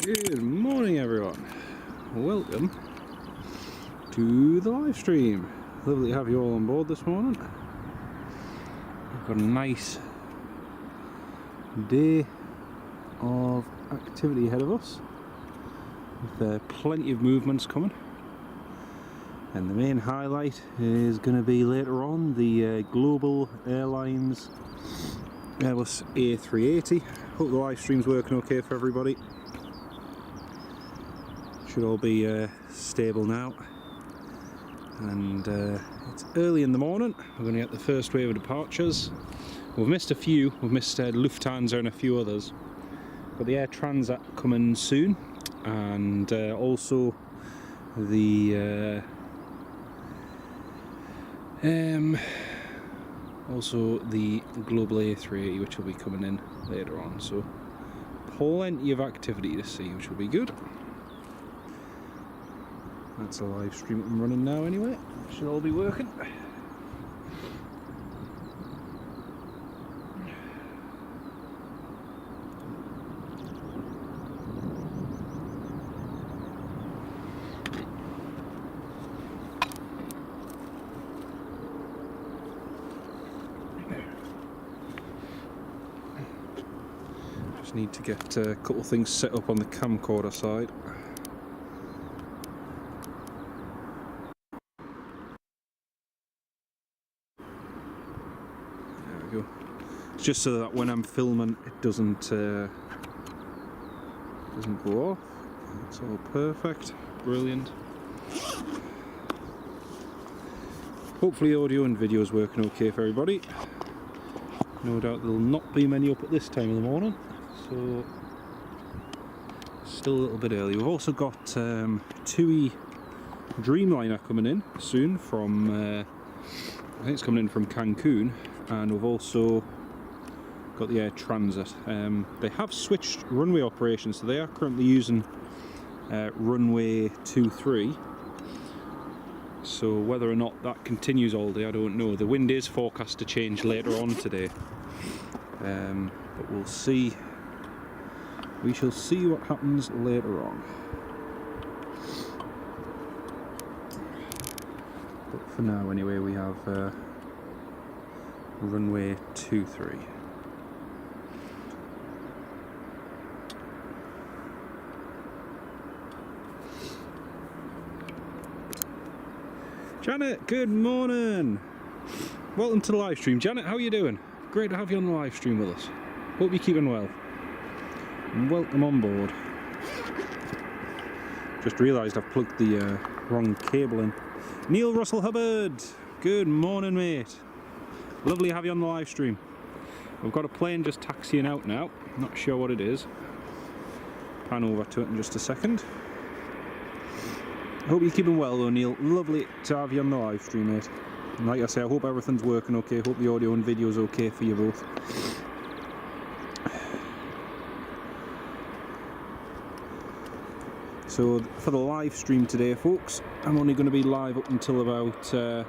Good morning, everyone. Welcome to the live stream. Lovely to have you all on board this morning. We've got a nice day of activity ahead of us, with plenty of movements coming. And the main highlight is going to be later on the Global Airlines A380. Hope the live stream's working okay for everybody. Should all be stable now, and it's early in the morning. We're going to get the first wave of departures. We've missed a few. We've missed Lufthansa and a few others, but the Air Transat coming soon, and also the Global A380, which will be coming in later on. So plenty of activity to see, which will be good. That's a live stream I'm running now anyway. Should all be working. Just need to get a couple of things set up on the camcorder side. Just so that when I'm filming it doesn't go off. It's all perfect, brilliant. Hopefully audio and video is working okay for everybody. No doubt there'll not be many up at this time of the morning, so still a little bit early. We've also got TUI Dreamliner coming in soon from I think it's coming in from Cancun, and we've also got the Air Transat. They have switched runway operations, so they are currently using Runway 23. So whether or not that continues all day, I don't know. The wind is forecast to change later on today, but we'll see. We shall see what happens later on. But for now, anyway, we have Runway 23. Janet, good morning. Welcome to the live stream. Janet, how are you doing? Great to have you on the live stream with us. Hope you're keeping well. And welcome on board. Just realised I've plugged the wrong cable in. Neil Russell Hubbard, good morning, mate. Lovely to have you on the live stream. We've got a plane just taxiing out now. Not sure what it is. Pan over to it in just a second. Hope you're keeping well though, Neil. Lovely to have you on the live stream, mate. And like I say, I hope everything's working okay. Hope the audio and video is okay for you both. So for the live stream today, folks, I'm only going to be live up until about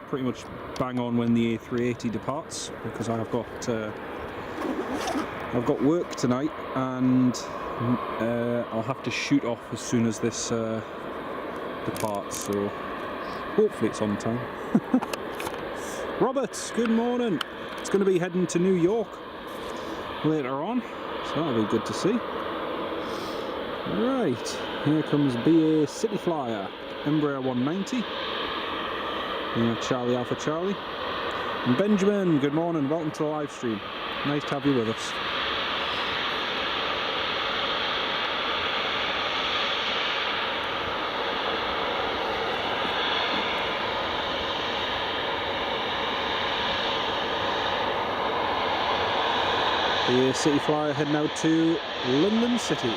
pretty much bang on when the A380 departs, because I've got work tonight, and I'll have to shoot off as soon as this departs, so hopefully it's on time. Robert, good morning. It's going to be heading to New York later on, so that'll be good to see. Right, here comes BA CityFlyer, Embraer 190. Charlie Alpha Charlie. And Benjamin, good morning. Welcome to the live stream. Nice to have you with us. The CityFlyer heading out to London City.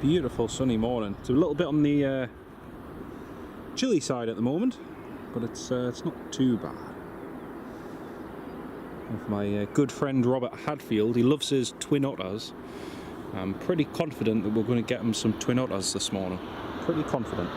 Beautiful sunny morning. It's a little bit on the chilly side at the moment, but it's not too bad. With my good friend Robert Hadfield, he loves his twin otters. I'm pretty confident that we're going to get him some twin otters this morning. Pretty confident.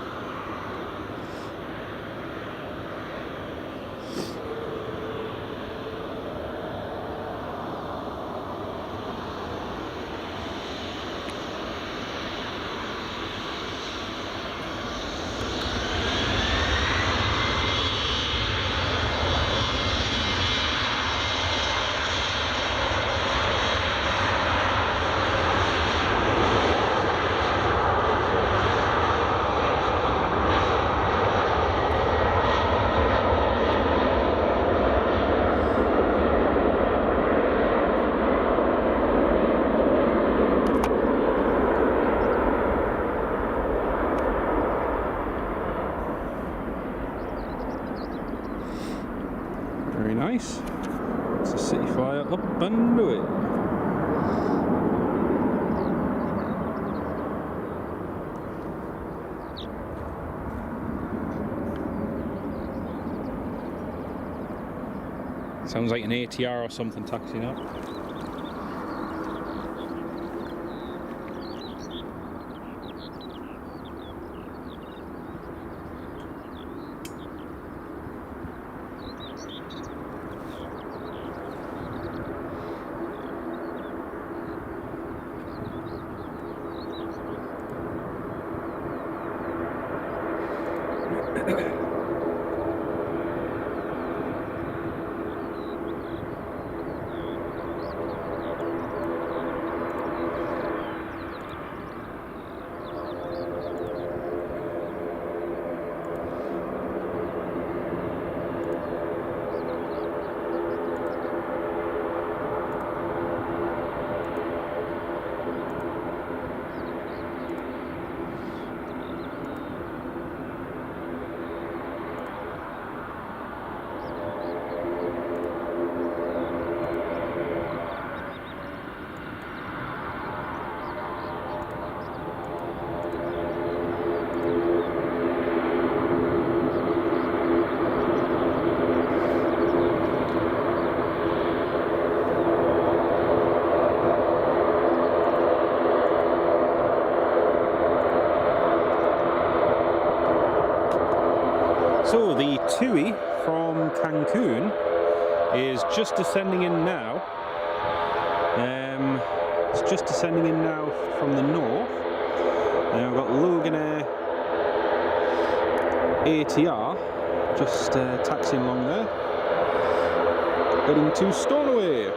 Very nice. It's a CityFlyer up and away. Sounds like an ATR or something taxiing up. So the TUI from Cancun is just descending in now. It's just descending in now from the north. Now we've got Loganair ATR just taxiing along there, heading to Stornoway.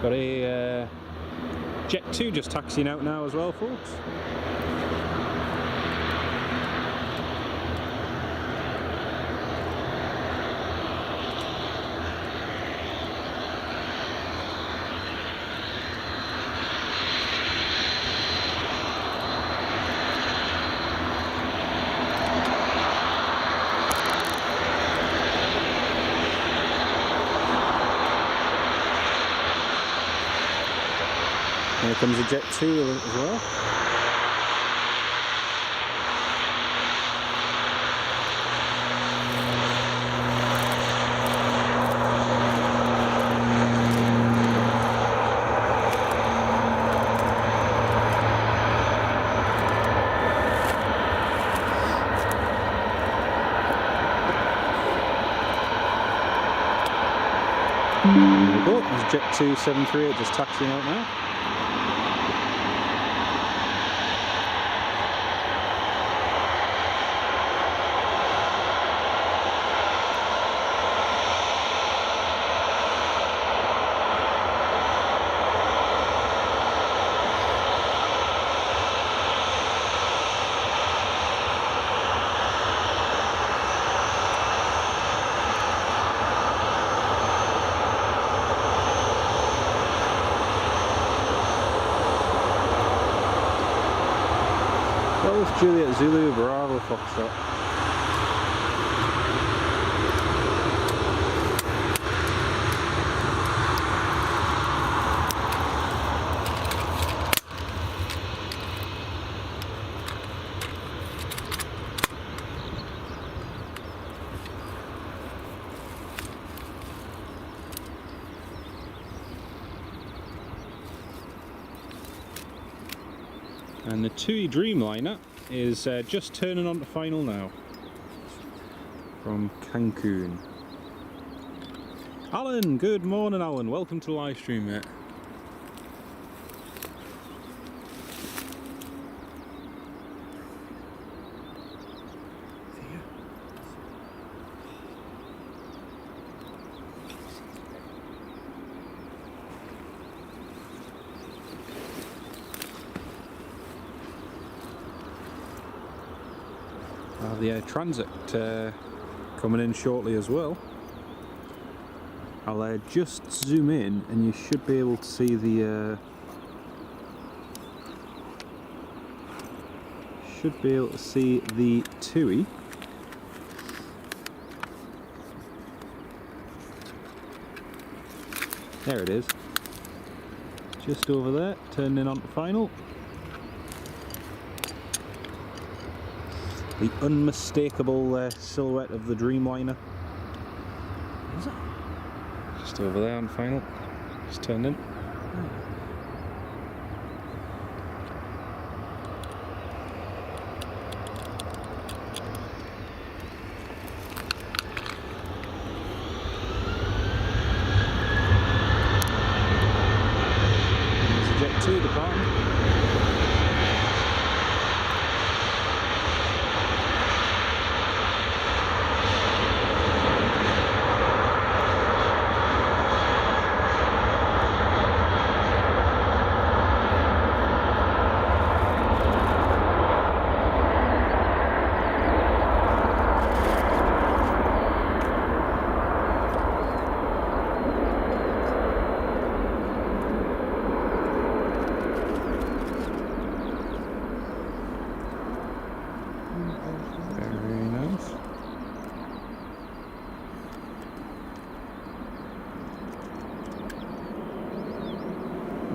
Got a Jet2 just taxiing out now as well, folks. Here comes a Jet2 as well. There we go, there's Jet2 738 just taxiing out now. Golf Juliet Zulu Bravo Foxtrot. And the TUI Dreamliner is just turning on to final now from Cancun. Alan, good morning Alan, welcome to the live stream, mate. The Transat coming in shortly as well. I'll just zoom in and you should be able to see the TUI. There it is, just over there, turning on to final. The unmistakable silhouette of the Dreamliner. Is it? Just over there on final. Just turned in. There's a Jet2 departing.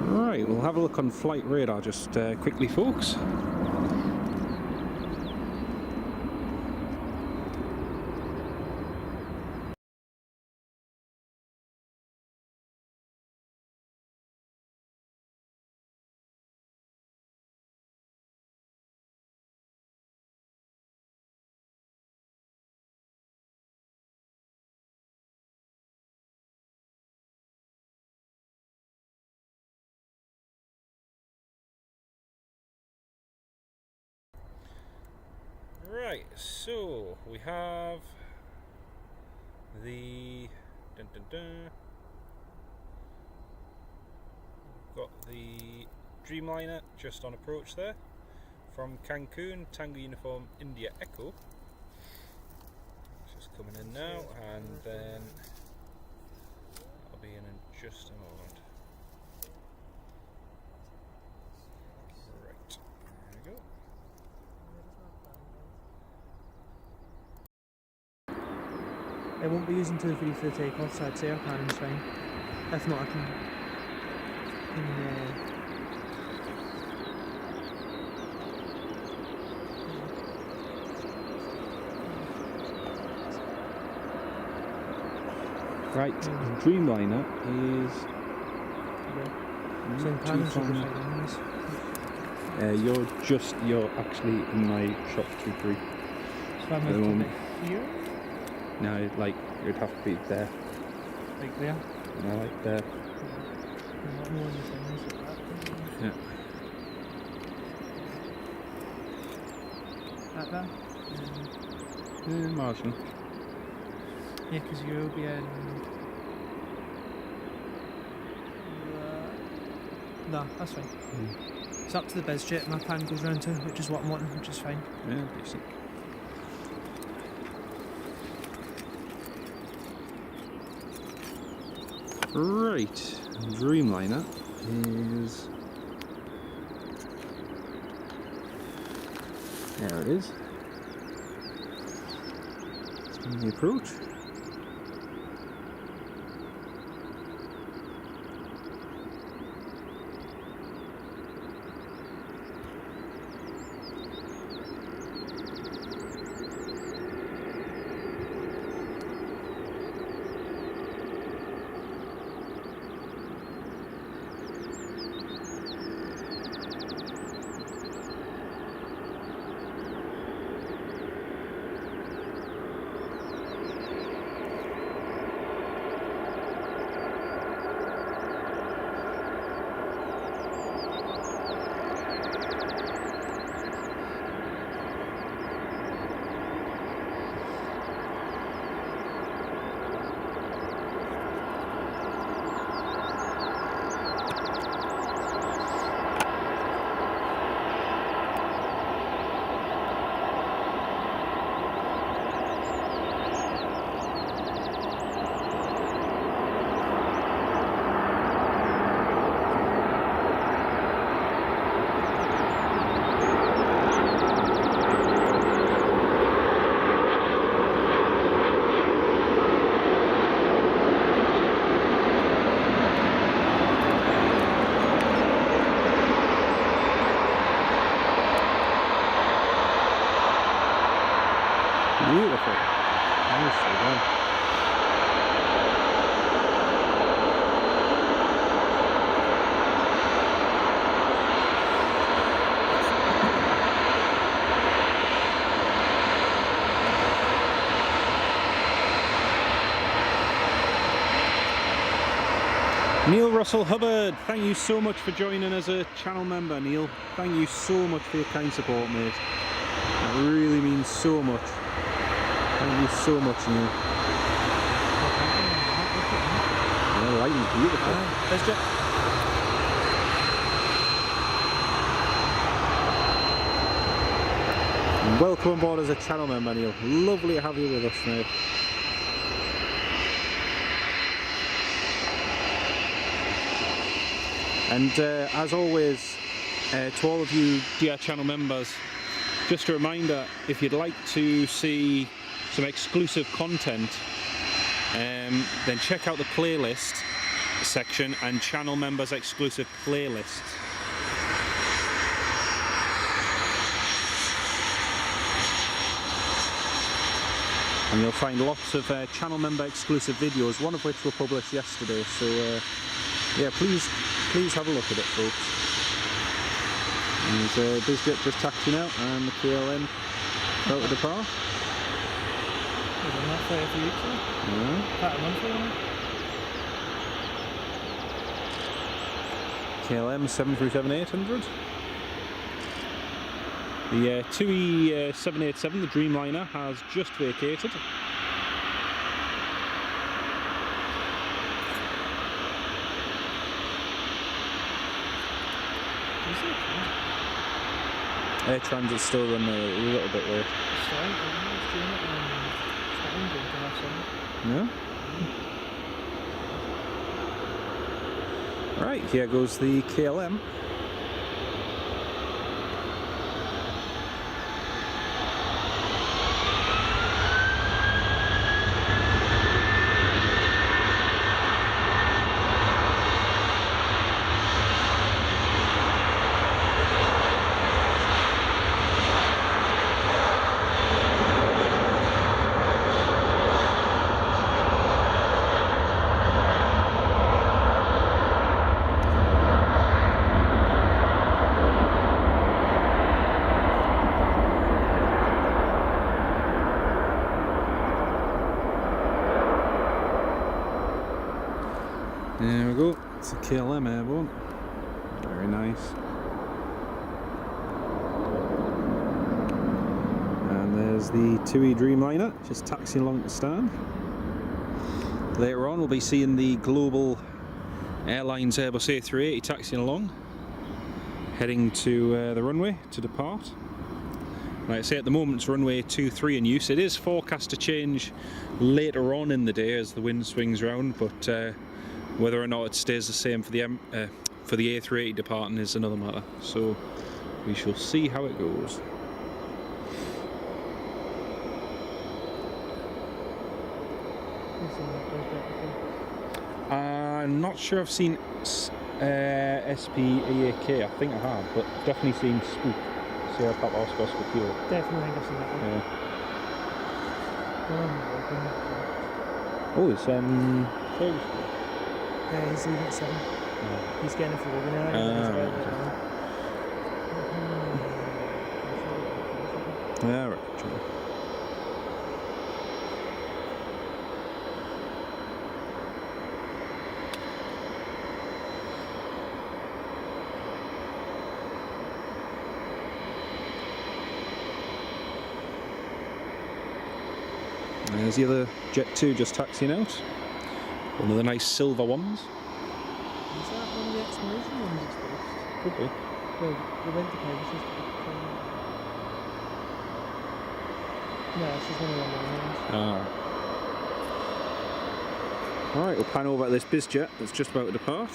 Right, we'll have a look on flight radar just quickly, folks. Right, so we have the got the Dreamliner just on approach there from Cancun, Tango Uniform India Echo. It's just coming in now, and then I'll be in just a moment. Right, there we go. I won't be using 2-3 for the takeoff, so I'd say our cannon's fine. If not, I can Right, Dreamliner is... So in Paris, you're actually in my shop 2-3. So I'm going to be here? No, like, you'd have to be there. Like there? No, like there. Not more than things like that. Yeah. That there? Martian. Yeah, because you'll be in... No, that's fine. It's up to the biz jet my pan goes round to, which is what I'm wanting, which is fine. Yeah, decent. Right, Dreamliner is... There it is. It's on the approach. Beautiful. Nicely done. Neil Russell Hubbard, thank you so much for joining as a channel member, Neil. Thank you so much for your kind support, mate. That really means so much. Thank you so much, Neil. Yeah, the lighting's beautiful. Best jet. And welcome on board as a channel member, Neil. Lovely to have you with us, mate. And as always, to all of you dear channel members, just a reminder, if you'd like to see some exclusive content, then check out the playlist section and channel members exclusive playlists. And you'll find lots of channel member exclusive videos, one of which were published yesterday, so yeah, please have a look at it, folks. There's BizJet just taxiing out and the KLM out of the park. We've done that 30 weeks ago. Yeah. About a month ago. KLM 737-800. The TUI 787, the Dreamliner, has just vacated. Air Transat's still running a little bit late. No? Right, here goes the KLM. There we go, it's a KLM airborne. Very nice. And there's the TUI Dreamliner just taxiing along to stand. Later on we'll be seeing the Global Airlines Airbus A380 taxiing along, heading to the runway to depart. Like I say, at the moment it's runway 23 in use. It is forecast to change later on in the day as the wind swings round, but whether or not it stays the same for the A380 departing is another matter. So we shall see how it goes. I'm not sure I've seen SPEAK. I think I have, but definitely seen Spook. Sierra Papa Oscar Kilo. Definitely think I've seen that one. Yeah. Oh, it's Fergus. He's leaving at 7. Yeah. He's getting it for Loganair. Yeah, right. There's the other Jet2 just taxiing out. One of the nice silver ones. Is that one of the exploration ones exposed? Could be. Well, they went to Pegasus. No, it's just one of them ones. Alright, we'll pan over at this BizJet that's just about to depart.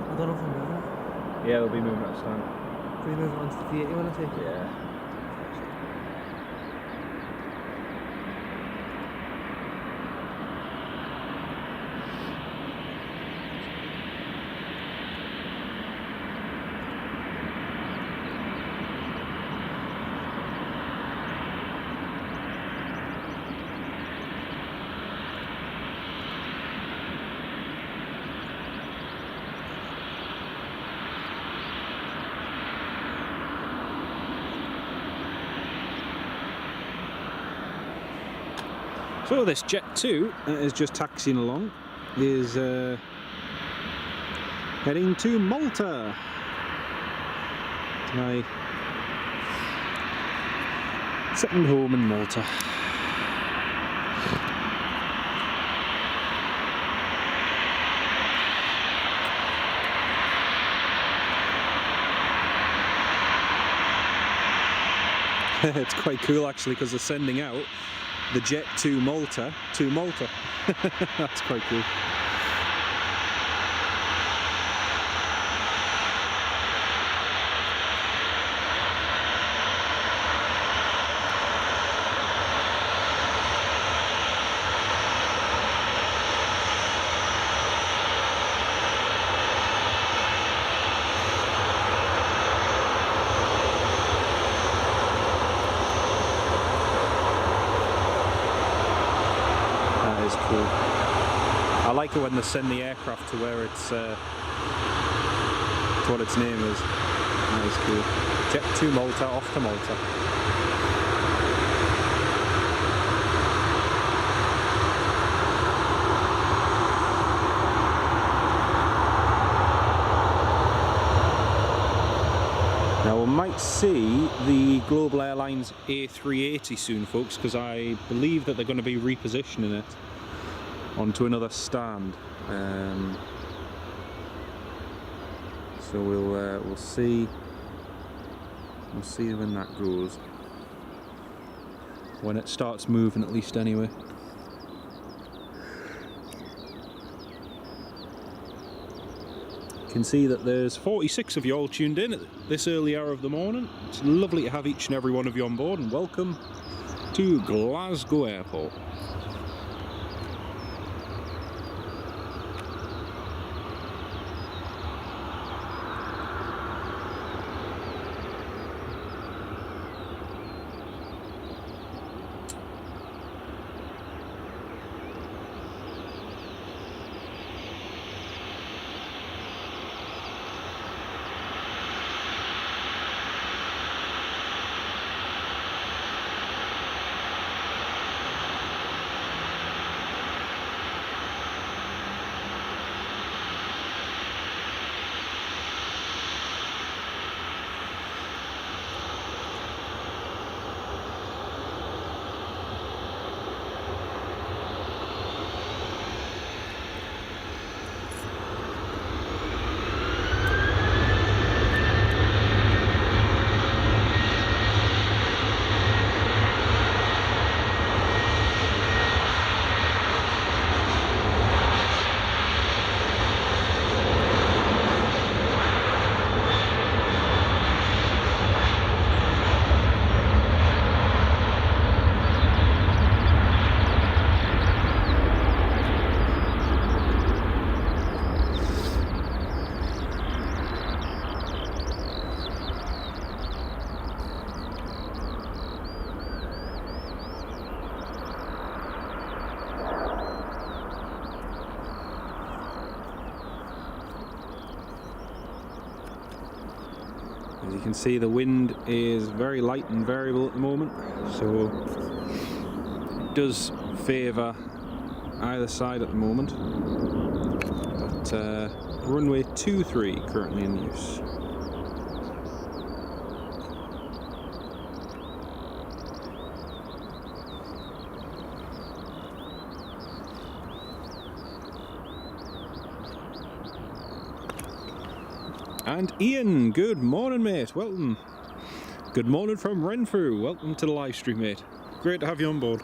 I don't know if I'm moving it. Yeah, they'll be moving at the stand. Can we move it onto the 380 when I take it? Yeah. So this Jet2 is just taxiing along, is heading to Malta. My second home in Malta. It's quite cool actually because they're sending out the Jet2 Malta to Malta. That's quite cool. Cool. I like it when they send the aircraft to where it's to what its name is. That is cool. Jet2 Malta, off to Malta. might see the Global Airlines A380 soon, folks, because I believe that they're going to be repositioning it onto another stand. So we'll see. We'll see when that goes. When it starts moving, at least, anyway. You can see that there's 46 of you all tuned in at this early hour of the morning. It's lovely to have each and every one of you on board, and welcome to Glasgow Airport. As you can see, the wind is very light and variable at the moment, so it does favour either side at the moment. But runway 23 currently in use. And Ian, good morning, mate. Welcome. Good morning from Renfrew. Welcome to the live stream, mate. Great to have you on board.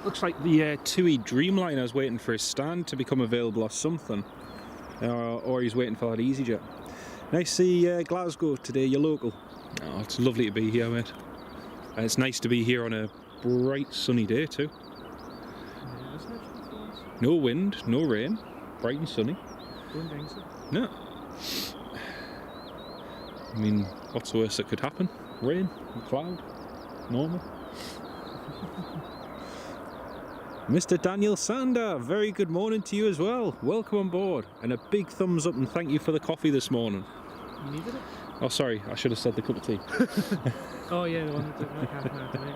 Looks like the TUI Dreamliner is waiting for his stand to become available or something. Or he's waiting for that EasyJet. Nice to see Glasgow today, you're local. Oh, it's lovely to be here, mate. And it's nice to be here on a bright sunny day too. No wind, no rain, bright and sunny. Don't think so. No. I mean, what's the worst that could happen? Rain, cloud, normal. Mr. Daniel Sander, very good morning to you as well. Welcome on board, and a big thumbs up and thank you for the coffee this morning. You needed it? Oh, sorry, I should have said the cup of tea. Oh yeah, the one that took like half an hour to make.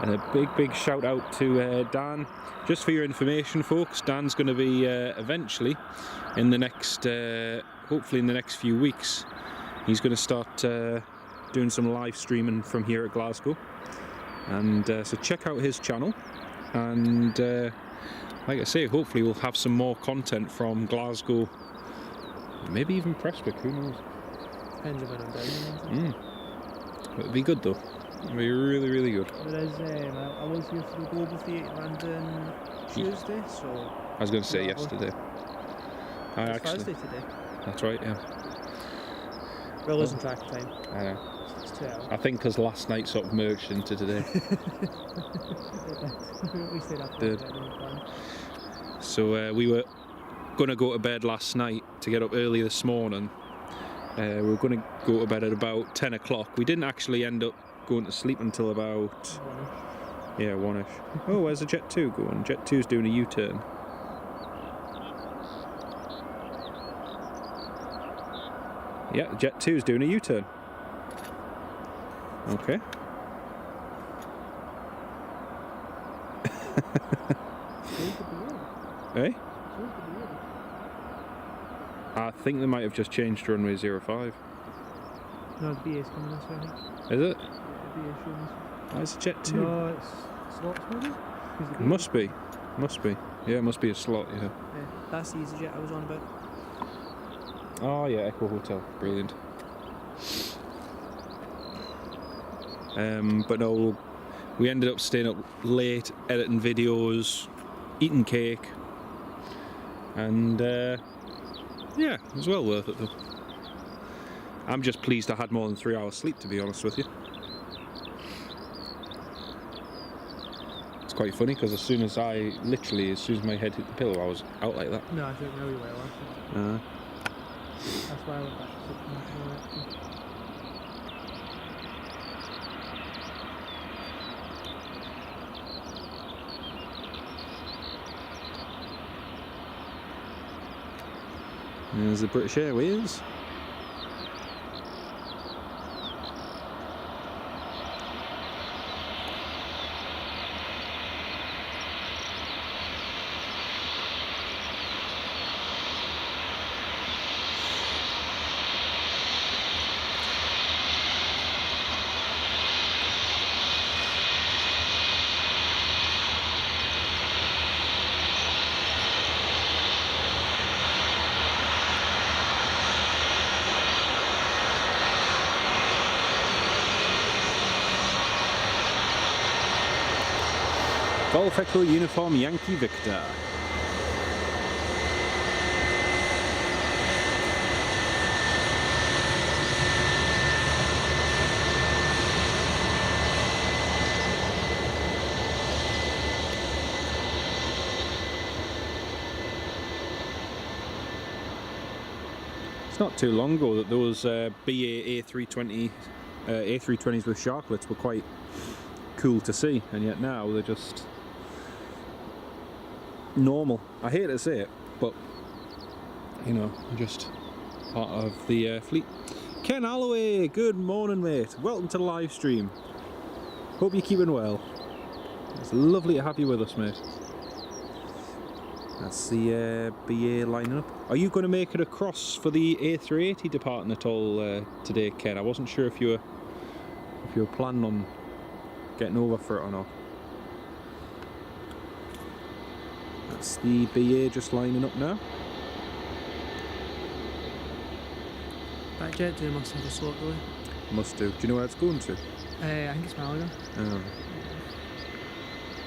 And a big shout out to Dan. Just for your information, folks, Dan's going to be eventually, in the next, hopefully in the next few weeks, he's going to start doing some live streaming from here at Glasgow. And so check out his channel, and like I say, hopefully we'll have some more content from Glasgow, maybe even Prestwick, who knows. Depends if I'm down. It'll be good though. It'll be really good. But as I was here for the Global London Tuesday, so I was going to say yesterday. It's Thursday today. That's right, yeah. We're losing track of time. I know. It's 2 hours. I think because last night sort of merged into today. We stayed up Did. So we were going to go to bed last night to get up early this morning. We were going to go to bed at about 10 o'clock. We didn't actually end up going to sleep until about... One-ish. Yeah, one-ish. Oh, where's the Jet2 going? Jet2's doing a U-turn. Yeah, Jet2 is doing a U-turn. Okay. Eh? I think they might have just changed to runway 05. No, the BA's coming this way, I think. Is it? Yeah, the BA's showing this. Why is it Jet2? No, it's slots maybe? Must be. Must be. Yeah, it must be a slot, yeah. Yeah, that's the EasyJet I was on about. Oh yeah, Echo Hotel. Brilliant. But no, we ended up staying up late, editing videos, eating cake, and yeah, it was well worth it though. I'm just pleased I had more than 3 hours sleep, to be honest with you. It's quite funny because as soon as my head hit the pillow, I was out like that. No, I don't really well actually. That's why I went back to sleep. There's the British Airways. Golf Echo Uniform Yankee Victor. It's not too long ago that those BA A320 A320s with sharklets were quite cool to see, and yet now they're just normal. I hate to say it, but you know, just part of the fleet. Ken Alloway, good morning mate, welcome to the live stream. Hope you're keeping well. It's lovely to have you with us, mate. That's the BA lining up. Are you going to make it across for the A380 departing at all today, Ken? I wasn't sure if you were planning on getting over for it or not. That's the BA just lining up now. That Jet2 must have a slot though. Must do. Do you know where it's going to? I think it's Malaga. Oh.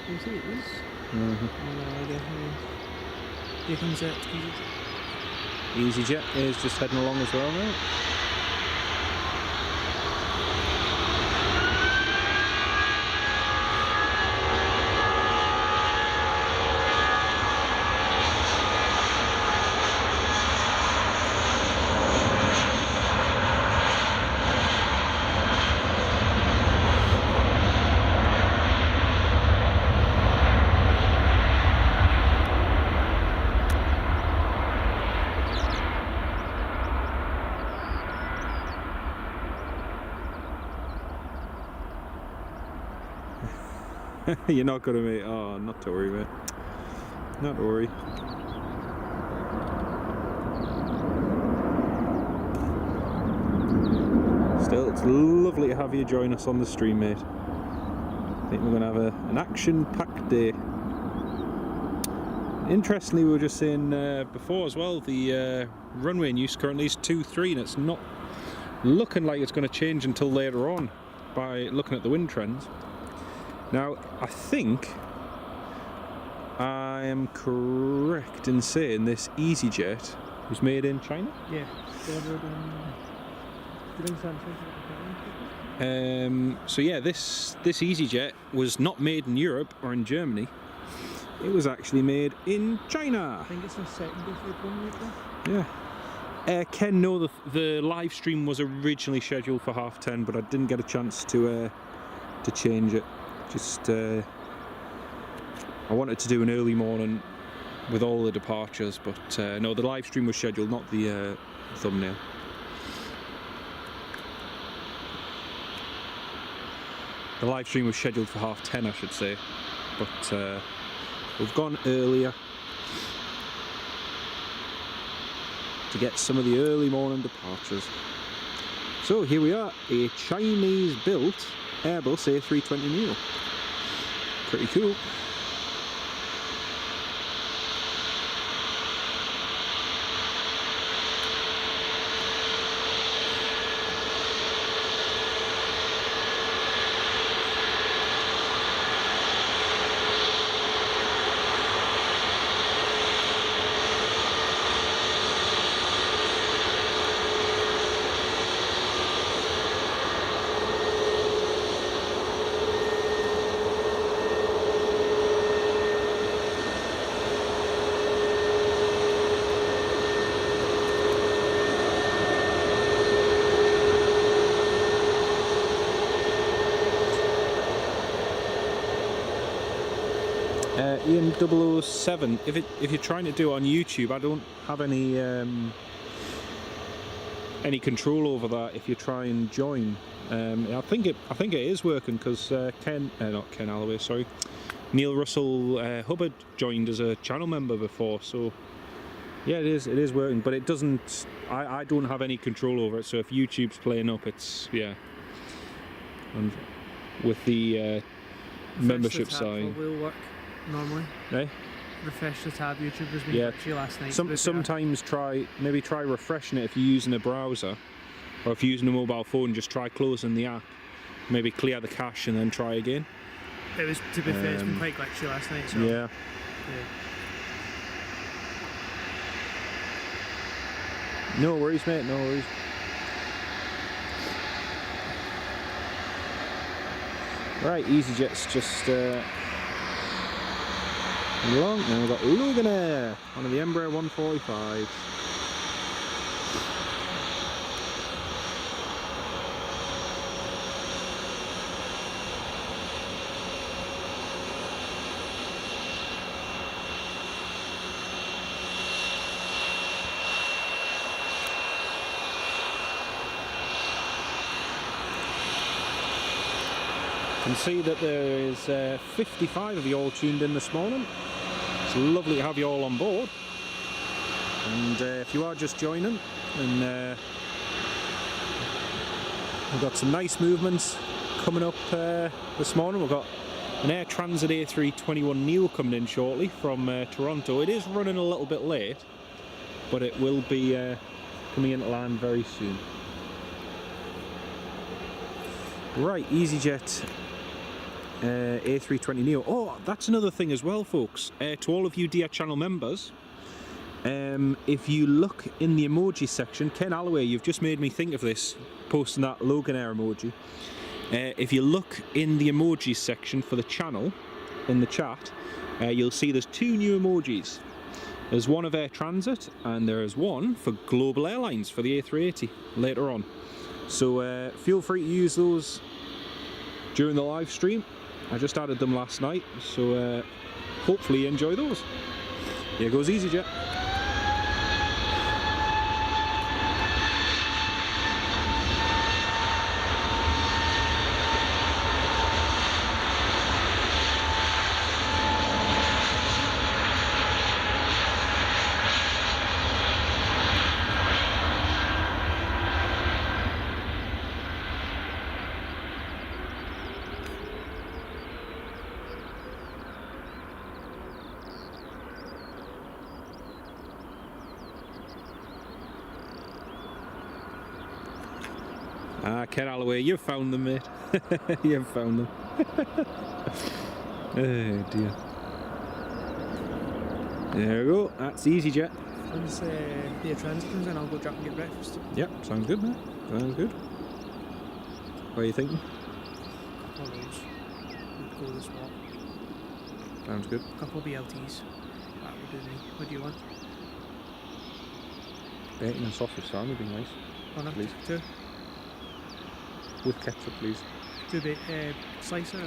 You see it is? Mm-hmm. Here comes it. EasyJet is just heading along as well now. You're not gonna make. Oh, not to worry, mate. Not to worry. Still, it's lovely to have you join us on the stream, mate. I think we're gonna have an action-packed day. Interestingly, we were just saying before as well, the runway in use currently is 2-3, and it's not looking like it's going to change until later on by looking at the wind trends. Now, I think I am correct in saying this EasyJet was made in China? Yeah. So yeah, this EasyJet was not made in Europe or in Germany. It was actually made in China. I think it's the second or third one right there. Yeah. Ken, no, the live stream was originally scheduled for 10:30, but I didn't get a chance to change it. Just I wanted to do an early morning with all the departures, but no, the live stream was scheduled, not the thumbnail. The live stream was scheduled for 10:30, I should say, but we've gone earlier to get some of the early morning departures. So here we are, a Chinese-built Airbus A320neo. Pretty cool. Ian 007, if you're trying to do it on YouTube, I don't have any control over that. If you try and join, I think it is working because not Ken Alloway, sorry, Neil Russell Hubbard joined as a channel member before. So yeah, it is working, but it doesn't. I don't have any control over it. So if YouTube's playing up, it's and with the membership side. Will work normally. Eh? Refresh the tab. YouTube was Yeah. actually last night. Sometimes try refreshing it if you're using a browser, or if you're using a mobile phone. Just try closing the app, maybe clear the cache and then try again. It was, to be fair, it's been quite glitchy last night. So Yeah. No worries, mate. No worries. Right, EasyJet's just along. Now we've got Loganair, one of the Embraer 145. You can see that there is 55 of you all tuned in this morning. It's lovely to have you all on board. And if you are just joining, and we've got some nice movements coming up this morning. We've got an Air Transat A321neo coming in shortly from Toronto. It is running a little bit late, but it will be coming into land very soon. Right, EasyJet A320neo. Oh, that's another thing as well, folks. To all of you dear channel members, if you look in the emoji section, Ken Alloway, you've just made me think of this, posting that Loganair emoji. If you look in the emojis section for the channel, in the chat, you'll see there's two new emojis. There's one of Air Transat, and there is one for Global Airlines for the A380 later on. So feel free to use those during the live stream. I just added them last night, so hopefully you enjoy those. Here goes EasyJet. Ah, Ken Alloway, you've found them, mate. You've found them. Oh dear. There we go, that's EasyJet. Once the Air Transat comes in, I'll go drop and get breakfast. Yep, sounds good, mate. Sounds good. What are you thinking? Couple of those. We'd go this walk. Sounds good. Couple of BLTs. That would do me. What do you want? Bacon and sausage salad would be nice. One up, Please. two. With ketchup, please. Two slice or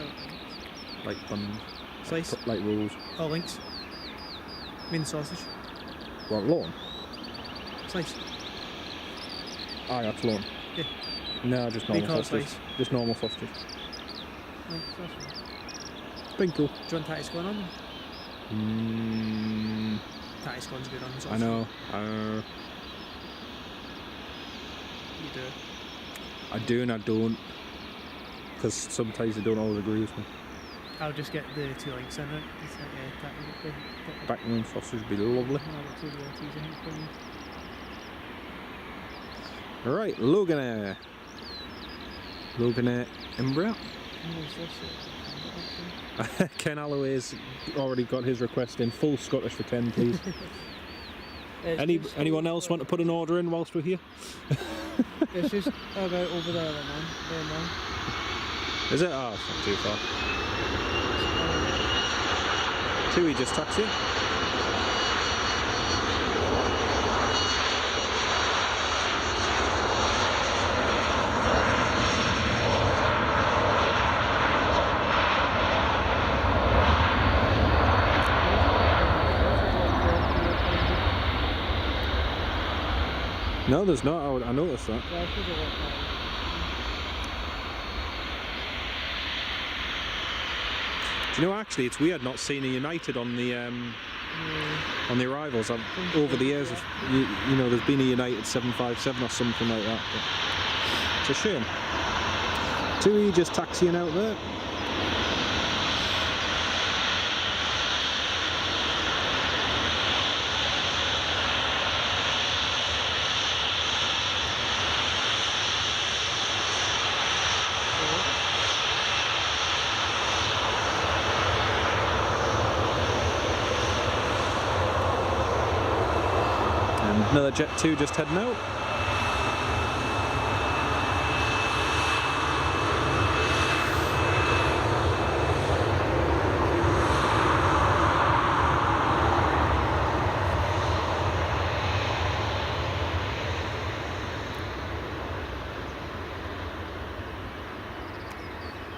Like buns. slice? Like rolls. Oh, links. I mean sausage. What, lawn? Slice. Aye, that's lawn. Yeah. No, just They normal call it sausage. slice. Just normal sausage. Right, that's fine. Thank you. Do you want tatty scone on them? Tatty scone's good on sauce. I know. You do. I do and I don't. Because sometimes they don't always agree with me. I'll just get the 2 links in it. It's like tatty. Backroom sausage would be lovely. Alright, Loganair. Loganair Embraer. Ken Alloway's already got his request in. Full Scottish for Ken, please. Anyone else want to put an order in whilst we're here? It's just about over there, man. There, man. Is it? Oh, it's not too far. TUI just taxi. No, there's not. I noticed that. Do you know, actually, it's weird not seeing a United on the arrivals. Over the years, you know, there's been a United 757 or something like that. But it's a shame. TUI just taxiing out there. Another Jet2 just heading out.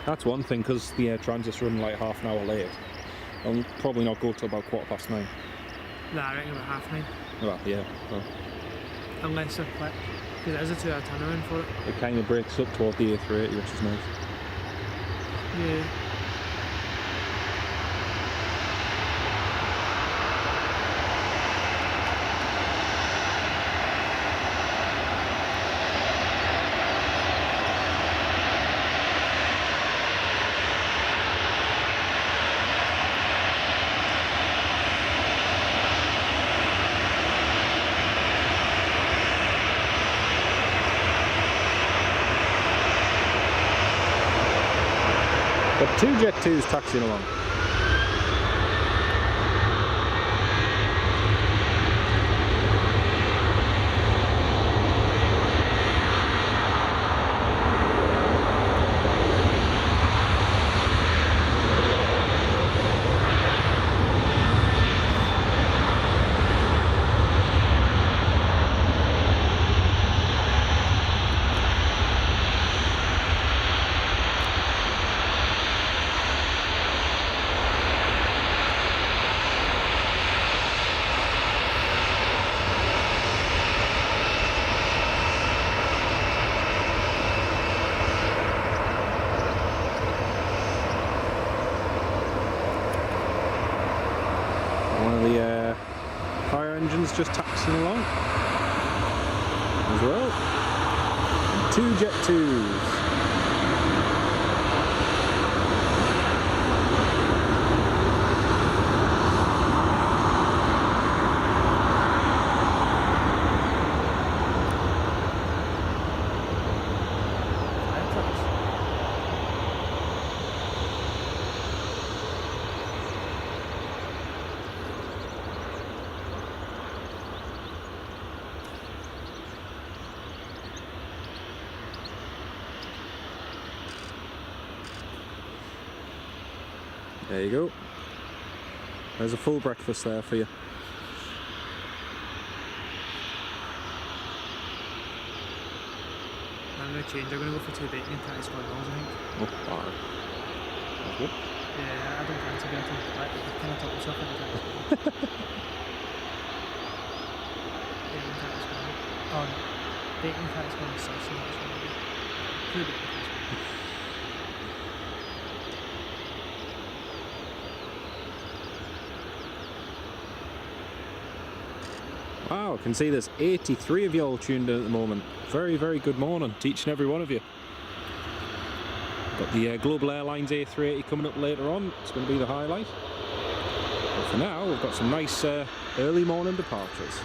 That's one thing, because the Air Transat's running like half an hour late. I'll probably not go till about 9:15. Nah, I reckon about 9:30. Well, yeah. Well. Unless they're quick, because it is a 2 hour turnaround for it. It kind of breaks up toward the A380, which is nice. Yeah. Got 2 Jet2s taxiing along. One of the fire engines just taxiing along as well. And 2 Jet2s. There you go. There's a full breakfast there for you. I'm going to change. I'm going to go for 2 bacon and tatty squad rolls, I think. Oh, alright. That's good. Yeah, I don't fancy bacon. I kind of talk myself into tatty squad. Bacon and tatty squad. Oh, no. Bacon and tatty squad is sauce, so that's what I do. 2 bacon. Wow, I can see there's 83 of you all tuned in at the moment. Very, very good morning to each and every one of you. Got the Global Airlines A380 coming up later on. It's going to be the highlight. But for now, we've got some nice early morning departures.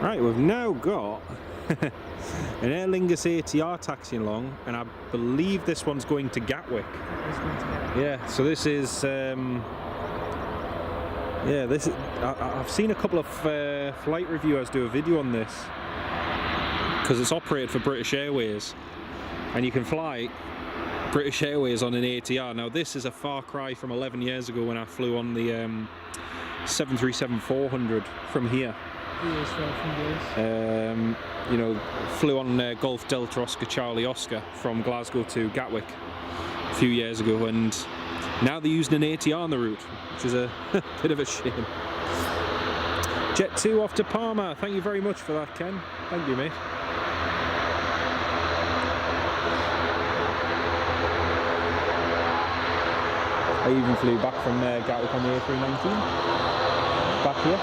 Right, we've now got an Aer Lingus ATR taxiing along, and I believe this one's going to Gatwick. Yeah, so this is I've seen a couple of flight reviewers do a video on this because it's operated for British Airways, and you can fly British Airways on an ATR. Now this is a far cry from 11 years ago when I flew on the 737-400 from here. You know, flew on Golf Delta Oscar Charlie Oscar from Glasgow to Gatwick a few years ago, and now they're using an ATR on the route, which is a bit of a shame. Jet2 off to Parma. Thank you very much for that, Ken. Thank you, mate. I even flew back from Gatwick on the A319 back here.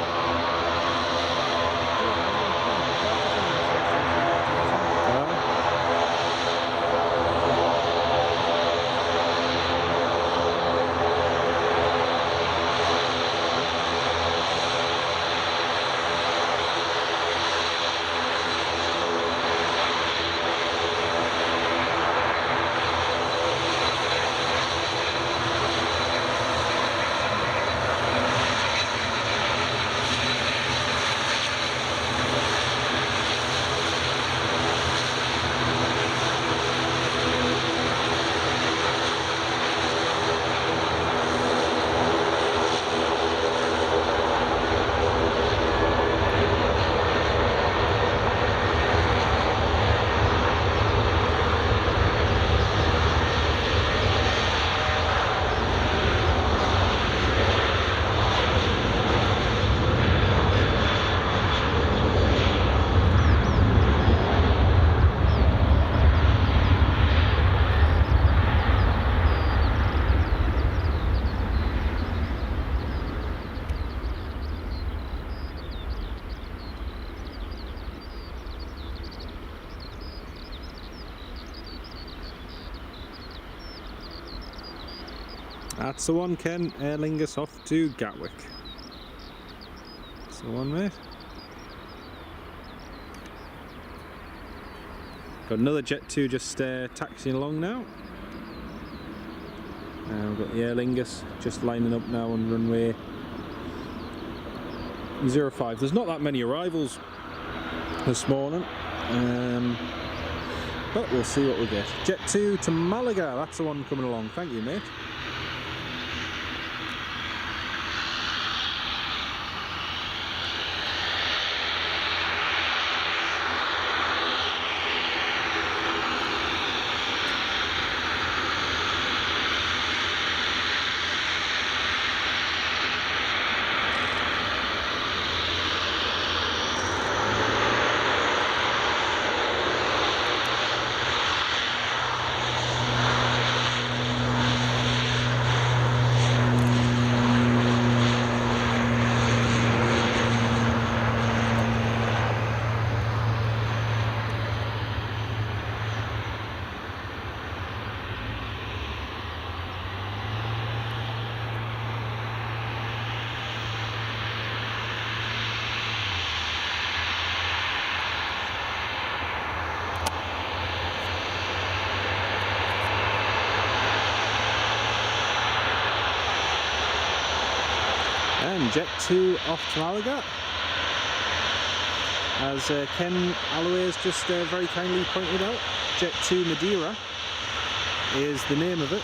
That's the one, Ken. Aer Lingus off to Gatwick. That's the one, mate. Got another Jet2 just taxiing along now. We've got the Aer Lingus just lining up now on runway 05. There's not that many arrivals this morning, but we'll see what we get. Jet2 to Malaga. That's the one coming along. Thank you, mate. And Jet2 off to Malaga. As Ken Alloway has just very kindly pointed out, Jet2 Madeira is the name of it.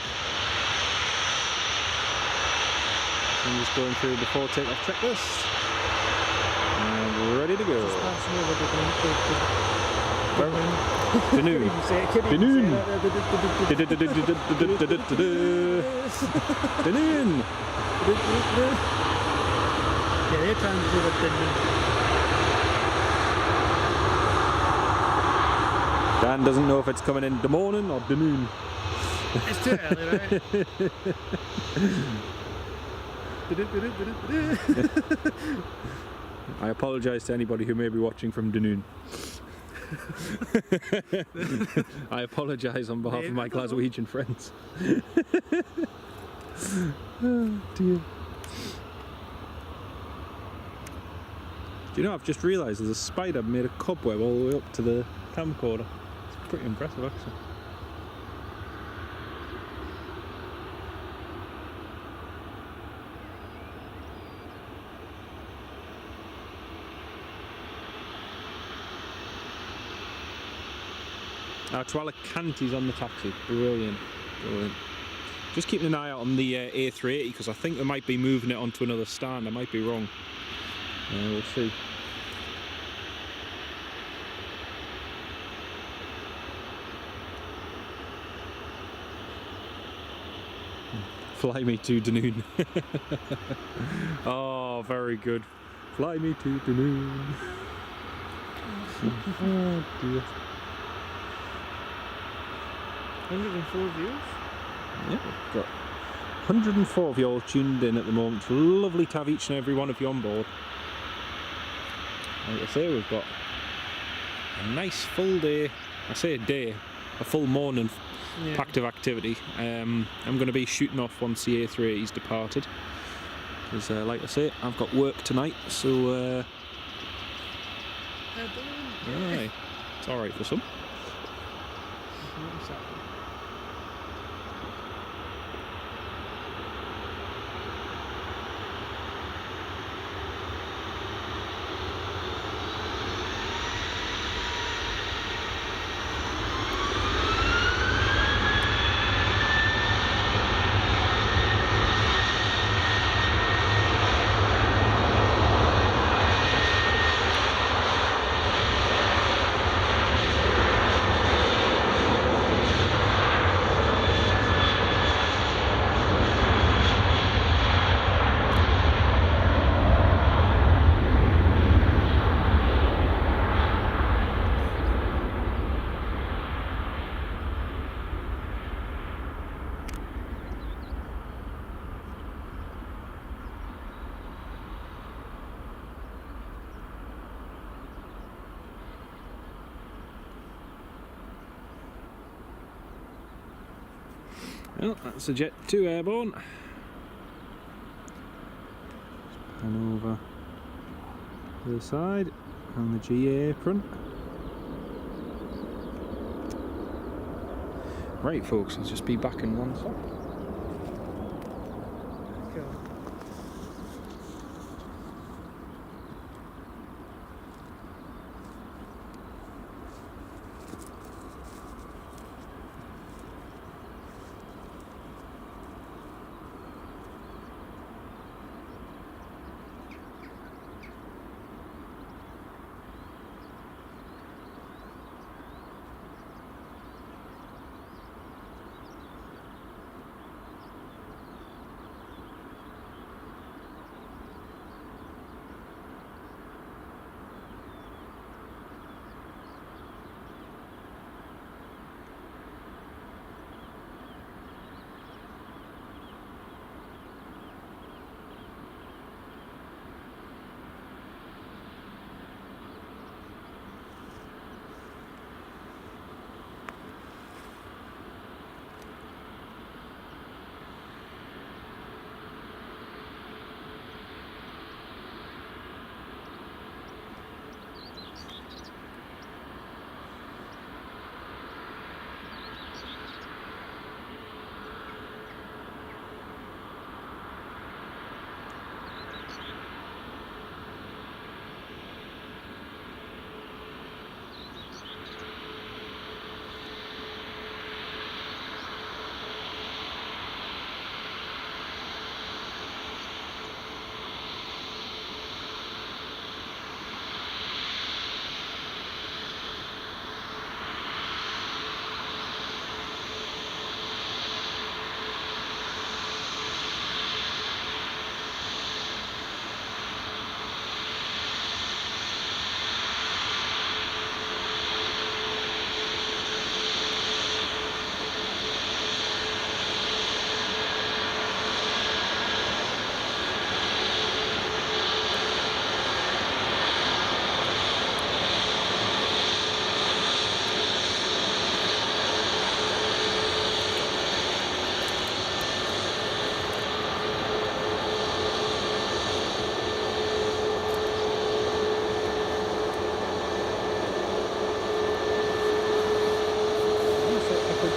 So I'm just going through the before takeoff checklist. And we're ready to go. Just passing over The noon. The noon. The noon. Yeah, they're trying to do the noon. Dan doesn't know if it's coming in the morning or the noon. It's too early, right? I apologise to anybody who may be watching from Dunoon. I apologise on behalf of my Glaswegian friends. Oh dear. Do you know, I've just realised there's a spider made a cobweb all the way up to the camcorder. It's pretty impressive actually. To Alicante's on the taxi. Brilliant. Brilliant. Just keeping an eye out on the A380 because I think they might be moving it onto another stand. I might be wrong. We'll see. Fly me to Dunoon. Oh, very good. Fly me to Dunoon. Oh dear. 104 views? Yeah, we've got 104 of you all tuned in at the moment. It's lovely to have each and every one of you on board. Like I say, we've got a nice full day. I say a day, a full morning packed of activity. I'm going to be shooting off once the A380's departed. Because, like I say, I've got work tonight, so aye, it's alright for some. Well, that's a Jet2 airborne. Pan over to the side and the GA apron. Right folks, I'll just be back in one sec.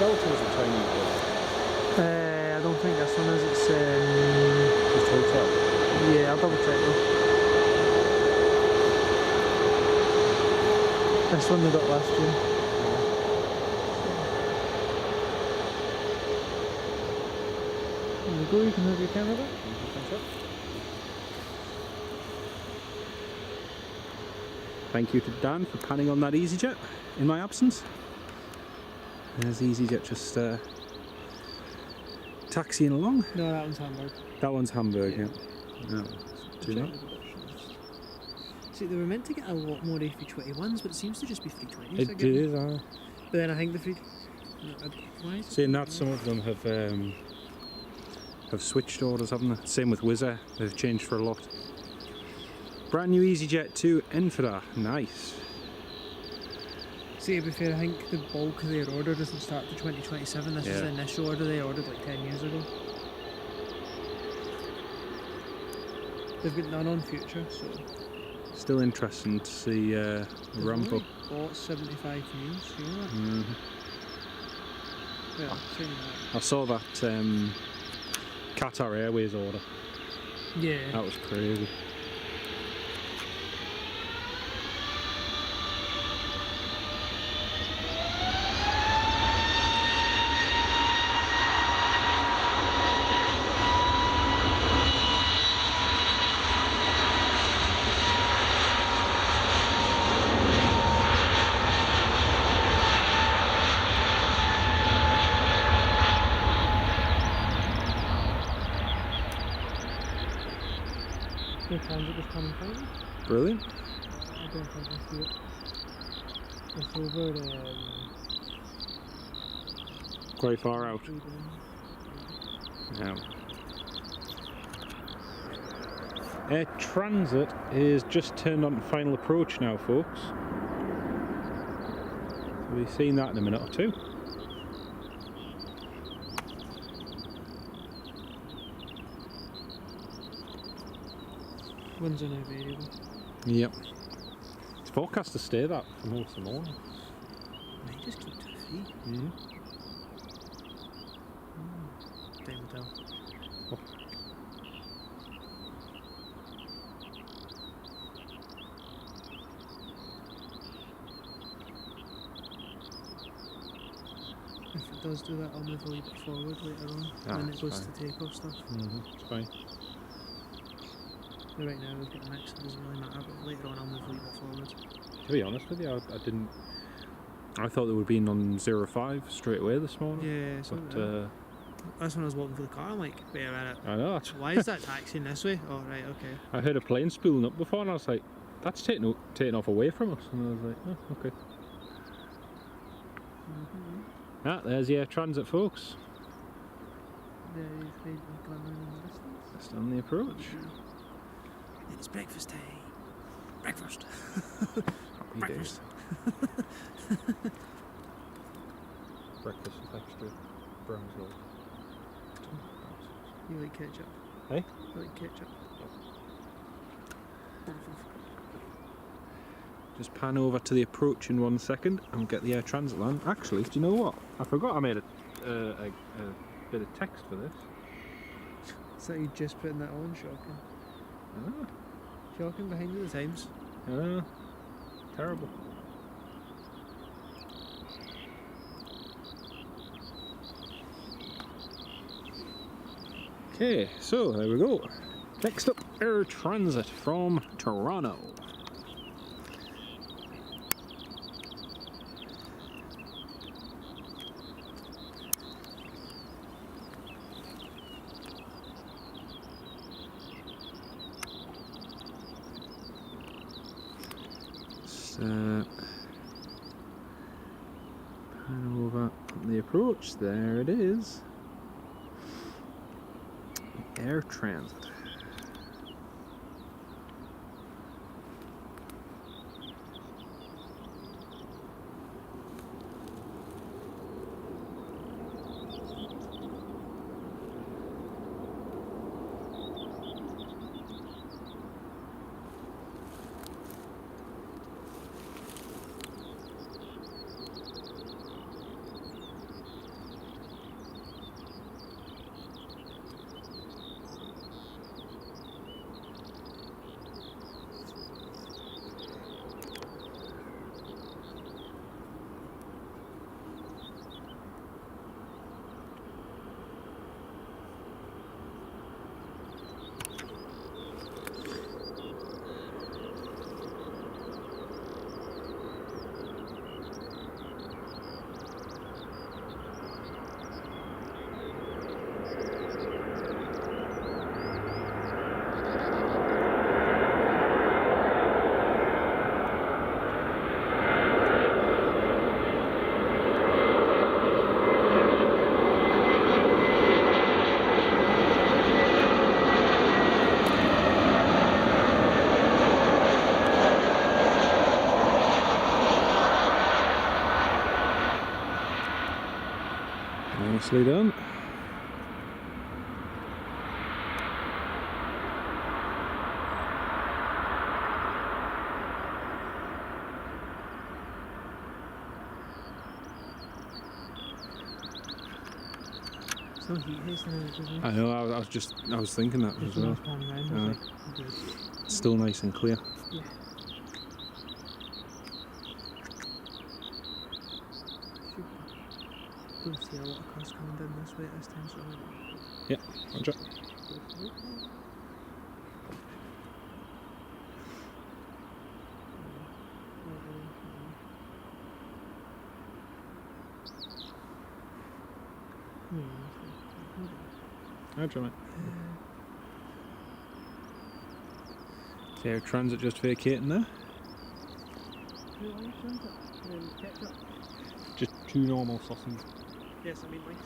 Delta is a Chinese bus. I don't think this one is. It's Just hotel. yeah, I'll double check though. This one we got last year. There you go. You can have your camera back. Thank you to Dan for panning on that EasyJet in my absence. There's EasyJet just taxiing along. No, that one's Hamburg. That one's Hamburg, yeah. No, too Check much. the productions. See, they were meant to get a lot more A321s, but it seems to just be 320s. It is, But then I think the why is it Seeing that, some of them have switched orders, haven't they? Same with Wizz Air, they've changed for a lot. Brand new EasyJet2 in for that, nice. See, to be fair, I think the bulk of their order doesn't start to 2027. This is the initial order they ordered like 10 years ago. They've got none on future, so... Still interesting to see ramp up. Bought 75 news, you know that? Yeah, saying that. I saw that Qatar Airways order. Yeah. That was crazy. Transit just coming from me. Brilliant. I don't think I see it. It's over Quite far out. Yeah. Air Transat is just turned on to final approach now, folks. We'll be seeing that in a minute or two. Winds are now variable. Yep. It's forecast to stay that for most of the morning. Might just keep to free. Time will tell. Oh. If it does do that, I'll move a wee bit forward later on when it goes to takeoff stuff. It's fine. So right now we've got a mix, so it doesn't really matter, but later on I'll move a wee bit forward. To be honest with you, I didn't. I thought they would be in on 05 straight away this morning. Yeah, so But that's when I was walking for the car. I'm like, wait a minute. I know. Why is that taxiing this way? Oh right, okay. I heard a plane spooling up before, and I was like, "That's taking off away from us." And I was like, "Oh, okay." There's the Air Transat, folks. There is Glasgow in the distance. Just on the approach. It's breakfast time. Breakfast. Happy Breakfast. days. Breakfast with extra brown sauce. You like ketchup? Hey? You like ketchup? Just pan over to the approach in 1 second and get the Air Transat land. Actually, do you know what? I forgot I made a bit of text for this. So you just putting that on, shocking. I know. Shocking behind you the times. I know. Terrible. Okay, so there we go. Next up, Air Transat from Toronto. Pan over the approach, there it is. Air Transat. Nicely done. It's no heat hasting in it, doesn't it? I know, I was thinking that as well. It's still nice and clear. Yeah. Don't see a lot of cars coming down this way at this time, so I might. Yep, roger. Roger, mate. Is Air Transat just vacating there? Just 2 normal sausages. Yes, I mean like.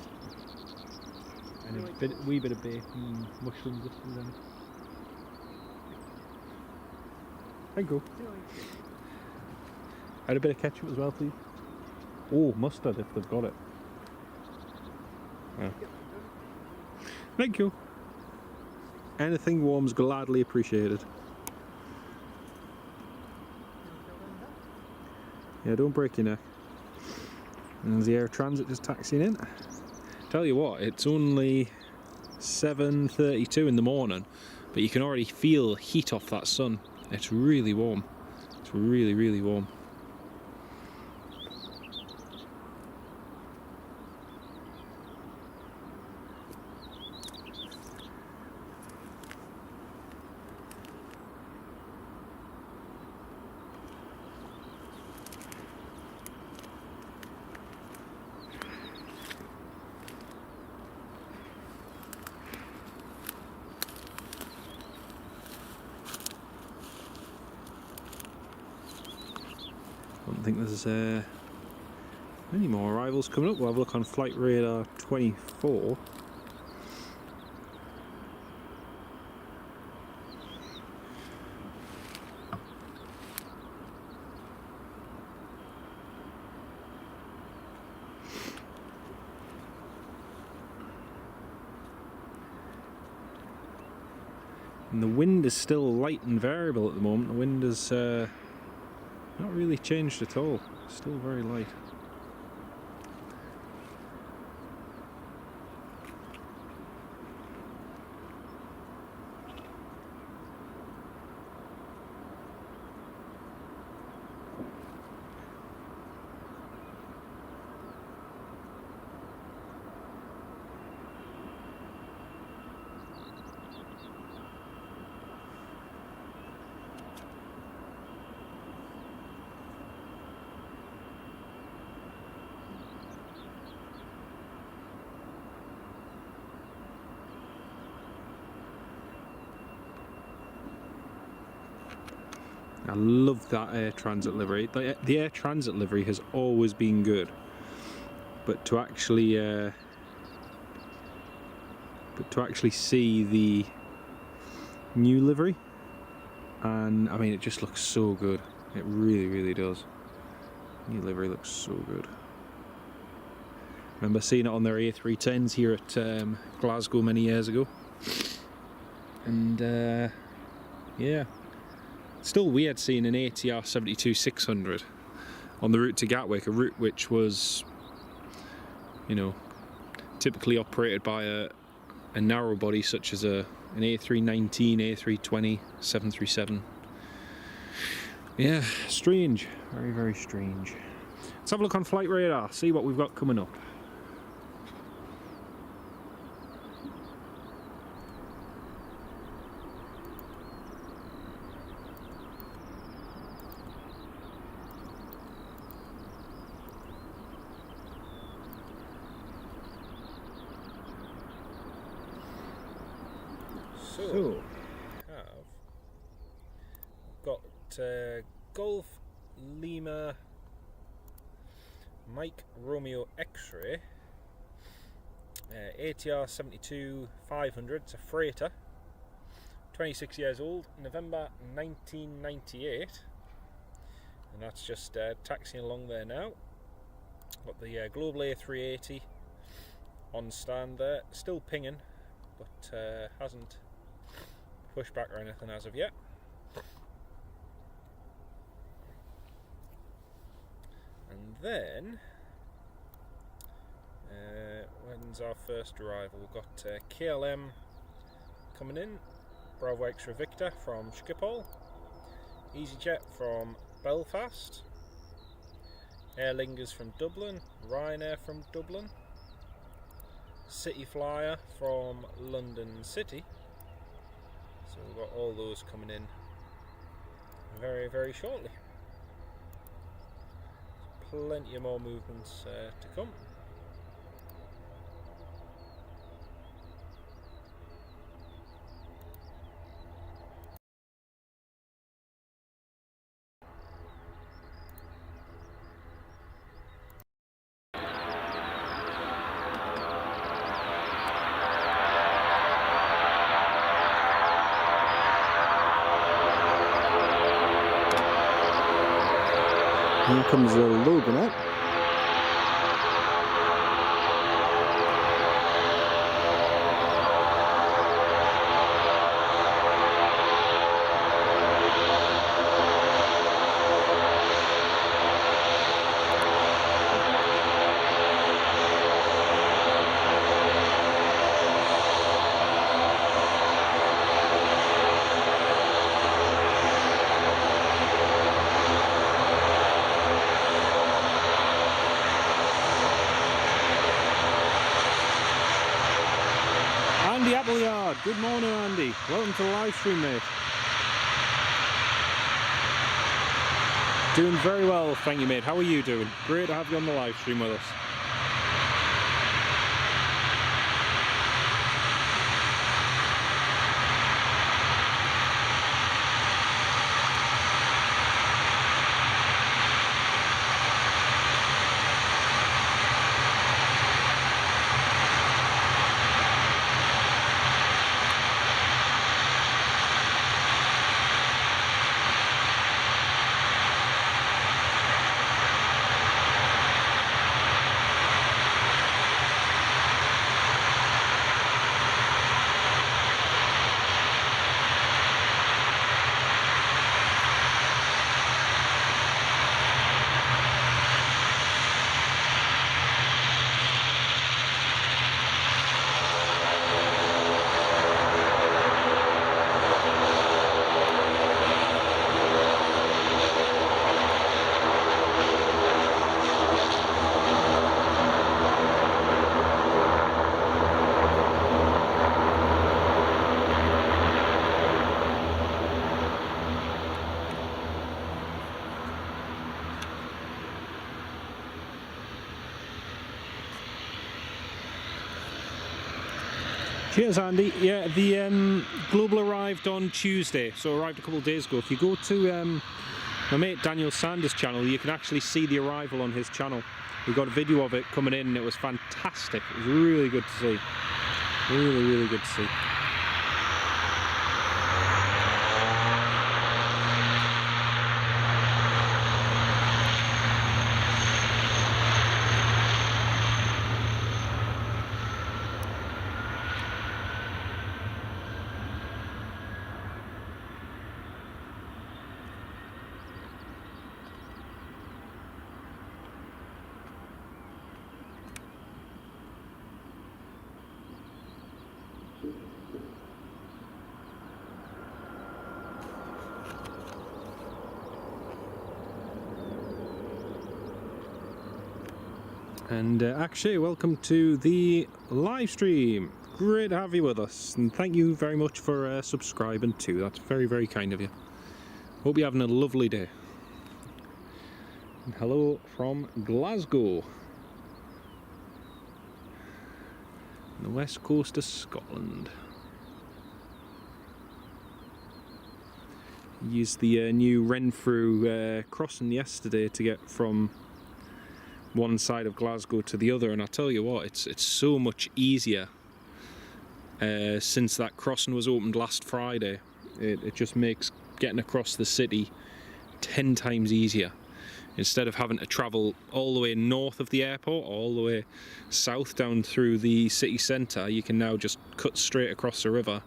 And a wee bit of bacon and mushrooms if there's any. Thank you. Add a bit of ketchup as well, please. Oh, mustard if they've got it. Yeah. Thank you. Anything warm's gladly appreciated. Yeah, don't break your neck. And there's the Air Transat just taxiing in. Tell you what, it's only 7:32 in the morning, but you can already feel heat off that sun. It's really warm. It's really, really warm. I don't think there's any more arrivals coming up. We'll have a look on flight radar 24. And the wind is still light and variable at the moment. The wind is not really changed at all, still very light. I love that Air Transat livery. The Air Transat livery has always been good, but to actually see the new livery, and I mean, it just looks so good. It really, really does. New livery looks so good. Remember seeing it on their A310s here at Glasgow many years ago, and yeah. Still weird seeing an ATR 72-600 on the route to Gatwick, a route which was, you know, typically operated by a narrow body such as an A319, A320, 737. Yeah, strange, very, very strange. Let's have a look on flight radar, see what we've got coming up. So, I've got Golf Lima Mike Romeo X-Ray ATR 72-500, it's a freighter, 26 years old, November 1998, and that's just taxiing along there now. Got the Global A380 on stand there, still pinging, but hasn't pushed back or anything as of yet. And then when's our first arrival? We've got KLM coming in, Bravo Extra Victor from Schiphol, EasyJet from Belfast, Aer Lingus from Dublin, Ryanair from Dublin, CityFlyer from London City. So we've got all those coming in very, very shortly. Plenty of more movements to come. Here comes the Loganair. Good morning, Andy. Welcome to the live stream, mate. Doing very well, thank you, mate. How are you doing? Great to have you on the live stream with us. Cheers, Andy. Yeah, the Global arrived on Tuesday, so arrived a couple of days ago. If you go to my mate Daniel Sanders' channel, you can actually see the arrival on his channel. We got a video of it coming in and it was fantastic. It was really good to see. Really, really good to see. And Akshay, welcome to the live stream. Great to have you with us, and thank you very much for subscribing too. That's very, very kind of you. Hope you're having a lovely day. And hello from Glasgow, on the west coast of Scotland. Used the new Renfrew crossing yesterday to get from one side of Glasgow to the other, and I tell you what, it's so much easier since that crossing was opened last Friday. It just makes getting across the city 10 times easier. instead of having to travel all the way north of the airport, or all the way south down through the city centre, you can now just cut straight across the river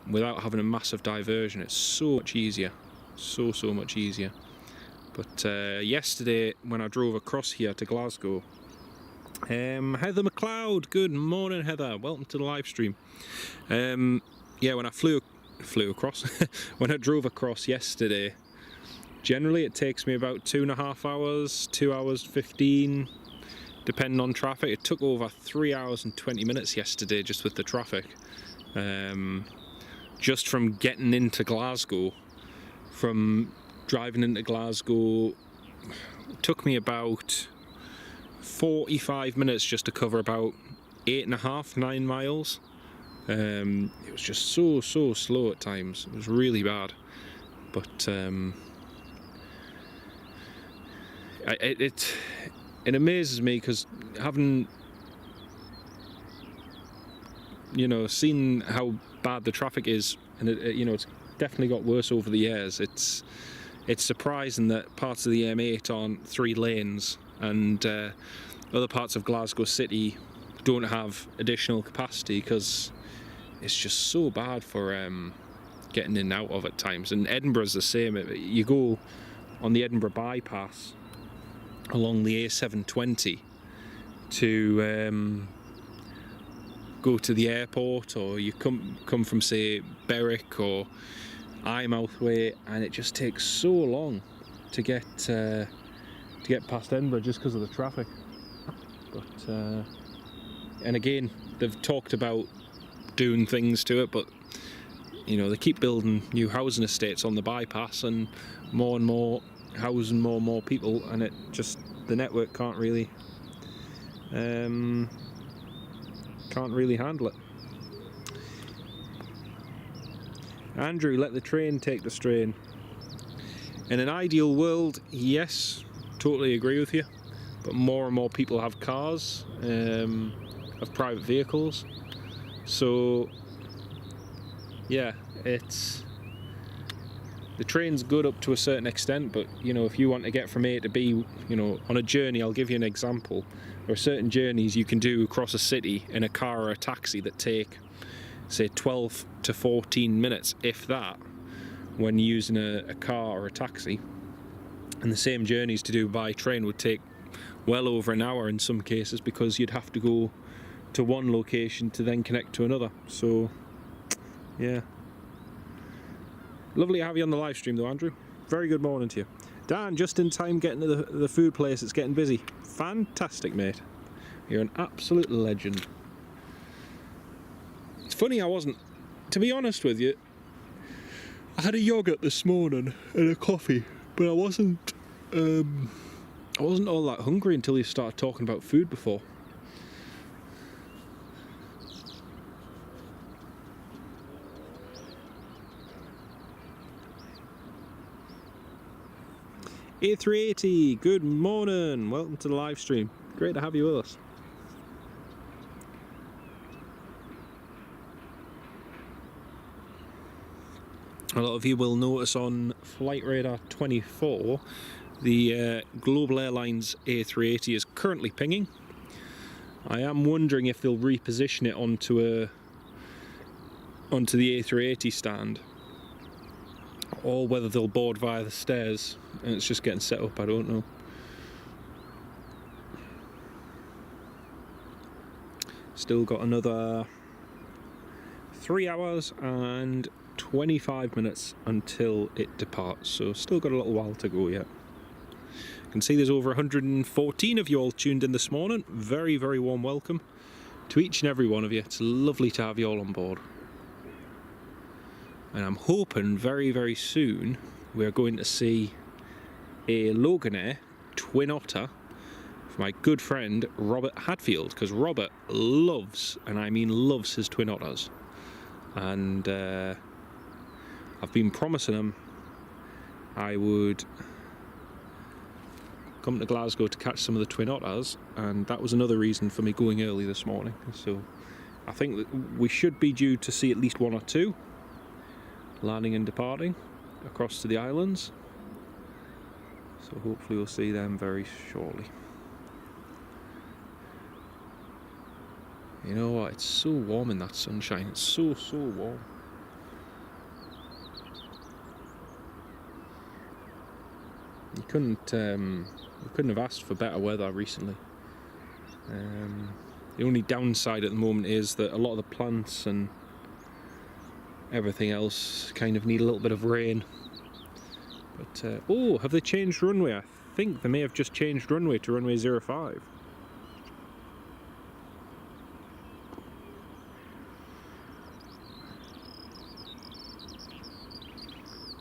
without having a massive diversion. It's so much easier, so much easier. But yesterday when I drove across here to Glasgow, Heather McLeod, good morning Heather, welcome to the live stream. Yeah, when I flew across, when I drove across yesterday, generally it takes me about 2.5 hours, 2 hours 15, depending on traffic. It took over 3 hours and 20 minutes yesterday just with the traffic. Just from getting into Glasgow, from driving into Glasgow, it took me about 45 minutes just to cover about 8.5, 9 miles. It was just so slow at times. It was really bad. But it amazes me, because having, you know, seen how bad the traffic is, and you know, it's definitely got worse over the years. It's surprising that parts of the M8 aren't 3 lanes, and other parts of Glasgow City don't have additional capacity, because it's just so bad for getting in and out of at times. And Edinburgh's the same. You go on the Edinburgh bypass along the A720 to go to the airport, or you come from, say, Berwick or Eyemouth way, and it just takes so long to get past Edinburgh just because of the traffic. But and again, they've talked about doing things to it, but you know, they keep building new housing estates on the bypass, and more housing more and more people, and it just, the network can't really handle it. Andrew, let the train take the strain. In an ideal world, yes, totally agree with you, but more and more people have cars, have private vehicles, so yeah, it's, the train's good up to a certain extent, but you know, if you want to get from A to B, you know, on a journey, I'll give you an example. There are certain journeys you can do across a city in a car or a taxi that take, say, 12 to 14 minutes, if that, when using a car or a taxi. And the same journeys to do by train would take well over an hour in some cases, because you'd have to go to one location to then connect to another. So yeah, lovely to have you on the live stream though, Andrew. Very good morning to you. Dan, just in time getting to the food place, it's getting busy. Fantastic, mate. You're an absolute legend. It's funny, I wasn't, to be honest with you, I had a yogurt this morning and a coffee, but I wasn't all that hungry until you started talking about food before. A380, good morning, welcome to the live stream. Great to have you with us. A lot of you will notice on Flight Radar 24, the Global Airlines A380 is currently pinging. I am wondering if they'll reposition it onto the A380 stand, or whether they'll board via the stairs and it's just getting set up, I don't know. Still got another 3 hours and 25 minutes until it departs, so still got a little while to go yet. I can see there's over 114 of you all tuned in this morning. Very, very warm welcome to each and every one of you. It's lovely to have you all on board. And I'm hoping very, very soon we're going to see a Loganair twin Otter for my good friend Robert Hadfield, because Robert loves, and I mean loves, his twin Otters. And I've been promising him I would come to Glasgow to catch some of the twin Otters, and that was another reason for me going early this morning. So I think that we should be due to see at least 1 or 2 landing and departing across to the islands. So hopefully we'll see them very shortly. You know what, it's so warm in that sunshine, it's so warm. You couldn't have asked for better weather recently. The only downside at the moment is that a lot of the plants and everything else kind of need a little bit of rain. But oh, have they changed runway? I think they may have just changed runway to runway 05.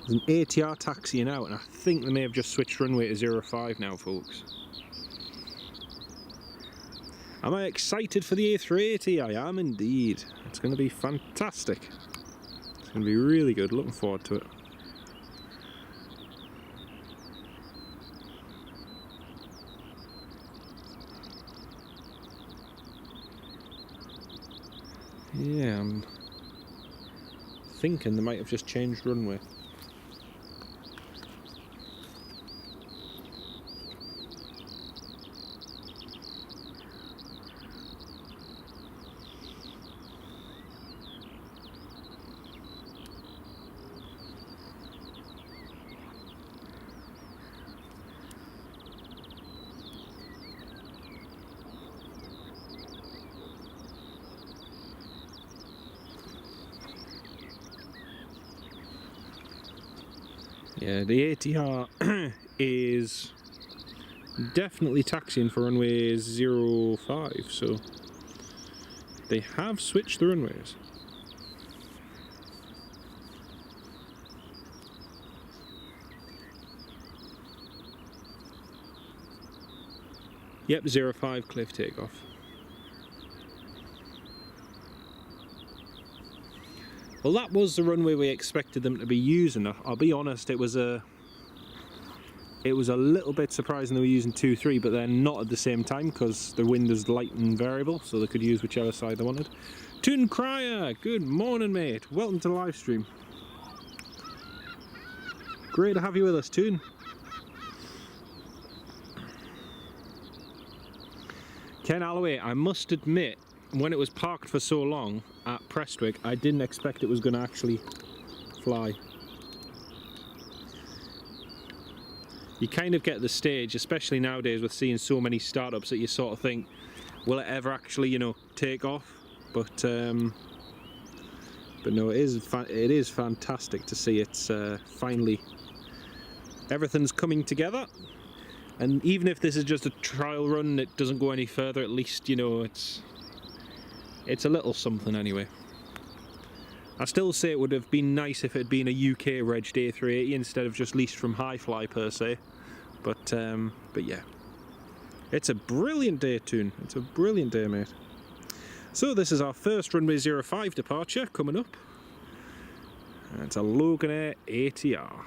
There's an ATR taxiing out, and I think they may have just switched runway to 05 now, folks. Am I excited for the A380? I am indeed. It's going to be fantastic. It's going to be really good. Looking forward to it. Yeah, I'm thinking they might have just changed runway. Yeah, the ATR is definitely taxiing for runway 05, so they have switched the runways. Yep, 05 cliff takeoff. Well, that was the runway we expected them to be using. I'll be honest, it was a little bit surprising they were using 2-3, but they're not at the same time because the wind is light and variable, so they could use whichever side they wanted. Toon Cryer, good morning, mate. Welcome to the live stream. Great to have you with us, Toon. Ken Alloway, I must admit, when it was parked for so long at Prestwick, I didn't expect it was going to actually fly. You kind of get the stage, especially nowadays with seeing so many startups, that you sort of think, will it ever actually, you know, take off? But no, it is fantastic to see it's finally everything's coming together. And even if this is just a trial run, it doesn't go any further, at least, you know, it's a little something anyway. I still say it would have been nice if it had been a UK regged A380 instead of just leased from Highfly per se. But yeah, it's a brilliant day, Toon. It's a brilliant day, mate. So this is our first runway 05 departure coming up. And it's a Loganair ATR.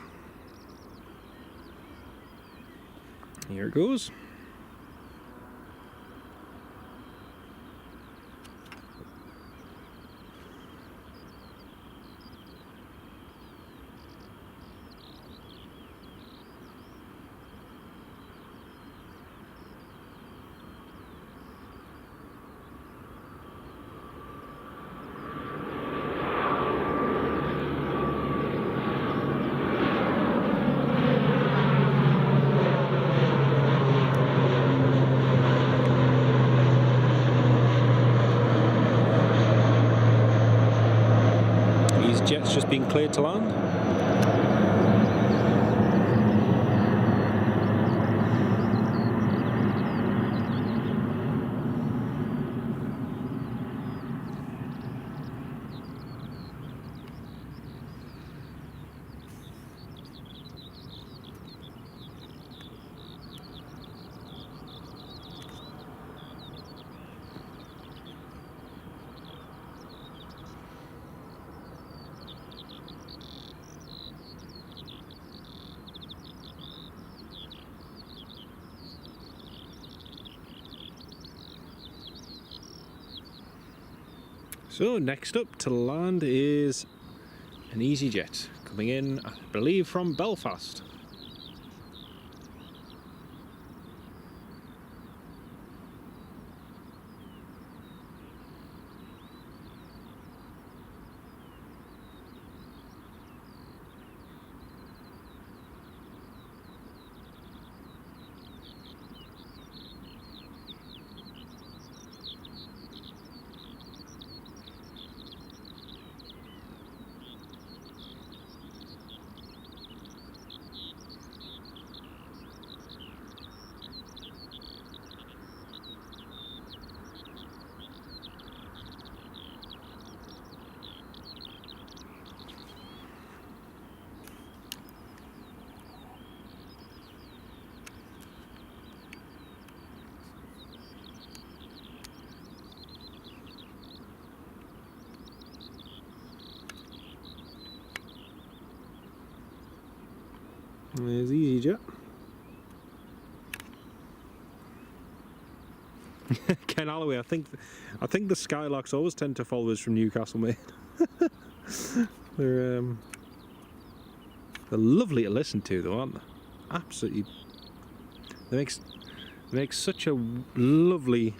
Here it goes. Jet's just been cleared to land. So next up to land is an EasyJet coming in, I believe, from Belfast. There's EasyJet. Ken Holloway, I think the Skylarks always tend to follow us from Newcastle, mate. They're lovely to listen to, though, aren't they? Absolutely. They make such a lovely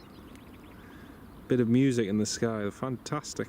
bit of music in the sky. They're fantastic.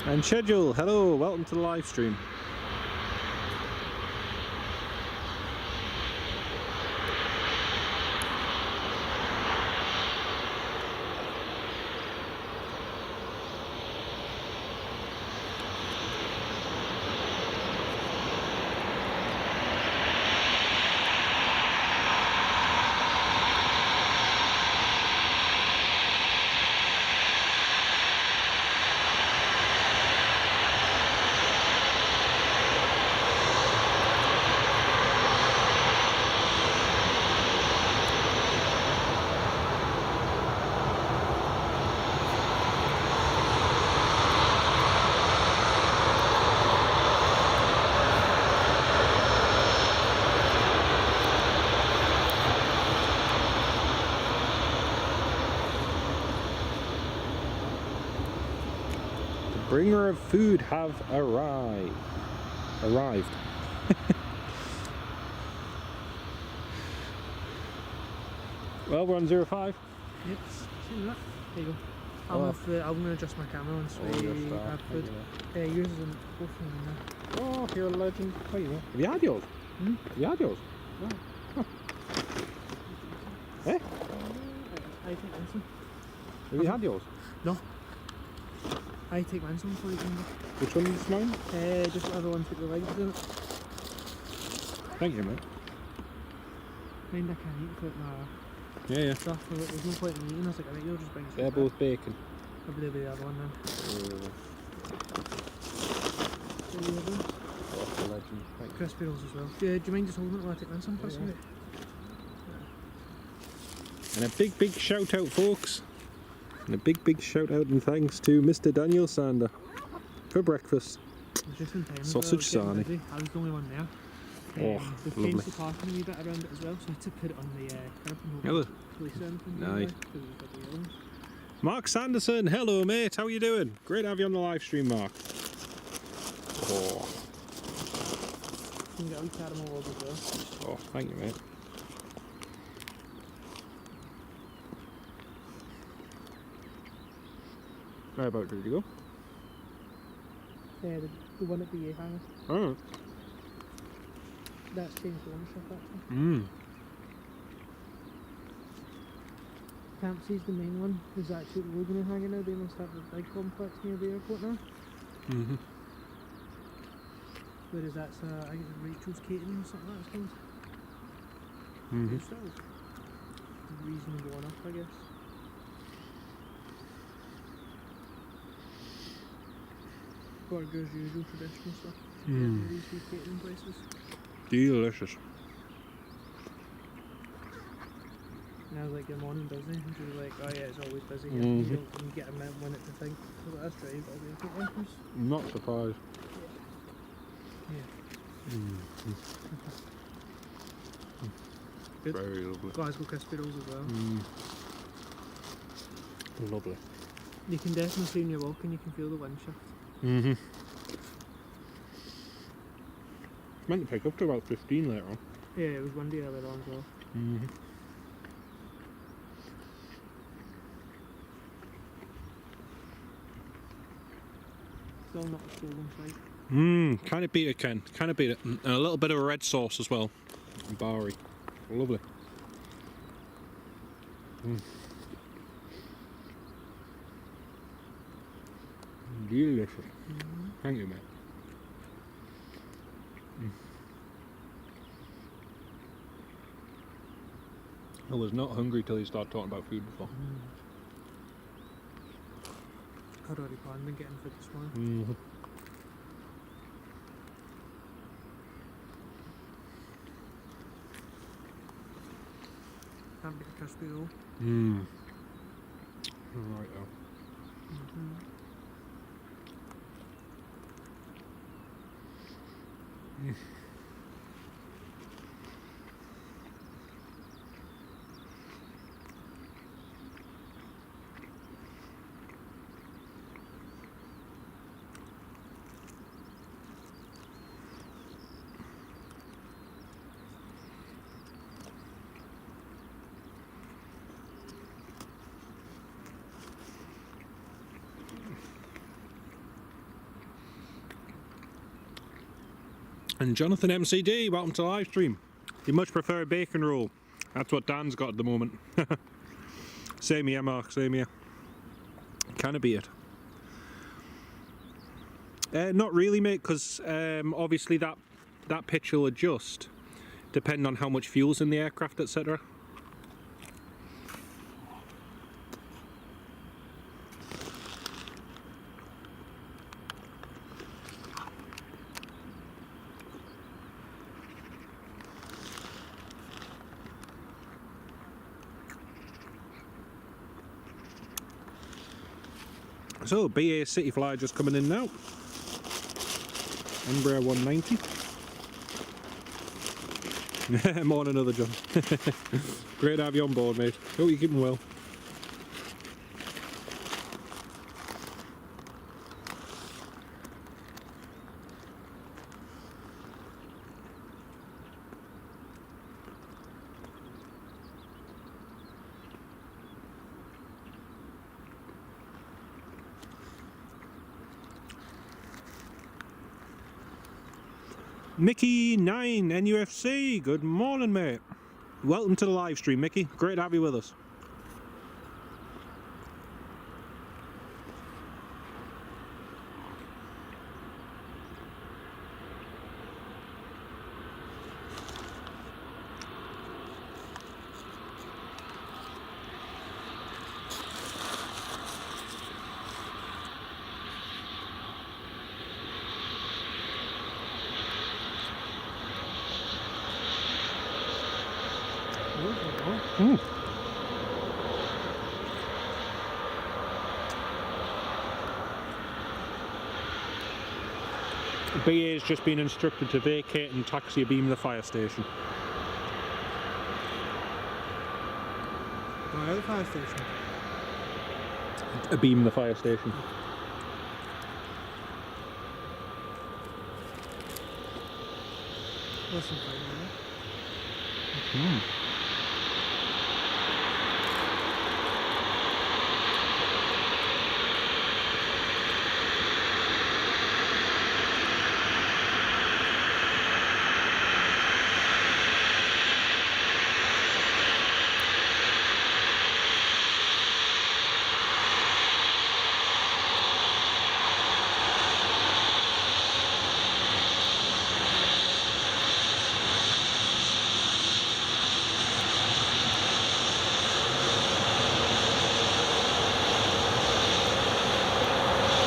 And schedule, hello, welcome to the live stream. Bringer of food have arrived. Well, we're on 05. Yep, seen that. There you go. I'm going to adjust my camera once we have food. Yours isn't both of them Oh, you're a legend. Wait, have you had yours? Hmm? Have you had yours? No. Huh. Eh? I take mine. Have you had yours? No. I take mine some for you. Which one is mine? Just whatever one with the legs in it. Thank you, mate. Mind I can't eat with my Yeah. stuff, so there's no point in eating. I was like, alright, you'll just bring some. They're both bacon. Maybe they'll be the other one then. Oh, the legend. Thank you. Crispy rolls as well. Do you mind just holding it while I take mine some first? Yeah. And a big shout out, folks. And a big shout out and thanks to Mr. Daniel Sander for breakfast. It was just in time. Sausage sarnie. I was the only one there. Oh, they've lovely. changed the parking a wee bit around it as well, so I had to put it on the curb and Hello. police or anything. Nice. Because it was got the yellows. Mark Sanderson, hello mate, how you doing? Great to have you on the live stream, Mark. Oh, You can get a wee caramel roll as well. oh, thank you, mate. Whereabout did you go? Yeah, the one at BA hangar. Oh. That's changed ownership actually. Campsie's the main one. There's actually the Loganair hangar now. They must have a big complex near the airport now. Whereas that's I think it's Rachel's Catering or something like that it's called. It's still reasonable enough, I guess. Burgers, usual traditional stuff. These wee catering places. Delicious. And I was like, good morning, busy. And she was like, oh yeah, it's always busy here. You get a minute to think. I was like, that's right, you've got to be a catering. I'm not surprised. Yeah. Good. Very lovely. Glasgow crispy rolls as well. Lovely. You can definitely see when you're walking, you can feel the wind shift. Meant to pick up to about 15 later on. Yeah, it was windy earlier on as well. Still not a stolen sight. Kind of beat it, Ken. Kind of beat it. And a little bit of a red sauce as well. And Bari. Lovely. Delicious. Thank you, mate. I was not hungry till you started talking about food before. I'd already planned on getting food this morning. Can't beat a crispy roll. Right though. And Jonathan MCD, welcome to the live stream. You much prefer a bacon roll? That's what Dan's got at the moment. Same here, Mark, same here. Can it beat it? Not really, mate, because obviously that pitch will adjust depending on how much fuel's in the aircraft, etc. So, BA CityFlyer just coming in now. Embraer 190. Morning, another John. Great to have you on board, mate. Hope you're keeping well. Mickey9 NUFC, good morning, mate. Welcome to the live stream, Mickey. Great to have you with us. BA has just been instructed to vacate and taxi beam the fire station. Why the fire station? Beam the fire station. Listen, fine,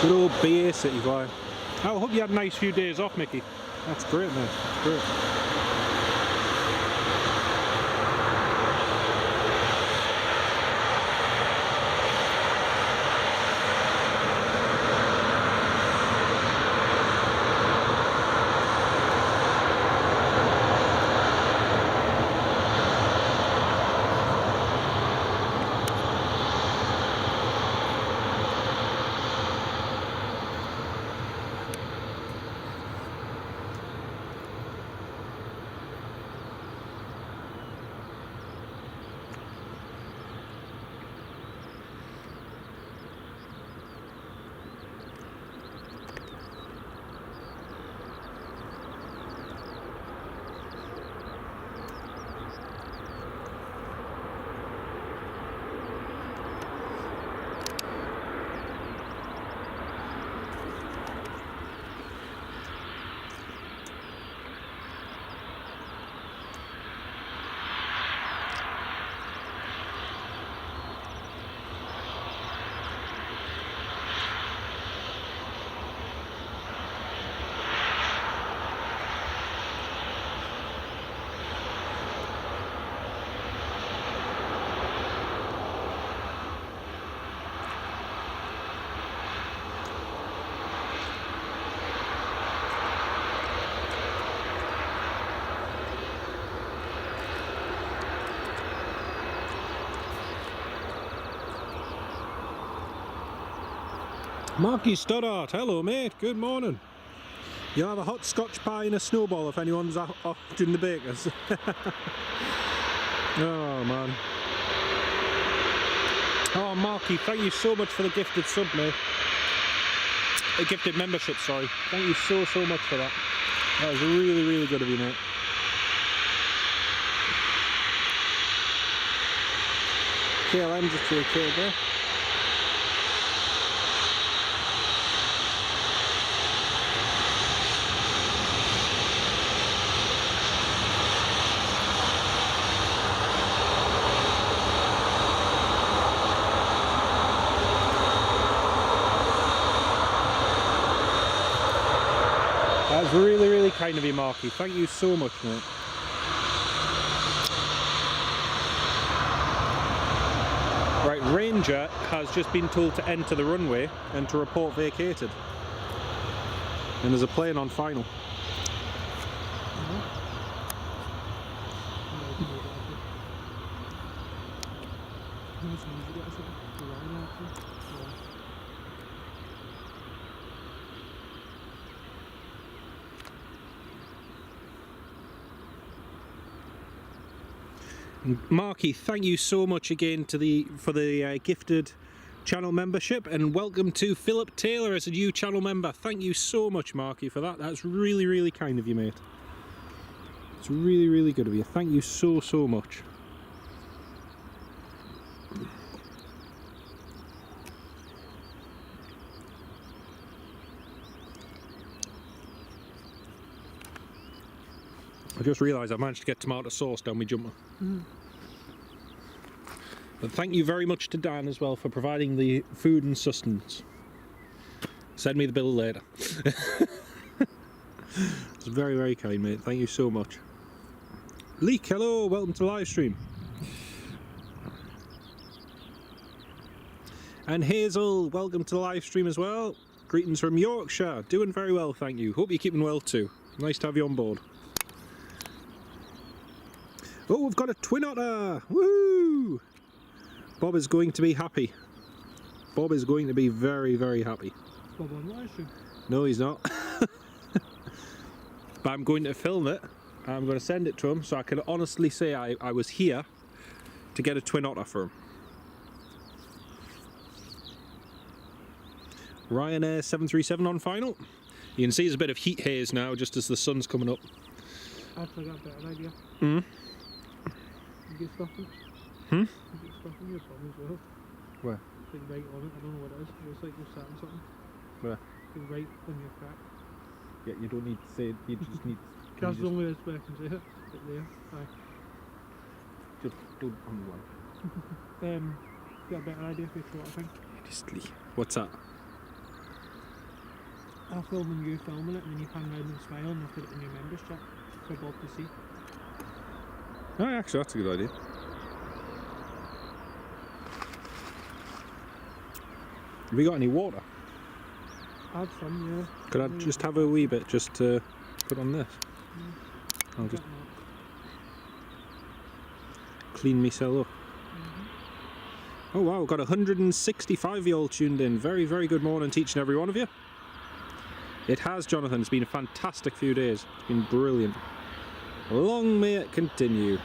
Good old BA CityFlyer. I hope you had a nice few days off, Mickey. That's great, mate. Great. Marky Stoddart, hello mate, good morning. You'll have a hot scotch pie and a snowball if anyone's off during the bakers. Oh man. Oh Marky, thank you so much for the gifted sub, mate. A gifted membership, sorry. Thank you so much for that. That was really good of you, mate. KLM just okay there. That's really kind of you, Marky. Thank you so much, mate. Right, Ranger has just been told to enter the runway and to report vacated. And there's a plane on final. Marky, thank you so much again for the gifted channel membership, and welcome to Philip Taylor as a new channel member. Thank you so much, Marky, for that. That's really kind of you, mate. It's really good of you. Thank you so much. I just realised I managed to get tomato sauce down my jumper. But thank you very much to Dan as well for providing the food and sustenance. Send me the bill later. It's very kind, mate. Thank you so much. Leek, hello, welcome to the live stream. And Hazel, welcome to the live stream as well. Greetings from Yorkshire. Doing very well, thank you. Hope you're keeping well too. Nice to have you on board. Oh, we've got a twin otter! Woo! Bob is going to be happy. Bob is going to be very happy. Bob on live stream? No, he's not. But I'm going to film it. I'm going to send it to him so I can honestly say I was here to get a twin otter for him. Ryanair 737 on final. You can see there's a bit of heat haze now just as the sun's coming up. Actually, I got a better idea. You get stuff in? You get stuff in your phone as well. Where? Like right on it, I don't know what it is. It's like you're sat on something. Where? Like right on your crack. Yeah, you don't need to say it, you just need... That's the only way I can say it. Right there. Aye. Just don't underline. Got a better idea for you, I think. What's that? I'll film you filming it and then you pan round and smile and I'll put it in your members chat for Bob to see. Oh, actually, that's a good idea. Have you got any water? I had some, yeah. Could I just have a wee bit just to put on this? I'll just clean myself up. Oh wow, we've got 165 of you all tuned in. Very good morning to each and every one of you. It has, Jonathan. It's been a fantastic few days. It's been brilliant. Long may it continue.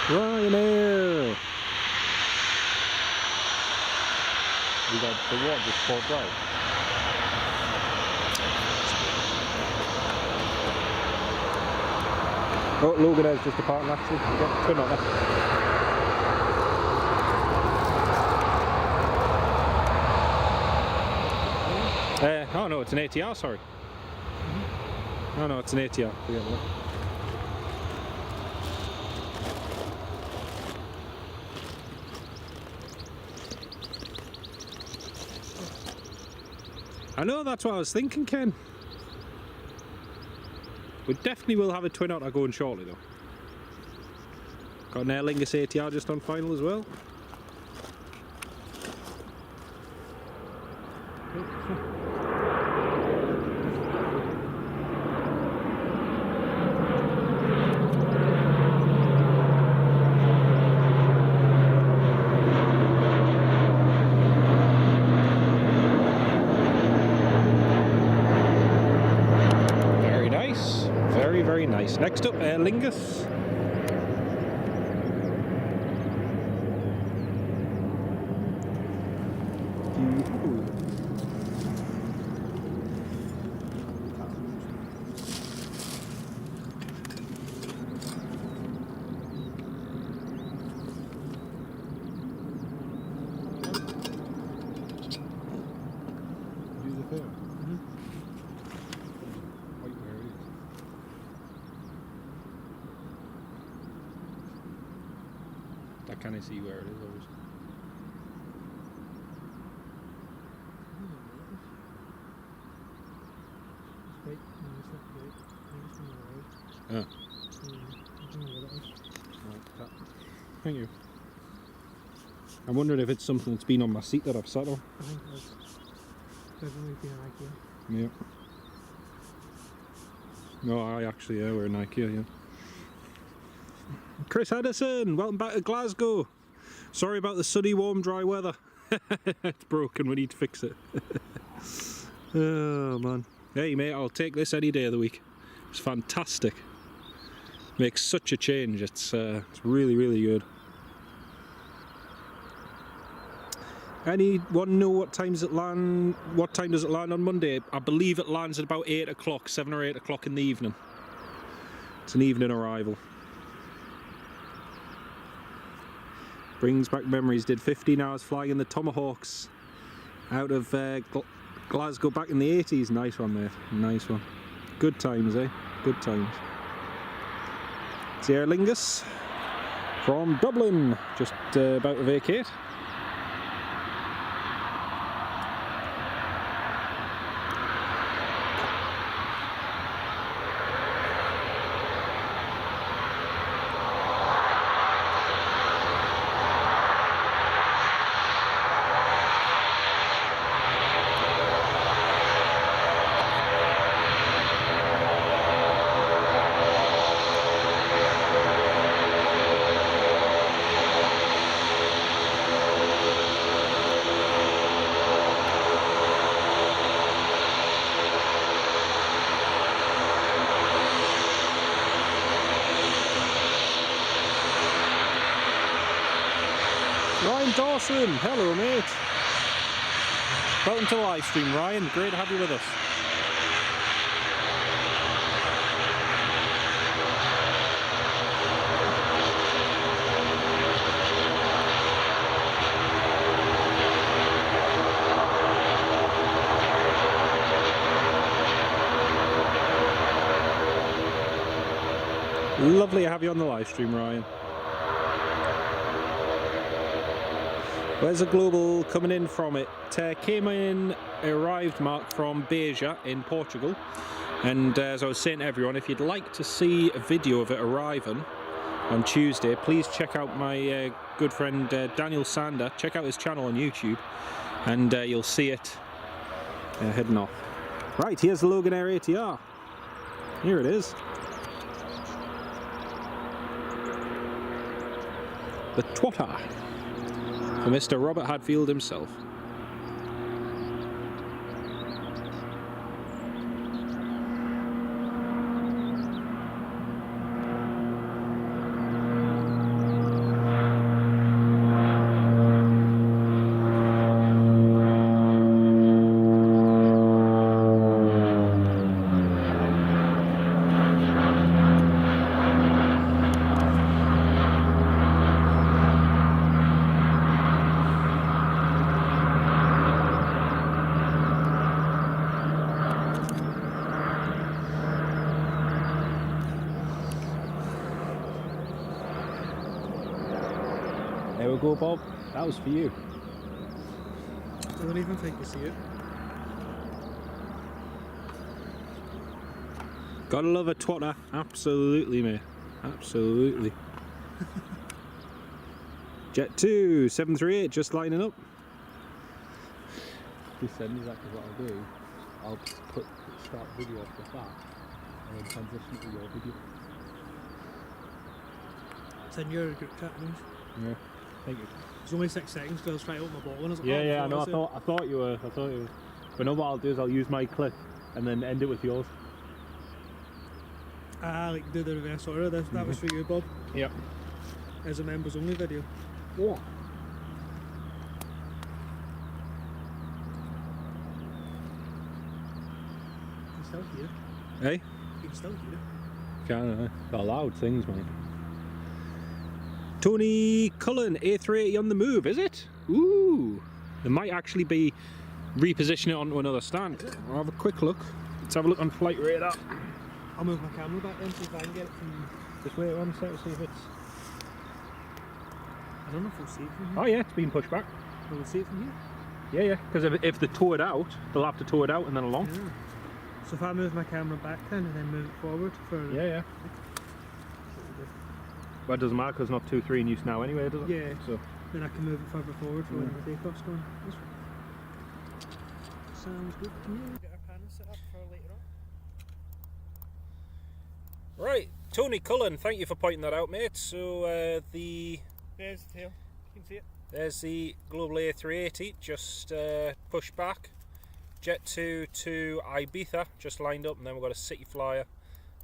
Ryanair! We got the water just poured out. Oh, Loganair's just departing actually. Yeah, twin otter. Oh no, it's an ATR, sorry. Oh no, it's an ATR. Forget that. I know, that's what I was thinking, Ken. We definitely will have a twin Otter going shortly though. Got an Aer Lingus ATR just on final as well. Very nice. Very, very nice. Next up, Aer Lingus. I can't see where it is, obviously. Ah. Thank you. I'm wondering if it's something that's been on my seat that I've sat on. I think it's definitely been an IKEA. Yeah. No, I actually, yeah, we're in IKEA, yeah. Chris Addison, welcome back to Glasgow. Sorry about the sunny, warm, dry weather. It's broken, we need to fix it. Oh man. Hey mate, I'll take this any day of the week. It's fantastic. Makes such a change. It's really, really good. Anyone know what time does it land? What time does it land on Monday? I believe it lands at about 8 o'clock, 7 or 8 o'clock in the evening. It's an evening arrival. Brings back memories. Did 15 hours flying in the Tomahawks out of Glasgow back in the 80s. Nice one, mate. Nice one. Good times, eh? Good times. It's Aer Lingus from Dublin, just about to vacate. Ryan Dawson, hello mate. Welcome to the live stream, Ryan. Great to have you with us. Lovely to have you on the live stream, Ryan. Where's the Global coming in from? It arrived, Mark, from Beja in Portugal. And as I was saying to everyone, if you'd like to see a video of it arriving on Tuesday, please check out my good friend Daniel Sander. Check out his channel on YouTube and you'll see it heading off. Right, here's the Loganair ATR. Here it is. The Twotter. For Mr. Robert Hadfield himself. There we go, Bob. That was for you. I don't even think you see it. Gotta love a twotter. Absolutely, mate. Absolutely. Jet2, 738, just lining up. He said exactly what I'll do. I'll start video off with that and then transition to your video. It's in your group chat news. Yeah. Thank you. It's only 6 seconds because I was trying to open my bottle and I was like, Yeah, oh, yeah, I know. I thought you were. But no, what I'll do is I'll use my clip and then end it with yours. Ah, like do the reverse order. That was for you, Bob. Yep. As a members only video. What? You can still hear. Hey? You can still hear. Can't Got loud things, man. Tony Cullen, A380 on the move, is it? Ooh. They might actually be repositioning it onto another stand. I'll have a quick look. Let's have a look on flight radar. I'll move my camera back then, see if I can get it from. Just wait 1 second to see if it's. I don't know if we'll see it from here. Oh yeah, it's been pushed back. Will we see it from here? Yeah, yeah. Because if they tow it out, they'll have to tow it out and then along. Yeah. So if I move my camera back then and then move it forward for. Yeah, yeah. But it doesn't matter because it's not 2-3 in use now anyway, does it? Yeah. So. Then I can move it further forward for when the takeoff's going. This one. Sounds good to me. Get our panel set up for later on. Right, Tony Cullen, thank you for pointing that out, mate. So There's the tail. You can see it. there's the Global A380, just pushed back. Jet2 to Ibiza, just lined up, and then we've got a CityFlyer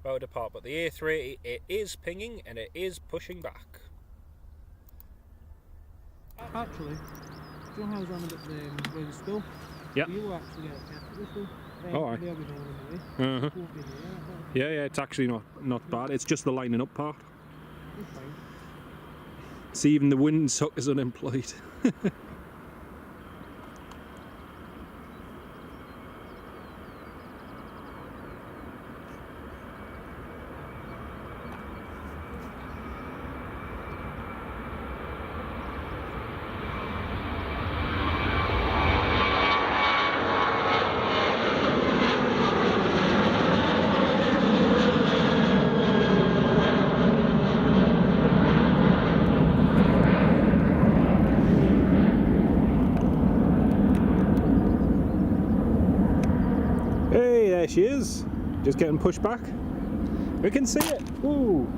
about to depart. But the A380, it is pinging and it is pushing back. Actually, do you know how I was on about the way to school? Yep. You will actually get a test at the school. Oh, aye. They'll be going in the way. Uh-huh. Won't be in the way. Yeah, it's actually not bad. It's just the lining up part. It's fine. See, even the windsock is unemployed. Hey, there she is. Just getting pushed back. We can see it. Ooh.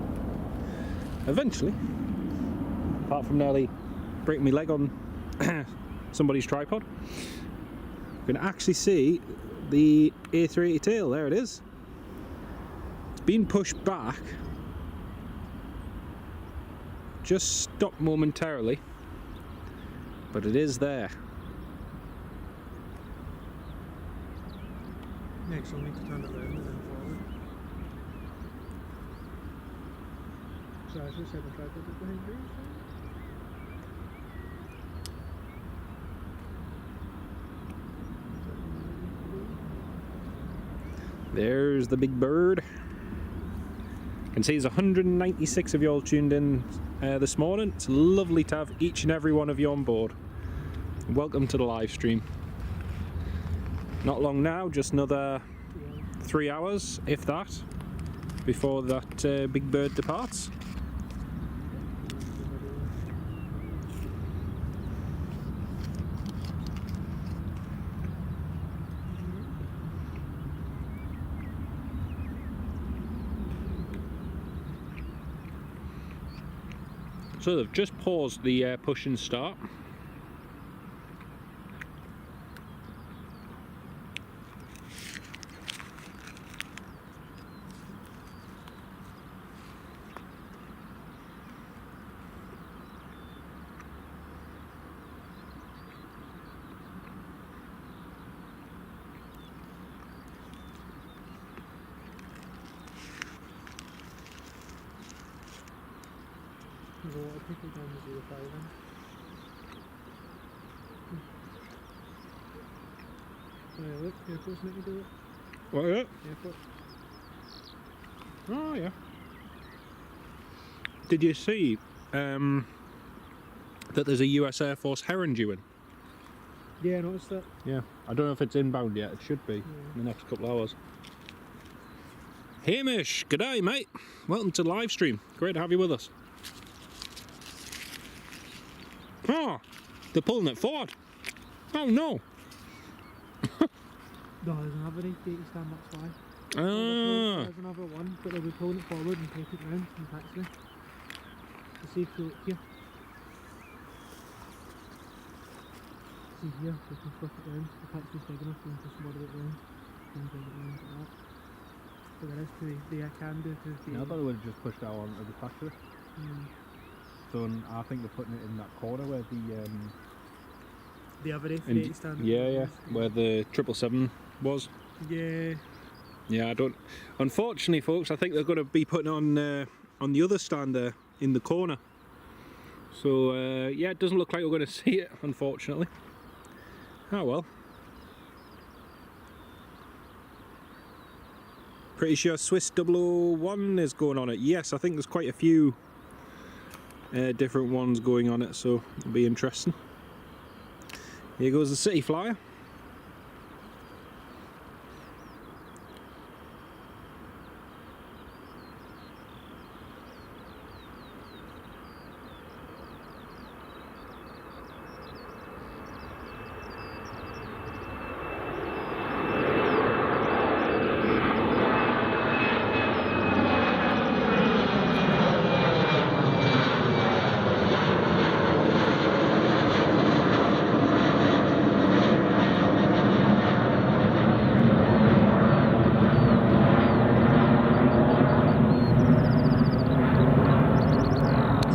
Eventually. Apart from nearly breaking my leg on somebody's tripod. We can actually see the A380 tail. There it is. It's been pushed back. Just stopped momentarily. But it is there. Next, I'll need to turn it around and then forward. So I should have the tripod behind yours. There's the big bird. You can see there's 196 of you all tuned in this morning. It's lovely to have each and every one of you on board. Welcome to the live stream. Not long now, just another 3 hours, if that, before that big bird departs. So they've just paused the push and start. There's a lot of people down the 05 then. Look, airport's making me do it. What is it? Airport. Oh yeah. Did you see that there's a US Air Force Heron due in? Yeah, I noticed that. Yeah. I don't know if it's inbound yet. It should be in the next couple of hours. Hamish, g'day mate. Welcome to the live stream. Great to have you with us. Oh, they're pulling it forward. Oh no. No, there's another 880 stand, that's why. Ah. There's another one, but they'll be pulling it forward and take it round and taxi. So see if you look here. See here, we can flip it round. The taxi's big enough, we can just model it round and bring it round like that. But there is they can do to Yeah, I thought they would have just pushed out onto the factory. So I think they're putting it in that corner where the other A380 stand. Yeah, where the 777 was. Yeah. Yeah, I don't. Unfortunately, folks, I think they're going to be putting on the other stand there in the corner. So yeah, it doesn't look like we're going to see it, unfortunately. Oh well. Pretty sure Swiss 001 is going on it. Yes, I think there's quite a few different ones going on it, so it'll be interesting. Here goes the CityFlyer.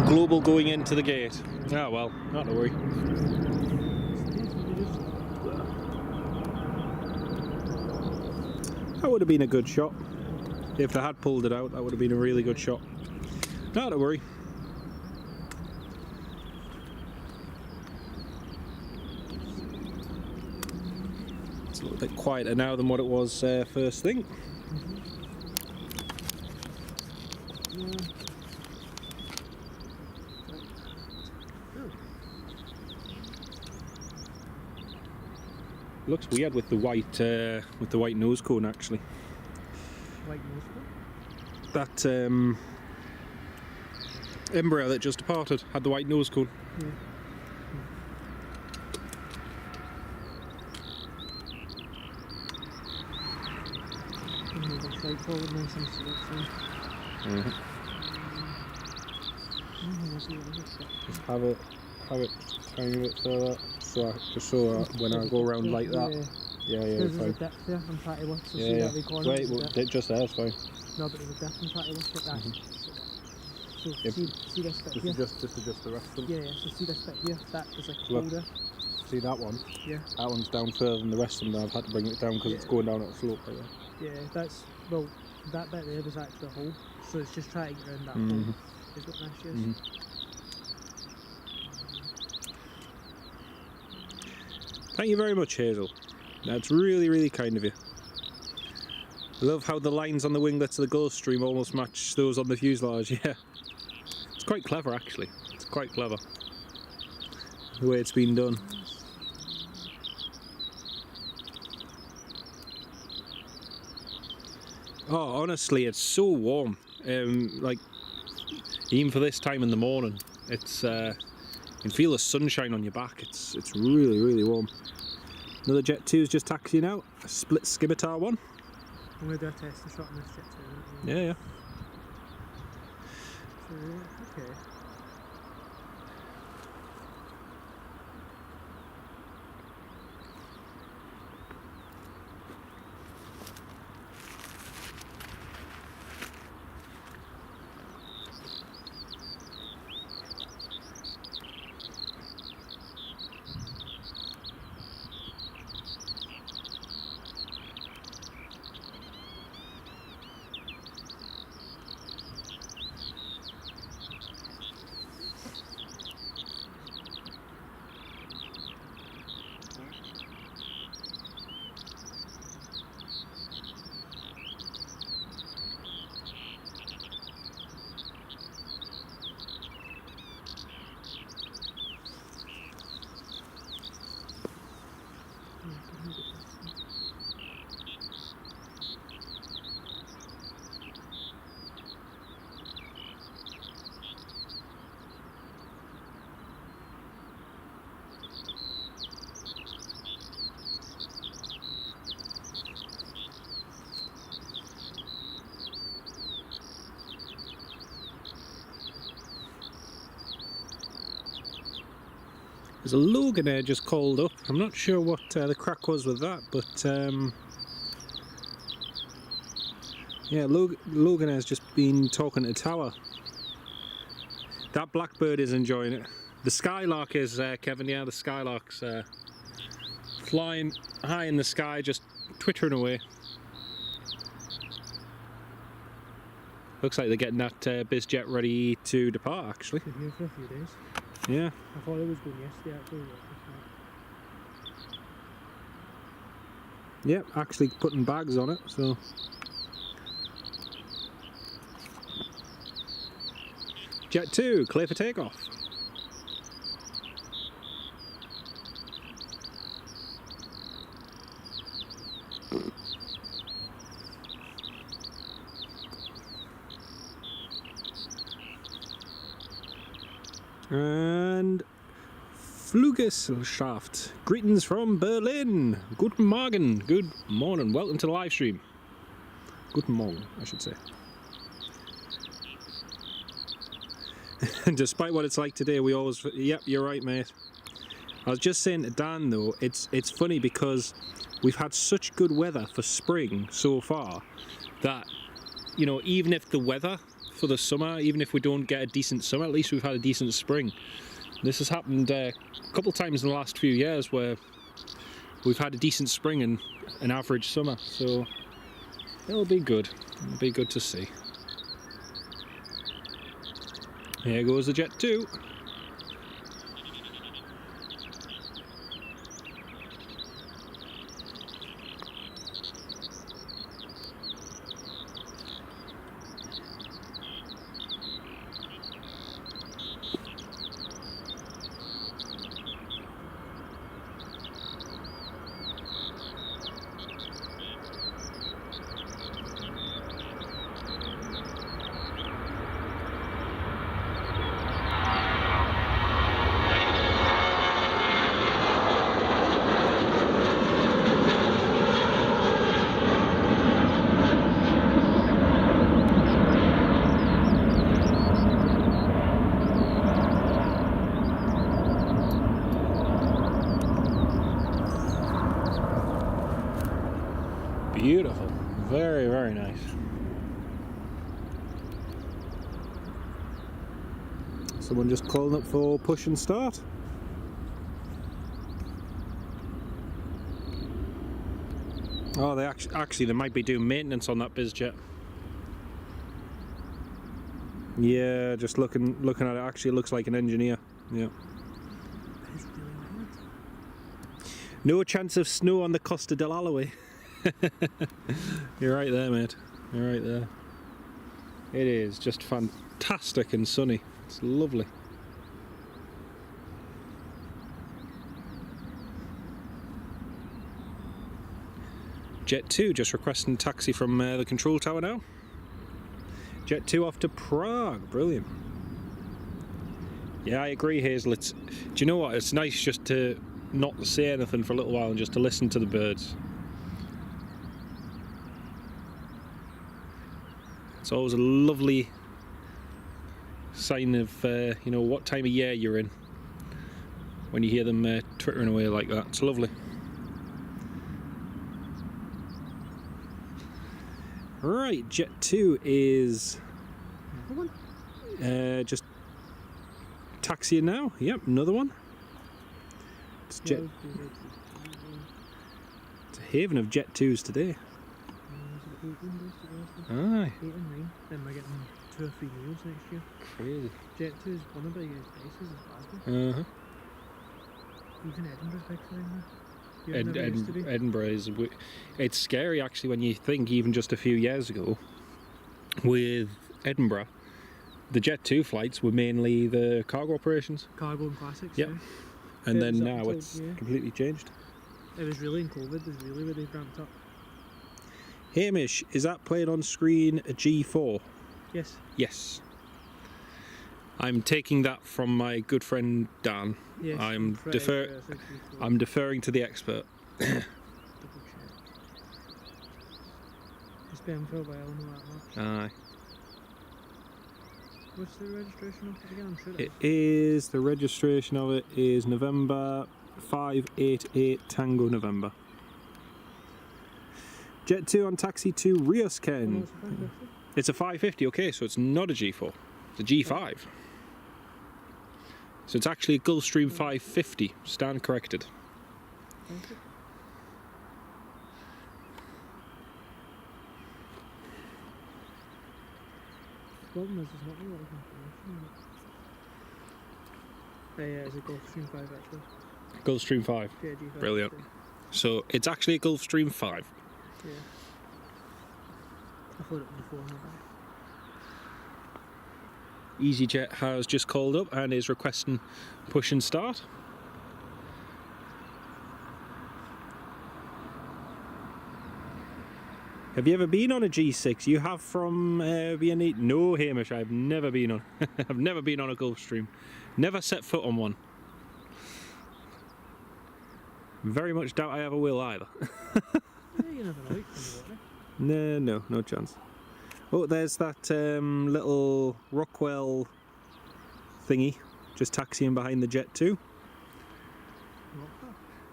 Global going into the gate. Ah well, not to worry. That would have been a good shot. If they had pulled it out, that would have been a really good shot. Not to worry. It's a little bit quieter now than what it was first thing. Looks weird with the white nose cone actually. White nose cone? That Embraer that just departed had the white nose cone. Yeah. Side forward nice and slow. Just have it tiny bit further, so when I go around like that. Yeah, there's fine. a depth there from 31, so Yeah, see yeah. that wee corner? Wait, well, just there, it's fine. No, but there's a depth from 31 at that. So Yep. see this bit here? Just the rest of them. Yeah, so see this bit here? That is like a Look. holder. See that one? Yeah. That one's down further than the rest of them. I've had to bring it down because it's going down at a slope like that. Yeah, that's, well, that bit there was actually a hole, so it's just trying to get around that hole. Is what this is. Thank you very much, Hazel. That's really, really kind of you. I love how the lines on the winglets of the Gulfstream almost match those on the fuselage, yeah. It's quite clever, actually. It's quite clever, the way it's been done. Oh, honestly, it's so warm. Like, even for this time in the morning, it's you can feel the sunshine on your back. It's really, really warm. Another Jet2 is just taxiing out. A split scimitar one. I'm going to do a test shot on this Jet2. Yeah. So, okay. There's a Loganair just called up. I'm not sure what the crack was with that, but yeah, Loganair's just been talking to the tower. That blackbird is enjoying it. The skylark is, Kevin, yeah, the skylark's flying high in the sky, just twittering away. Looks like they're getting that BizJet ready to depart, actually. Been here for a few days. Yeah. I thought it was going yesterday actually. Yep, actually putting bags on it, so. Jet2, clear for takeoff. And Fluggesellschaft, greetings from Berlin. Guten Morgen, good morning, welcome to the live stream. Guten Morgen, I should say. Despite what it's like today, we always, yep, you're right, mate. I was just saying to Dan though, it's funny because we've had such good weather for spring so far that, you know, even if the weather for the summer, even if we don't get a decent summer, at least we've had a decent spring. This has happened a couple of times in the last few years where we've had a decent spring and an average summer, so it'll be good. It'll be good to see. Here goes the Jet2. Beautiful, very, very nice. Someone just calling up for push and start. Oh, they actually they might be doing maintenance on that BizJet. Yeah, just looking at it, actually it looks like an engineer. Yeah. It's really wild. No chance of snow on the Costa del Alloway. You're right there, mate. You're right there. It is just fantastic and sunny. It's lovely. Jet2 just requesting taxi from the control tower now. Jet2 off to Prague. Brilliant. Yeah, I agree, Hazel. Do you know what? It's nice just to not say anything for a little while and just to listen to the birds. It's always a lovely sign of you know, what time of year you're in when you hear them twittering away like that. It's lovely. Right, Jet2 is just taxiing now. Yep, another one. It's Jet. It's a haven of Jet2s today. Aye. 8 and 9, then we're getting 2 or 3 meals next year. Crazy. Jet2 is one of the biggest places in Glasgow. Even Edinburgh's big for them now. Edinburgh is, it's scary actually when you think even just a few years ago with Edinburgh, the Jet2 flights were mainly the cargo operations. Cargo and classics, yep. yeah. And then now it's completely changed. It was really in COVID, is really where they ramped up. Hamish, is that playing on screen a G4? Yes. Yes. I'm taking that from my good friend Dan. Yes, I'm deferring to the expert. Double check. It's been for a while, not that much. Aye. What's the registration of it again? I'm sure It is, the registration of it is November 588 Tango November. Jet2 on taxi to Rios, Ken. It's a 550, okay, so it's not a G4, it's a G5. So it's actually a Gulfstream 550, stand corrected. Thank you. The problem is there's not a lot of information. Yeah, it's a Gulfstream 5 actually. Gulfstream 5, Yeah, G5. brilliant. So it's actually a Gulfstream 5. Yeah. I thought it was before, not bad. EasyJet has just called up and is requesting push and start. Have you ever been on a G6? You have from BA? No, Hamish, I've never been on. I've never been on a Gulfstream. Never set foot on one. Very much doubt I ever will either. Yeah, you never know. You can do it, No chance. Oh, there's that little Rockwell thingy just taxiing behind the Jet2.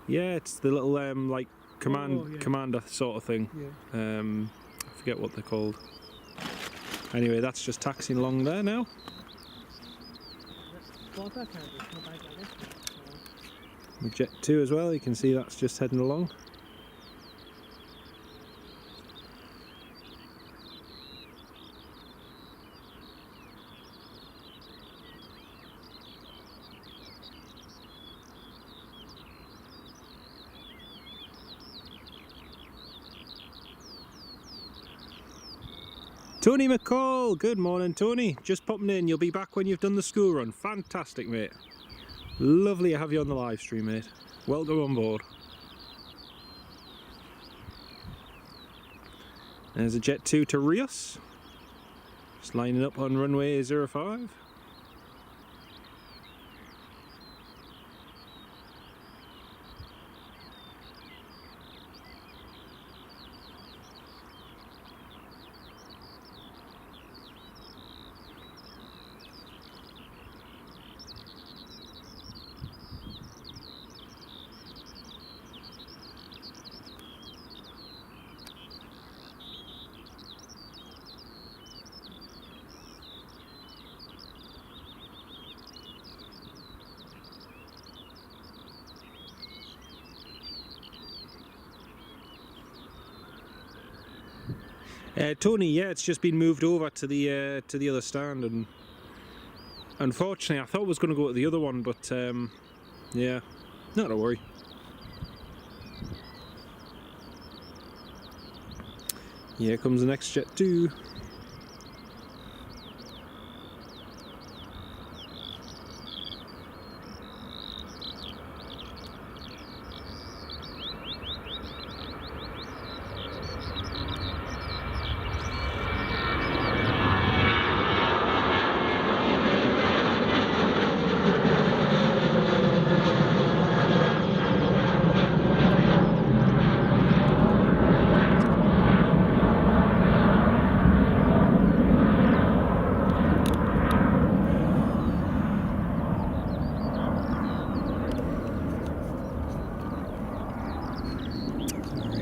Yeah, it's the little like commander sort of thing. Yeah. I forget what they're called. Anyway, that's just taxiing along there now. Well, that kind of is not bad like this. The Jet2 as well, you can see that's just heading along. Tony McCall, good morning Tony, just popping in, you'll be back when you've done the school run. Fantastic mate, lovely to have you on the live stream mate, welcome on board. There's a Jet2 to Rios, just lining up on runway 05. Tony, yeah, it's just been moved over to the other stand, and unfortunately I thought it was going to go to the other one, but yeah, not to worry. Here comes the next Jet2.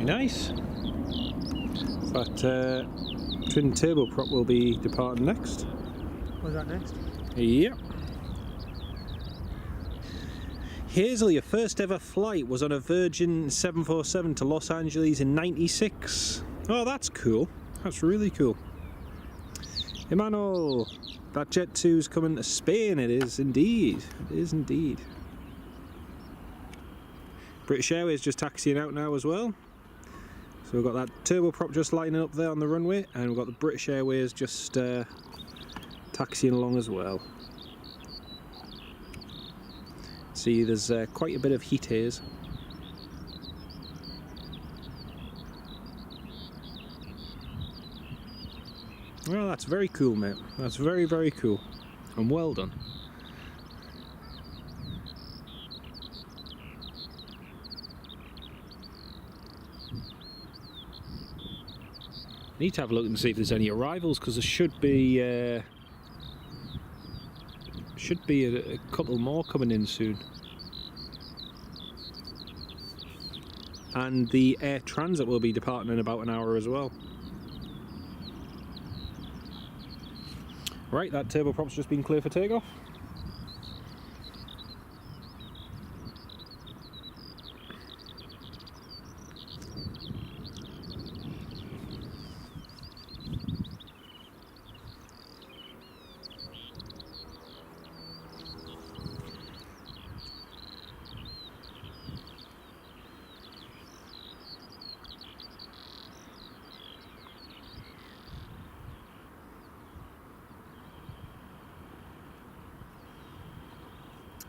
Nice. That twin turboprop will be departing next. What's that next? Yep. Hazel, your first ever flight was on a Virgin 747 to Los Angeles in '96. Oh, that's cool. That's really cool. Emmanuel, that Jet2's coming to Spain. It is indeed. It is indeed. British Airways just taxiing out now as well. So we've got that turboprop just lining up there on the runway, and we've got the British Airways just taxiing along as well. See, there's quite a bit of heat haze. Well, that's very cool, mate. That's very, very cool. And well done. Need to have a look and see if there's any arrivals, because there should be should be a couple more coming in soon. And the Air Transat will be departing in about an hour as well. Right, that turboprop's just been clear for takeoff.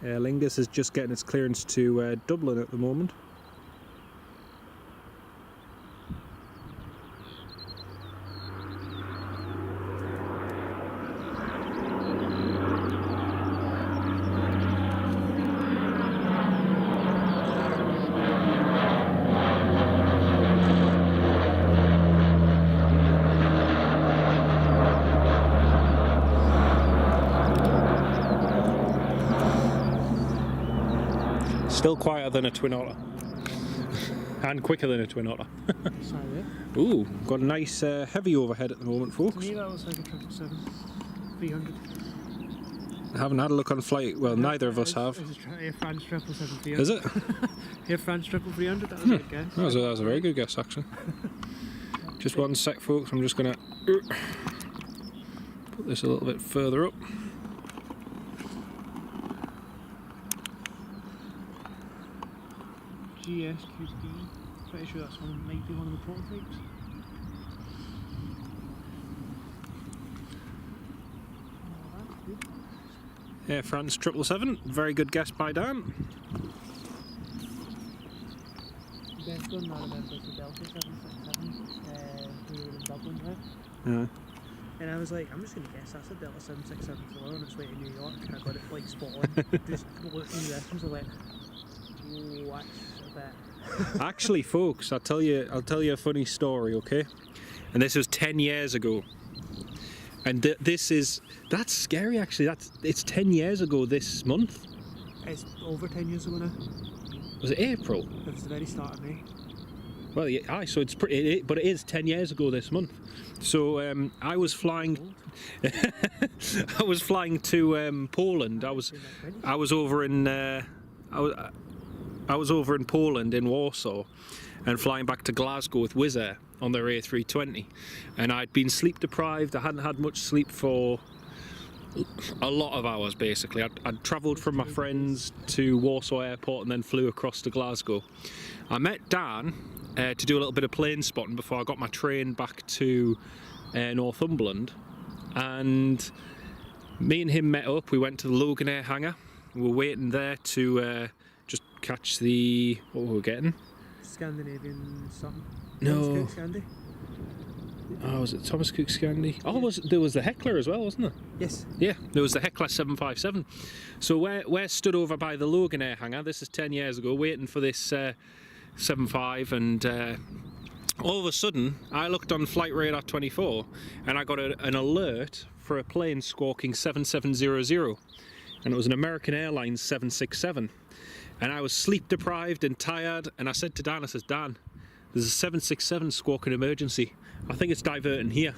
Aer Lingus is just getting its clearance to Dublin at the moment. Still quieter than a Twin Otter. And quicker than a Twin Otter. Sorry, yeah. Ooh, got a nice heavy overhead at the moment, To folks. me, that was like a 777, 300. I haven't had a look on flight, well, neither of us have. It's Air France 777 300. Is it? Air France 300, that was a good guess. That was a very good guess, actually. Just one sec, folks, I'm just going to put this a little bit further up. GSQB, pretty sure that's one, might be one of the prototypes. Oh, that's good. Air France 777, very good guess by Dan. The best one I remember is the Delta 767, we were in Dublin, right? Yeah. And I was like, I'm just going to guess that's a Delta 7674 on its way to New York, and I got it like spot on. Just looking at this, I was like, what's that? Actually, folks, I'll tell you a funny story, okay? And this was 10 years ago. And that's scary, actually. It's 10 years ago this month. It's over 10 years ago now. Was it April? It was the very start of May. Well, yeah, aye, so it's pretty, but it is 10 years ago this month. So I was flying. I was flying to Poland. I was over in. I was over in Poland, in Warsaw, and flying back to Glasgow with Wizz Air on their A380. And I'd been sleep deprived. I hadn't had much sleep for a lot of hours, basically. I'd travelled from my friends to Warsaw Airport and then flew across to Glasgow. I met Dan to do a little bit of plane spotting before I got my train back to Northumberland. And me and him met up. We went to the Loganair hangar. We were waiting there to just catch the, what were we getting? Scandinavian something. No. Scandi? Oh, was it Thomas Cook Scandi? Oh, there was the Heckler as well, wasn't there? Yes. Yeah, there was the Heckler 757. So we're stood over by the Loganair hangar. This is 10 years ago, waiting for this 75, and all of a sudden I looked on Flight Radar 24 and I got an alert for a plane squawking 7700, and it was an American Airlines 767. And I was sleep deprived and tired, and I said to Dan, I says, Dan, there's a 767 squawking emergency. I think it's diverting here.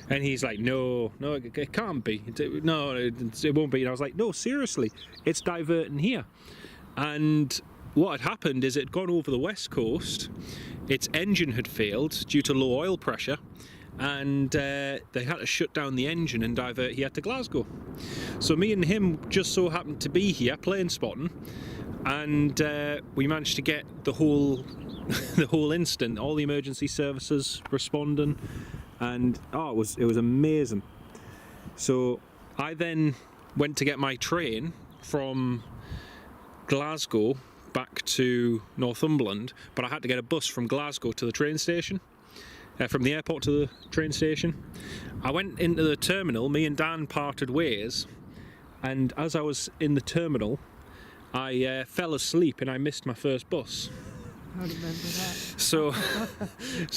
And he's like, no, it can't be. No, it won't be. And I was like, no, seriously, it's diverting here. And what had happened is it had gone over the west coast, its engine had failed due to low oil pressure, and they had to shut down the engine and divert here to Glasgow. So me and him just so happened to be here plane spotting, and we managed to get the whole the whole instant, all the emergency services responding, and it was amazing. So I then went to get my train from Glasgow back to Northumberland, but I had to get a bus from Glasgow to the train station, from the airport to the train station. I went into the terminal, me and Dan parted ways, and as I was in the terminal, I fell asleep and I missed my first bus. I remember that. So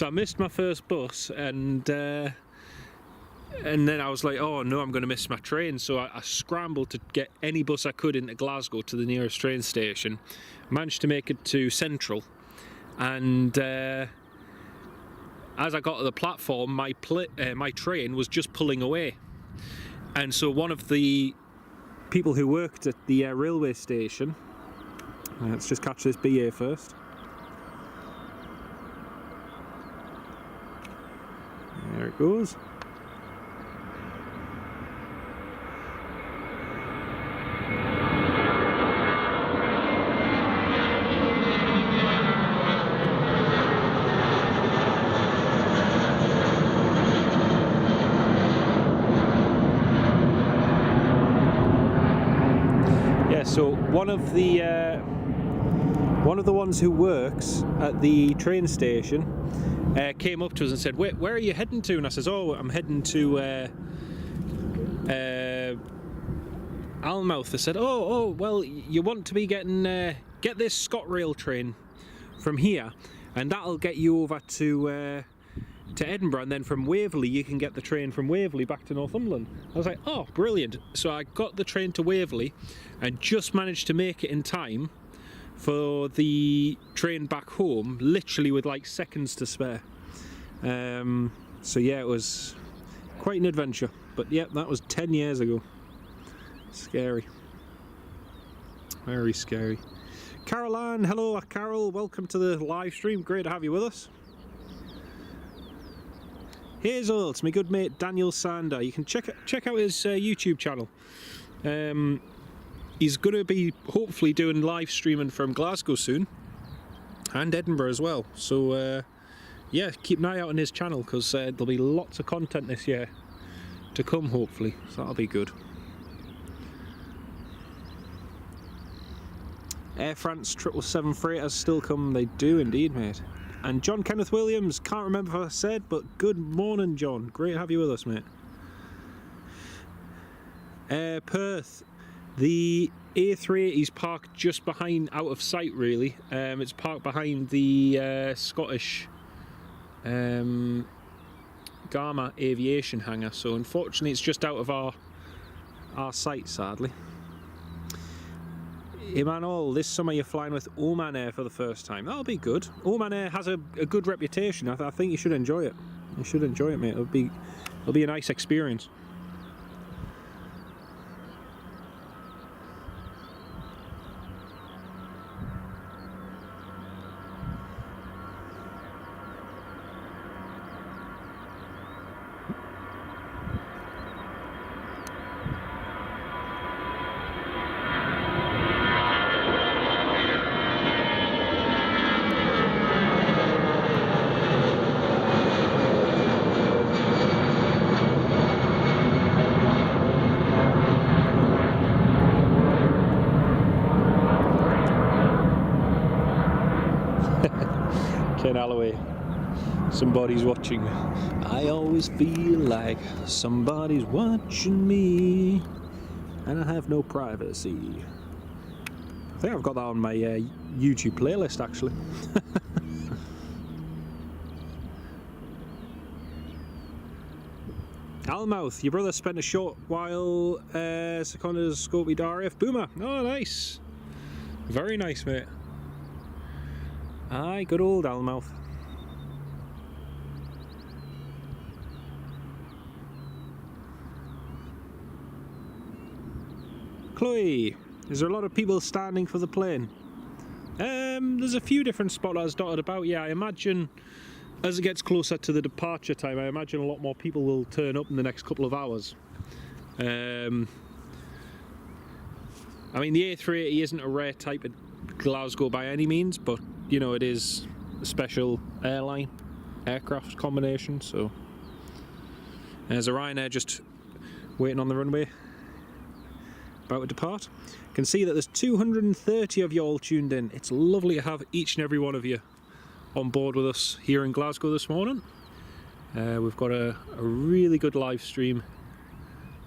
I missed my first bus, and And then I was like, oh no, I'm going to miss my train. So I scrambled to get any bus I could into Glasgow to the nearest train station. Managed to make it to Central. And as I got to the platform, my train was just pulling away. And so one of the people who worked at the railway station, let's just catch this BA first. There it goes. So one of the ones who works at the train station came up to us and said, where are you heading to? And I says, oh, I'm heading to Almouth. They said, oh, well, you want to be getting get this ScotRail train from here, and that'll get you over to Edinburgh, and then from Waverley you can get the train from Waverley back to Northumberland. I was like, oh, brilliant. So I got the train to Waverley and just managed to make it in time for the train back home, literally with like seconds to spare. So yeah, it was quite an adventure, but yeah, that was 10 years ago. Scary, very scary. Caroline, hello Carol, welcome to the live stream, great to have you with us. Hazel, it's my good mate Daniel Sander. You can check out his YouTube channel. He's going to be hopefully doing live streaming from Glasgow soon, and Edinburgh as well. So yeah, keep an eye out on his channel, because there'll be lots of content this year to come hopefully, so that'll be good. Air France 777 freighters still come, they do indeed, mate. And John Kenneth Williams, can't remember if I said, but good morning, John. Great to have you with us, mate. Perth, the A380's parked just behind, out of sight really. It's parked behind the Scottish Garma aviation hangar, so unfortunately it's just out of our sight, sadly. Emmanuel, this summer you're flying with Oman Air for the first time. That'll be good. Oman Air has a good reputation. I think you should enjoy it. You should enjoy it, mate. It'll be a nice experience. Ken Alloway, somebody's watching me. I always feel like somebody's watching me, and I have no privacy. I think I've got that on my YouTube playlist actually. Almouth, your brother spent a short while seconded as Scopey RAF Boomer. Oh, nice. Very nice, mate. Aye, good old Almouth. Chloe, is there a lot of people standing for the plane? There's a few different spotters dotted about, yeah. I imagine as it gets closer to the departure time, I imagine a lot more people will turn up in the next couple of hours. I mean, the A380 isn't a rare type of Glasgow by any means, but you know, it is a special airline aircraft combination. So there's a Ryanair just waiting on the runway, about to depart. Can see that there's 230 of you all tuned in. It's lovely to have each and every one of you on board with us here in Glasgow this morning. We've got a really good live stream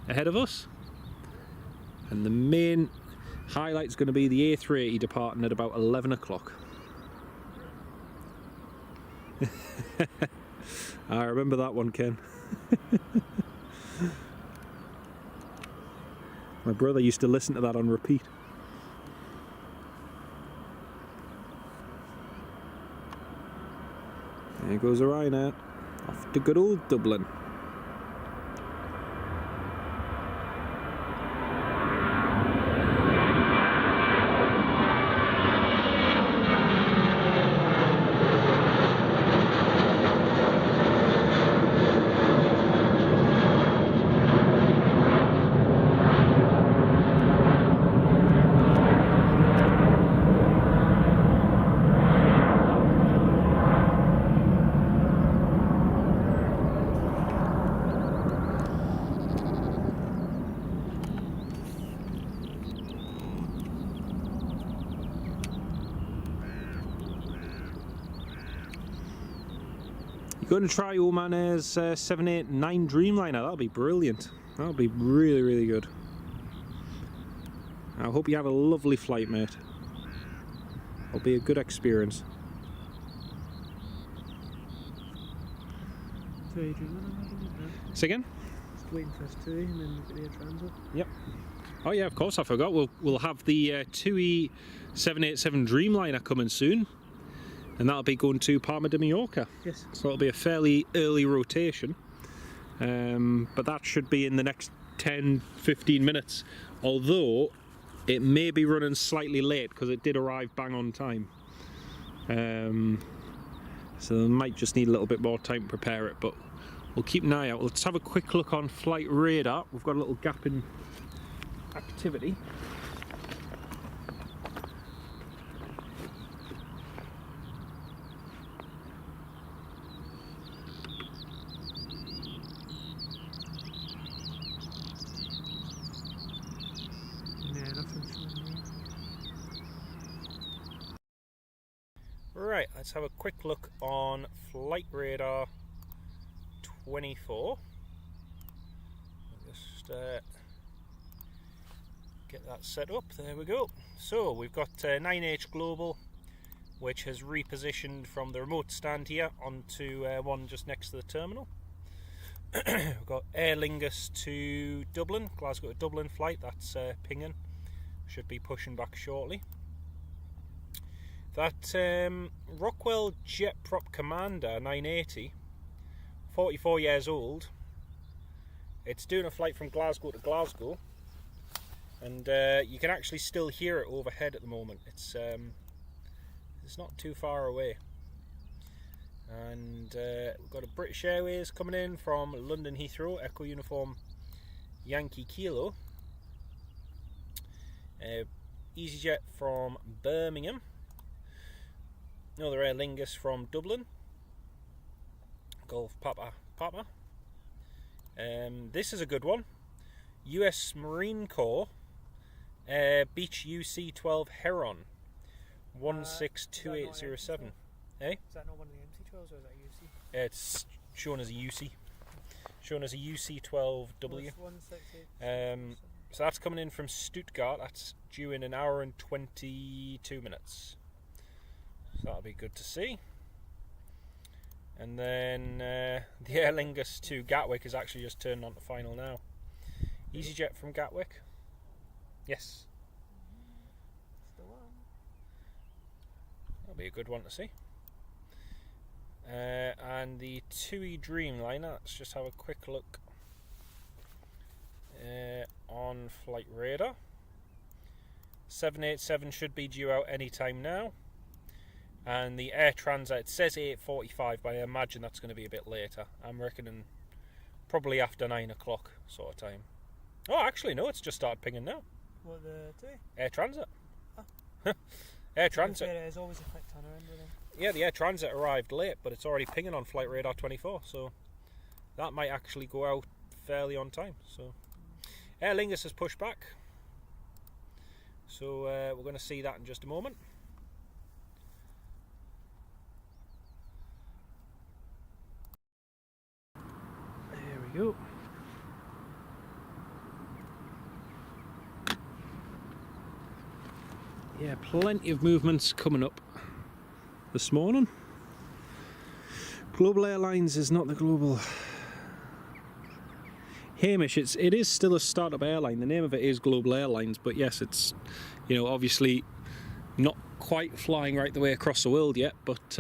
ahead of us, and the main highlight is going to be the A380 departing at about 11 o'clock. I remember that one, Ken. My brother used to listen to that on repeat. There goes a Ryanair, off to good old Dublin. Going to try Oman Air's 789 Dreamliner. That'll be brilliant. That'll be really, really good. I hope you have a lovely flight, mate. It'll be a good experience. Say again? Just waiting for us to, and then we've got the Air Transat. Yep. Oh yeah, of course, I forgot. We'll have the TUI 787 Dreamliner coming soon. And that'll be going to Palma de Mallorca. Yes. So it'll be a fairly early rotation. But that should be in the next 10-15 minutes. Although it may be running slightly late because it did arrive bang on time. So they might just need a little bit more time to prepare it, but we'll keep an eye out. Let's have a quick look on flight radar. We've got a little gap in activity. Right, let's have a quick look on flight radar 24. Just get that set up. There we go. So we've got 9H Global, which has repositioned from the remote stand here onto one just next to the terminal. We've got Aer Lingus to Dublin, Glasgow to Dublin flight. That's pinging. Should be pushing back shortly. That Rockwell Jet Prop Commander 980, 44 years old. It's doing a flight from Glasgow to Glasgow, and you can actually still hear it overhead at the moment. It's not too far away. And we've got a British Airways coming in from London Heathrow, Echo Uniform Yankee Kilo. EasyJet from Birmingham. Another Aer Lingus from Dublin. Golf Papa. This is a good one. US Marine Corps Beach UC-12 Heron 162807. Is that not one of the MC-12s, or is that UC? It's shown as a UC. Shown as a UC-12W. So that's coming in from Stuttgart. That's due in an hour and 22 minutes. So that'll be good to see. And then the Aer Lingus to Gatwick is actually just turned on to final now. EasyJet from Gatwick. Yes. That'll be a good one to see. And the TUI Dreamliner, let's just have a quick look on flight radar. 787 should be due out any time now. And the Air Transat, it says 8:45, but I imagine that's going to be a bit later. I'm reckoning probably after 9 o'clock sort of time. Oh, actually, no, it's just started pinging now. What, the TUI? Air Transat. Oh. Air Transat. There's always a quick turnaround with them. Yeah, the Air Transat arrived late, but it's already pinging on flight radar 24, so that might actually go out fairly on time. So Aer Lingus has pushed back, so we're going to see that in just a moment. There we go. Yeah, plenty of movements coming up this morning. Global Airlines is not the global Hamish, it is still a startup airline. The name of it is Global Airlines, but yes, it's, you know, obviously not quite flying right the way across the world yet, but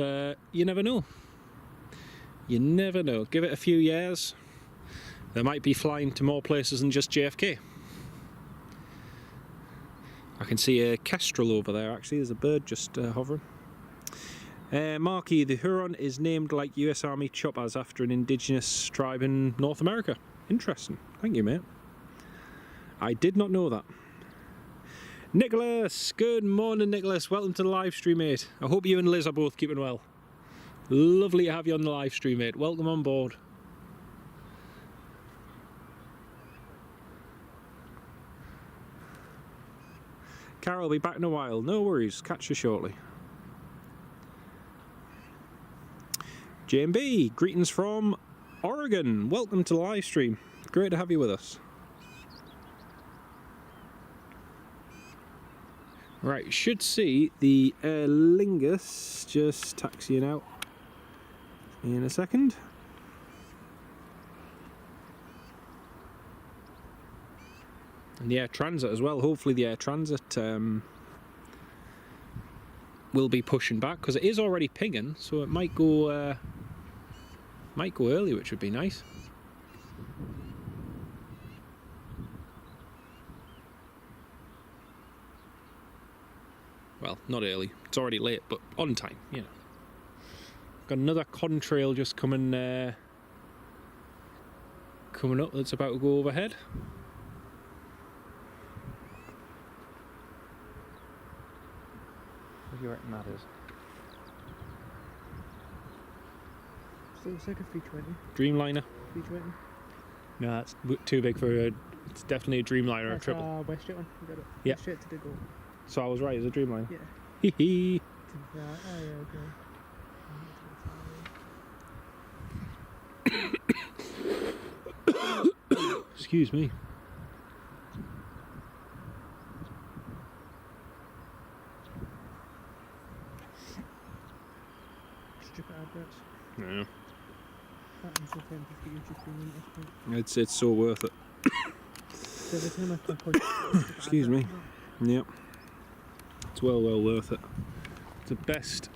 you never know. You never know. Give it a few years, they might be flying to more places than just JFK. I can see a kestrel over there, actually. There's a bird just hovering. Marky, the Huron is named like US Army choppers after an indigenous tribe in North America. Interesting. Thank you, mate. I did not know that. Nicholas, good morning, Nicholas. Welcome to the live stream, mate. I hope you and Liz are both keeping well. Lovely to have you on the live stream, mate. Welcome on board. Carol will be back in a while. No worries. Catch you shortly. JMB, greetings from Oregon. Welcome to the live stream. Great to have you with us. Right, should see the Aer Lingus just taxiing out in a second. And the Air Transat as well. Hopefully the Air Transat will be pushing back, because it is already pinging, so it might go early, which would be nice. Well, not early. It's already late, but on time, you know. Got another contrail just coming up that's about to go overhead. What do you reckon that is? Still looks like a 320. Dreamliner? 320. No, that's too big for a... It's definitely a Dreamliner, That's a triple. WestJet one. You got it. Yeah. WestJet to the go. So I was right, it's a Dreamliner. Yeah. Hee hee. Excuse me. Stupid adverts. No. That one's so tempting for YouTube Premium at this point. It's so worth it. So every time I click on Excuse me. Yep. It's well worth it. It's the best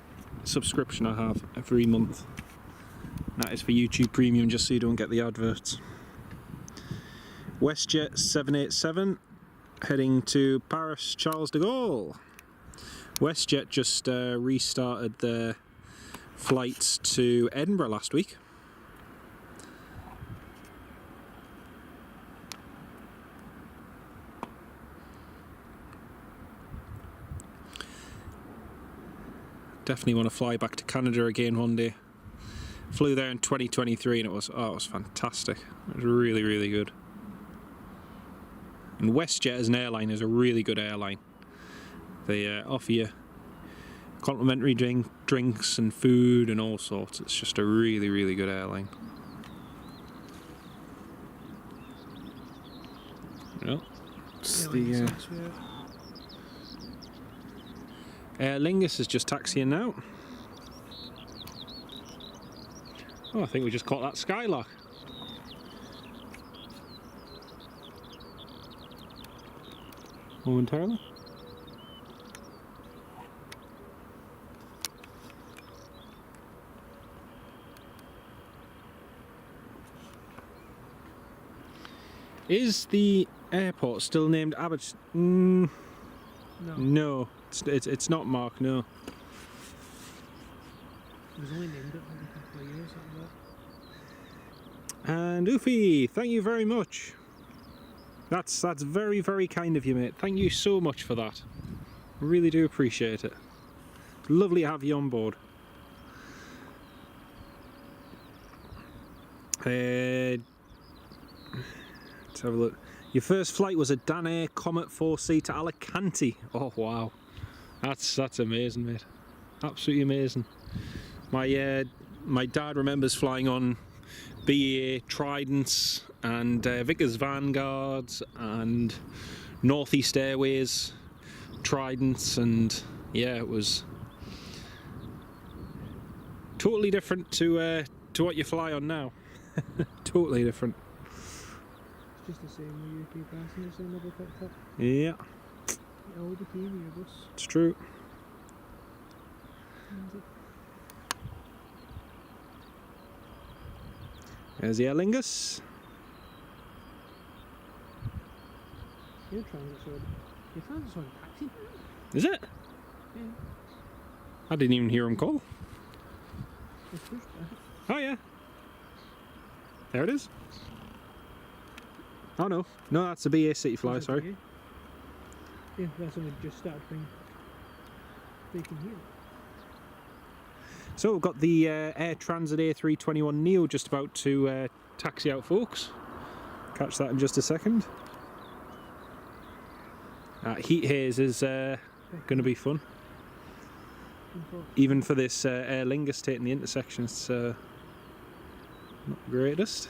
subscription I have every month. That is for YouTube Premium, just so you don't get the adverts. WestJet 787 heading to Paris Charles de Gaulle. WestJet just restarted their flights to Edinburgh last week. Definitely want to fly back to Canada again one day. Flew there in 2023 and it was fantastic. It was really, really good. And WestJet as an airline is a really good airline. They offer you complimentary drinks and food and all sorts. It's just a really, really good airline. Well, it's the Aer Lingus is just taxiing now. Oh, I think we just caught that skylark. Momentarily. Is the airport still named Abbott? No. No, it's not, Mark. No. It was only named it like a couple of years like that. And Oofy, thank you very much. That's very, very kind of you, mate. Thank you so much for that. Really do appreciate it. Lovely to have you on board. Let's have a look. Your first flight was a Danair Comet 4C to Alicante. Oh wow, that's amazing, mate. Absolutely amazing. My dad remembers flying on BA Tridents and Vickers Vanguards and Northeast Airways Tridents, and yeah, it was totally different to what you fly on now. Totally different. just the same with UK passengers they never picked up. Yeah, It all became Airbus. it's true. There's the Aer Lingus. Your Transat's on taxi. Is it? Yeah. I didn't even hear him call. It's pushback. Oh yeah. There it is. Oh no. No, that's the BA CityFlyer, sorry. Yeah, that's only just started breaking here. So we've got the Air Transat A321 Neo just about to taxi out, folks. Catch that in just a second. Heat haze is going to be fun. Even for this Aer Lingus taking the intersection, it's not the greatest.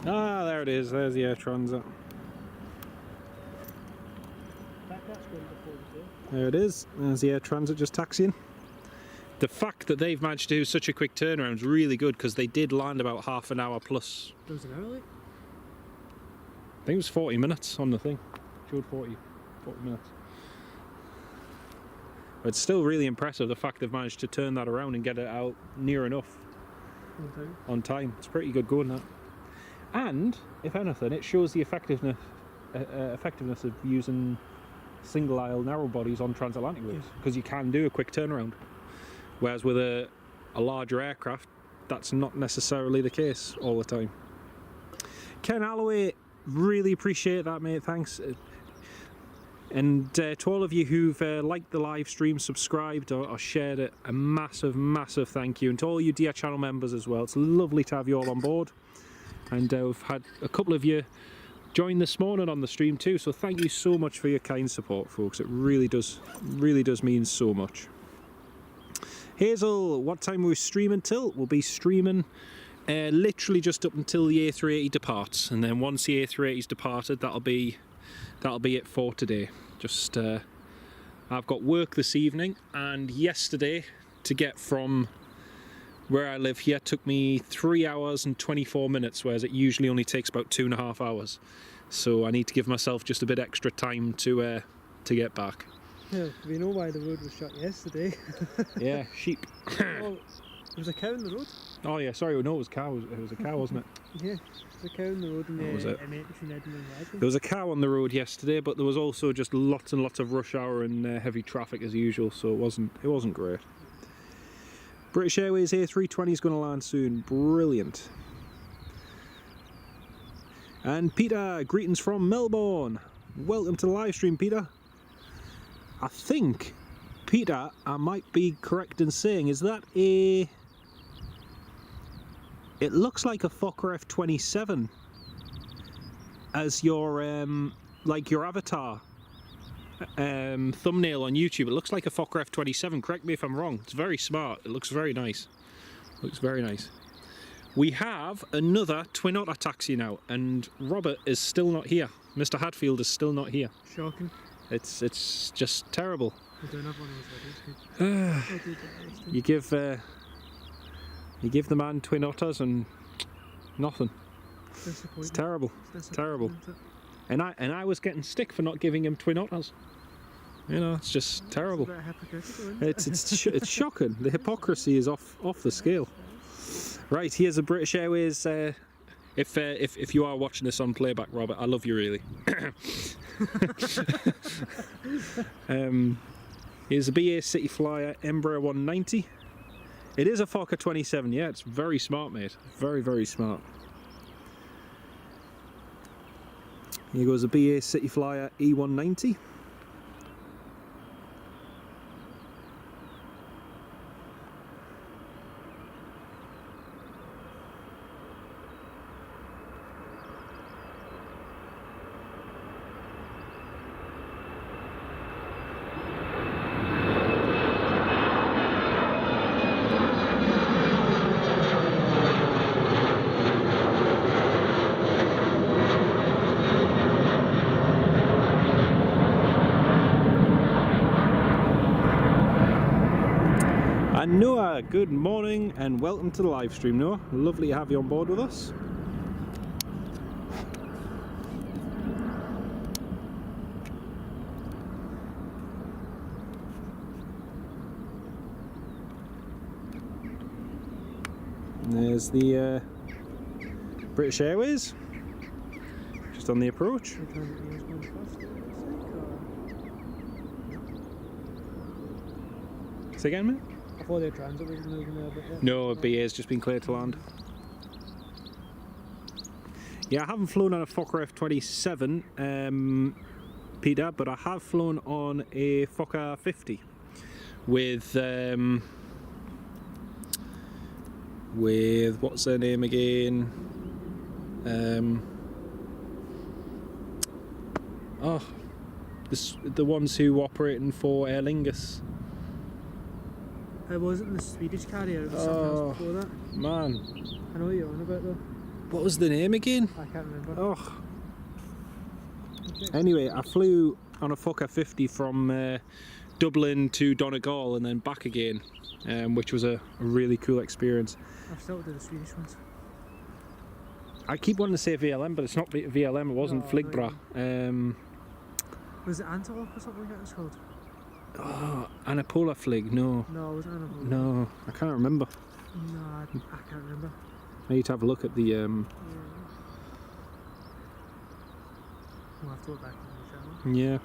Ah, there it is. There's the Air Transat. There it is. There's the Air Transat just taxiing. The fact that they've managed to do such a quick turnaround is really good because they did land about half an hour plus. There was an hour late? I think it was 40 minutes on the thing. Showed 40 minutes. But it's still really impressive the fact they've managed to turn that around and get it out near enough on time. It's pretty good going, that. And, if anything, it shows the effectiveness of using single aisle narrow bodies on transatlantic routes, because you can do a quick turnaround. Whereas with a larger aircraft, that's not necessarily the case all the time. Ken Alloway, really appreciate that, mate, thanks. And to all of you who've liked the live stream, subscribed or shared it, a massive, massive thank you. And to all you dear channel members as well, it's lovely to have you all on board. And we've had a couple of you join this morning on the stream too, so thank you so much for your kind support, folks. It really does mean so much. Hazel, what time are we streaming till? We'll be streaming literally just up until the A380 departs, and then once the A380's departed, that'll be it for today. Just I've got work this evening, and yesterday to get from where I live here took me 3 hours and 24 minutes, whereas it usually only takes about 2.5 hours. So I need to give myself just a bit extra time to get back. Yeah, we know why the road was shut yesterday. Yeah, sheep. Oh, there was a cow in the road. Oh yeah, sorry, no, it was a cow, wasn't it? Yeah, there was a cow in the road in the was it? M8 between Edinburgh and Glasgow. There was a cow on the road yesterday, but there was also just lots and lots of rush hour and heavy traffic as usual, so it wasn't great. British Airways A380 is going to land soon. Brilliant. And Peter, greetings from Melbourne. Welcome to the live stream, Peter. I think, Peter, I might be correct in saying, is that a... It looks like a Fokker F-27 as your, like your avatar thumbnail on YouTube. It looks like a Fokker F-27. Correct me if I'm wrong. It's very smart. It looks very nice. Looks very nice. We have another Twin Otter taxi now, and Robert is still not here. Mr. Hadfield is still not here. Shocking. It's just terrible. We don't have one of those. You give the man Twin Otters and nothing. It's terrible. It's terrible. And I was getting stick for not giving him Twin Otters. You know, it's just terrible. It's a bit hypocritical, isn't it? It's shocking. The hypocrisy is off the scale. Right, here's a British Airways. If you are watching this on playback, Robert, I love you really. Here's a BA CityFlyer Embraer 190. It is a Fokker 27. Yeah, it's very smart, mate. Very, very smart. Here goes a BA CityFlyer E190. Noah, good morning and welcome to the live stream, Noah. Lovely to have you on board with us. And there's the British Airways, just on the approach. Say again, mate? I thought their transit was moving there, but yeah. No, BA's just been cleared to land. Yeah, I haven't flown on a Fokker F27, Peter, but I have flown on a Fokker 50 with what's her name again? The ones who operating for Aer Lingus. It wasn't the Swedish carrier, it was something else before that. Man, I know what you're on about though. what was the name again? I can't remember. Oh. Anyway, I flew on a Fokker 50 from Dublin to Donegal and then back again, which was a really cool experience. I've still did the Swedish ones. I keep wanting to say VLM, but it's not VLM, it wasn't Fligbra. Was it Antelope or something like that it's called? Oh, Anapola Flig, no. No, it wasn't Antelope. No, I can't remember. No, I can't remember. I need to have a look at the... Yeah. We'll have to look back on the channel. Yeah.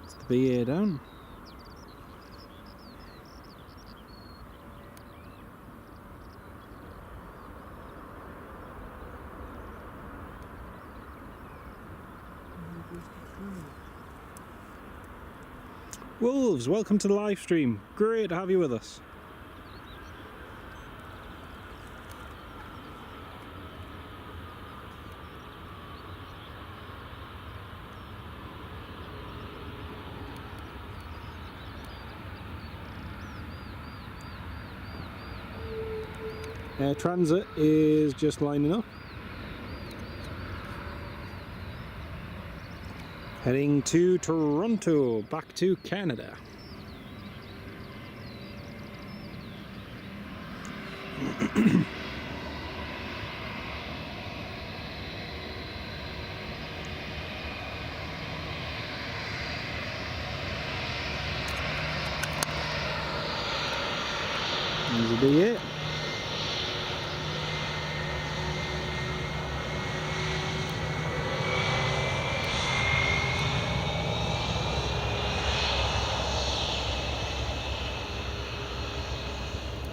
It's the BA down. Wolves, welcome to the live stream. Great to have you with us. Transat is just lining up. Heading to Toronto, back to Canada. This will be it.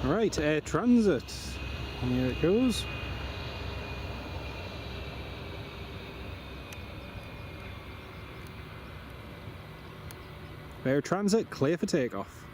Right, Air Transat, and here it goes. Air Transat, clear for takeoff.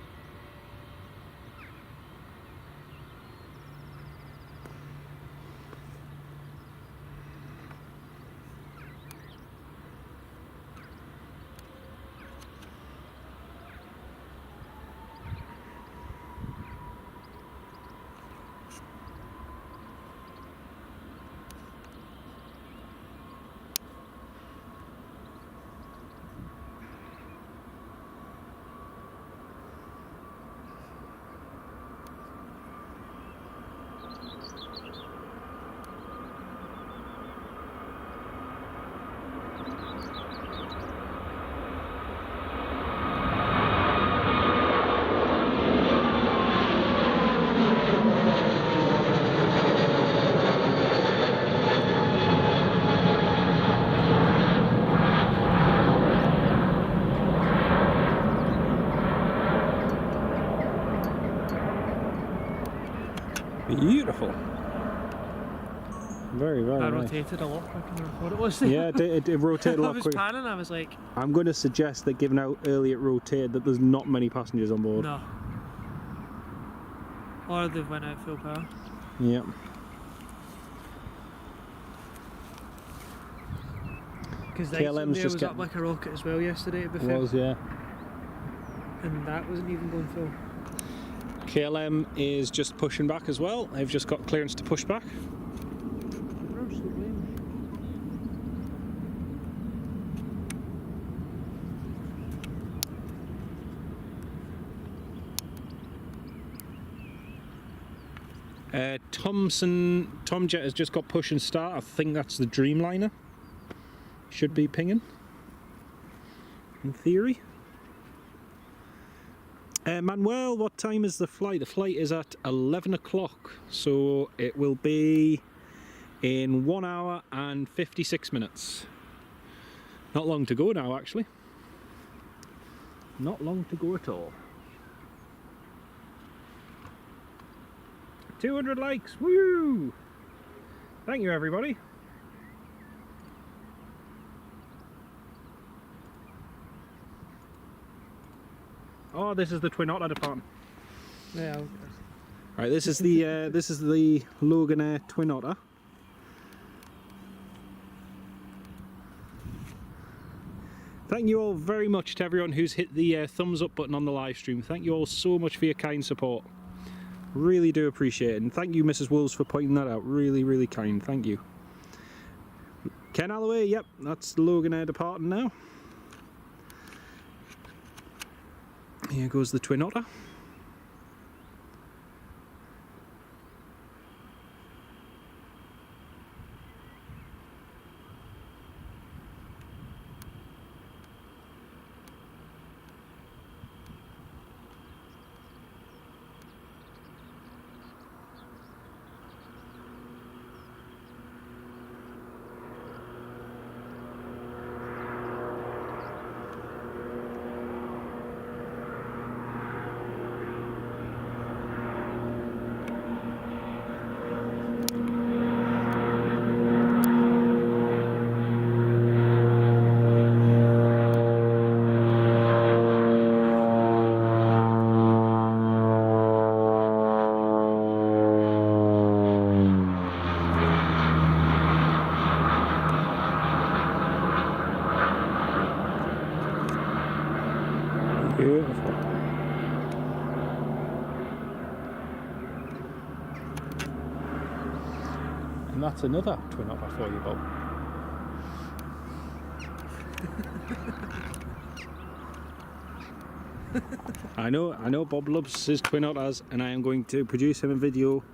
Beautiful. Very, very I nice. rotated a lot quicker than I thought it was. Yeah, it rotated a I lot was quicker. panning, I was like... I'm going to suggest that given how early it rotated that there's not many passengers on board. No. Or they've went out full power. Yeah. Because the KLM's there just was up like a rocket as well yesterday, to be fair. Was, yeah. And that wasn't even going full. KLM is just pushing back as well. They've just got clearance to push back. Tom Jet has just got push and start. I think that's the Dreamliner. Should be pinging, in theory. Manuel, what time is the flight? The flight is at 11 o'clock, so it will be in 1 hour and 56 minutes. Not long to go now, actually. Not long to go at all. 200 likes, woo! Thank you, everybody. Oh, this is the Twin Otter department. Yeah. Right, this is the Loganair Twin Otter. Thank you all very much to everyone who's hit the thumbs up button on the live stream. Thank you all so much for your kind support. Really do appreciate it, and thank you, Mrs. Wolves, for pointing that out. Really, really kind. Thank you. Ken Alloway, yep, that's the Loganair departing now. Here goes the Twin Otter. Beautiful. And that's another Twin Otter for you, Bob. I know Bob loves his Twin Otters, and I am going to produce him a video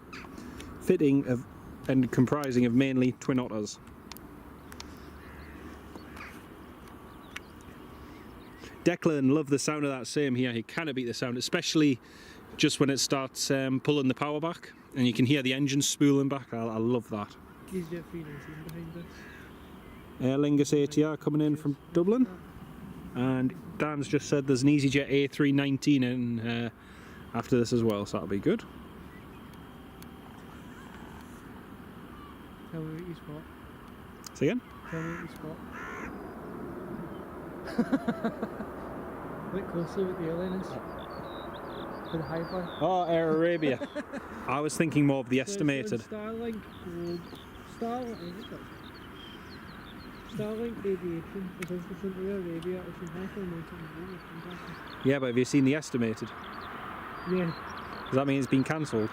fitting of and comprising of mainly Twin Otters. Declan, love the sound of that. Same here. He cannot beat the sound, especially just when it starts pulling the power back and you can hear the engine spooling back. I love that. Is Jet319 behind us? Aer Lingus ATR coming in from Dublin, and Dan's just said there's an EasyJet A319 in after this as well, so that'll be good. Tell me what you spot. Say again? Tell me what you spot. Look closely with the airline is. For the high fly. Oh, Air Arabia. I was thinking more of the estimated. Starlink Aviation is interested in Air Arabia. It's in high fly mountain. Yeah, but have you seen the estimated? Yeah. Does that mean it's been cancelled?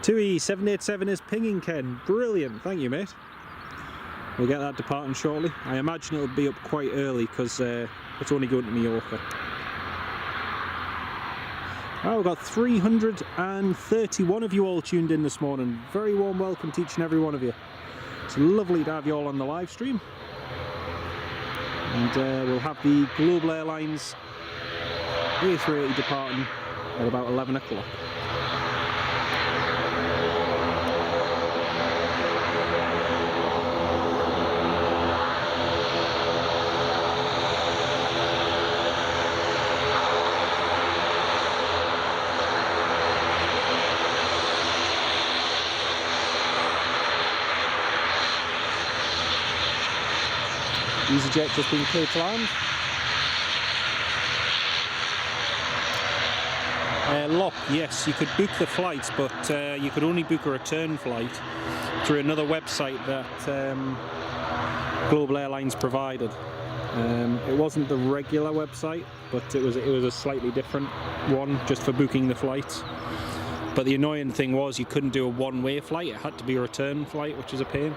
2E787 is pinging, Ken. Brilliant. Thank you, mate. We'll get that departing shortly. I imagine it'll be up quite early because it's only going to Mallorca. Oh, we've got 331 of you all tuned in this morning. Very warm welcome to each and every one of you. It's lovely to have you all on the live stream. And we'll have the Global Airlines A380 departing at about 11 o'clock. EasyJet just been cleared to land. Lock, yes, you could book the flights, but you could only book a return flight through another website that Global Airlines provided. It wasn't the regular website, but it was a slightly different one just for booking the flights. But the annoying thing was you couldn't do a one-way flight, it had to be a return flight, which is a pain.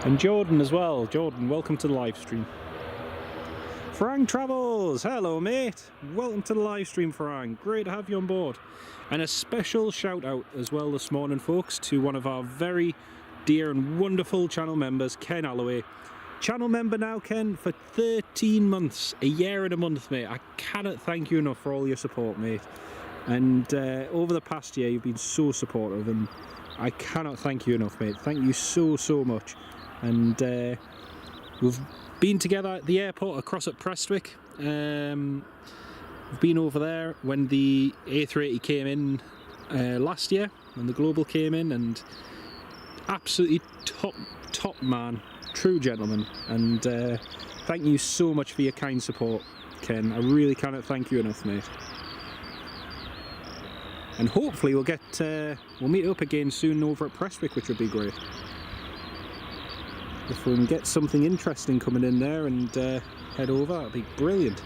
And Jordan as well. Jordan, welcome to the live stream. Farang Travels, hello mate. Welcome to the live stream, Farang. Great to have you on board. And a special shout out as well this morning, folks, to one of our very dear and wonderful channel members, Ken Alloway. Channel member now, Ken, for 13 months, a year and a month, mate. I cannot thank you enough for all your support, mate. And over the past year, you've been so supportive, and I cannot thank you enough, mate. Thank you so, so much. And we've been together at the airport across at Prestwick. We've been over there when the A380 came in last year, when the Global came in, and absolutely top man, true gentleman. And thank you so much for your kind support, Ken. I really cannot thank you enough, mate. And hopefully we'll meet up again soon over at Prestwick, which would be great. If we can get something interesting coming in there and head over, that'd be brilliant.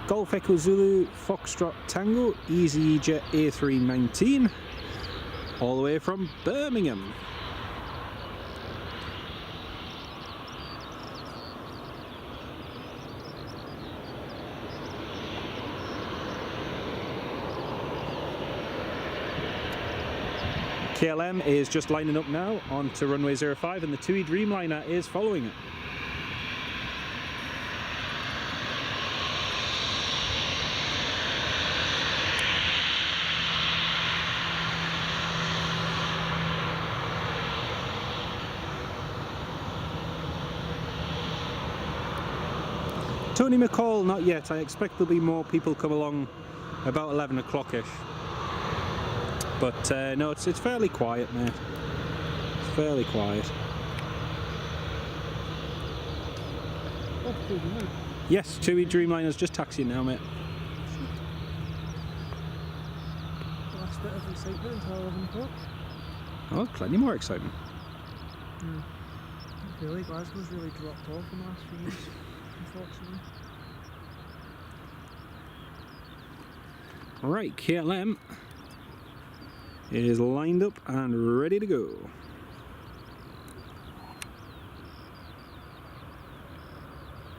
Golf Echo Zulu Foxtrot Tango EasyJet A319, all the way from Birmingham. KLM is just lining up now onto runway 05, and the TUI Dreamliner is following it. Tony McCall, not yet. I expect there'll be more people come along about 11 o'clock-ish. But no, it's fairly quiet, mate. It's fairly quiet. Yes, TUI Dreamliner's just taxiing now, mate. Last bit of excitement until 11 o'clock. Oh, plenty more excitement. Really, Glasgow's really dropped off in the last few years, unfortunately. Right, KLM is lined up and ready to go.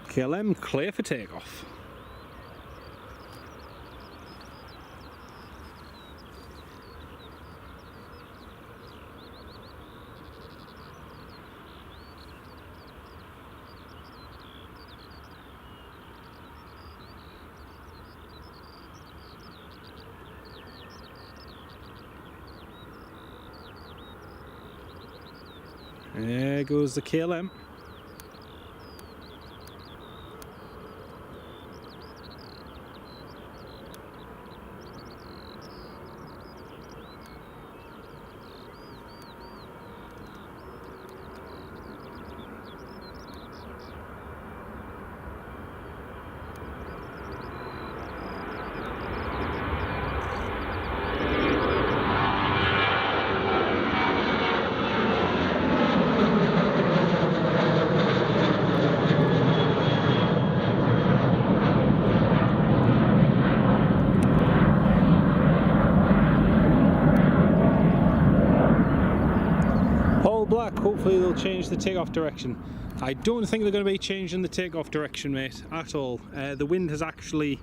KLM clear for takeoff. There goes the KLM. Black, hopefully they'll change the takeoff direction. I don't think they're going to be changing the takeoff direction, mate, at all. The wind has actually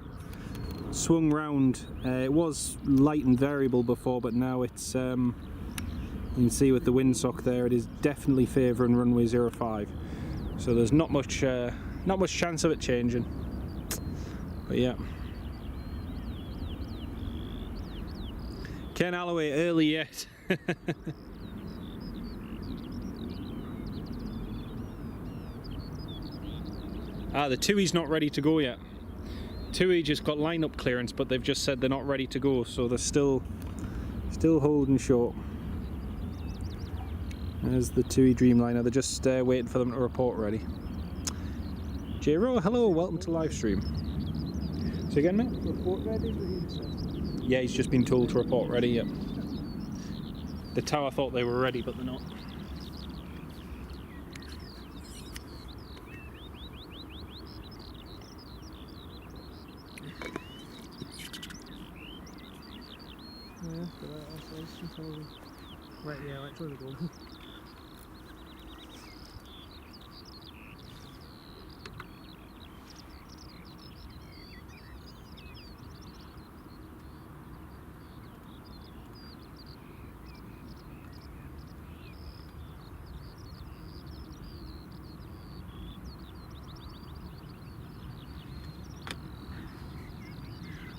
swung round. It was light and variable before, but now it's, you can see with the windsock there, it is definitely favouring runway 05. So there's not much chance of it changing. But yeah. Ken Alloway, early yet. The TUI's not ready to go yet. TUI just got line-up clearance, but they've just said they're not ready to go, so they're still holding short. There's the TUI Dreamliner. They're just waiting for them to report ready. J-Ro, hello, welcome to live stream. Say again, mate? Report ready, is what he said. Yeah, he's just been told to report ready, yep. The tower thought they were ready, but they're not. Yeah, but that's nice until we... Right, yeah, actually the Global.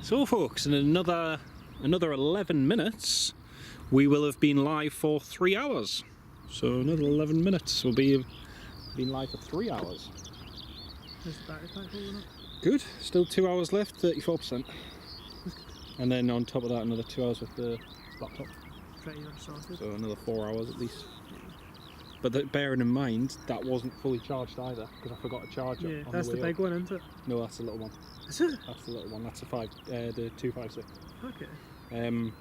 So folks, in another 11 minutes we will have been live for 3 hours. So another 11 minutes we'll be been live for 3 hours. Is the battery pack holding up? Good, still 2 hours left, 34%. And then on top of that another 2 hours with the laptop. Pretty much sorted. So another 4 hours at least. But bearing in mind that wasn't fully charged either because I forgot to charge it. Yeah, on that's the the way big up. one, isn't it? No, that's the little one. Is it? That's the little one. That's the 256. Okay.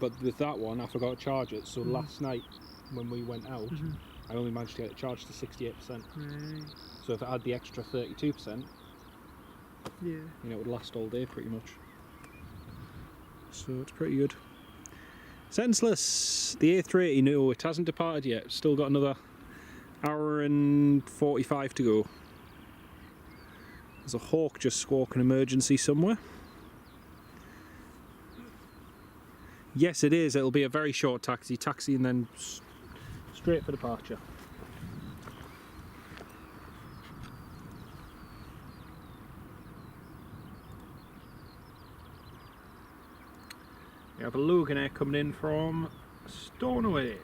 But with that one, I forgot to charge it. So last night when we went out, I only managed to get it charged to 68%. Right. So if it had the extra 32%, Yeah. you know, it would last all day pretty much. So it's pretty good. Senseless. The A380, no, it hasn't departed yet. Still got another hour and 45 to go. There's a hawk just squawking emergency somewhere. Yes, it is. It'll be a very short taxi and then straight for departure. We have a Loganair coming in from Stornoway.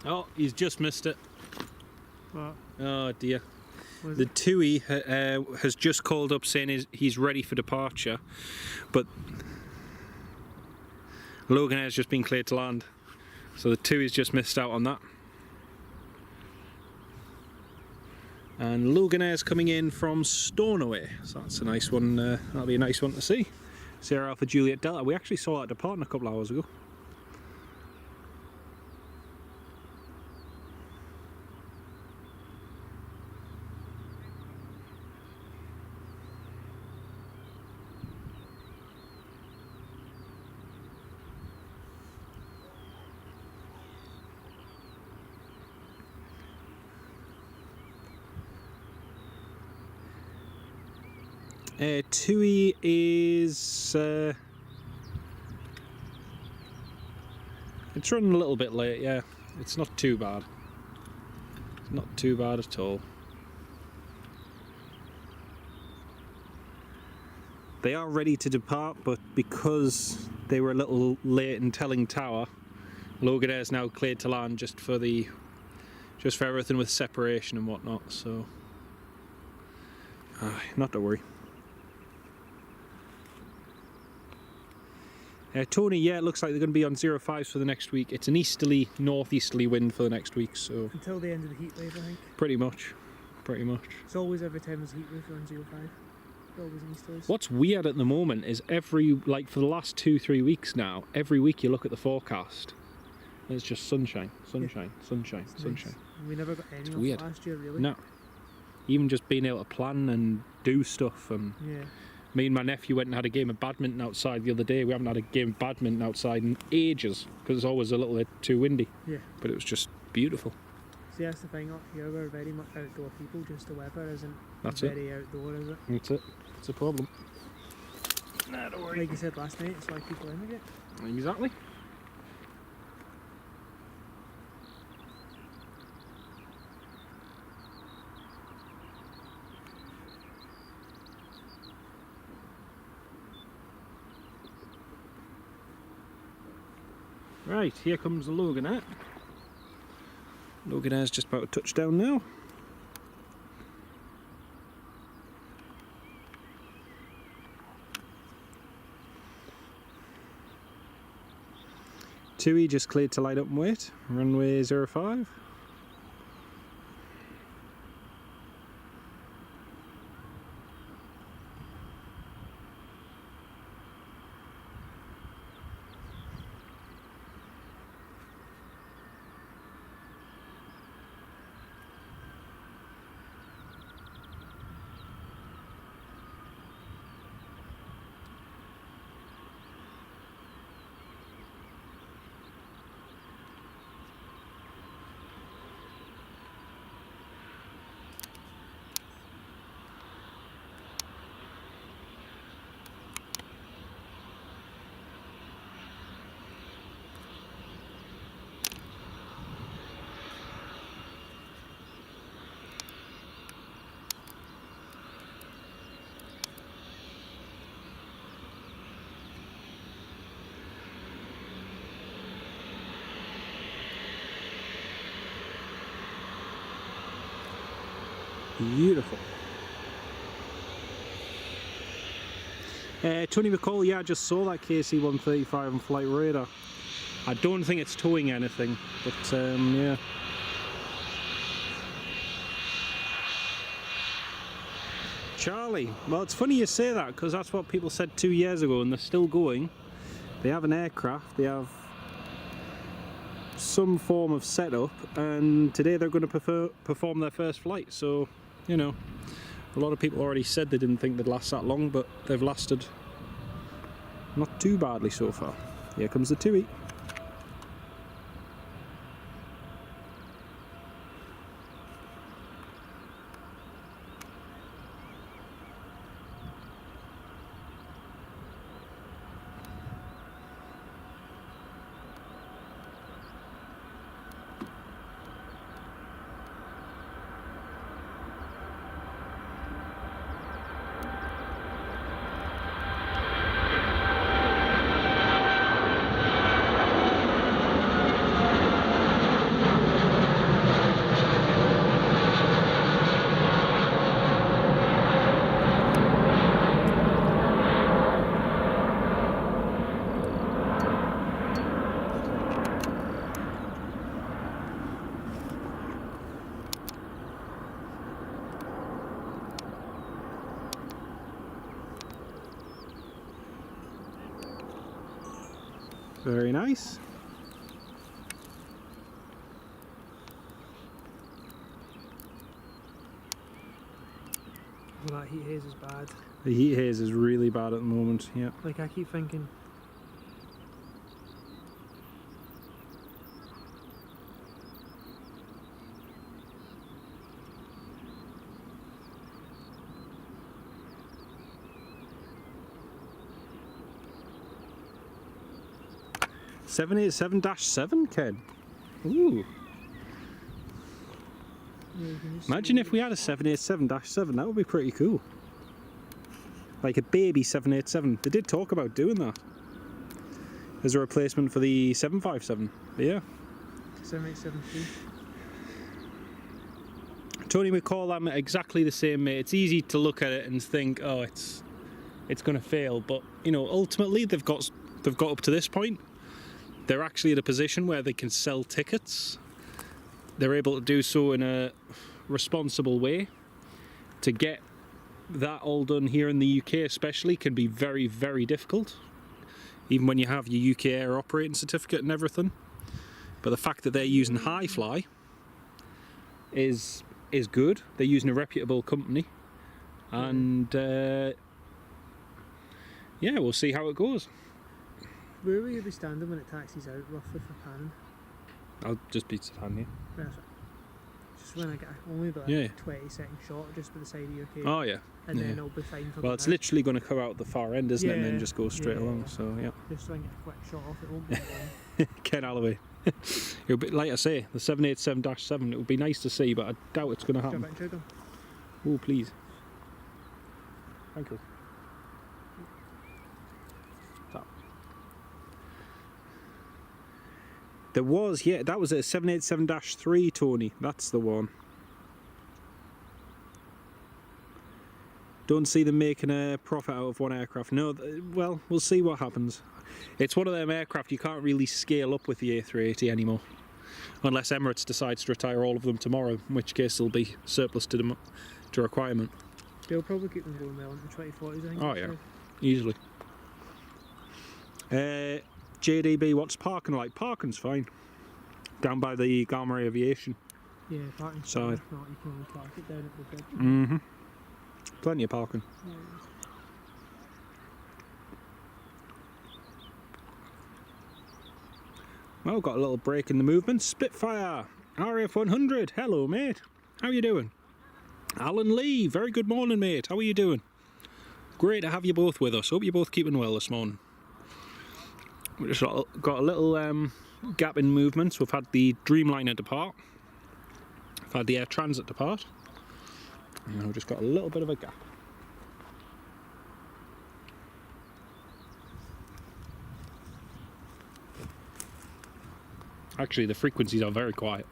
Oh, he's just missed it. What? Oh dear. What is The it? TUI has just called up saying he's ready for departure, but Loganair's just been cleared to land. So the TUI's just missed out on that. And Loganair's coming in from Stornoway, so that's a nice one. That'll be a nice one to see. Sierra Alpha Juliet Delta. We actually saw that departing a couple of hours ago. TUI is it's running a little bit late, yeah. It's not too bad. It's not too bad at all. They are ready to depart, but because they were a little late in telling Tower, Loganair's now cleared to land just for everything with separation and whatnot, so not to worry. Tony, yeah, it looks like they're going to be on 05s for the next week. It's an easterly, northeasterly wind for the next week, so Until the end of the heat wave, I think. pretty much. It's always every time there's a heat wave, we're on 05. Always in easterlies. What's weird at the moment is for the last 2-3 weeks now, every week you look at the forecast and it's just sunshine. It's nice. We never got any of weird. it last year, really. No. Even just being able to plan and do stuff, and Yeah. me and my nephew went and had a game of badminton outside the other day. We haven't had a game of badminton outside in ages because it's always a little bit too windy. Yeah. But it was just beautiful. See, that's the thing up here, we're very much outdoor people, just the weather isn't That's it. very outdoor, is it? That's it. It's a problem. Nah, don't worry. Like you said last night, it's why people immigrate. Exactly. Right, here comes the Loganair. Loganair's just about to touch down now. TUI just cleared to light up and wait. Runway 05. Beautiful. Tony McCall, yeah, I just saw that KC-135 on Flight Radar. I don't think it's towing anything, but yeah. Charlie, well, it's funny you say that because that's what people said 2 years ago and they're still going. They have an aircraft, they have some form of setup, and today they're going to perform their first flight. So, you know, a lot of people already said they didn't think they'd last that long, but they've lasted not too badly so far. Here comes the TUI. Very nice. Well, that heat haze is bad. The heat haze is really bad at the moment, yeah. Like, I keep thinking, (787-7), Ken. Ooh. yeah, you can just Imagine see if we had a 787-7, that would be pretty cool. Like a baby 787. They did talk about doing that as a replacement for the 757. But yeah. 7873. Tony McCall, I'm exactly the same, mate. It's easy to look at it and think, oh, it's going to fail, but you know, ultimately they've got up to this point. They're actually at a position where they can sell tickets. They're able to do so in a responsible way. To get that all done here in the UK especially can be very, very difficult, even when you have your UK Air operating certificate and everything. But the fact that they're using Hi-Fly is good. They're using a reputable company, and yeah, we'll see how it goes. Where will you be standing when it taxis out, roughly, for panning? I'll just be standing here. Right, that's right. Just when I get only about Yeah. a 20-second shot just by the side of your cable, Oh yeah. and yeah. then it'll be fine for Well, going it's out. literally going to come out the far end, isn't it, and then Yeah, just go straight yeah, along. yeah. So yeah. Just so I can get a quick shot off, it won't be long. Ken Alloway. It'll be, like I say, the 787-7. It would be nice to see, but I doubt it's going to Jump happen. out and shoot them. Oh, please. Thank you. Stop. There was, yeah, that was a 787-3, Tony. That's the one. Don't see them making a profit out of one aircraft. No, well, we'll see what happens. It's one of them aircraft you can't really scale up with the A380 anymore. Unless Emirates decides to retire all of them tomorrow, in which case they'll be surplus to requirement. They'll probably keep them going well into the 2040s, I think. Oh yeah, easily. JDB, what's parking like? Parking's fine. Down by the Galway Aviation. Yeah, parking Side. If not, you can only park it down at the bridge. Mm-hmm. Plenty of parking. Yeah. Well, got a little break in the movement. Spitfire, RAF 100. Hello, mate. How you doing? Alan Lee, very good morning, mate. How are you doing? Great to have you both with us. Hope you're both keeping well this morning. We just got a little gap in movements. We've had the Dreamliner depart. We've had the Air Transat depart. And we've just got a little bit of a gap. Actually, the frequencies are very quiet.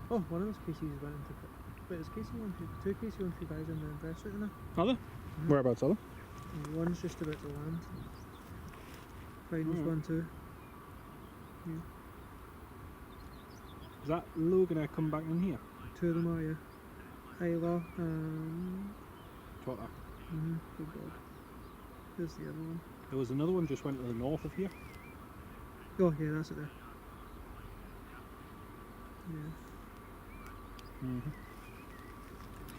Oh, one of those KCs went into. Wait, there's two KC-135s in the press right now. Are there? Whereabouts are they? One's just about to land. Finals 1, 2. Yeah. Is that Loganair come back in here? Two of them are, yeah. Isla and... Otter. Good God. There's the other one. There was another one just went to the north of here. Oh, yeah, that's it there. Yeah.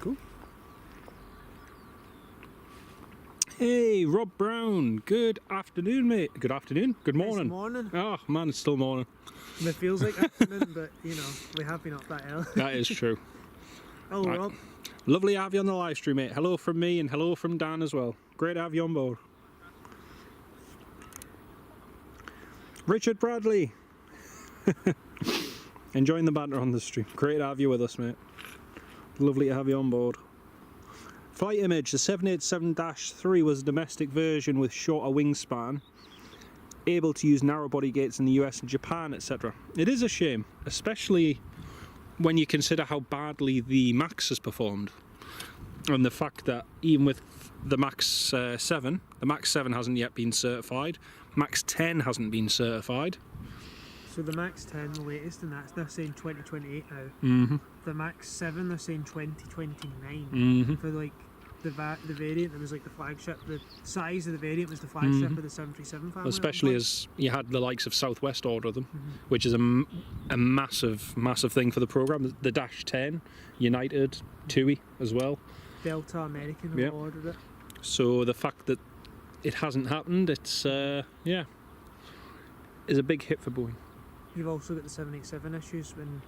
Cool. Hey, Rob Brown. Good afternoon, mate. Good afternoon. Good morning. It's morning. Oh man, it's still morning. It feels like afternoon, but you know, we have been up that early. That is true. Hello, Right. Rob. Lovely to have you on the live stream, mate. Hello from me and hello from Dan as well. Great to have you on board. Richard Bradley. Enjoying the banter on the stream. Great to have you with us, mate. Lovely to have you on board. Flight image, the 787-3 was a domestic version with shorter wingspan, able to use narrow body gates in the US and Japan, etc. It is a shame, especially when you consider how badly the Max has performed. And the fact that even with the Max 7, the Max 7 hasn't yet been certified, Max 10 hasn't been certified. So the Max 10, the latest, and that's they're saying 2028 now. The Max 7, they're saying 2029 for like the variant that was like the flagship. The size of the variant was the flagship of the 737 family. Especially as you had the likes of Southwest order them, which is a massive thing for the program. The Dash 10, United, TUI as well. Delta American have Yep. ordered it. So the fact that it hasn't happened, it's yeah, is a big hit for Boeing. You've also got the 787 issues when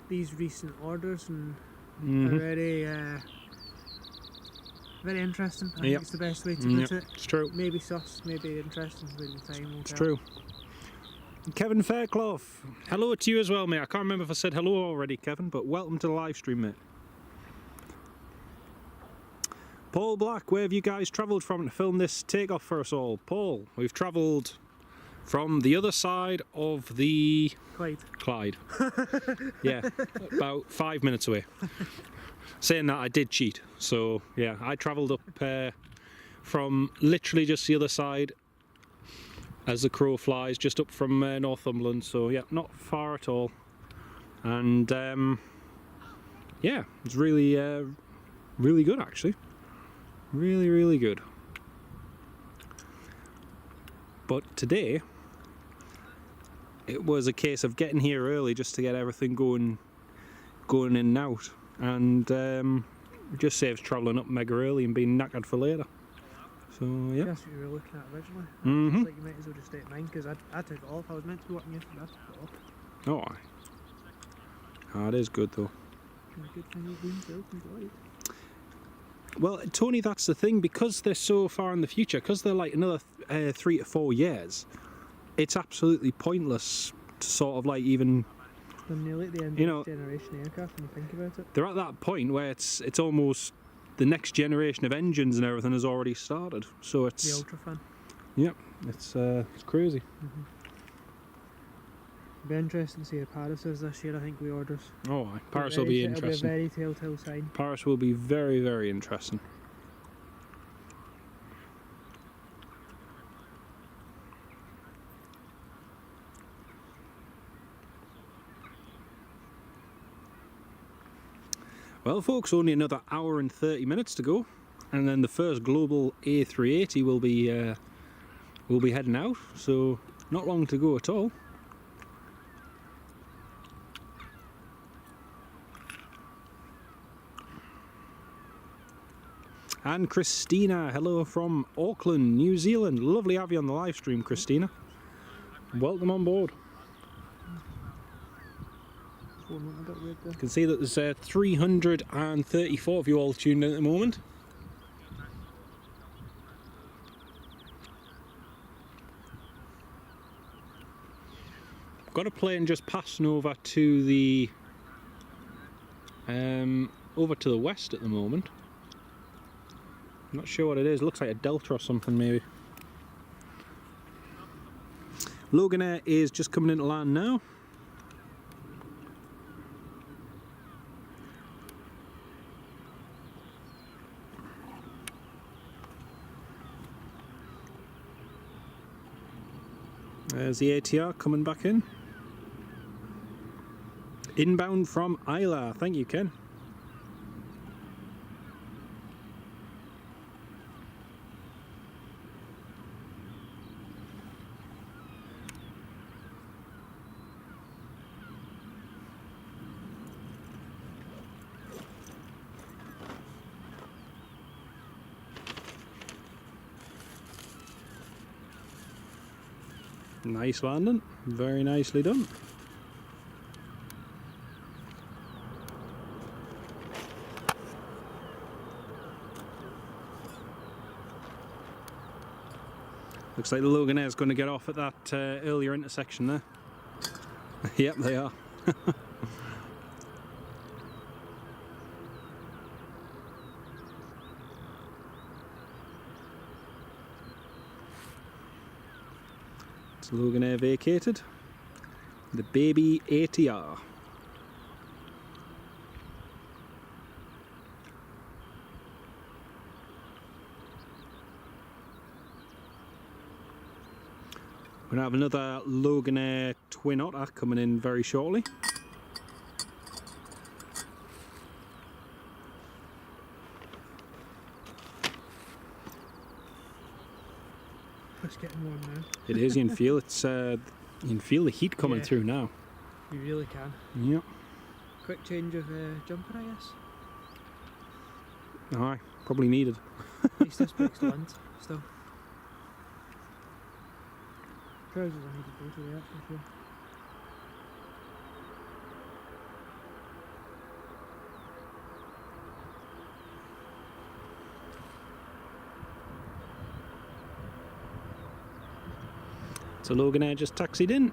these recent orders and are very interesting. I think it's the best way to put it. It's true. Maybe sus, maybe interesting, maybe time will It's tell. true. Kevin Fairclough, hello to you as well, mate. I can't remember if I said hello already, Kevin, but welcome to the live stream, mate. Paul Black, where have you guys travelled from to film this takeoff for us all? Paul, we've travelled from the other side of the Clyde. Yeah, about 5 minutes away. Saying that, I did cheat. So yeah, I travelled up from literally just the other side as the crow flies, just up from Northumberland. So yeah, not far at all. And yeah, it's really really good actually. Really good. But today it was a case of getting here early just to get everything going in and out, and it just saves travelling up mega early and being knackered for later. So yeah. That's what you were looking at originally. It's like you might as well just take mine because I took it off. I was meant to be working yesterday. I took it off. Oh, aye. Ah, it is good though. Good thing you've been self-employed. Well, Tony, that's the thing, because they're so far in the future, because they're like another 3 to 4 years, it's absolutely pointless to sort of like even... They're nearly at the end of the generation aircraft when you think about it. They're at that point where it's almost the next generation of engines and everything has already started. So it's... The Ultrafan. Yep, it's crazy. It'll be interesting to see how Paris is this year. I think we orders. Oh, aye. Paris will be interesting. It'll be a very telltale sign. Paris will be very, very interesting. Well, folks, only another hour and 30 minutes to go, and then the first Global A380 will be heading out. So not long to go at all. And Christina, hello from Auckland, New Zealand. Lovely to have you on the live stream, Christina. Welcome on board. You can see that there's 334 of you all tuned in at the moment. Got a plane just passing over to the west at the moment. I'm not sure what it is. Looks like a Delta or something, maybe. Loganair is just coming into land now. There's the ATR coming back in. Inbound from Isla. Thank you, Ken. Nice landing, very nicely done. Looks like the Loganair is going to get off at that earlier intersection there. Yep, they are. Loganair vacated. The baby ATR. We're going to have another Loganair twin Otter coming in very shortly. It's getting warm now. It is. You can feel it's. You can feel the heat coming through now. You really can. Yep. Quick change of jumper, I guess. Aye, probably needed. At least this breaks the wind still. Trousers I need to go to the actual show. So Loganair just taxied in.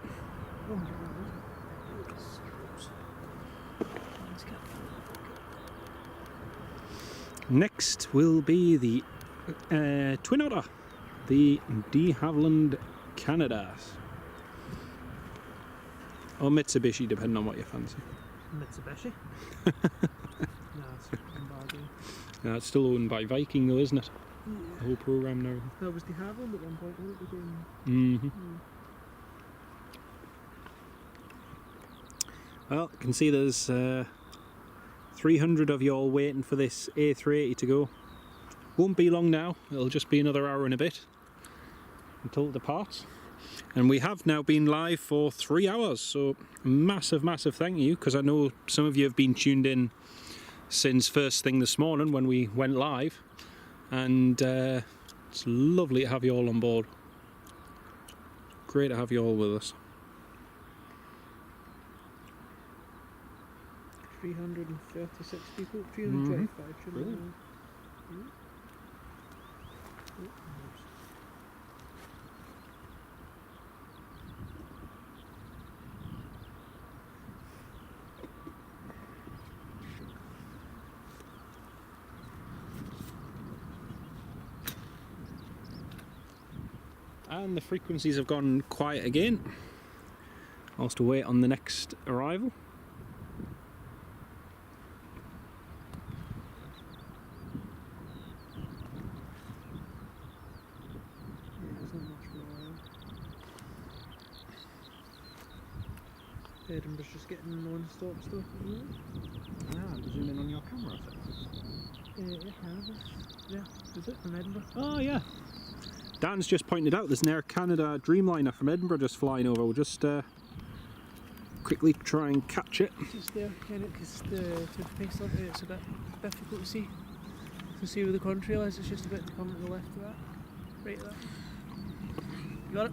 Next will be the Twin Otter, the de Havilland Canada, or Mitsubishi, depending on what you fancy. Mitsubishi? No, it's Embargo. Yeah, it's still owned by Viking though, isn't it? Yeah. The whole programme now. That was de Havilland at one point, wasn't it? Mm-hmm. Well, you can see there's 300 of you all waiting for this A380 to go. Won't be long now, it'll just be another hour and a bit until it departs. And we have now been live for 3 hours, so massive thank you, because I know some of you have been tuned in since first thing this morning when we went live, and it's lovely to have you all on board. Great to have you all with us. 336 people, 325 should Brilliant. And the frequencies have gone quiet again, whilst we wait on the next arrival. Edinburgh's just getting non-stop stuff at the moment. Ah, zoom in on your camera. Yeah, is it from Edinburgh? Oh yeah. Dan's just pointed out there's an Air Canada Dreamliner from Edinburgh just flying over. We'll just quickly try and catch it. Just there, because the toothpaste of it, it's a bit difficult to see. To see where the contrail is, it's just a bit to come to the left of that. Right there. You got it?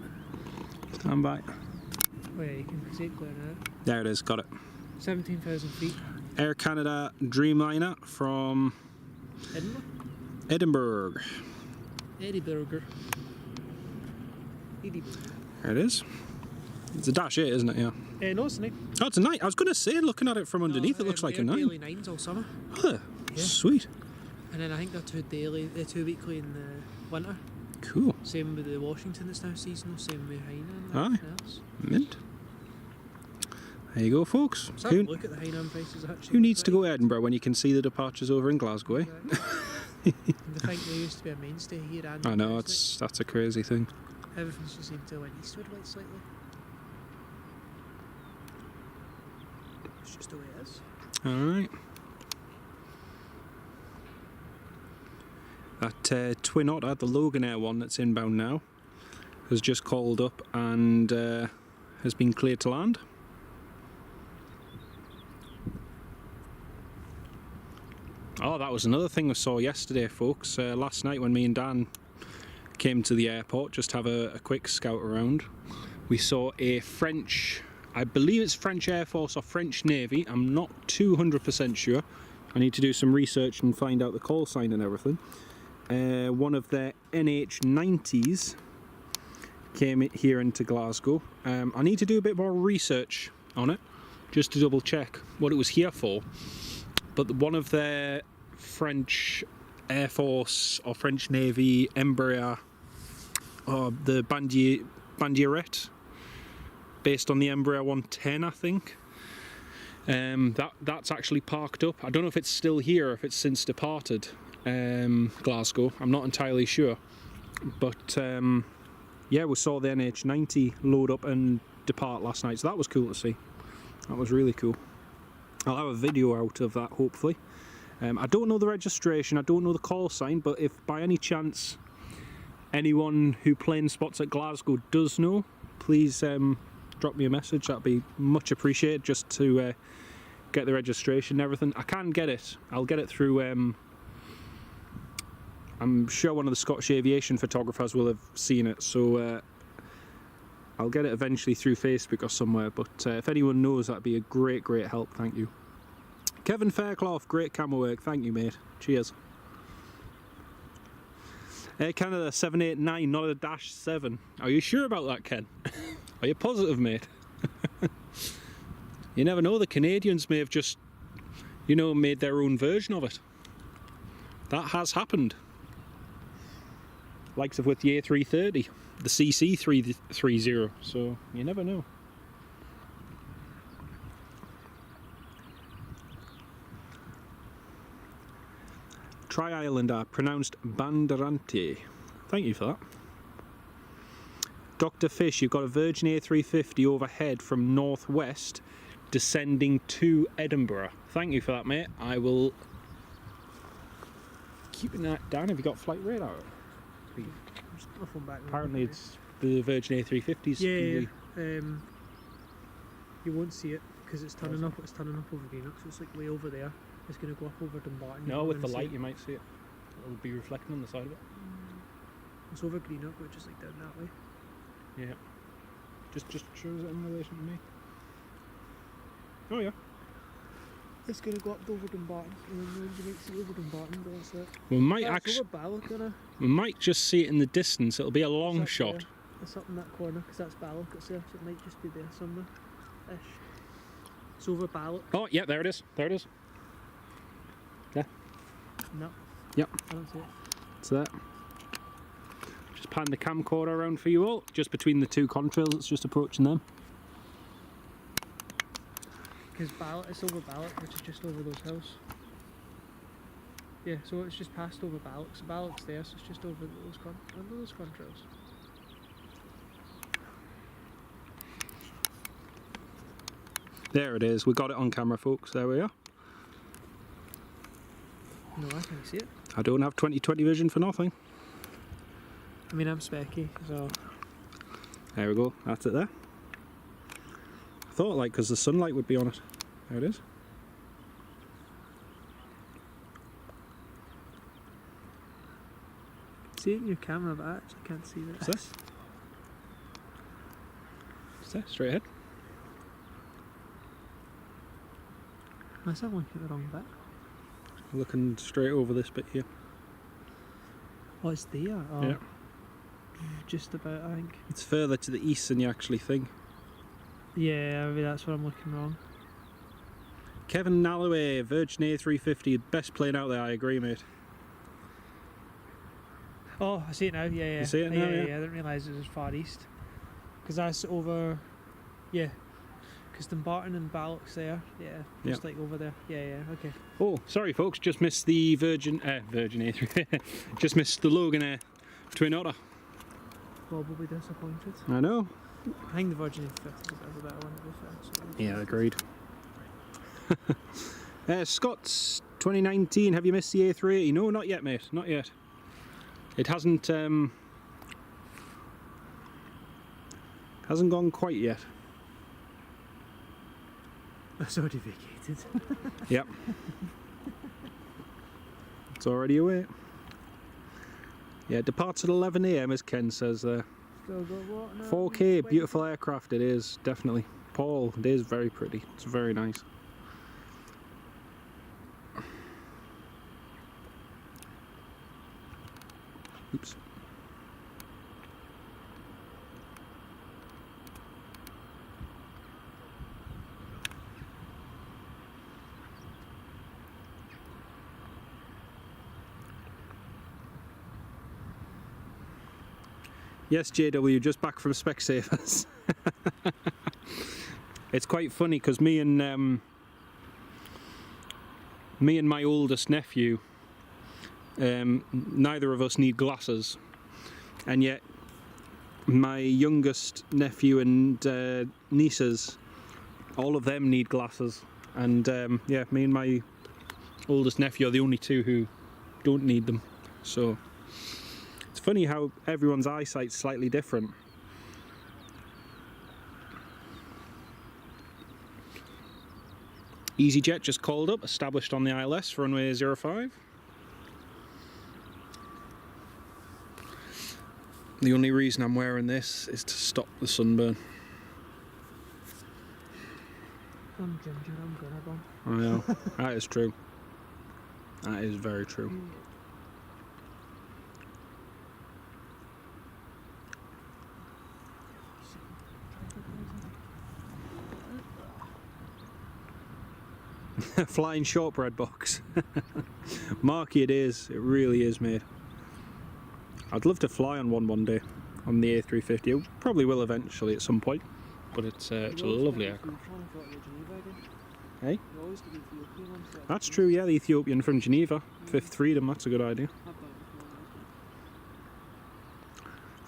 Stand by. Oh yeah, you can see it clear now. There it is, got it. 17,000 feet. Air Canada Dreamliner from Edinburgh? Edinburgh. Edinburgh. There it is. It's a Dash 8, isn't it? Yeah. No, it's a 9. Oh, it's a 9. I was going to say, looking at it from underneath, it looks like a 9. Daily 9s all summer. Huh. Yeah. Sweet. And then I think they're 2 weekly in the winter. Cool. Same with the Washington that's now seasonal, same with Hainan and Aye. everything else. Mint. There you go, folks. So have a look at the Hainan prices actually. Who needs to go to Edinburgh when you can see the departures over in Glasgow, eh? And I think they used to be a mainstay here. And I know, that's a crazy thing. Everything's just seemed to went eastward like slightly. It's just the way it is. Alright. That Twin Otter, the Loganair one that's inbound now, has just called up and has been cleared to land. Oh, that was another thing I saw yesterday, folks. Last night when me and Dan came to the airport just to have a quick scout around, we saw a French, I believe it's French Air Force or French Navy, I'm not 200% sure. I need to do some research and find out the call sign and everything. One of their NH90s came here into Glasgow. I need to do a bit more research on it just to double check what it was here for. But one of their French Air Force or French Navy Embraer, or the Bandieret, based on the Embraer 110, I think. That's actually parked up. I don't know if it's still here or if it's since departed Glasgow. I'm not entirely sure. But yeah, we saw the NH90 load up and depart last night, so that was cool to see. That was really cool. I'll have a video out of that, hopefully. I don't know the registration, I don't know the call sign, but if by any chance anyone who plane spots at Glasgow does know, please drop me a message. That'd be much appreciated, just to get the registration and everything. I can get it. I'll get it through... I'm sure one of the Scottish aviation photographers will have seen it, so I'll get it eventually through Facebook or somewhere, but if anyone knows, that'd be a great help. Thank you. Kevin Fairclough, great camera work. Thank you, mate. Cheers. Air Canada 789, not a -7. Are you sure about that, Ken? Are you positive, mate? You never know, the Canadians may have just, you know, made their own version of it. That has happened. Likes of with the A330, the CC330, so you never know. Tri-Islander, pronounced Banderante. Thank you for that. Dr. Fish, you've got a Virgin A350 overhead from northwest, descending to Edinburgh. Thank you for that, mate. I will keep that down. Have you got flight radar? Apparently it's the Virgin A350s. Yeah, you won't see it because it's turning up. It's turning up over Greenock, so it's like way over there. It's going to go up over Dumbarton. No, with the light you might see it. It'll be reflecting on the side of it. It's over Greenock, which is like down that way. Yeah. Just shows it in relation to me. Oh yeah. It's going to go up over Dumbarton, and then you might see over Dumbarton, but that's it. We might It's actually. over Balloch, innit? We might just see it in the distance. It'll be a long It's up shot. there. It's up in that corner, because that's Balloch, it's there, so it might just be there somewhere. Ish. It's over Balloch. Oh yeah, there it is. There it is. Yeah. No. Yep. I don't see it. It's there. Just pan the camcorder around for you all. Just between the two contrails, it's just approaching them. Because Balloch, it's over Balloch, which is just over those hills. Yeah, so it's just passed over Balloch. So Balloch's there, so it's just over under those contrails. There it is. We got it on camera, folks. There we are. No, I can't see it. I don't have 20/20 vision for nothing. I mean, I'm specky, so... There we go. That's it there. I thought, like, because the sunlight would be on it. There it is. See it in your camera, but I actually can't see this. What's this? What's that? Straight ahead. Unless I'm looking at the wrong bit. Looking straight over this bit here. Oh, it's there? Oh, Yeah. just about, I think. It's further to the east than you actually think. Yeah, maybe that's where I'm looking wrong. Kevin Nalloway, Virgin A350, best plane out there. I agree, mate. Oh, I see it now. Yeah, yeah. You see it now, yeah? I didn't realise it was far east. Because that's over... Yeah. Because Dumbarton and Balloch's there. Yeah. Just like over there. Yeah, yeah. Okay. Oh, sorry, folks. Just missed the Virgin A3. Just missed the Loganair Twin Otter. probably disappointed. I know. I think the Virgin A350 is a bit of a better one to be fair. So Yeah, agreed. Scott's 2019, have you missed the A380? No, not yet, mate, not yet. It hasn't gone quite yet. It's already vacated. Yep. It's already away. Yeah, it departs at 11 AM as Ken says there. Still got what now? 4K, beautiful aircraft it is, definitely. Paul, it is very pretty, it's very nice. Oops. Yes, JW, just back from Specsavers. It's quite funny because me and my oldest nephew, neither of us need glasses, and yet my youngest nephew and nieces, all of them need glasses, and yeah, me and my oldest nephew are the only two who don't need them. So it's funny how everyone's eyesight's slightly different. EasyJet just called up, established on the ILS for runway 05. The only reason I'm wearing this is to stop the sunburn. I'm ginger, I'm gonna bum. I know, that is true. That is very true. Flying shortbread box. Marky it is, it really is, mate. I'd love to fly on one day, on the A350. I probably will eventually at some point, but it's a lovely aircraft. Hey? That's true, yeah, the Ethiopian from Geneva. Fifth Freedom, that's a good idea.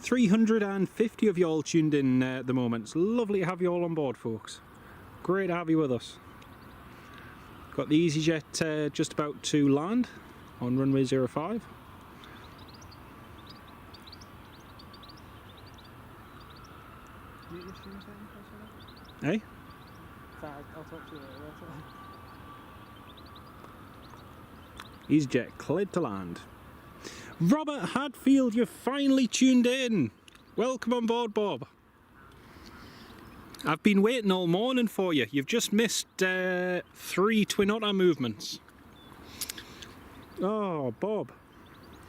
350 of you all tuned in at the moment. It's lovely to have you all on board, folks. Great to have you with us. Got the EasyJet just about to land on runway 05. Hey? I'll talk to you later. EasyJet cleared to land. Robert Hadfield, you've finally tuned in. Welcome on board, Bob. I've been waiting all morning for you. You've just missed 3 Twin Otter movements. Oh, Bob.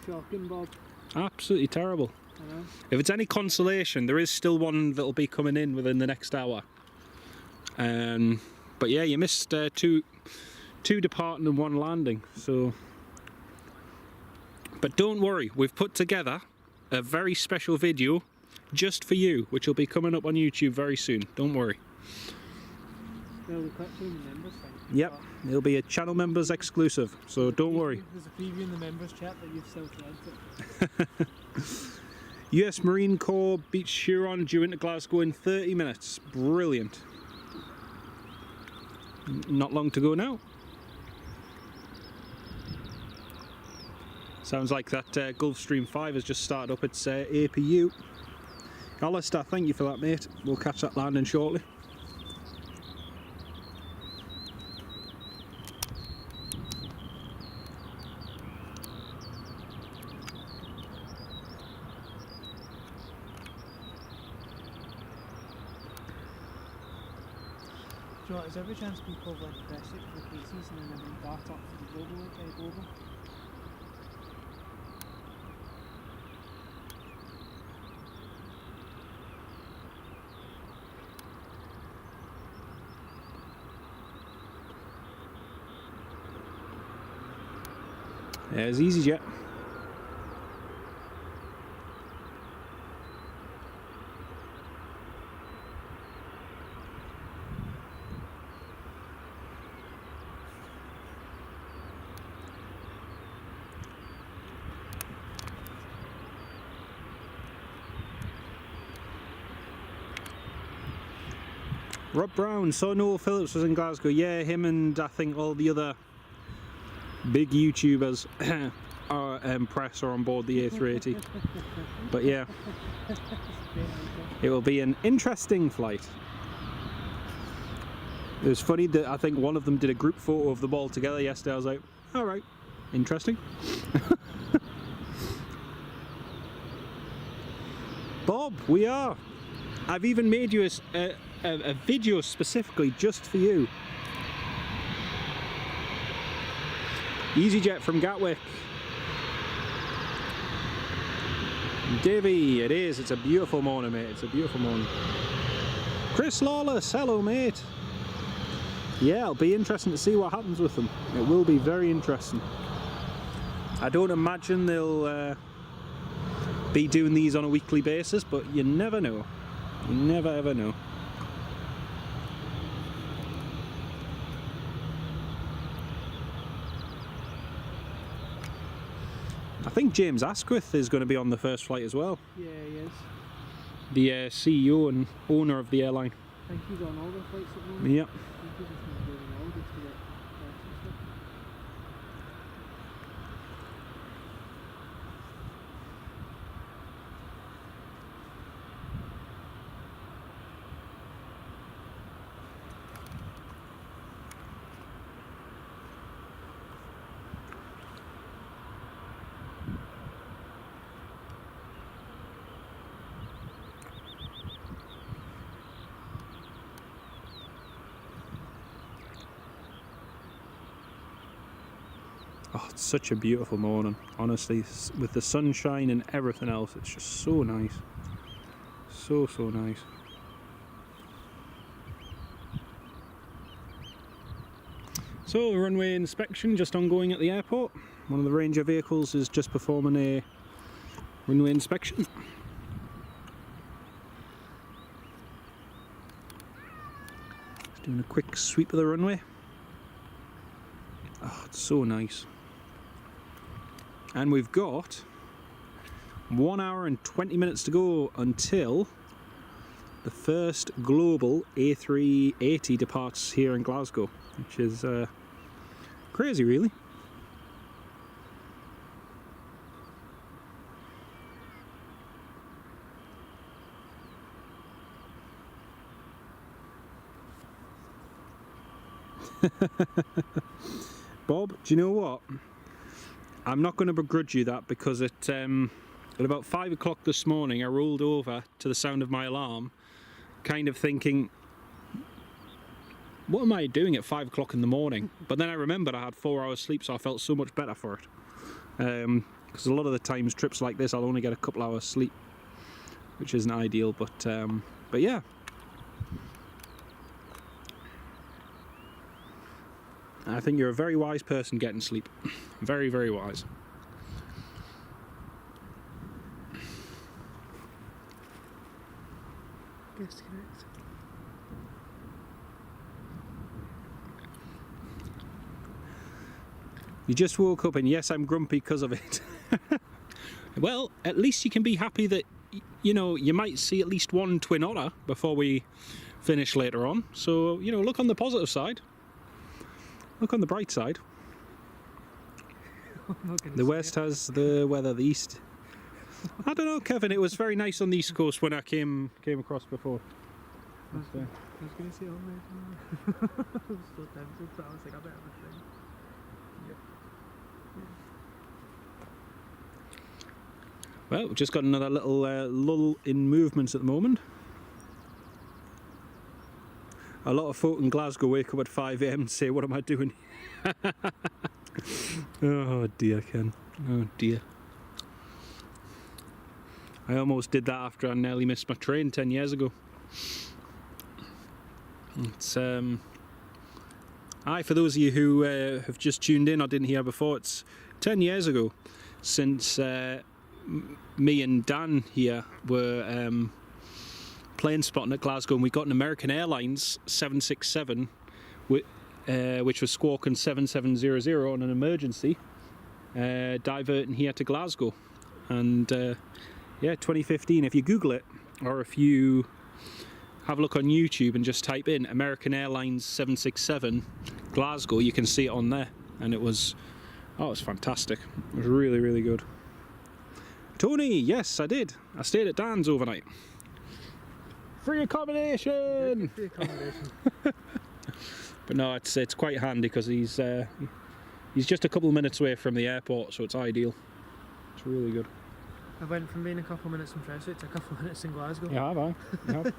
Shocking, Bob. Absolutely terrible. I know. If it's any consolation, there is still one that'll be coming in within the next hour. But yeah, you missed two departing and 1 landing. So, but don't worry, we've put together a very special video just for you, which will be coming up on YouTube very soon. Don't worry. Well, we clicked through the members thing. Yep, it'll be a channel members exclusive, so don't worry. There's a preview in the members chat that you've self-edited. US Marine Corps Beach Huron due into Glasgow in 30 minutes. Brilliant. Not long to go now. Sounds like that Gulfstream 5 has just started up its APU. Alistair, thank you for that, mate. We'll catch that landing shortly. Do you know what, there's every chance people went domestic for the cases and then they went back up for the global. There's EasyJet. Rob Brown, saw Noel Phillips was in Glasgow. Yeah, him and I think all the other big YouTubers press are on board the A380. But yeah, it will be an interesting flight. It was funny that I think one of them did a group photo of them all together yesterday. I was like, alright, interesting. Bob, we are. I've even made you a video specifically just for you. EasyJet from Gatwick. Davey, it is. It's a beautiful morning, mate. It's a beautiful morning. Chris Lawless, hello, mate. Yeah, it'll be interesting to see what happens with them. It will be very interesting. I don't imagine they'll be doing these on a weekly basis, but you never know. You never ever know. I think James Asquith is going to be on the first flight as well. Yeah, he is. The CEO and owner of the airline. I think he's on all the flights at the moment. Yep. I think he's just not doing all just to get flights and stuff. Oh, it's such a beautiful morning, honestly, with the sunshine and everything else. It's just so nice. So nice. So, runway inspection just ongoing at the airport. One of the Ranger vehicles is just performing a runway inspection. Just doing a quick sweep of the runway. Oh, it's so nice. And we've got 1 hour and 20 minutes to go until the first Global A380 departs here in Glasgow, which is crazy, really. Bob, do you know what? I'm not going to begrudge you that, because at about 5 o'clock this morning I rolled over to the sound of my alarm, kind of thinking, what am I doing at 5 o'clock in the morning? But then I remembered I had 4 hours sleep, so I felt so much better for it. Because a lot of the times trips like this I'll only get a couple hours sleep, which isn't ideal, but yeah. I think you're a very wise person getting sleep. Very, very wise. Guest connect. You just woke up and yes, I'm grumpy because of it. Well, at least you can be happy that, you know, you might see at least one twin otter before we finish later on. So, you know, look on the positive side. Look on the bright side. The west has the weather, the east. I don't know, Kevin, it was very nice on the east coast when I came across before. I was going to say on there. I was so tempted, but I was like, I better have a thing. Well, we've just got another little lull in movements at the moment. A lot of folk in Glasgow wake up at 5 AM and say, what am I doing? Oh dear, Ken. Oh dear. I almost did that after I nearly missed my train 10 years ago. It's aye, for those of you who have just tuned in or didn't hear before, it's 10 years ago since me and Dan here were plane spotting at Glasgow, and we got an American Airlines 767 which was squawking 7700 on an emergency, diverting here to Glasgow. And yeah, 2015, if you Google it, or if you have a look on YouTube and just type in American Airlines 767 Glasgow, you can see it on there. And it was, oh, it was fantastic. It was really, really good. Tony, yes, I did. I stayed at Dan's overnight. Free accommodation! Free accommodation. But no, it's quite handy because he's just a couple of minutes away from the airport, so it's ideal. It's really good. I went from being a couple of minutes in Transat to a couple of minutes in Glasgow. You have, You have.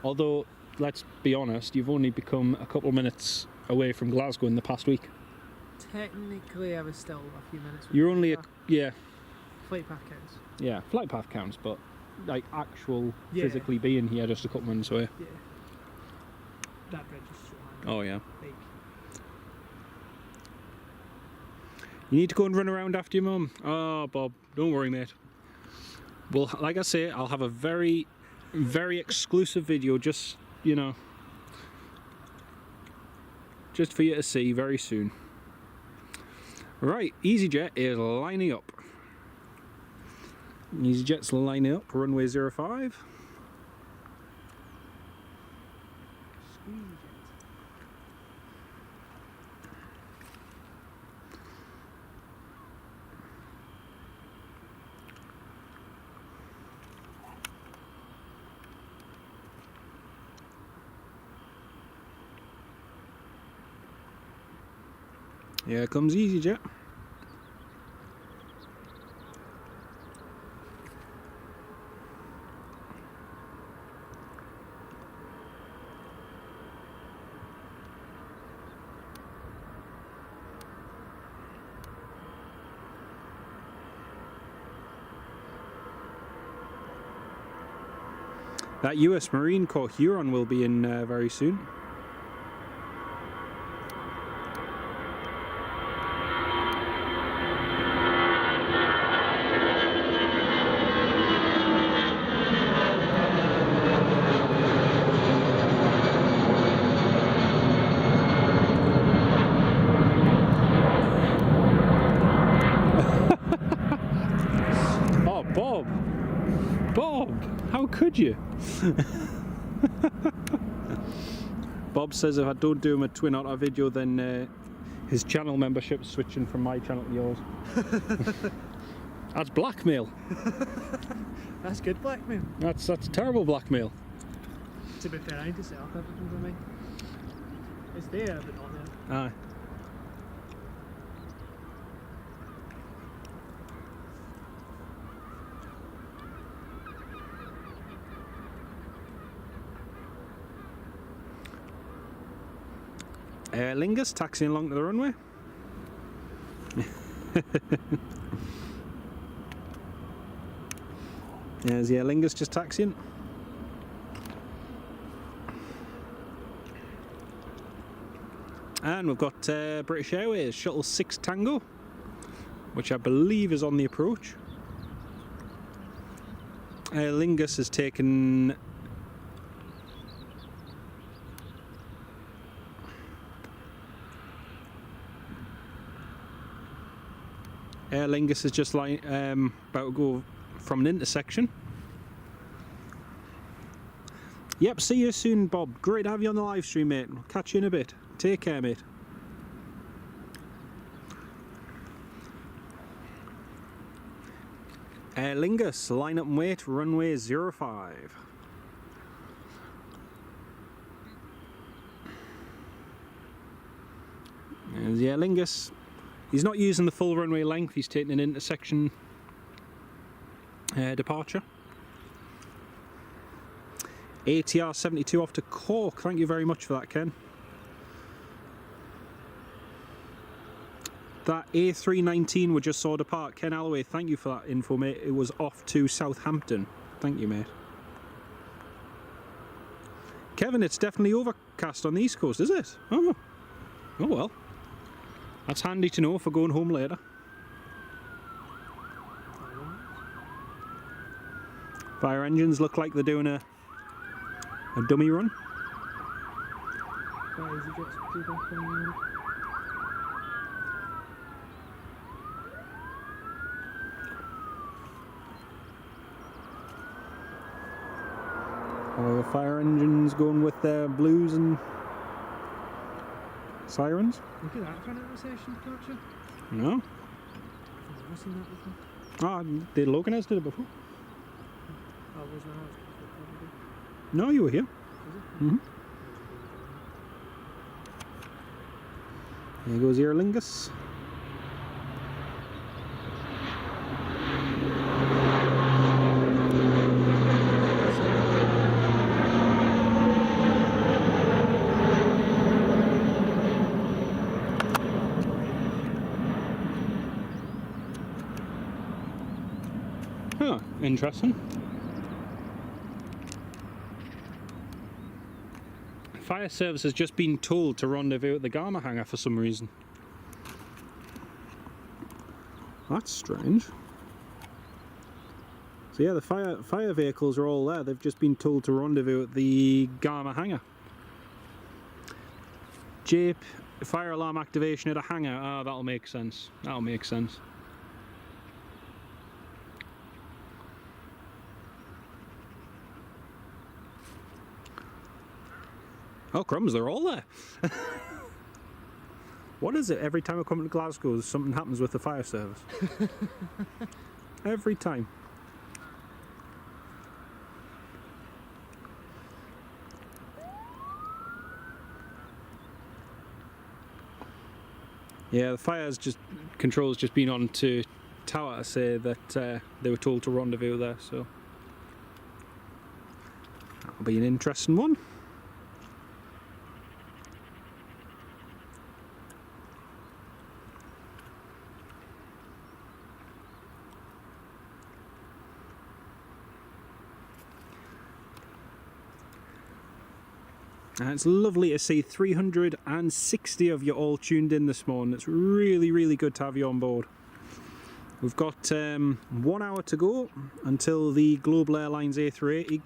Although, let's be honest, you've only become a couple of minutes away from Glasgow in the past week. Technically, I was still a few minutes. You're only yeah. Flight path counts. Yeah, flight path counts, but like actual Yeah. physically being here just a couple minutes away. Yeah. That bridge is so handy. Oh yeah. Like, You need to go and run around after your mum. Oh, Bob, don't worry, mate. Well, like I say, I'll have a very, very exclusive video, just, you know, just for you to see very soon. Right, EasyJet is lining up. EasyJet's lining up, runway 05. squeeze it. Here comes EasyJet. That US Marine Corps Huron will be in very soon. Oh, Bob! Bob! How could you? Bob says if I don't do him a Twin Otter video, then his channel membership's switching from my channel to yours. That's blackmail. That's good blackmail. That's terrible blackmail. To be fair, I need to set up everything for me. It's there, but not there. Aye. Aer Lingus taxiing along to the runway. There's the Aer Lingus just taxiing. And we've got British Airways Shuttle 6 Tango, which I believe is on the approach. Aer Lingus has taken Aer Lingus is just like about to go from an intersection. Yep, see you soon, Bob. Great to have you on the live stream, mate. I'll catch you in a bit. Take care, mate. Aer Lingus, line up and wait, runway 05. There's the Aer Lingus. He's not using the full runway length, he's taking an intersection departure. ATR 72 off to Cork, thank you very much for that, Ken. That A319 we just saw depart, Ken Alloway, thank you for that info, mate. It was off to Southampton. Thank you, mate. Kevin, it's definitely overcast on the East Coast, is it? Oh well. That's handy to know for going home later. Fire engines look like they're doing a dummy run. All the fire engines going with their blues and sirens. Look at that front of the session departure. No. I've never seen that before. Ah, the Loganairs did it before. Oh, was that? No, you were here. Was it? There goes Aer Lingus. Huh, interesting. Fire service has just been told to rendezvous at the Garma hangar for some reason. That's strange. So yeah, the fire vehicles are all there. They've just been told to rendezvous at the Garma hangar. Jape, fire alarm activation at a hangar. Ah, that'll make sense. That'll make sense. Oh crumbs, they're all there. What is it? Every time I come to Glasgow, something happens with the fire service. Every time. Yeah, the fire's control's just been on to tower to say that they were told to rendezvous there, so that'll be an interesting one. And it's lovely to see 360 of you all tuned in this morning. It's really, really good to have you on board. We've got 1 hour to go until the Global Airlines A380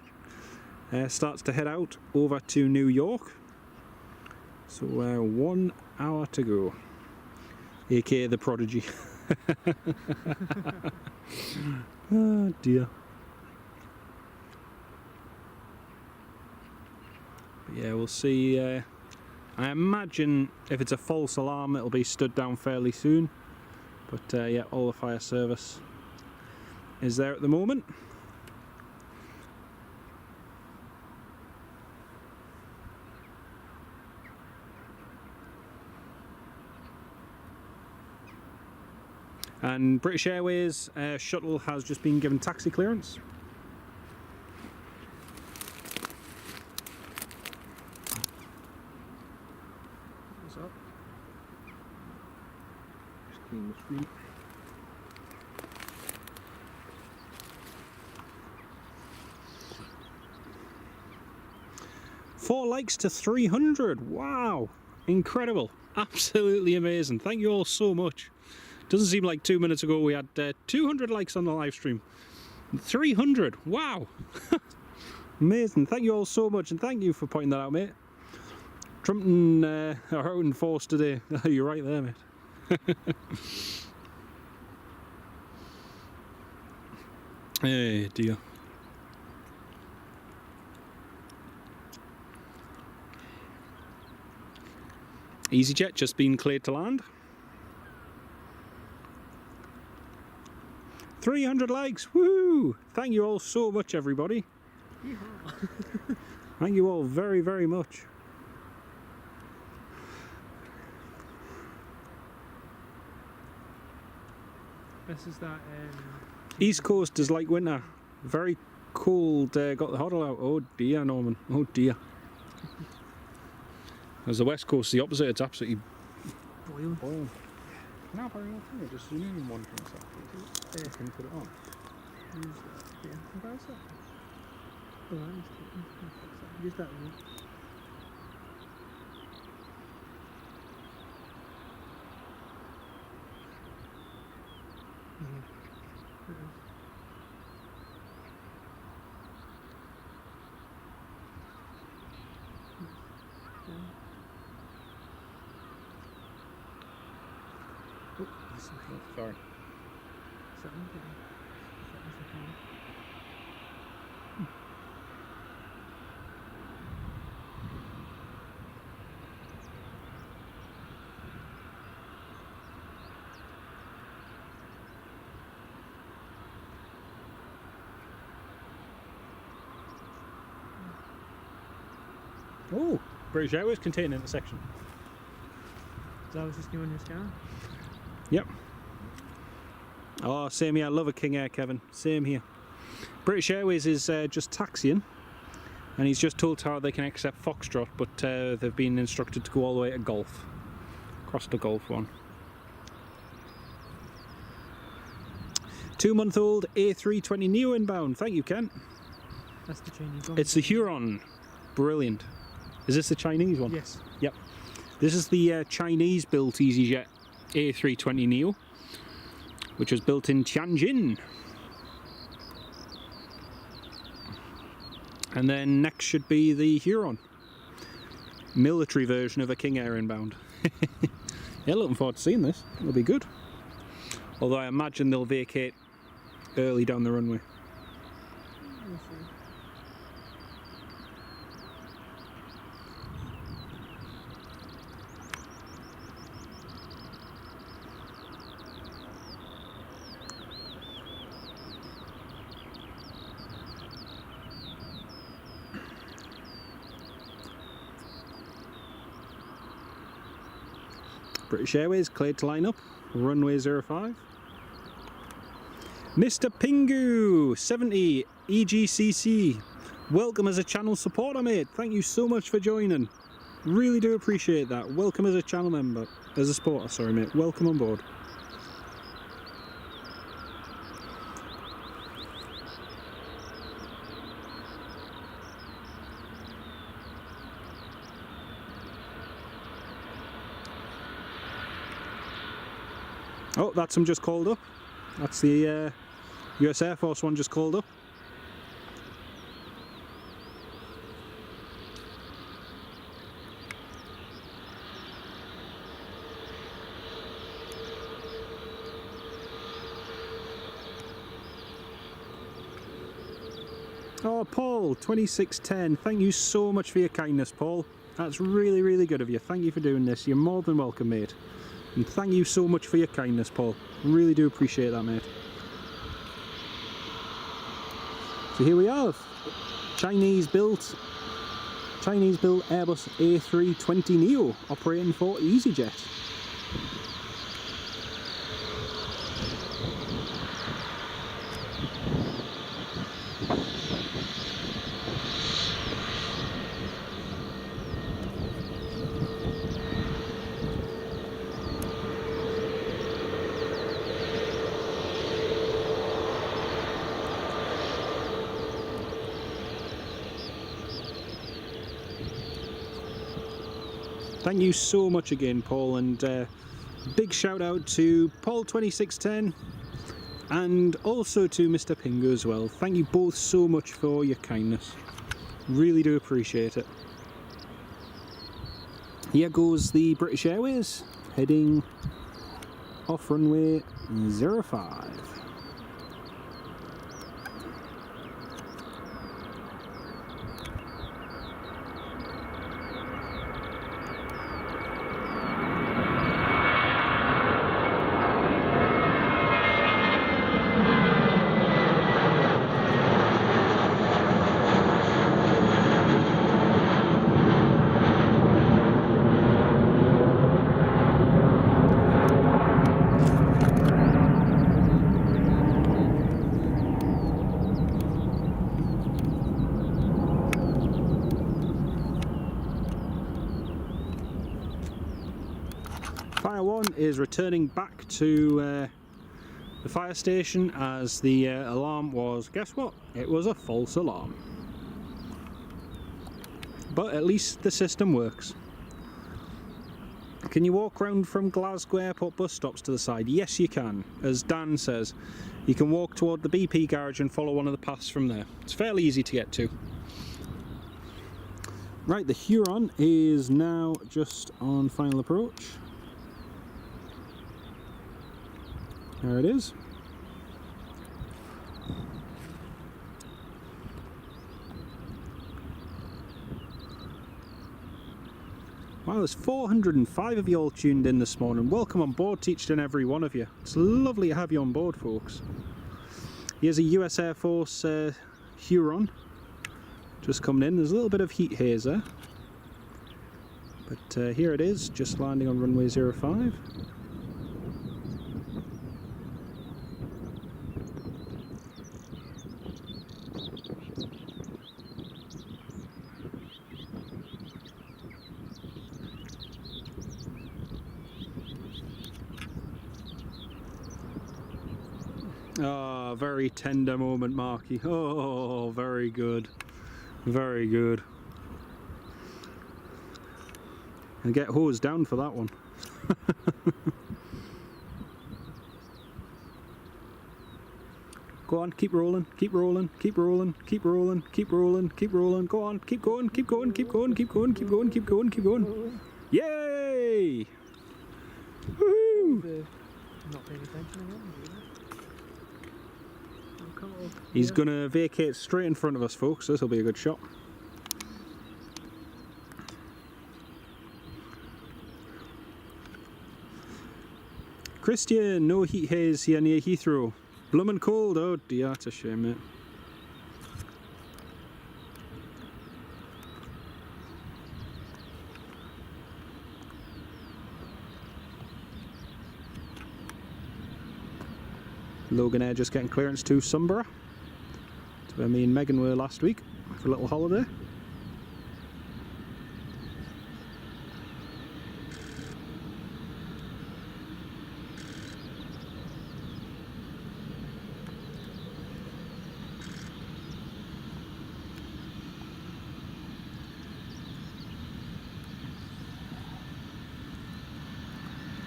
starts to head out over to New York. So 1 hour to go, aka the Prodigy. Oh dear. But yeah, we'll see. I imagine if it's a false alarm, it'll be stood down fairly soon. But yeah, all the fire service is there at the moment. And British Airways shuttle has just been given taxi clearance. What's up? Just clean the street. Four likes to 300. Wow, incredible, absolutely amazing. Thank you all so much. Doesn't seem like 2 minutes ago we had 200 likes on the live stream. 300, wow. Amazing, thank you all so much, and thank you for pointing that out, mate. Trumpton are out in force today. You're right there, mate. Hey dear. EasyJet just been cleared to land. 300 likes, woo! Thank you all so much, everybody. Thank you all very, very much. This is that. East Coast is like winter. Very cold. Got the huddle out. Oh dear, Norman. Oh dear. As the West Coast, the opposite. It's absolutely boiling. Boiling. No, but I just zoom in one thing so I can put it on. Use that one. Sorry. Oh, British Airways contained intersection. Is that what's just going on your scanner? Yep. Oh, same here. I love a King Air, Kevin. Same here. British Airways is just taxiing, and he's just told how they can accept Foxtrot, but they've been instructed to go all the way to Golf. Across the Golf one. 2-month-old A320 Neo inbound. Thank you, Ken. That's the Chinese one. It's the Huron. Brilliant. Is this the Chinese one? Yes. Yep. This is the Chinese-built EasyJet A320 Neo, which was built in Tianjin. And then next should be the Huron. Military version of a King Air inbound. Yeah, looking forward to seeing this. It'll be good. Although I imagine they'll vacate early down the runway. We'll see. British Airways cleared to line up. Runway 05. Mr. Pingu 70 EGCC. Welcome as a channel supporter, mate. Thank you so much for joining. Really do appreciate that. Welcome as a channel member. As a supporter, sorry, mate. Welcome on board. Oh, that's them just called up. That's the US Air Force one just called up. Oh, Paul, 2610. Thank you so much for your kindness, Paul. That's really, really good of you. Thank you for doing this. You're more than welcome, mate. And thank you so much for your kindness, Paul. Really do appreciate that, mate. So here we are, Chinese-built Airbus A320 Neo operating for EasyJet. Thank you so much again, Paul, and big shout out to Paul2610 and also to Mr. Pingu as well. Thank you both so much for your kindness. Really do appreciate it. Here goes the British Airways heading off runway 05. Fire 1 is returning back to the fire station as the alarm was, guess what? It was a false alarm. But at least the system works. Can you walk around from Glasgow Airport bus stops to the side? Yes, you can. As Dan says, you can walk toward the BP garage and follow one of the paths from there. It's fairly easy to get to. Right, the Huron is now just on final approach. There it is. Wow, there's 405 of you all tuned in this morning. Welcome on board to each and every one of you. It's lovely to have you on board, folks. Here's a US Air Force Huron just coming in. There's a little bit of heat haze there. But here it is, just landing on runway 05. Oh, very tender moment, Marky. Oh, very good. Very good. And get hosed down for that one. Go on, keep rolling, keep rolling, keep rolling, keep rolling, keep rolling, keep rolling. Go on, keep going, keep going, keep going, keep going, keep going, keep going, keep going. Yay! Woohoo! Not paying attention again. He's going to vacate straight in front of us, folks. This will be a good shot. Christian, no heat haze here near Heathrow. Bloomin' cold. Oh dear, that's a shame, mate. Loganair just getting clearance to Sunborough. That's where me and Megan were last week for a little holiday.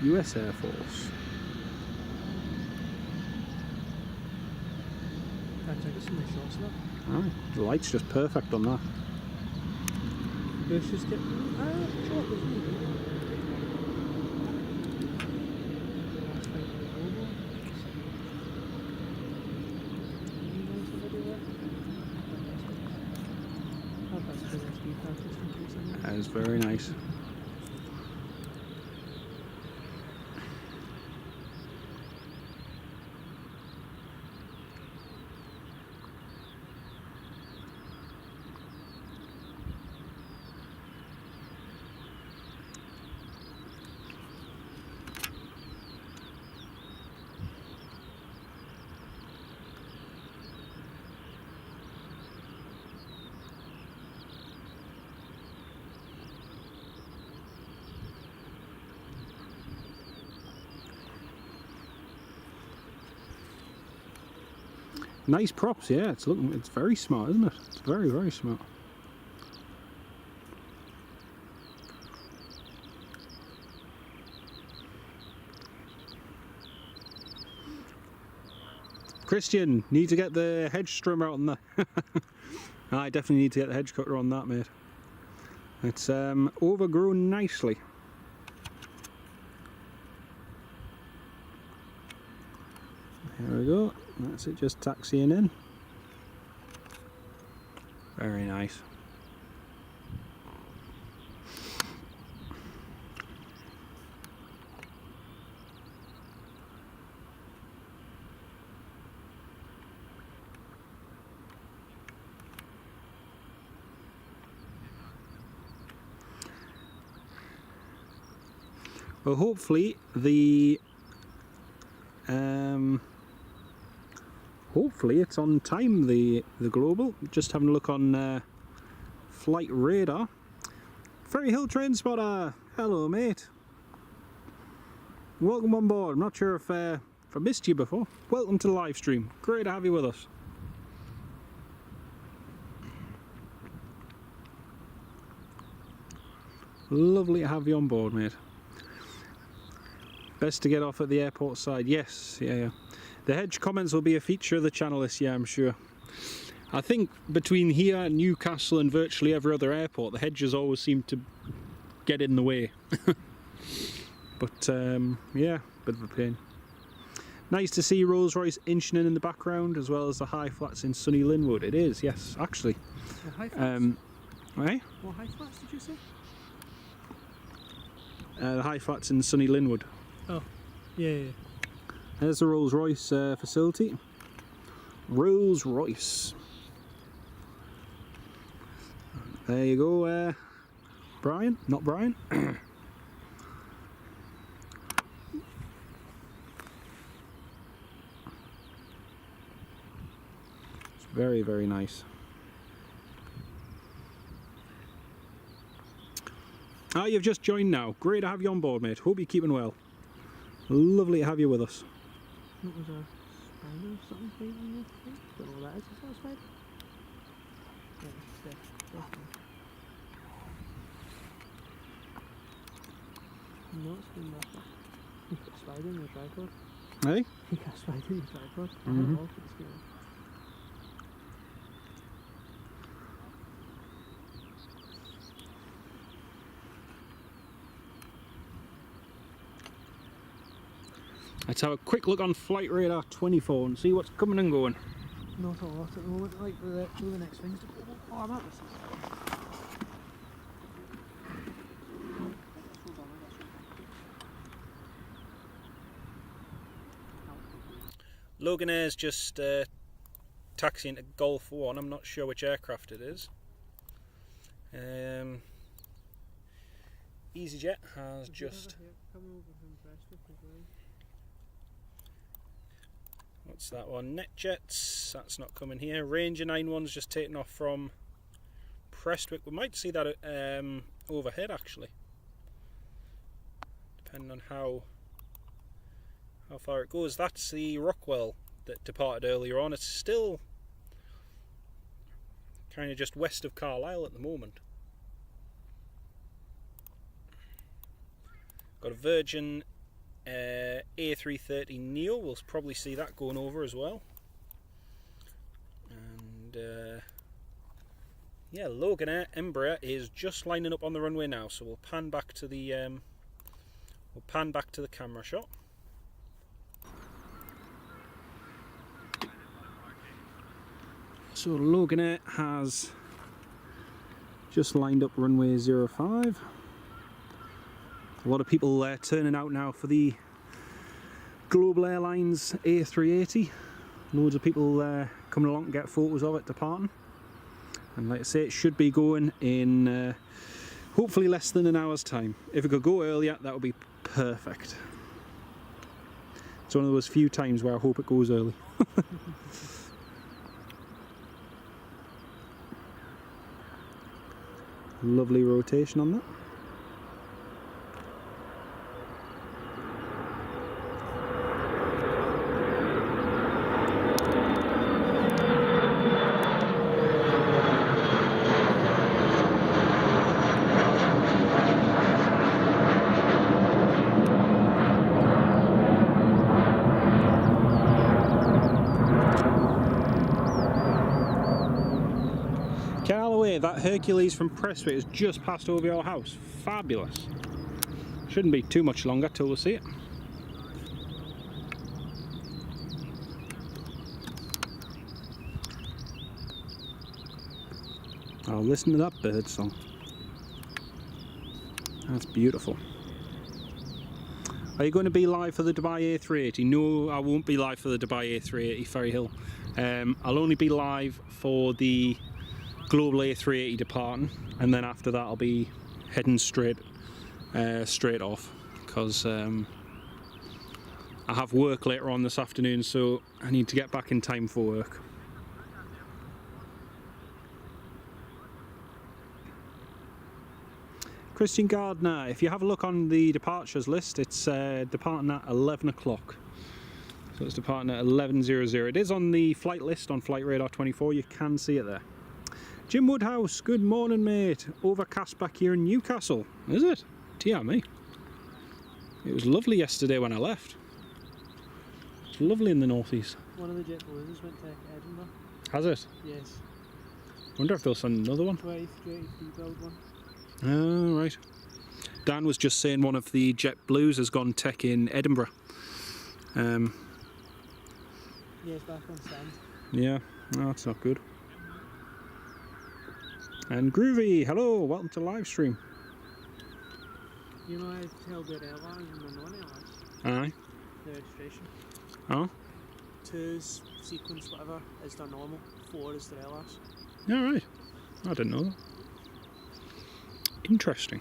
US Air Force. Take us some nice shots of that. Aye, the light's just perfect on that. Let's just get shot, isn't it? That is very nice. Nice props, yeah. It's very smart, isn't it? It's very, very smart. Christian, need to get the hedge trimmer out on that. I definitely need to get the hedge cutter on that, mate. It's overgrown nicely. There we go. That's it, just taxiing in. Very nice. Well, hopefully hopefully it's on time, the Global. Just having a look on flight radar. Ferry Hill Train Spotter, hello mate. Welcome on board. I'm not sure if I missed you before. Welcome to the live stream. Great to have you with us. Lovely to have you on board, mate. Best to get off at the airport side. Yes, yeah. The hedge comments will be a feature of the channel this year, I'm sure. I think between here, Newcastle and virtually every other airport, the hedges always seem to get in the way. But yeah, bit of a pain. Nice to see Rolls-Royce inching in the background, as well as the high flats in sunny Linwood. It is, yes, actually. The high flats? Eh? What high flats did you say? The high flats in sunny Linwood. Oh, yeah. There's the Rolls-Royce facility. Rolls-Royce. There you go, Brian, not Brian. It's very, very nice. Ah, you've just joined now. Great to have you on board, mate. Hope you're keeping well. Lovely to have you with us. What was a spider or something fighting you? Don't know what that is. Is that a spider? Yeah, it's definitely. No, it's been nothing. You got a spider in your tripod. Hey? You got a spider in your tripod. I Mhm. don't know if it's good. Let's have a quick look on Flight Radar 24 and see what's coming and going. Not a lot at the moment, like the next things to go. Oh, I'm at this. Loganair's just taxiing to Golf 1. I'm not sure which aircraft it is. EasyJet has just... What's that one? NetJets, that's not coming here. Ranger 91's just taken off from Prestwick. We might see that overhead actually, depending on how far it goes. That's the Rockwell that departed earlier on. It's still kind of just west of Carlisle at the moment. Got a Virgin A380 Neo, we'll probably see that going over as well. And yeah, Loganair Embraer is just lining up on the runway now, so we'll pan back to the camera shot. So Loganair has just lined up runway 05. A lot of people turning out now for the Global Airlines A380. Loads of people coming along to get photos of it departing. And like I say, it should be going in hopefully less than an hour's time. If it could go earlier, that would be perfect. It's one of those few times where I hope it goes early. Lovely rotation on that. That Hercules from Prestwick has just passed over your house. Fabulous. Shouldn't be too much longer till we see it. Oh, listen to that bird song. That's beautiful. Are you going to be live for the Dubai A380? No, I won't be live for the Dubai A380 Ferry Hill. I'll only be live for the Global A380 departing, and then after that I'll be heading straight off, because I have work later on this afternoon, so I need to get back in time for work. Christian Gardner, if you have a look on the departures list, it's departing at 11 o'clock. So it's departing at 11:00. It is on the flight list on Flight Radar 24, you can see it there. Jim Woodhouse, good morning mate. Overcast back here in Newcastle, is it? Dear me. It was lovely yesterday when I left. It's lovely in the northeast. One of the Jet2s went to Edinburgh. Has it? Yes. Wonder if they'll send another one. 23 build one. Oh, right. Dan was just saying one of the Jet Blues has gone tech in Edinburgh. Yeah, it's back on stand. Yeah, no, that's not good. And Groovy, hello, welcome to live stream. You know I tell the airlines and the non-airlines? Aye. The registration. Oh? 2's sequence, whatever, is their normal. 4 is their LS. Yeah, right. I didn't know that. Interesting.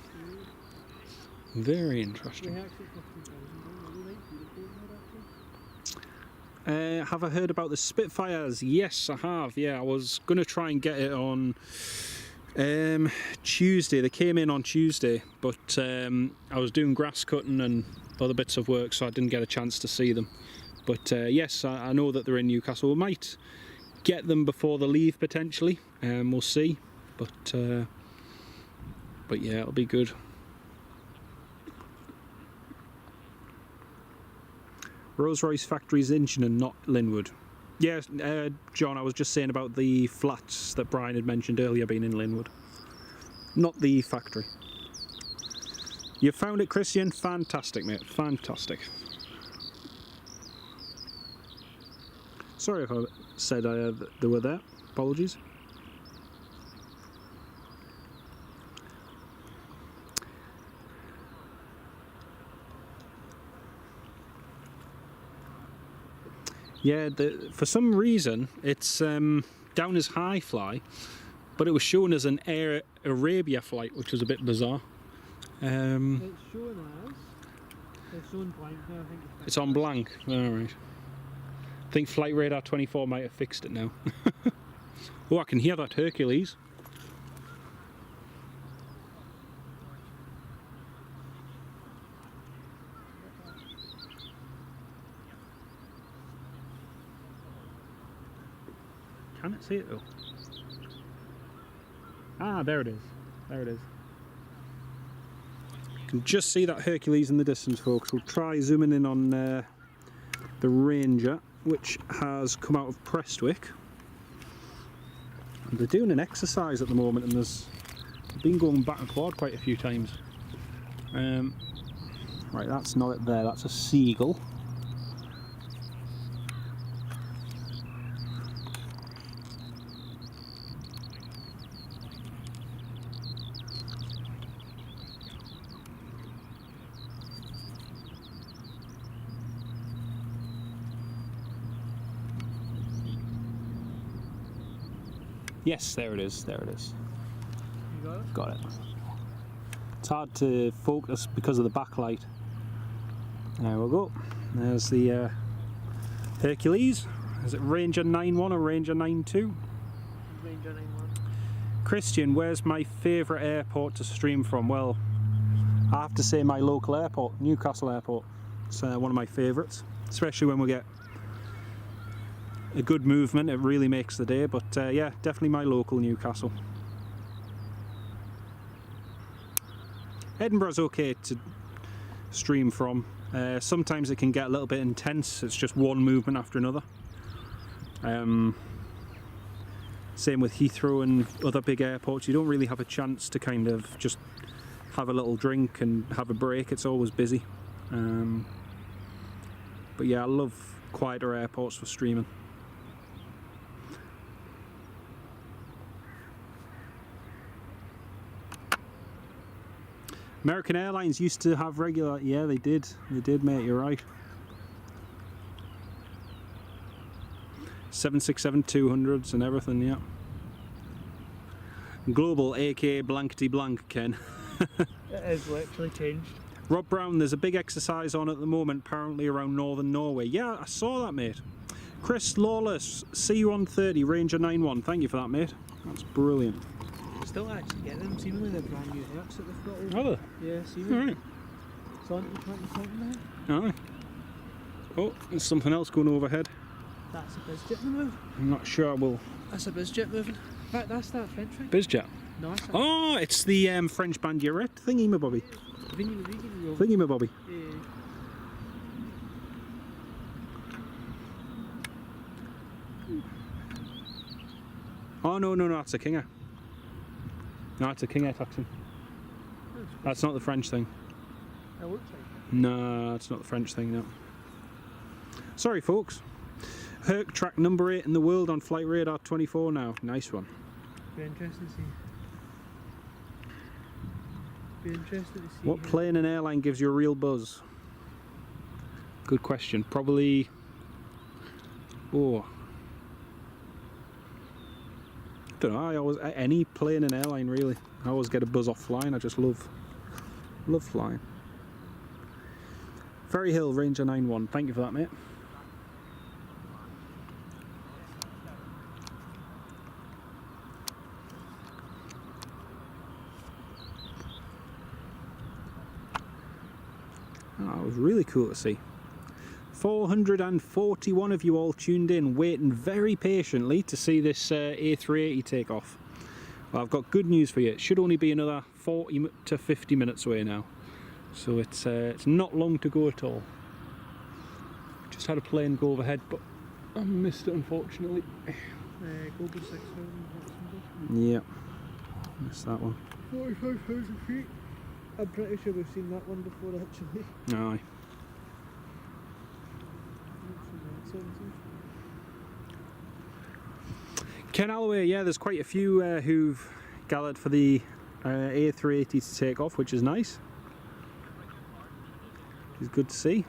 Very interesting. Have I heard about the Spitfires? Yes, I have. Yeah, I was going to try and get it on Tuesday. They came in on Tuesday, but I was doing grass cutting and other bits of work, so I didn't get a chance to see them. But yes, I know that they're in Newcastle. We might get them before they leave potentially. We'll see. But yeah, it'll be good. Rolls-Royce factory's Inchinnan, not Linwood. Yeah, John, I was just saying about the flats that Brian had mentioned earlier being in Linwood. Not the factory. You found it, Christian? Fantastic, mate. Fantastic. Sorry if I said they were there. Apologies. Yeah, for some reason it's down as high fly, but it was shown as an Air Arabia flight, which was a bit bizarre. It's shown as... It's on blank now, I think. It's on blank, alright. I think Flight Radar 24 might have fixed it now. Oh, I can hear that Hercules. Can it see it though? Ah, there it is. There it is. You can just see that Hercules in the distance, folks. We'll try zooming in on the Ranger, which has come out of Prestwick. And they're doing an exercise at the moment, and they've been going back and forward quite a few times. Right, that's not it there. That's a seagull. Yes, there it is, there it is. You got it? Got it. It's hard to focus because of the backlight. There we go. There's the Hercules. Is it Ranger 9.1 or Ranger 9.2? Ranger 9.1. Christian, where's my favourite airport to stream from? Well, I have to say my local airport, Newcastle Airport. It's one of my favourites, especially when we get a good movement. It really makes the day. But yeah, definitely my local Newcastle. Edinburgh's okay to stream from. Sometimes it can get a little bit intense. It's just one movement after another. Same with Heathrow and other big airports. You don't really have a chance to kind of just have a little drink and have a break. It's always busy. But yeah, I love quieter airports for streaming. American Airlines used to have regular... Yeah, they did, mate, you're right. 767-200s and everything, yeah. Global, aka blankety blank, Ken. It is literally changed. Rob Brown, there's a big exercise on at the moment, apparently around northern Norway. Yeah, I saw that, mate. Chris Lawless, CU130, Ranger 9.1. Thank you for that, mate. That's brilliant. Still actually get them, seemingly they're brand new hertz that they've got over. Are they? Yeah, seemingly. Alright. It's on to 2020 now. Aye. Oh, there's something else going overhead. That's a BizJet move. I'm not sure I will. That's a BizJet moving. In fact, that's that French thing. BizJet. No, that's Oh, it's the French Bandurette thingy-mabobby. Thingy-mabobby. Yeah. Oh, no, that's a King Air. No, it's a King Air taxi. That's not the French thing. It looks like it. No, it's not the French thing, no. Sorry, folks. Herc track number 8 in the world on Flight Radar 24 now. Nice one. Be interesting to see. Be interested to see. What plane and airline gives you a real buzz? Good question. Probably... Oh. don't know, I always, any plane and airline really, I always get a buzz off flying. I just love flying. Ferry Hill, Ranger 91, thank you for that, mate. That was really cool to see. 441 of you all tuned in, waiting very patiently to see this A380 take off. Well, I've got good news for you. It should only be another 40 to 50 minutes away now. So it's not long to go at all. Just had a plane go overhead, but I missed it unfortunately. Global 6000. Yeah, missed that one. 45,000 feet. I'm pretty sure we've seen that one before actually. Aye. Ken Alloway, yeah, there's quite a few who've gathered for the A380 to take off, which is nice. It's good to see.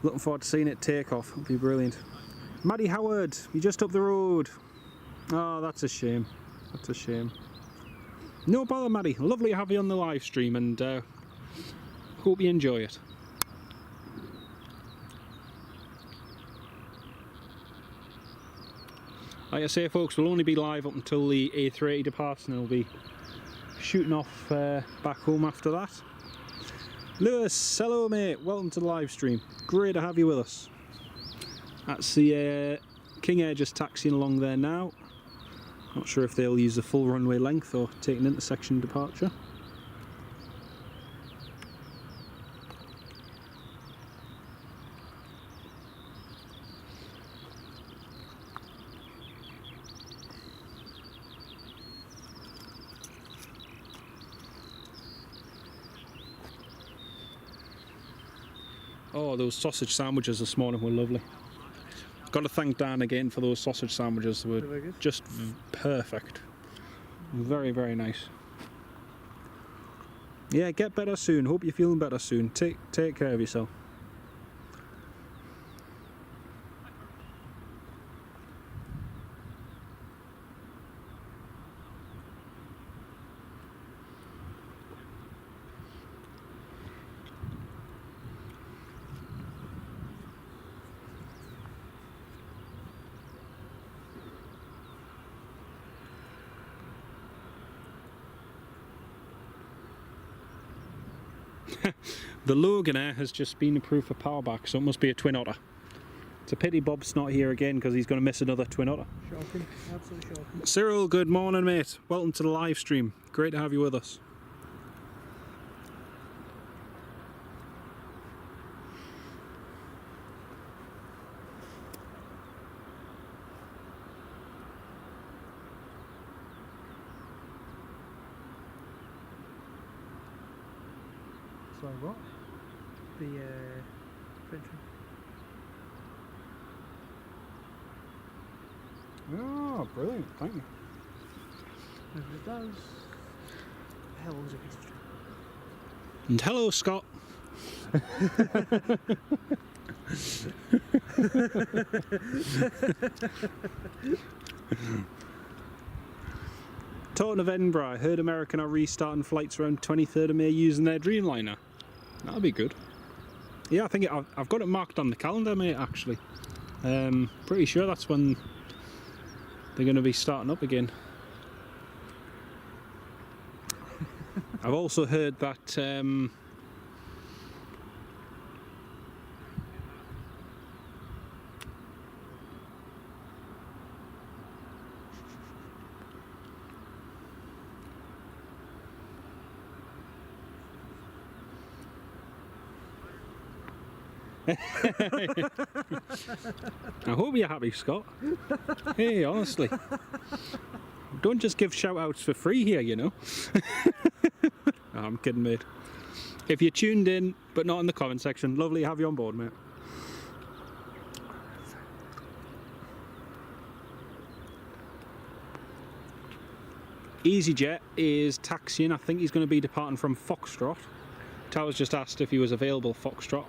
Looking forward to seeing it take off. It'll be brilliant. Maddie Howard, you're just up the road. Oh, that's a shame. That's a shame. No bother, Maddie. Lovely to have you on the live stream, and hope you enjoy it. Like I say, folks, we'll only be live up until the A380 departs, and we'll be shooting off back home after that. Lewis, hello mate, welcome to the live stream. Great to have you with us. That's the King Air just taxiing along there now. Not sure if they'll use the full runway length or take an intersection departure. Oh, those sausage sandwiches this morning were lovely. Got to thank Dan again for those sausage sandwiches. They were just perfect. Very, very nice. Yeah, get better soon. Hope you're feeling better soon. Take care of yourself. The Loganair has just been approved for powerback, so it must be a twin Otter. It's a pity Bob's not here again because he's going to miss another twin Otter. Shocking, absolutely shocking. Cyril, good morning mate. Welcome to the live stream. Great to have you with us. Sorry, what? The French one. Oh, brilliant. Thank you. If it does, how long is a piece of string? And hello, Scott. Taunton of Edinburgh. I heard American are restarting flights around 23rd of May using their Dreamliner. That'll be good. Yeah, I think I've got it marked on the calendar, mate, actually. Pretty sure that's when they're going to be starting up again. I've also heard that I hope you're happy, Scott. Hey, honestly. Don't just give shout-outs for free here, you know. Oh, I'm kidding, mate. If you're tuned in, but not in the comment section, lovely to have you on board, mate. EasyJet is taxiing. I think he's going to be departing from Foxtrot. Towers just asked if he was available, Foxtrot.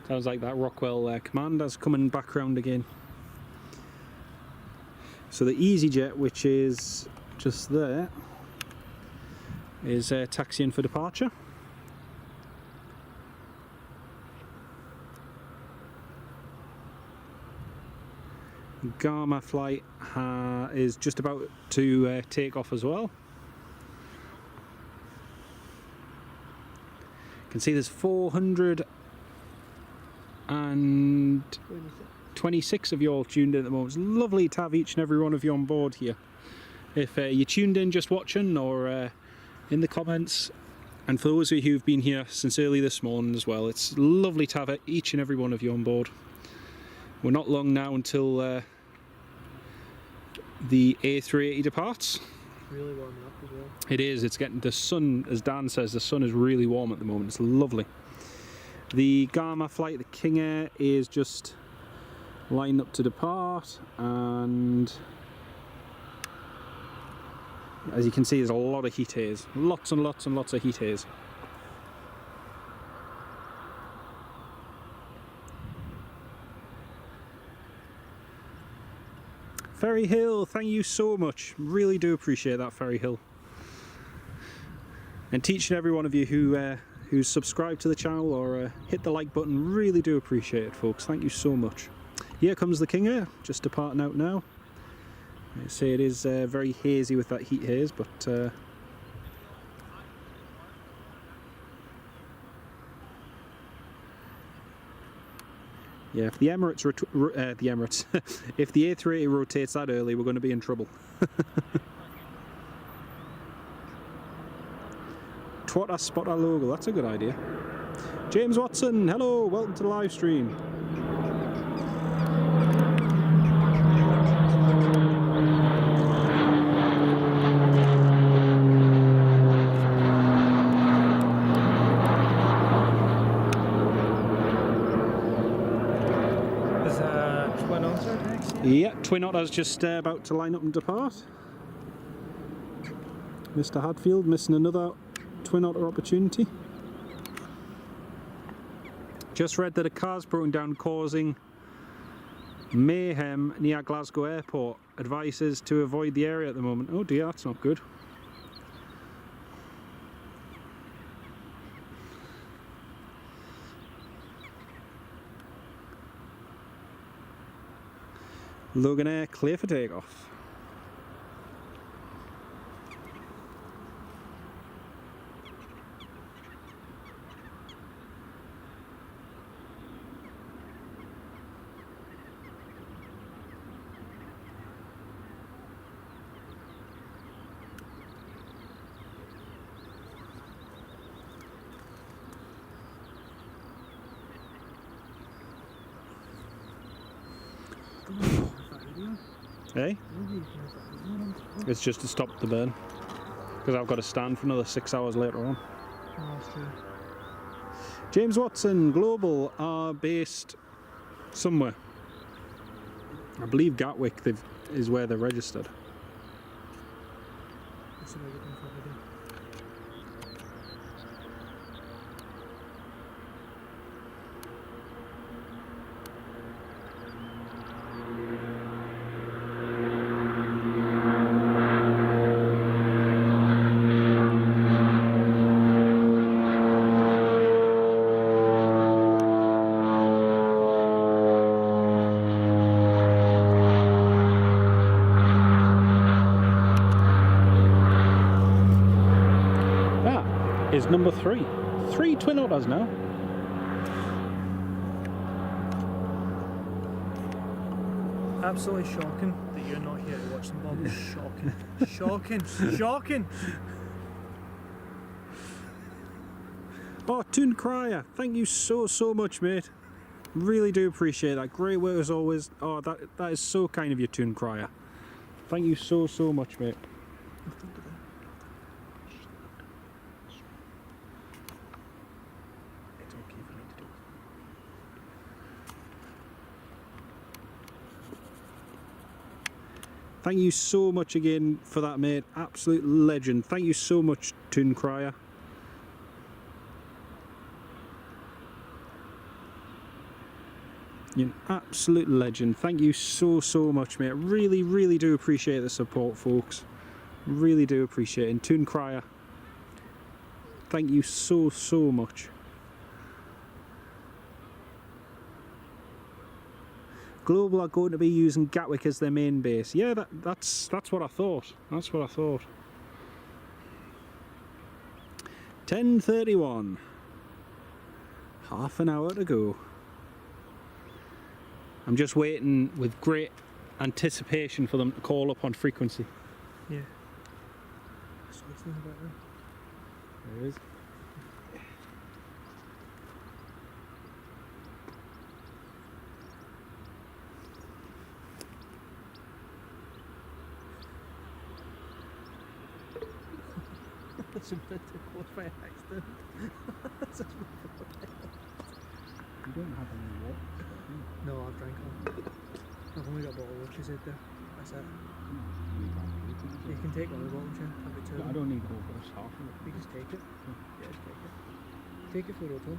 Sounds like that Rockwell Commander's coming back round again. So the EasyJet, which is just there, is taxiing for departure. Gamma flight is just about to take off as well. You can see there's 426 of you all tuned in at the moment. It's lovely to have each and every one of you on board here. If you tuned in just watching, or in the comments, and for those of you who've been here since early this morning as well, it's lovely to have each and every one of you on board. We're not long now until the A380 departs. Really warming up as well. It is, it's getting, the sun, as Dan says, the sun is really warm at the moment. It's lovely. The Gamma flight, the King Air, is just lined up to depart, and as you can see, there's a lot of heat haze. Lots and lots and lots of heat haze. Ferry Hill, thank you so much. Really do appreciate that, Ferry Hill. And to each and every one of you who's subscribed to the channel or hit the like button, really do appreciate it, folks. Thank you so much. Here comes the King Air, just departing out now. I say it is very hazy with that heat haze, but yeah, if the Emirates, if the A380 rotates that early, we're going to be in trouble. Twat our spot our logo, that's a good idea. James Watson, hello, welcome to the live stream. Yeah, Twin Otter's just about to line up and depart. Mr. Hadfield missing another Twin Otter opportunity. Just read that a car's broken down causing mayhem near Glasgow Airport. Advices to avoid the area at the moment. Oh dear, that's not good. Loganair clear for takeoff. Hey? It's just to stop the burn, because I've got to stand for another 6 hours later on. Oh, that's true. James Watson, Global are based somewhere. I believe Gatwick is where they're registered. That's about it for the day. Is number 3. 3 Twin Otters now. Absolutely shocking that you're not here to watch them, Bob. Shocking. Shocking. Shocking. Oh, Toon Crier, thank you so much, mate. Really do appreciate that. Great work as always. Oh, that is so kind of you, Toon Crier. Thank you so much, mate. Thank you so much again for that, mate. Absolute legend. Thank you so much, Toon Crier. You're an absolute legend. Thank you so much, mate. Really do appreciate the support, folks. Really do appreciate it. And Toon Crier, thank you so much. Global are going to be using Gatwick as their main base. Yeah, that's what I thought. That's what I thought. 10:31. Half an hour to go. I'm just waiting with great anticipation for them to call up on frequency. Yeah. That's what I was thinking about that. There is. That's a bit too close by accident. You don't have any watch? No, I've drank them. I've only got a bottle of what you said there. That's it. You can take one of the bottle, chair. I'll be two. I don't need the whole first half of it. You just take it. Yeah, just take it. Take it for the hotel.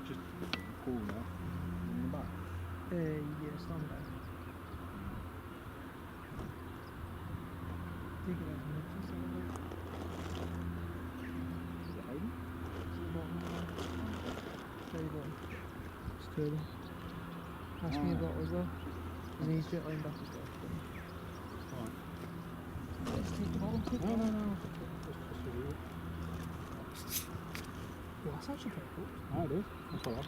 Just cool now. In the back. Yeah, stand back. Take it out from the Is it hiding? very bottom. Just two of them. Pass me a bottle as well. And then you straight line back as well. Alright. Let's take the bottle. No. Just a real. Well, that's actually pretty cool. Ah, it is. That's alright.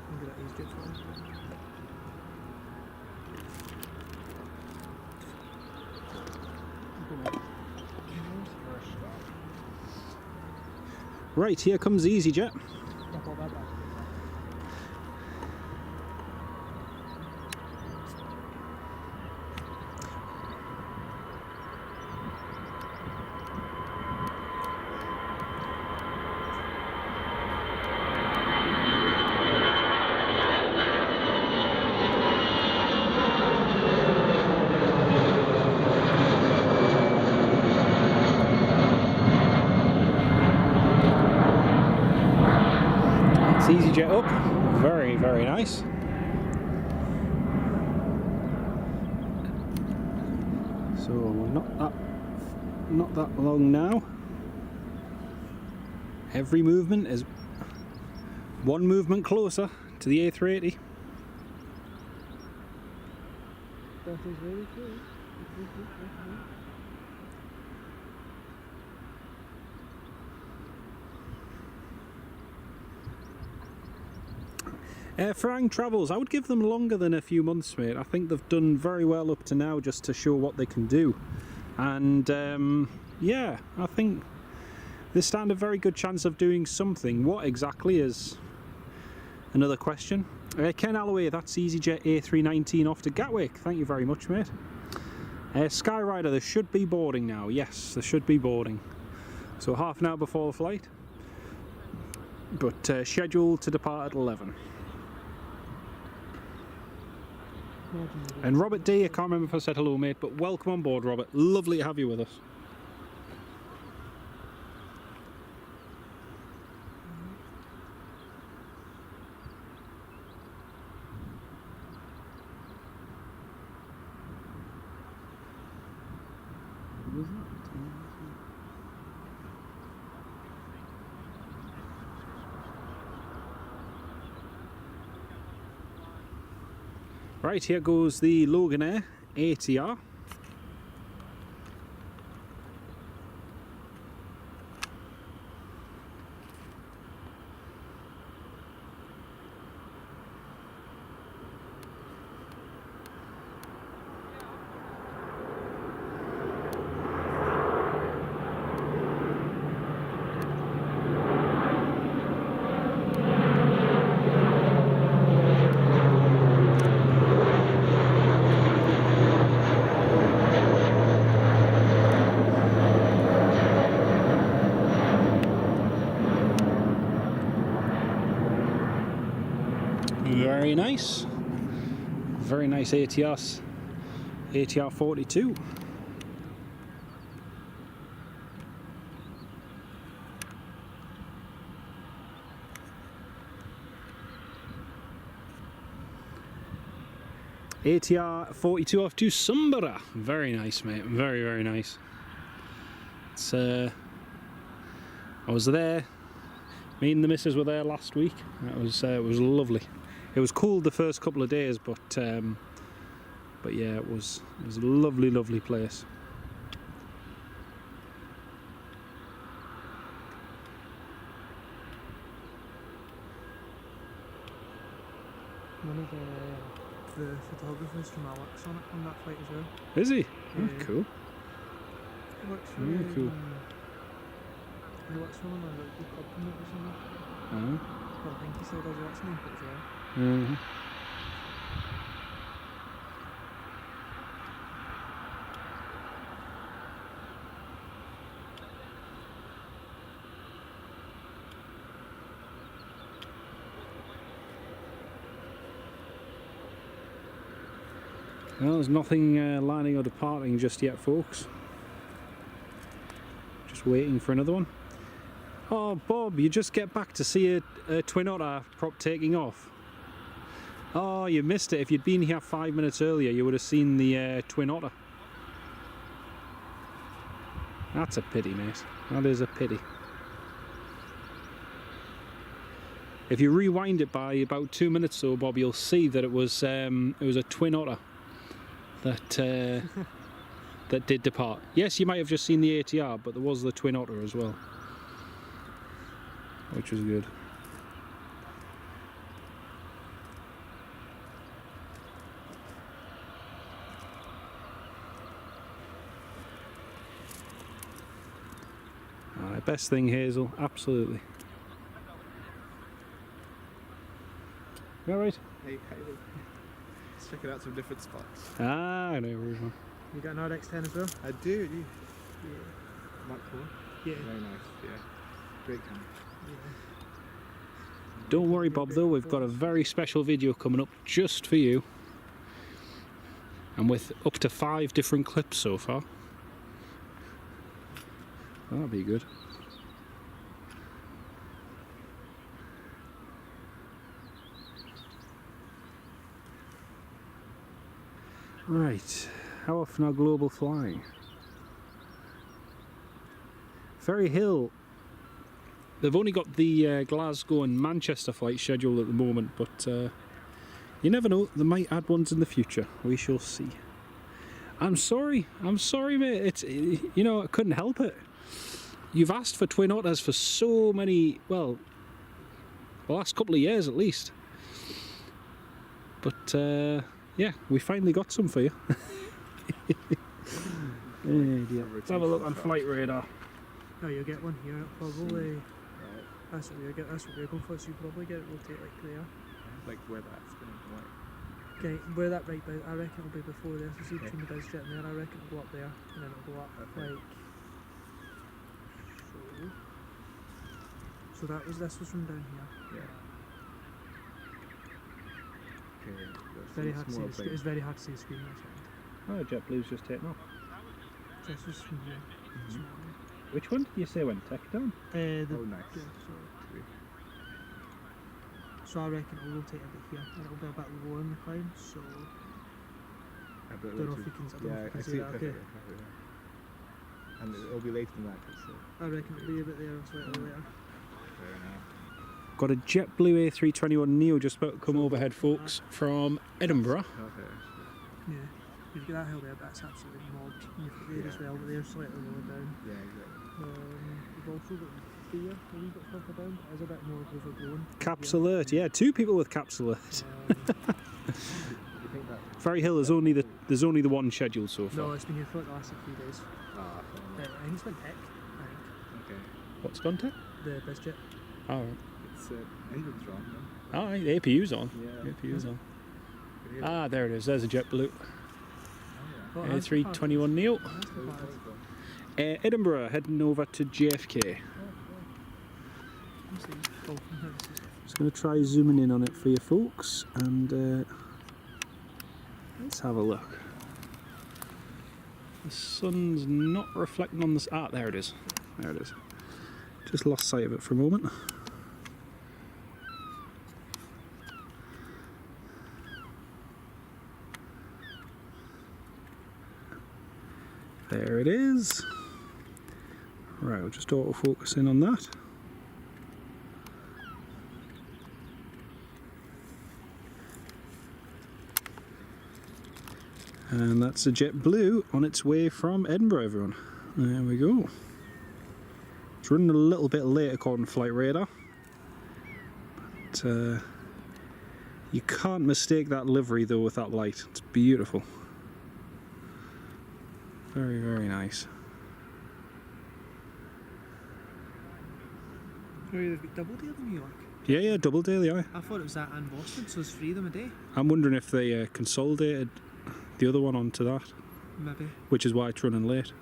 I'm good at these Jet2. Right, here comes EasyJet. EasyJet up, very nice. So we're not that long now. Every movement is one movement closer to the A380. That is very cool. Farang Travels, I would give them longer than a few months, mate. I think they've done very well up to now just to show what they can do. And yeah, I think they stand a very good chance of doing something. What exactly is another question. Ken Alloway, that's EasyJet A319 off to Gatwick. Thank you very much, mate. Skyrider, there should be boarding now. Yes, there should be boarding. So half an hour before the flight. But scheduled to depart at 11. And Robert D, I can't remember if I said hello, mate, but welcome on board, Robert. Lovely to have you with us. Right, here goes the Loganair ATR. Very nice ATR 42. ATR 42 off to Sumbara. Very nice, mate. Very, very nice. It's, I was there. Me and the missus were there last week. It was lovely. It was cold the first couple of days, but yeah, it was a lovely, lovely place. One of the photographers from Alex on that flight as well. Is he? Yeah. Oh, cool. He works for Really cool. He works for one of the club or something. Oh. Well, I think he still does what's name as well. Mm-hmm. Well, there's nothing landing or departing just yet, folks. Just waiting for another one. Oh, Bob, you just get back to see a Twin Otter prop taking off. Oh, you missed it. If you'd been here 5 minutes earlier, you would have seen the Twin Otter. That's a pity, mate. That is a pity. If you rewind it by about 2 minutes though, Bob, you'll see that it was a Twin Otter that that did depart. Yes, you might have just seen the ATR, but there was the Twin Otter as well, which was good. Alright, best thing, Hazel, absolutely. You alright? Hey, let's check out some different spots. Ah, I know where you're from. You got an RX-10 as well? I do. Yeah. Mark 4. Yeah. Very nice. Yeah. Great camera. Yeah. Don't worry, Bob, though, we've got a very special video coming up just for you. And with up to 5 different clips so far. That'll be good. Right, how often are global flying? Ferry Hill. They've only got the Glasgow and Manchester flight scheduled at the moment, but you never know, they might add ones in the future. We shall see. I'm sorry, mate. It's, you know, I couldn't help it. You've asked for Twin Otters for so many, well, the last couple of years at least. But yeah, we finally got some for you. Let's have a look on Flight Radar. Oh, you'll get one here, probably. Right. That's what we're going for, so you probably get it rotate like there. Like where that's going to go. Okay, where that right by, I reckon it'll be before there, so see between the BizJet and there, I reckon it'll go up there, and then it'll go up like... So this was from down here. Yeah. Okay. Very hard to see the screen. It's very hard to see the screen. Oh, JetBlue's just taken off. So this was from here. Which one did you say went tech down? Oh, nice. Yeah, so I reckon it'll rotate a bit here, and it'll be a bit lower in the climb, so... I don't know if you can, I see see that, it okay. perfectly, yeah. And it'll be later than that, so I reckon it'll be a bit there, slightly later. fair enough. Got a JetBlue A321 Neo just about to come overhead, folks, from Edinburgh. Okay. Yeah. You've got that hill there, but that's absolutely mobbed. And you've got there as well, but they're slightly lower down. Yeah, exactly. You've also got here, a wee bit further down, but it's a bit more overgrown. Caps alert, yeah, 2 people with caps alert. You think that? Ferry Hill is there's only the one scheduled so far. No, it's been here for like the last 3 days. Ah, fair enough. I think it's been tech, I think. Okay. What's gone tech? The BizJet. Oh, right. It's engine's wrong, then. Oh, right, the APU's on. Yeah. The APU's on. Can you hear Ah, there it is. There's a JetBlue. Oh, Oh, that's the A321 Neo. That's the yeah. part. Edinburgh, heading over to JFK. Let's see. Oh, this is- Just going to try zooming in on it for you folks, and let's have a look. The sun's not reflecting on this. Ah, there it is. There it is. Just lost sight of it for a moment. There it is. Right, we'll just auto-focus in on that. And that's a JetBlue on its way from Edinburgh, everyone. There we go. It's running a little bit late according to Flight Radar. But you can't mistake that livery though with that light. It's beautiful. Very, very nice. Sorry, they've got double day in New York. Yeah, double daily, aye. I thought it was that and Boston, so it's 3 of them a day. I'm wondering if they consolidated the other one onto that, Maybe. which is why it's running late.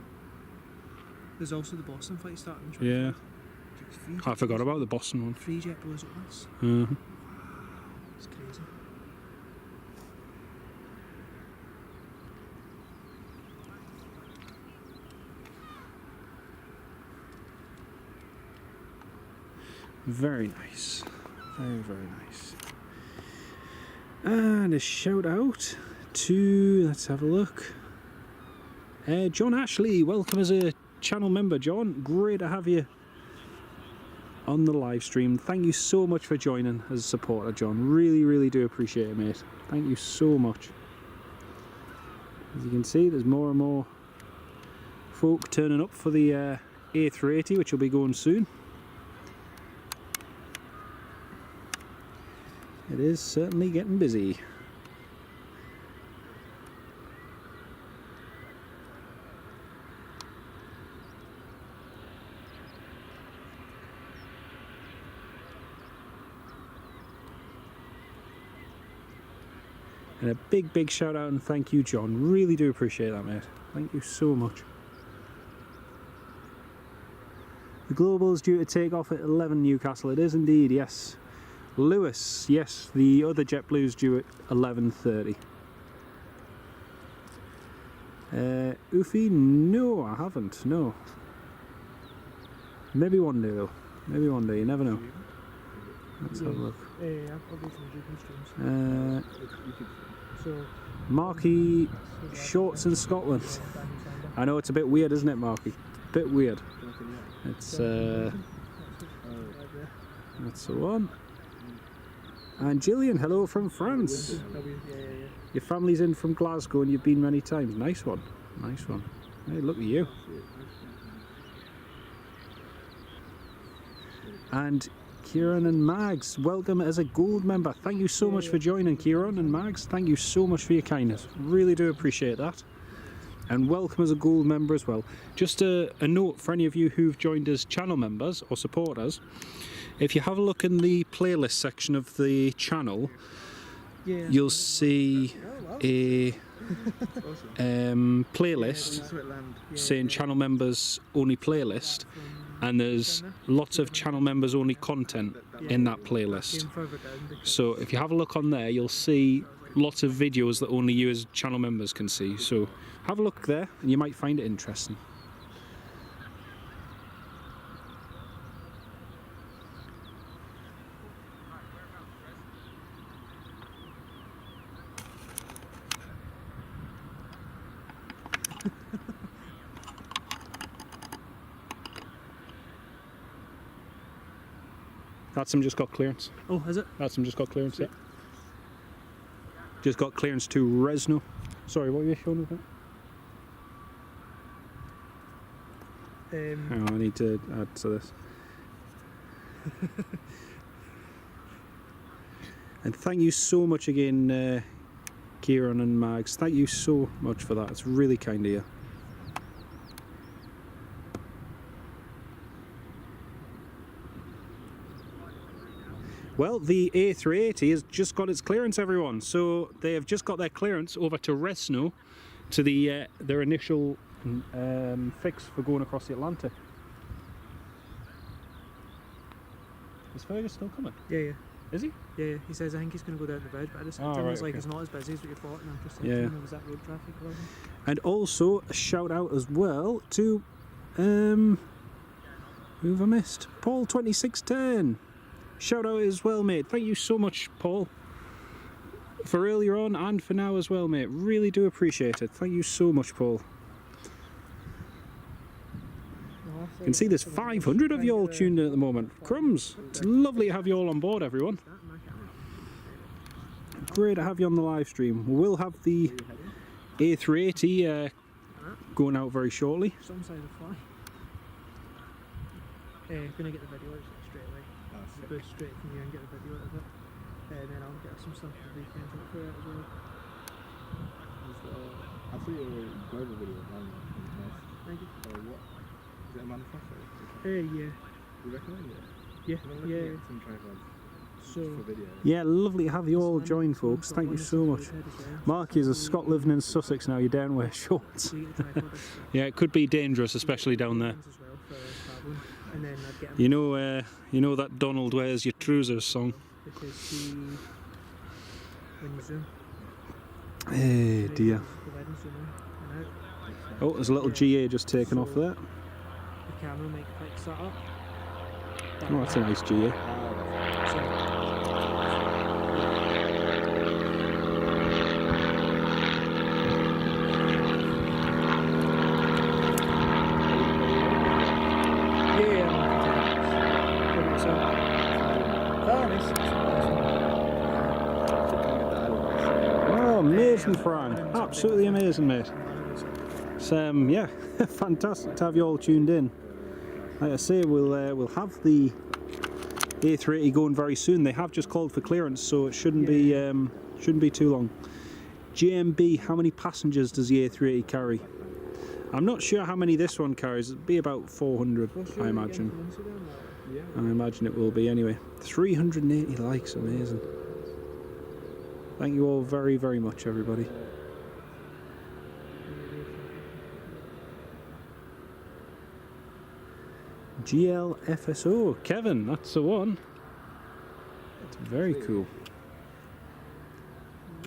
There's also the Boston flight starting. Yeah. I forgot about the Boston one. 3 JetBlues at once. It's crazy. Very nice. Very, very nice. And a shout out to, let's have a look, John Ashley. Welcome as a channel member, John. Great to have you on the live stream. Thank you so much for joining as a supporter, John. Really, really do appreciate it, mate. Thank you so much. As you can see, there's more and more folk turning up for the A380, which will be going soon. It is certainly getting busy. And a big, big shout out and thank you, John. Really do appreciate that, mate. Thank you so much. The Global is due to take off at 11 Newcastle. It is indeed, yes. Lewis, yes, the other JetBlue is due at 11:30. Ufi, no, I haven't, no. Maybe one day though. Maybe one day, you never know. Let's have a look. I'll do some YouTube streams. So, Marky Shorts in Scotland. I know it's a bit weird, isn't it, Marky? A bit weird. It's that's the one. And Gillian, hello from France. Your family's in from Glasgow and you've been many times. Nice one. Nice one. Hey, look at you. And Kieran and Mags, welcome as a gold member. Thank you so much for joining, Kieran and Mags. Thank you so much for your kindness. Really do appreciate that. And welcome as a gold member as well. Just a note for any of you who've joined as channel members or supporters. If you have a look in the playlist section of the channel, you'll see a playlist saying channel members only playlist, and there's lots of channel members only content in that playlist. So if you have a look on there, you'll see lots of videos that only you as channel members can see. So have a look there and you might find it interesting. That's him just got clearance. Oh, is it? That's him just got clearance, yeah. Just got clearance to Resno. Sorry, what were you showing about? Hang on, I need to add to this. And thank you so much again, Kieran and Mags. Thank you so much for that. It's really kind of you. Well, the A380 has just got its clearance, everyone. So they have just got their clearance over to Resno, to the their initial fix for going across the Atlantic. Is Fergus still coming? Yeah. Is he? Yeah, he says I think he's going to go down the bridge, but I just think it's like it's not as busy as what you thought, and I'm just thinking, was that road traffic or anything? And also a shout out as well to who have I missed? Paul 2610. Shout out as well, mate. Thank you so much, Paul, for earlier on and for now as well, mate. Really do appreciate it. Thank you so much, Paul. You can see there's 500 of you all tuned in at the moment. Crumbs! It's lovely to have you all on board, everyone. Great to have you on the live stream. We'll have the A380 going out very shortly. Some side of fly. Gonna get the video out straight away. Go straight from here and get the video out of it. And then I'll get some stuff for the weekend for it as well. I saw your global video. Nice. Thank you. What? Is it a manifesto? Yeah. You recommend it? Yeah. Yeah. Some tripods So, for video. Yeah, lovely to have you all join, folks. Thank you so much. Mark is a Scot living in Sussex now. You don't wear shorts. Yeah, it could be dangerous, especially down there. And then I'd get You know that Donald wears your trousers song. because he, when you zoom, Hey dear. the wedding zoom in and out, Oh, there's a little GA just taken off there. the camera might pick that up. Oh, that's a nice GA. So, Oh, amazing, Fran. Absolutely amazing, mate. It's, yeah, fantastic to have you all tuned in. Like I say, we'll have the A380 going very soon. They have just called for clearance, so it shouldn't be too long. JMB, how many passengers does the A380 carry? I'm not sure how many this one carries. It'll be about 400, I imagine. I imagine it will be anyway. 380 likes, amazing. Thank you all very, very much, everybody. GLFSO, Kevin, that's the one. It's very cool.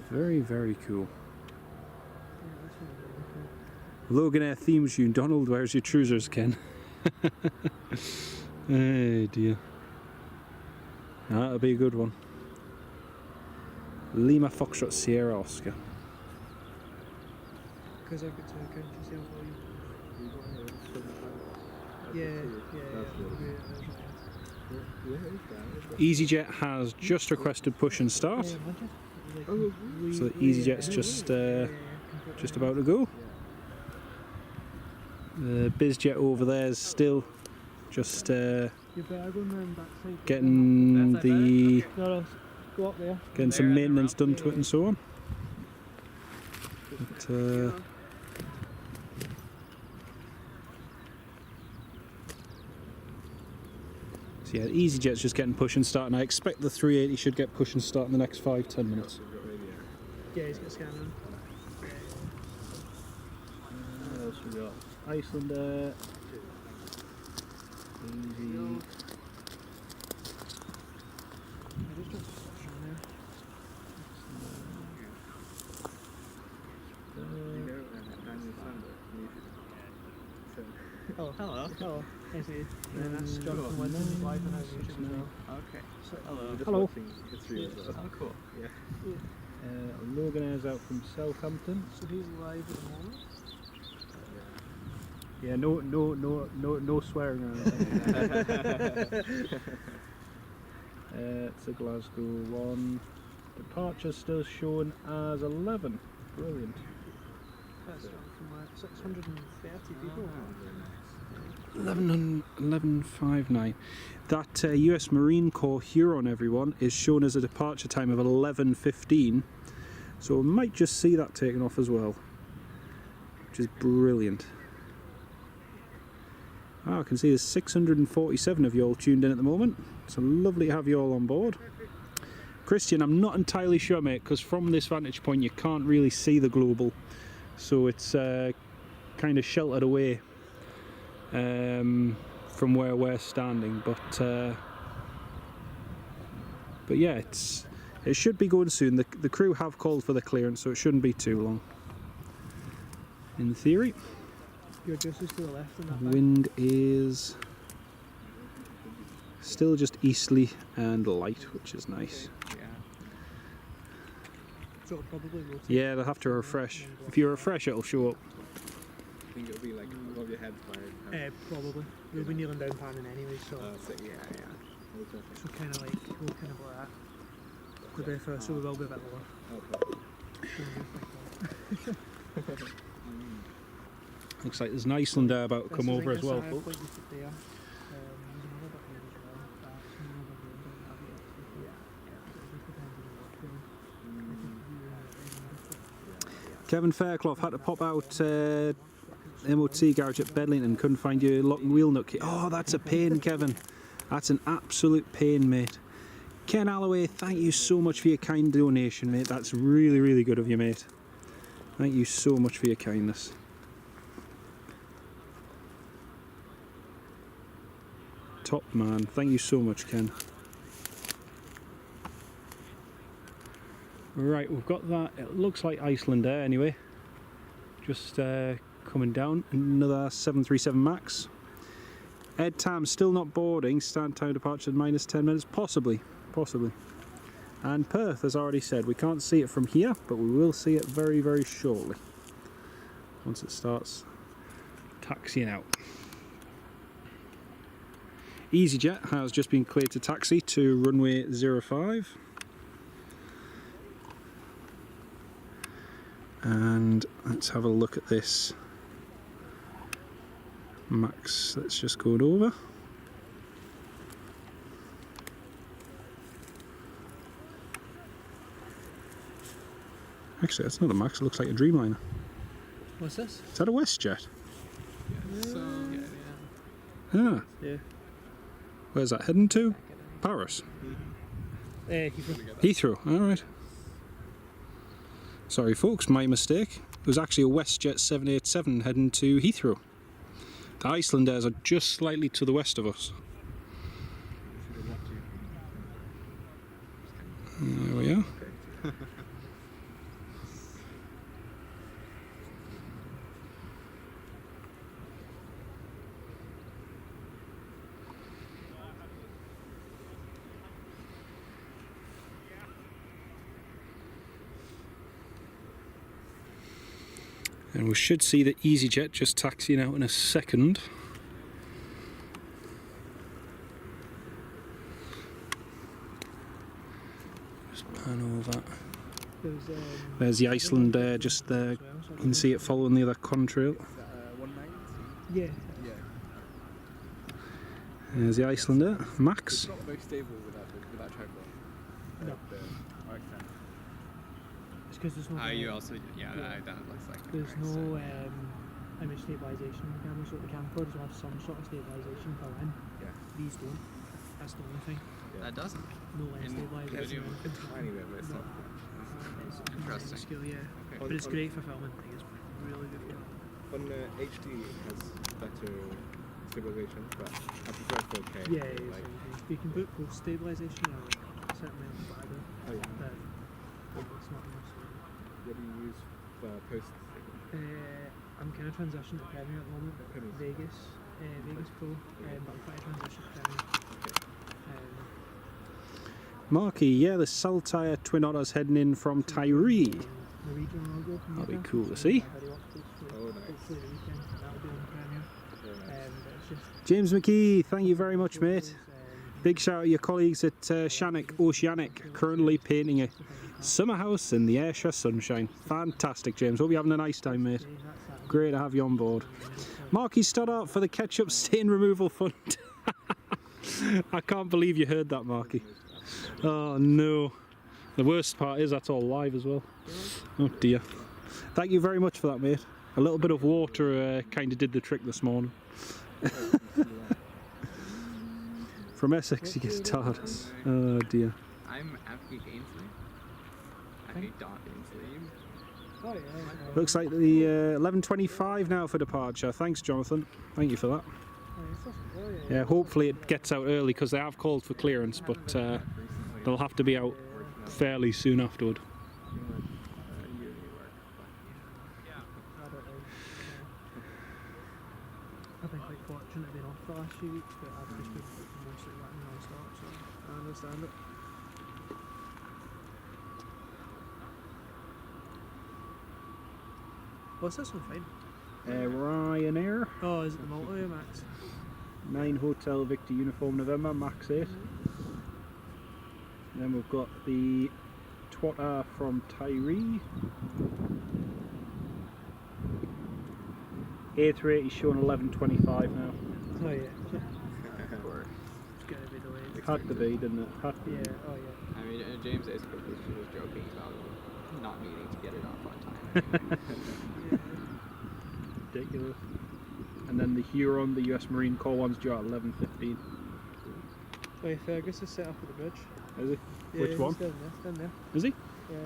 Very, very cool. Loganair theme tune. Donald, where's your trousers, Ken? Hey dear. That'll be a good one. Lima Foxtrot Sierra Oscar. because I've got to country sales volume. Yeah. EasyJet has just requested push and start. So the EasyJet's just about to go. The BizJet over there is still just getting the getting some maintenance done to it and so on. But, so yeah, EasyJet's just getting push and start, and I expect the 380 should get push and start in the next 5-10 minutes. Yeah, he's got scanning. What else we got? Iceland Air. Easy. Oh, hello. Hello. Nice to meet you. And that's John from London, live on our YouTube as well. Okay. So, Hello. Oh, cool. Loganair's out from Southampton. so he's live at the moment. Yeah, no swearing or anything. It's a Glasgow one. Departure still shown as 11. Brilliant. That's from 630 people. 11:59. That US Marine Corps Huron, everyone, is shown as a departure time of 11:15. So we might just see that taken off as well, which is brilliant. I can see there's 647 of you all tuned in at the moment. So lovely to have you all on board. Christian, I'm not entirely sure, mate, because from this vantage point you can't really see the Global, so it's kind of sheltered away from where we're standing. But yeah, it should be going soon. The crew have called for the clearance, so it shouldn't be too long. In theory. Your address is to the left on that. Wind is still just easterly and light, which is nice. So it'll probably rotate. Yeah, they'll have to refresh. If you refresh, it'll show up. think it'll be like above your head by Probably. We'll be kneeling down panning anyway, so yeah. so kind of like we'll kind of like that. We'll be first, so we will be a bit lower. Looks like there's an Icelander about to come over as well, folks. Kevin Fairclough had to pop out MOT garage at Bedlington, couldn't find your lock and wheel nut kit. Oh, that's a pain, Kevin. That's an absolute pain, mate. Ken Alloway, thank you so much for your kind donation, mate. That's really, really good of you, mate. Thank you so much for your kindness. Top man. Thank you so much, Ken. Right, we've got that. It looks like Icelander anyway. Just coming down. Another 737 MAX. Ed Tam still not boarding. Stand time departure minus 10 minutes. Possibly. And Perth, as already said, we can't see it from here, but we will see it very, very shortly. Once it starts taxiing out. EasyJet has just been cleared to taxi to runway 05. And let's have a look at this MAX that's just going over. Actually, that's not a MAX, it looks like a Dreamliner. What's this? Is that a WestJet? Yeah. Yeah. Where's that heading to? Paris? Heathrow, alright. Sorry folks, my mistake. It was actually a WestJet 787 heading to Heathrow. The Icelanders are just slightly to the west of us. There we are. And we should see the EasyJet just taxiing out in a second. Just pan over. There's the Icelander just there. You can see it following the other contrail. 190? Yeah. There's the Icelander, Max. It's not very stable without tripod. No. It's because there's no. You also, that looks like. There's no image stabilisation on the camera, so the camcorders will have some sort of stabilisation built in. Yeah. These don't. That's the only thing. That doesn't. No lens stabilisation. It's tiny bit, but it's not. It's Interesting. skill, yeah. Okay. But it's great for filming. I think it's really good for that. On HD it has better stabilisation, but I prefer 4K. Yeah, like, you can put post stabilisation or like certainly on the bladder. oh yeah. But it's not enough. What do you use for post? I'm kind of transitioning to Premier at the moment. Premier. Vegas Pro, but I'm trying to transition to Premier. Marky, yeah, the Saltire Twin Otters heading in from Tyree. Norwegian logo. That'll be cool to see. Oh, nice. Hopefully the weekend that'll be on Premier. Very nice. But it's just James McKee, thank you very much, mate. Big shout out to your colleagues at Shannock Oceanic, currently painting a summer house in the Ayrshire sunshine. Fantastic, James. Hope you're having a nice time, mate. Great to have you on board. Marky Stoddart for the ketchup stain removal fund. I can't believe you heard that, Marky. Oh no. The worst part is that's all live as well. Oh dear. Thank you very much for that, mate. A little bit of water kind of did the trick this morning. From Essex you get TARDIS. Oh dear. I'm Afghan Ainsley. Afghan Dot Ainsley. oh yeah. Looks like the 11:25 now for departure. Thanks, Jonathan. Thank you for that. Yeah, hopefully it gets out early because they have called for clearance, but they'll have to be out fairly soon afterward. I've been quite fortunate being off the last few weeks, but I've just been mostly working non-stop, so I understand it. What's this one fine? Ryanair. Oh, is it the multi max? 9 Hotel Victor Uniform November, max 8. Then we've got the Otter from Tyree. A380 showing 11.25 now. Oh yeah. Of course. It's gonna be delayed. Had to be, didn't it? Had to Yeah. be. Oh yeah. I mean, James was joking about not needing to get it off on time. Ridiculous. And then the Huron, the US Marine Corps one's due at 11.15. Oh yeah, Fergus is set up at the bridge. Is he? Yeah, Which he's one? Down there. Is he? Yeah.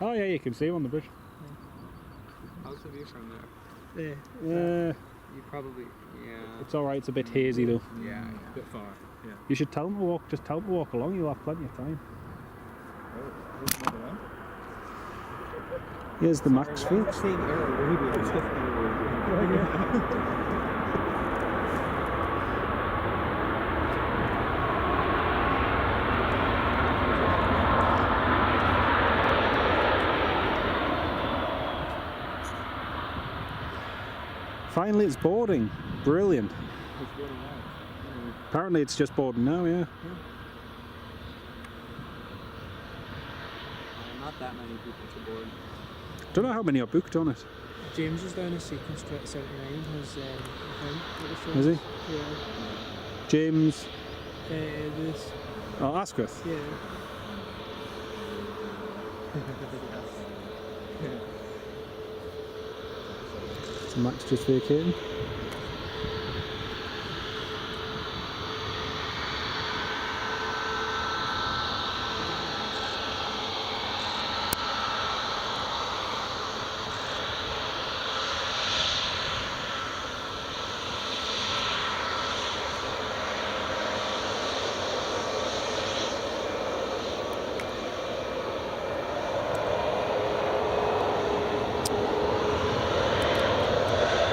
Oh yeah, you can see him on the bridge. How's the view from there? Yeah. Yeah. You probably, yeah. It's alright, it's a bit hazy though. Yeah, A bit far. Yeah. You should tell him to walk, just tell him to walk along, you'll have plenty of time. Here's the max folks. Finally it's boarding. Brilliant. Apparently it's just boarding now, yeah. Not that many people to board. Don't know how many are booked on it. James is down a sequence to 79. His thing. Is he? Yeah. James This. oh, Asquith. Yeah. So Max just vacating.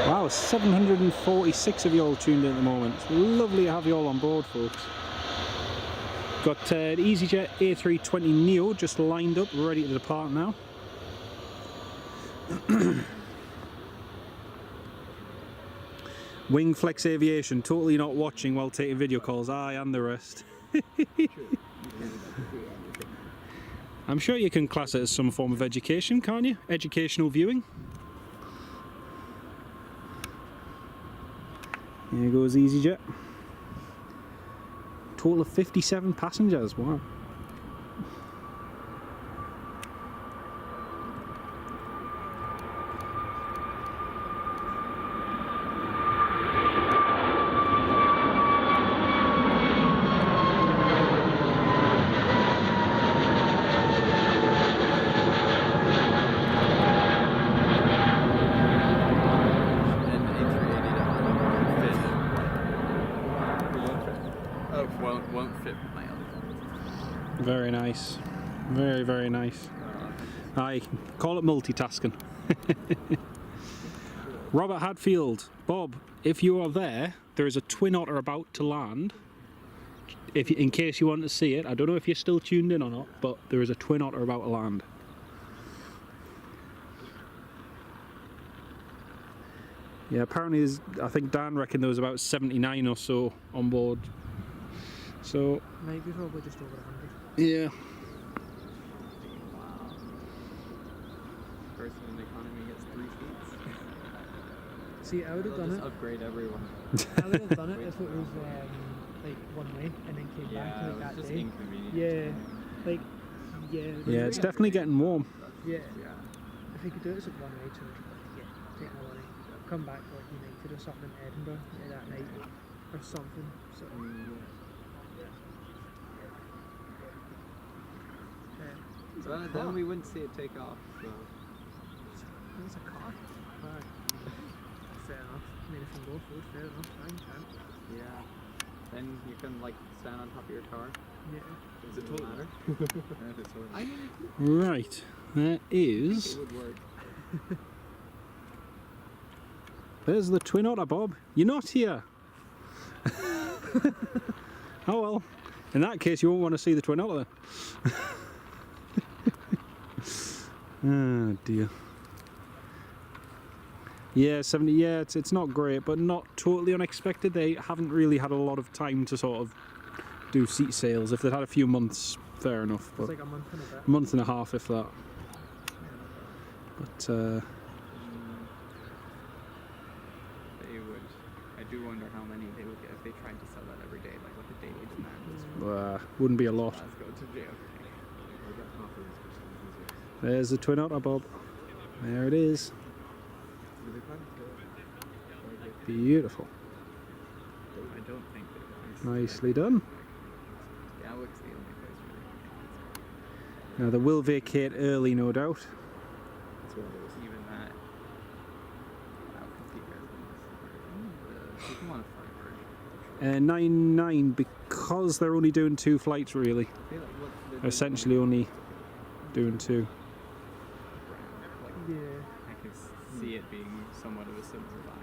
Wow, 746 of you all tuned in at the moment. It's lovely to have you all on board, folks. Got the EasyJet A320 Neo just lined up, ready to depart now. Wing Flex Aviation, totally not watching while taking video calls. I and the rest. I'm sure you can class it as some form of education, can't you? Educational viewing. Here goes EasyJet. Total of 57 passengers, wow. Won't fit my other phone. Very nice. Very, very nice. I call it multitasking. Robert Hadfield. Bob, if you are there, there is a twin otter about to land. In case you want to see it, I don't know if you're still tuned in or not, but there is a twin otter about to land. Yeah, apparently I think Dan reckoned there was about 79 or so on board. So Might be probably just over 100. yeah. Wow. Person in the economy gets 3 seats. See, I would have They'll done just it. upgrade everyone. I would have done it if it was like one way and then came back Yeah, like it was that just day. inconvenient. Yeah, like Yeah, it's definitely getting warm. Yeah. Yeah. If you could do it as a one way to take my money, come back like United or something in Edinburgh that night or something. So So then we wouldn't see it take off. So. it's a car. Right. Fair enough. I mean, if you can go forward, fair enough. Fine, can. Yeah. Then you can like stand on top of your car. Yeah. Does it totally matter? Yeah, it's totally I mean, Right, there it is. would work. There's the twin otter, Bob. You're not here. Oh well. In that case, you won't want to see the twin otter. Oh dear. Yeah, 70. Yeah, it's not great, but not totally unexpected. They haven't really had a lot of time to sort of do seat sales. If they'd had a few months, fair enough. But It's like a month and a bit. month and a half, if that. But They would. I do wonder how many they would get if they tried to sell that every day, like what the daily demand is. wouldn't be a lot. Glasgow to JFK. There's the Twin Otter, Bob. There it is. Beautiful. I don't think they would. Nicely done. Gatwick's the only place where they Now they will vacate early, no doubt. can. Even that. Wow, compete residents. People want a flight version. 9-9 because they're only doing 2 flights really. Essentially only doing 2. Yeah. I can see it being somewhat of a similar vibe.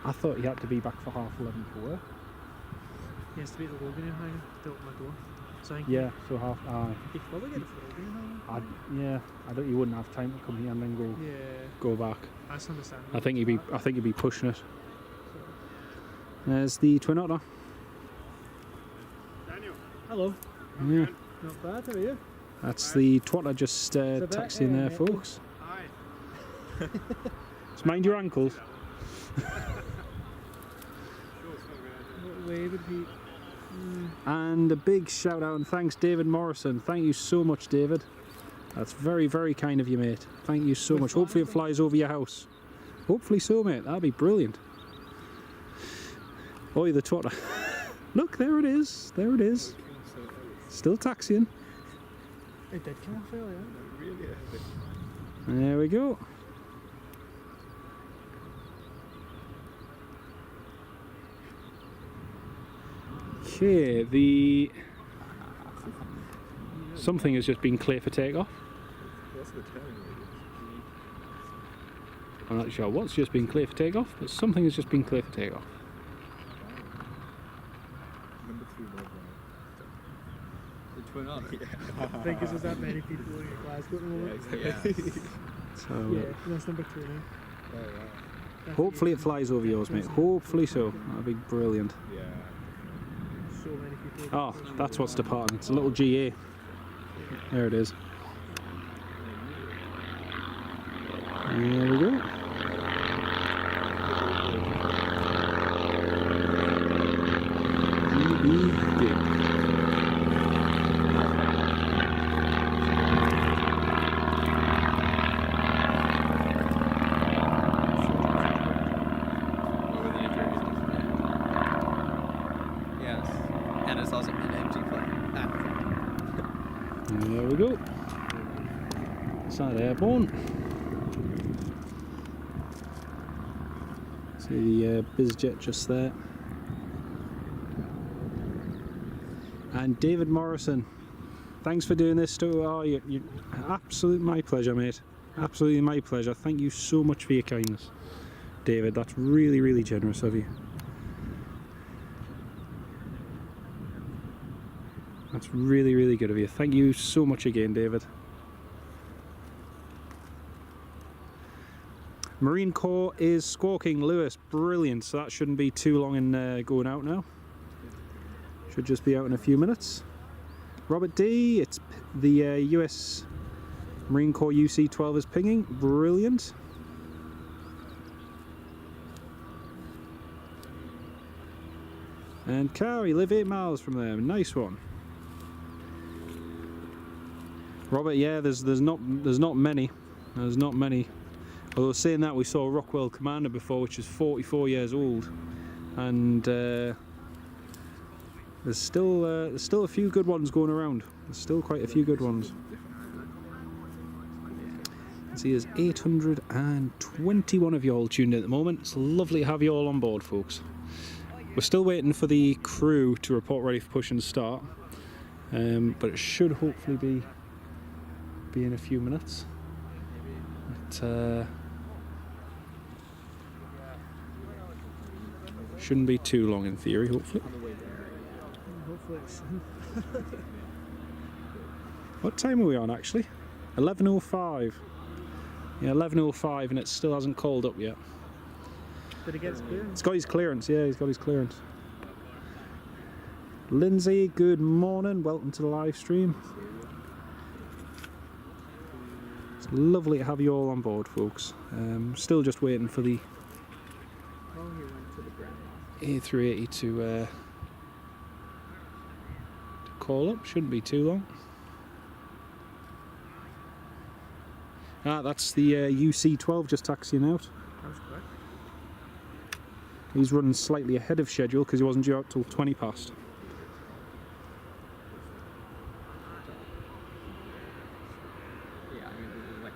I thought he had to be back for 11:30 for work. He has to be at the Loganair hangar to open my door. So I think Yeah, so half. he'd probably get it for the Loganair hangar. Yeah, I don't. You wouldn't have time to come here and then Yeah, go back. that's understandable. I think he'd be pushing it. There's the Twin Otter. Hello. Yeah, Not bad, how are you? that's the Twatter just bit, taxiing there, folks. Just mind your ankles. What way would he... And a big shout out and thanks, David Morrison. Thank you so much, David. That's very, very kind of you, mate. Thank you so much. Hopefully it flies over your house. Hopefully so, mate. That'd be brilliant. Oi, the Twatter. Look, there it is. There it is. Still taxiing. It did come off earlier. There we go. Okay, something has just been clear for takeoff. What's the turning radius? I'm not sure what's just been clear for takeoff, but something has just been clear for takeoff. Number 3 Loganair. The Twin Otter. I think there's that many people in Glasgow at the moment. Exactly. So Yeah, that's number 2 now. Oh, wow. hopefully it flies over yours, mate. Hopefully so. That'd be brilliant. Yeah. So many people. Oh, that's what's departing. It's a little GA. There it is. There we go. GBD. What were the interviews? Yes. And it's also an empty flight. There we go. Side airborne. See the BizJet just there. And David Morrison, thanks for doing this too. Oh, you absolutely my pleasure, mate. Absolutely my pleasure. Thank you so much for your kindness, David. That's really, really generous of you. That's really, really good of you. Thank you so much again, David. Marine Corps is squawking, Lewis. Brilliant. So that shouldn't be too long in going out now. Should just be out in a few minutes. Robert D, it's the US Marine Corps UC-12 is pinging. Brilliant. And Carl, you live 8 miles from there. Nice one. Robert, yeah, there's not many. There's not many. Although saying that, we saw a Rockwell Commander before, which is 44 years old, and there's still a few good ones going around. There's still quite a few good ones. See, there's 821 of you all tuned in at the moment. It's lovely to have you all on board, folks. We're still waiting for the crew to report ready for push and start, but it should hopefully be in a few minutes. But, shouldn't be too long in theory, hopefully. Hopefully it's... What time are we on actually? 11:05. Yeah, 11:05, and it still hasn't called up yet. Did he get his clearance? He's got his clearance. Yeah, he's got his clearance. Lindsay, good morning. Welcome to the live stream. It's lovely to have you all on board, folks. Still just waiting for the Oh, he went to the ground. A380 to call up. Shouldn't be too long. Ah, that's the UC12 just taxiing out. That was quick. He's running slightly ahead of schedule because he wasn't due out till 20 past. Yeah, I mean, this is like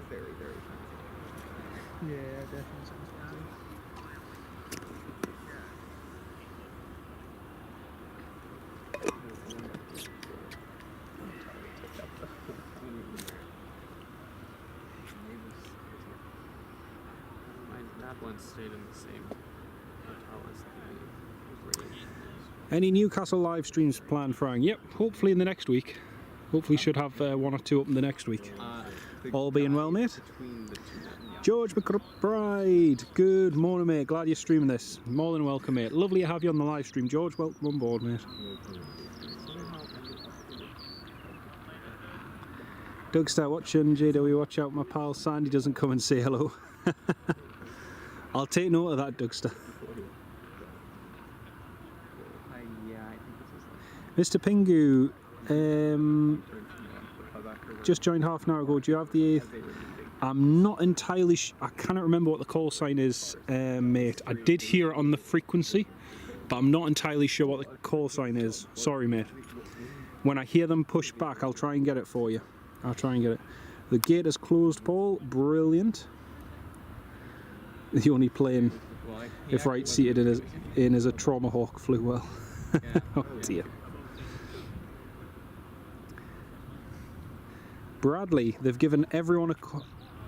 very, very fancy. Yeah, definitely sounds fancy. That one stayed in the same hotel as the British. Any Newcastle live streams planned, Frank? Yep, hopefully in the next week. Hopefully should have one or two up in the next week. All being well, mate. Between the two, yeah. George McBride, good morning, mate. Glad you're streaming this. More than welcome, mate. Lovely to have you on the live stream, George. Welcome on board, mate. Doug, start watching. JW, watch out, my pal Sandy doesn't come and say hello. I'll take note of that, Dougster. Yeah, I think this is Mr. Pingu, just joined half an hour ago. Do you have the 8th? I'm not entirely I cannot remember what the call sign is, mate. I did hear it on the frequency, but I'm not entirely sure what the call sign is. Sorry, mate. When I hear them push back, I'll try and get it for you. I'll try and get it. The gate is closed, Paul. Brilliant. The only plane, if right seated in is a Trauma Hawk, flew well. Oh dear. Bradley, they've given everyone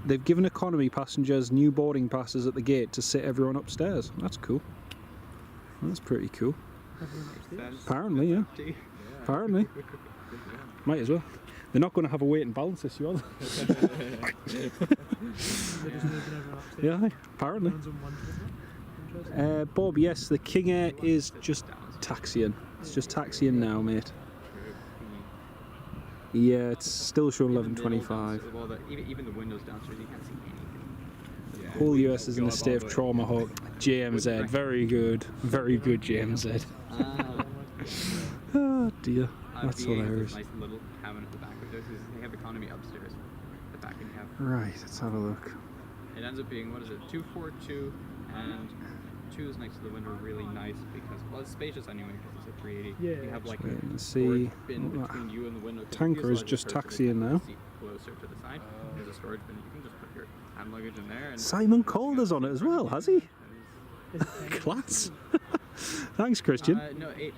they've given economy passengers new boarding passes at the gate to sit everyone upstairs. That's cool. That's pretty cool. Apparently, yeah. Apparently. Might as well. They're not going to have a weight and balance issue, are they? They're just moving everyone upstairs. Yeah, apparently. Everyone's on one trip, interesting. Bob, yes, the King Air is just taxiing. It's just taxiing now, mate. Yeah, it's still showing 11:25. Well, even the windows downstairs, you can't see anything. Whole US is in a state of trauma hawk. JMZ, very good. Very good, JMZ. Oh dear, that's BA has hilarious. a nice little cabin at the back of theirs. They have economy upstairs. The back and you have. Right, let's have a look. It ends up being, what is it, 242, and 2 is next to the window, really nice because, well, it's spacious anyway because it's a 380. Yeah. You have like Wait a and see. storage bin between you and the window. 'cause Tanker you is utilize just the person, taxiing they now. put the seat closer to the side. There's a storage bin. You can just put your hand luggage in there. And Simon Calder's on it as well, has he? Is it 10? Class. Thanks, Christian. No, 8.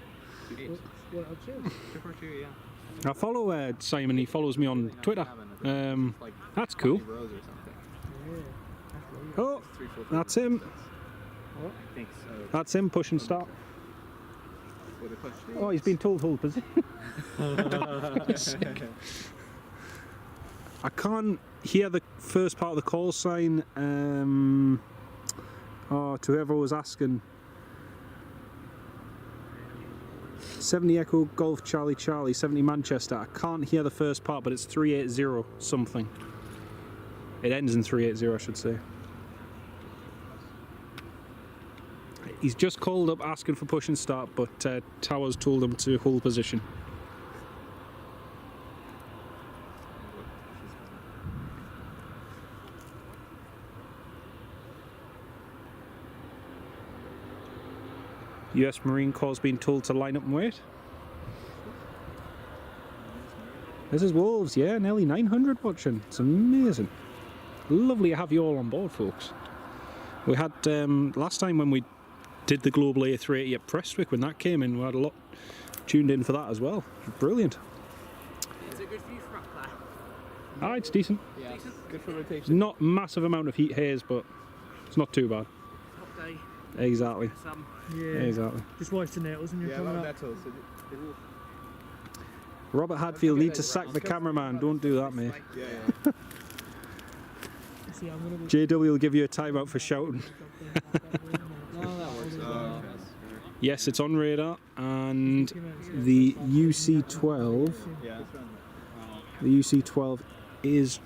What upstairs? 242, yeah. I follow Simon. He follows me on Twitter. That's cool. Rows or something. Yeah. Oh, 3, 4, 5, that's him. 6. I think so. That's him. Push and start. What they push. Oh, he's been told hold position. I can't hear the first part of the call sign. To whoever was asking. 70 Echo Golf Charlie Charlie 70 Manchester. I can't hear the first part, but it's 380 something. It ends in 380, I should say. He's just called up asking for push and start, but Towers told him to hold position. US Marine Corps being told to line up and wait. This is Wolves, yeah, nearly 900 watching. It's amazing. Lovely to have you all on board, folks. We had, last time when we did the Global A380 at Prestwick, when that came in, we had a lot tuned in for that as well. Brilliant. Is it good for you front class? Ah, it's decent. Yeah. Good for rotation. Not massive amount of heat haze, but it's not too bad. Hot day. Exactly. Yeah. Exactly. Just watch the nettles and you're Yeah, coming well, up. that's also. Robert Hadfield, need to sack the cameraman. Don't do that, mate. Yeah. See, I'm gonna be JW will give you a timeout for shouting. No, that works. Yes, it's on radar, and the UC12, Yeah. the UC12 is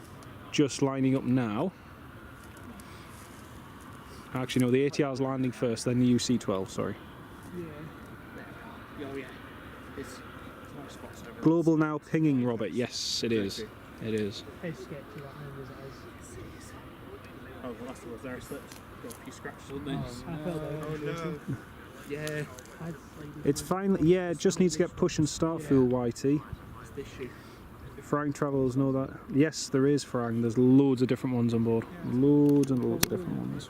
just lining up now. Actually, no, the ATR is landing first, then the UC12. Sorry. Oh yeah. It's nice spots over. Global now pinging Robert. Yes, it is. It is. It's sketchy that move as it is. Oh, the last one was there slipped. Got a few scratches on this. I felt like Oh no. Yeah. It's finally. Yeah, it just needs to get push and start fuel. YT. It's the issue. Frang Travels know that. Yes, there is Frang. There's loads of different ones on board. Loads and loads of different ones.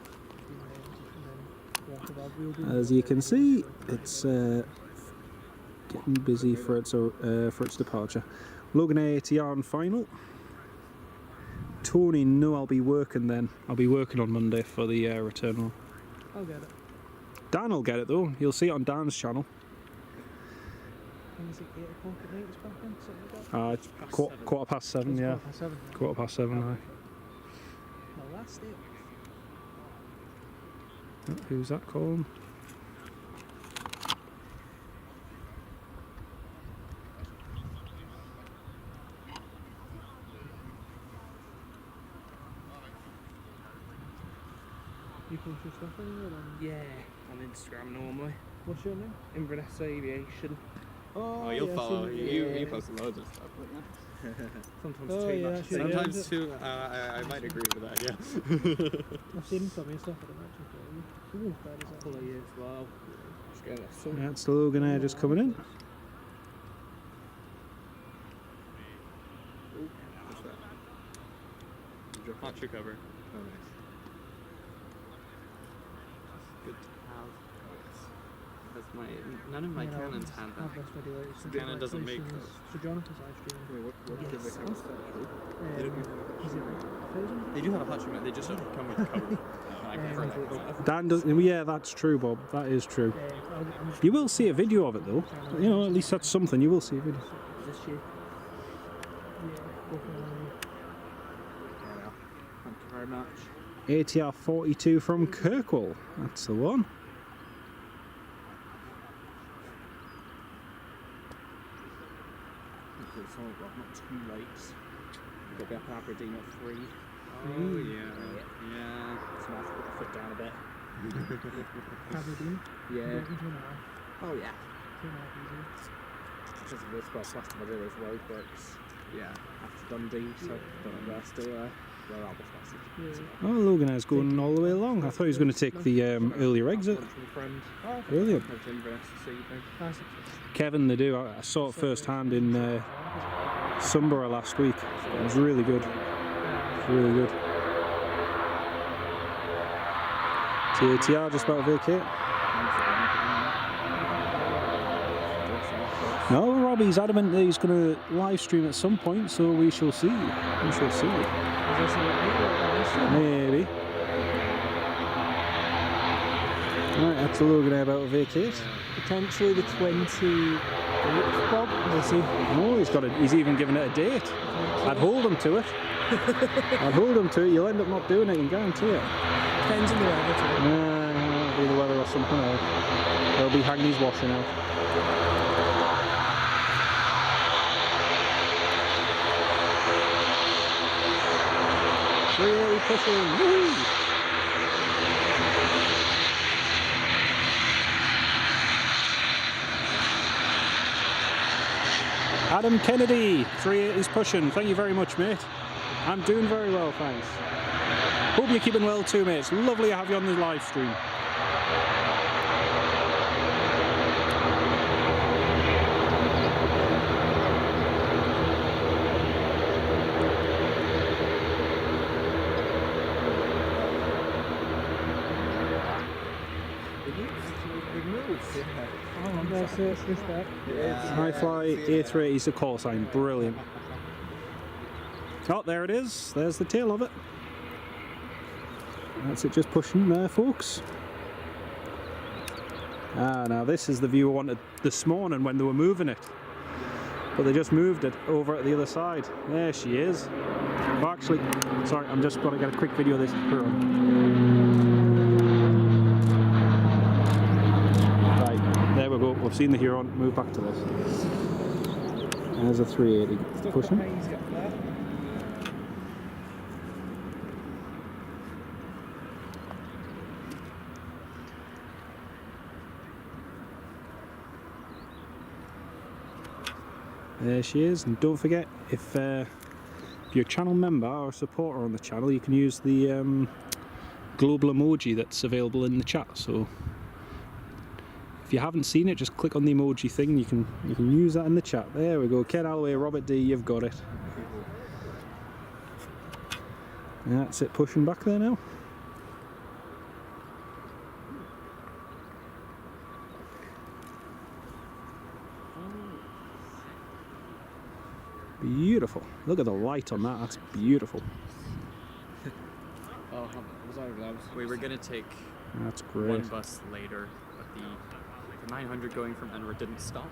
As you can see, it's getting busy for its departure. Loganair ATR on final. Tony, no, I'll be working then. I'll be working on Monday for the return home. I'll get it. Dan will get it though. You'll see it on Dan's channel. When is it 8 o'clock at night it's back in? Something like that? It's quarter past seven, yeah. Quarter past seven, aye. No, last day. Oh, who's that calling? You post your stuff anywhere then? Yeah. On Instagram normally. What's your name? Inverness Aviation. Oh, you'll yeah, follow. seen- You post loads of stuff. Sometimes Oh, too yeah, much. actually, Sometimes too. I might agree with that. Yeah. I've seen some of your stuff at the match for you. Who won't bad is that? Follow you as well. Just get that some. That's the Loganair just coming in. What's that? Hot shoe cover. Oh, nice. Good. That's my. None of my You know, Canons have I've that. watched video, it's some Canon doesn't make congratulations. those. So Jonathan's live streaming. Wait, what Yes. is the cover? Is it 1,000? They do have a hot shoe mat. They just don't come with the cover. Dan does. Yeah, that's true, Bob. That is true. I'm You will see a video of it though. You know, at least that's something. You will see a video. This year. go for it. Thank you very much. ATR 42 from Kirkwall. That's the one. It's all got not too late. Got to be up in Aberdeen at 3. Oh yeah. Yeah. So I have to put the foot down a bit. Aberdeen. Yeah. Bolton, 2.5. Oh yeah. 2.5 easy. Just the first last time I did those roadworks Yeah. after Dundee, so don't know where still where Albert was. Yeah. Oh, Loganair's going all the way along. I thought he was going to take the earlier exit. From a friend. Brilliant. Went to Inverness this evening. Classic. Kevin, they do. I saw it first hand in Sunborough last week. It was really good. Really good. TATR just about to vacate. No, Robbie's adamant that he's going to live stream at some point, so we shall see. We shall see. Maybe. Right, that's a Loganair about to vacate. Potentially the 28th, Bob. We'll see. Oh, he's even given it a date. I'd hold him to it. I'd hold him to it. You'll end up not doing it, I can guarantee it. Depends on the weather too. It'll be the weather or something else. There'll be Hagney's washing out. Really pushing. Woo! Adam Kennedy, 380's pushing. Thank you very much, mate. I'm doing very well, thanks. Hope you're keeping well too, mate. It's lovely to have you on the live stream. That's it, pushback. High fly A380's the call sign. Brilliant. Oh, there it is. There's the tail of it. That's it just pushing there, folks. Ah, now this is the view I wanted this morning when they were moving it. but they just moved it over at the other side. There she is. Oh, actually, sorry, I'm just going to get a quick video of this. Right, there we go. We've seen the Huron. Move back to this. There's a 380 pushing. There she is, and don't forget, if you're a channel member or a supporter on the channel, you can use the global emoji that's available in the chat. So if you haven't seen it, just click on the emoji thing. You can use that in the chat. There we go. Ken Alloway, Robert D, you've got it. And that's it, pushing back there now. Beautiful. Look at the light on that. That's beautiful. Oh, was I glad? We were gonna take That's great. one bus later, but the 900 going from Edinburgh didn't stop,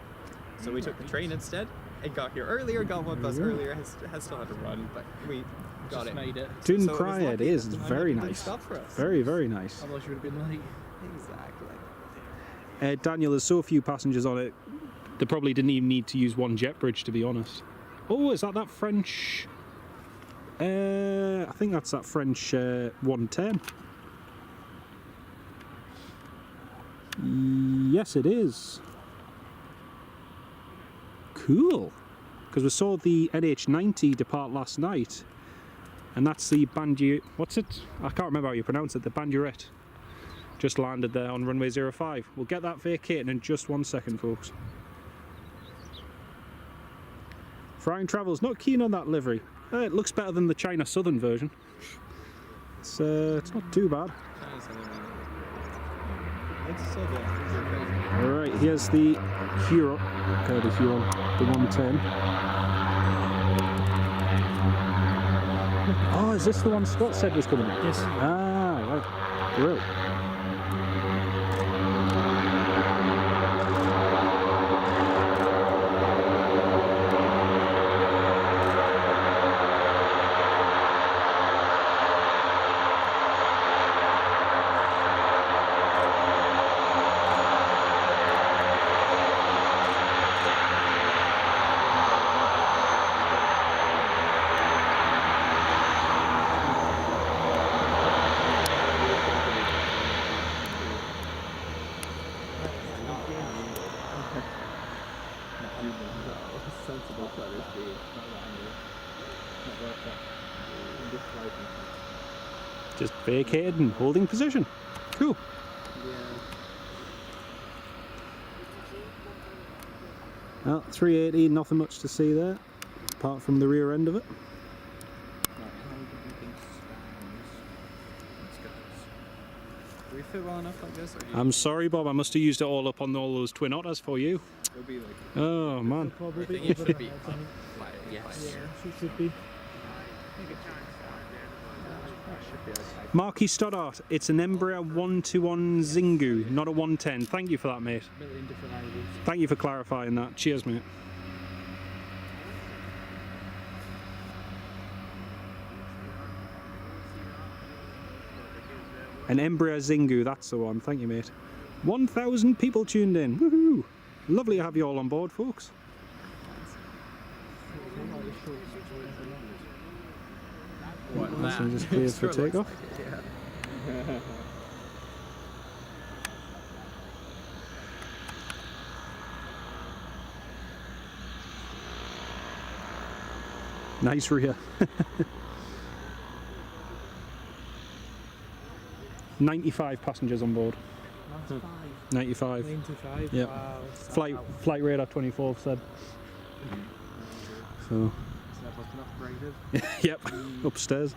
so we took the train instead. It got here earlier, got one bus earlier, has still had to run, but we got it. Made it. Didn't So cry, was it lucky is. that It's the very 900 didn't nice. stop for us. Very, very nice. Otherwise you would have been late. Exactly. Daniel, there's so few passengers on it, they probably didn't even need to use one jet bridge, to be honest. Oh, is that French? I think that's that French 110. Yes, it is. Cool. Because we saw the NH90 depart last night, and that's the Bandu... What's it? I can't remember how you pronounce it. The Bandurette. Just landed there on runway 05. We'll get that vacating in just 1 second, folks. Frying Travel's not keen on that livery. It looks better than the China Southern version. It's not too bad. Alright, here's the Huron. The Huron, the 110. Oh, is this the one Scott said was coming in? Yes. Ah, right. Great. Just vacated and holding position. Cool. Well, 380, nothing much to see there, apart from the rear end of it. Do we fit well enough like this? I'm sorry, Bob, I must have used it all up on all those twin otters for you. It'll be like Oh, man. I Probably think it over should be that, I up. think. Yes. Yeah, it should be. Marky Stoddart, it's an Embraer 121 Zingu, not a 110. Thank you for that, mate. A million different angles. Thank you for clarifying that. Cheers, mate. An Embraer Zingu, that's the one. Thank you, mate. 1,000 people tuned in. Woohoo! Lovely to have you all on board, folks. What, This one just clears for takeoff. Yeah. Nice rear. 95 passengers on board. 95. 95. Yep. Wow. Flight radar 24 said. So, yep, upstairs.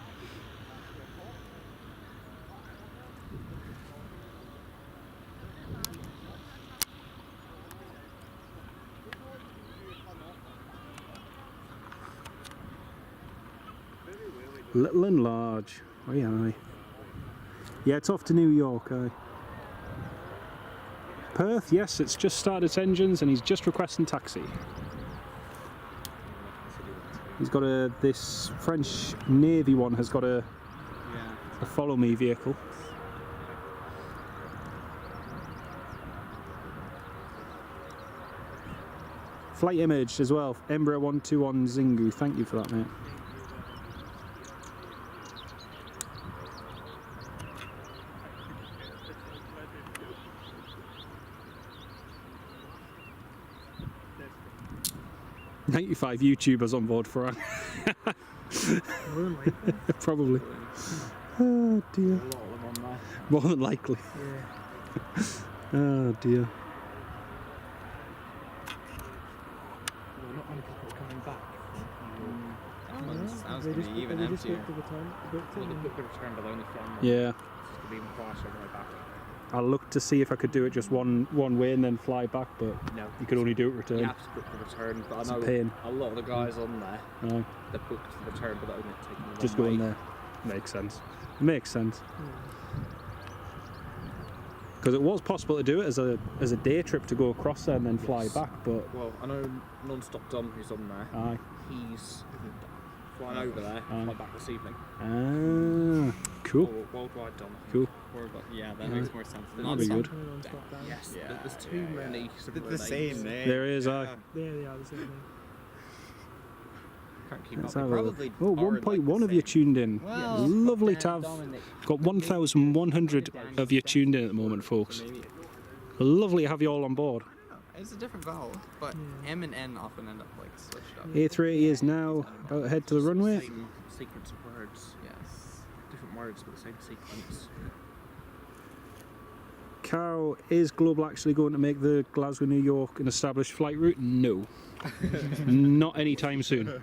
Little and large. Oh yeah, aye. Yeah, it's off to New York, aye. Perth, yes, it's just started its engines and he's just requesting taxi. He's got this French Navy one has got a follow me vehicle. Flight image as well, Embraer 121 Zingu, thank you for that, mate. "95 YouTubers on board for her." More than likely. Probably. Oh dear. A lot of them on there. More than likely. Yeah. Oh dear. Well, not many people coming back. Sounds They to just- be even they just emptier. booked the return- booked it Well, they and- booked the return, but only from Yeah. It's going to be even quieter on the way back. I looked to see if I could do it just one way and then fly back, but No. you could only do it return. You have to book the return, but It's I a know pain. a lot of the guys on there Aye. that booked the return, but that only taking the Just one going way. there. Makes sense. Makes sense. Yeah. Because it was possible to do it as a day trip to go across there and then fly Yes. back, but Well, I know Non-Stop Dom, who's on there. aye. He's flying over there, Aye. fly back this evening. Ah, cool. Or worldwide Dom. I think. Cool. Yeah, that Yeah. makes more sense. than That'd be non-stop. good. Non-stop down. Yes, Yeah, there's yeah, too yeah. many The similar same names. name. There is, aye. There they are, the same thing. Can't keep Let's up. have They a look. probably Oh, are, 1.1 like, of the you same. tuned in. Well, Lovely to have. Got 1,100 of you tuned in at the moment, folks. Maybe. Lovely to have you all on board. It's a different vowel, but Yeah. M and N often end up like switched up. A380 is now about to head to the runway. Same sequence of words. Yes. Different words, but the same sequence. Cow, is Global actually going to make the Glasgow, New York an established flight route? No. Not anytime soon.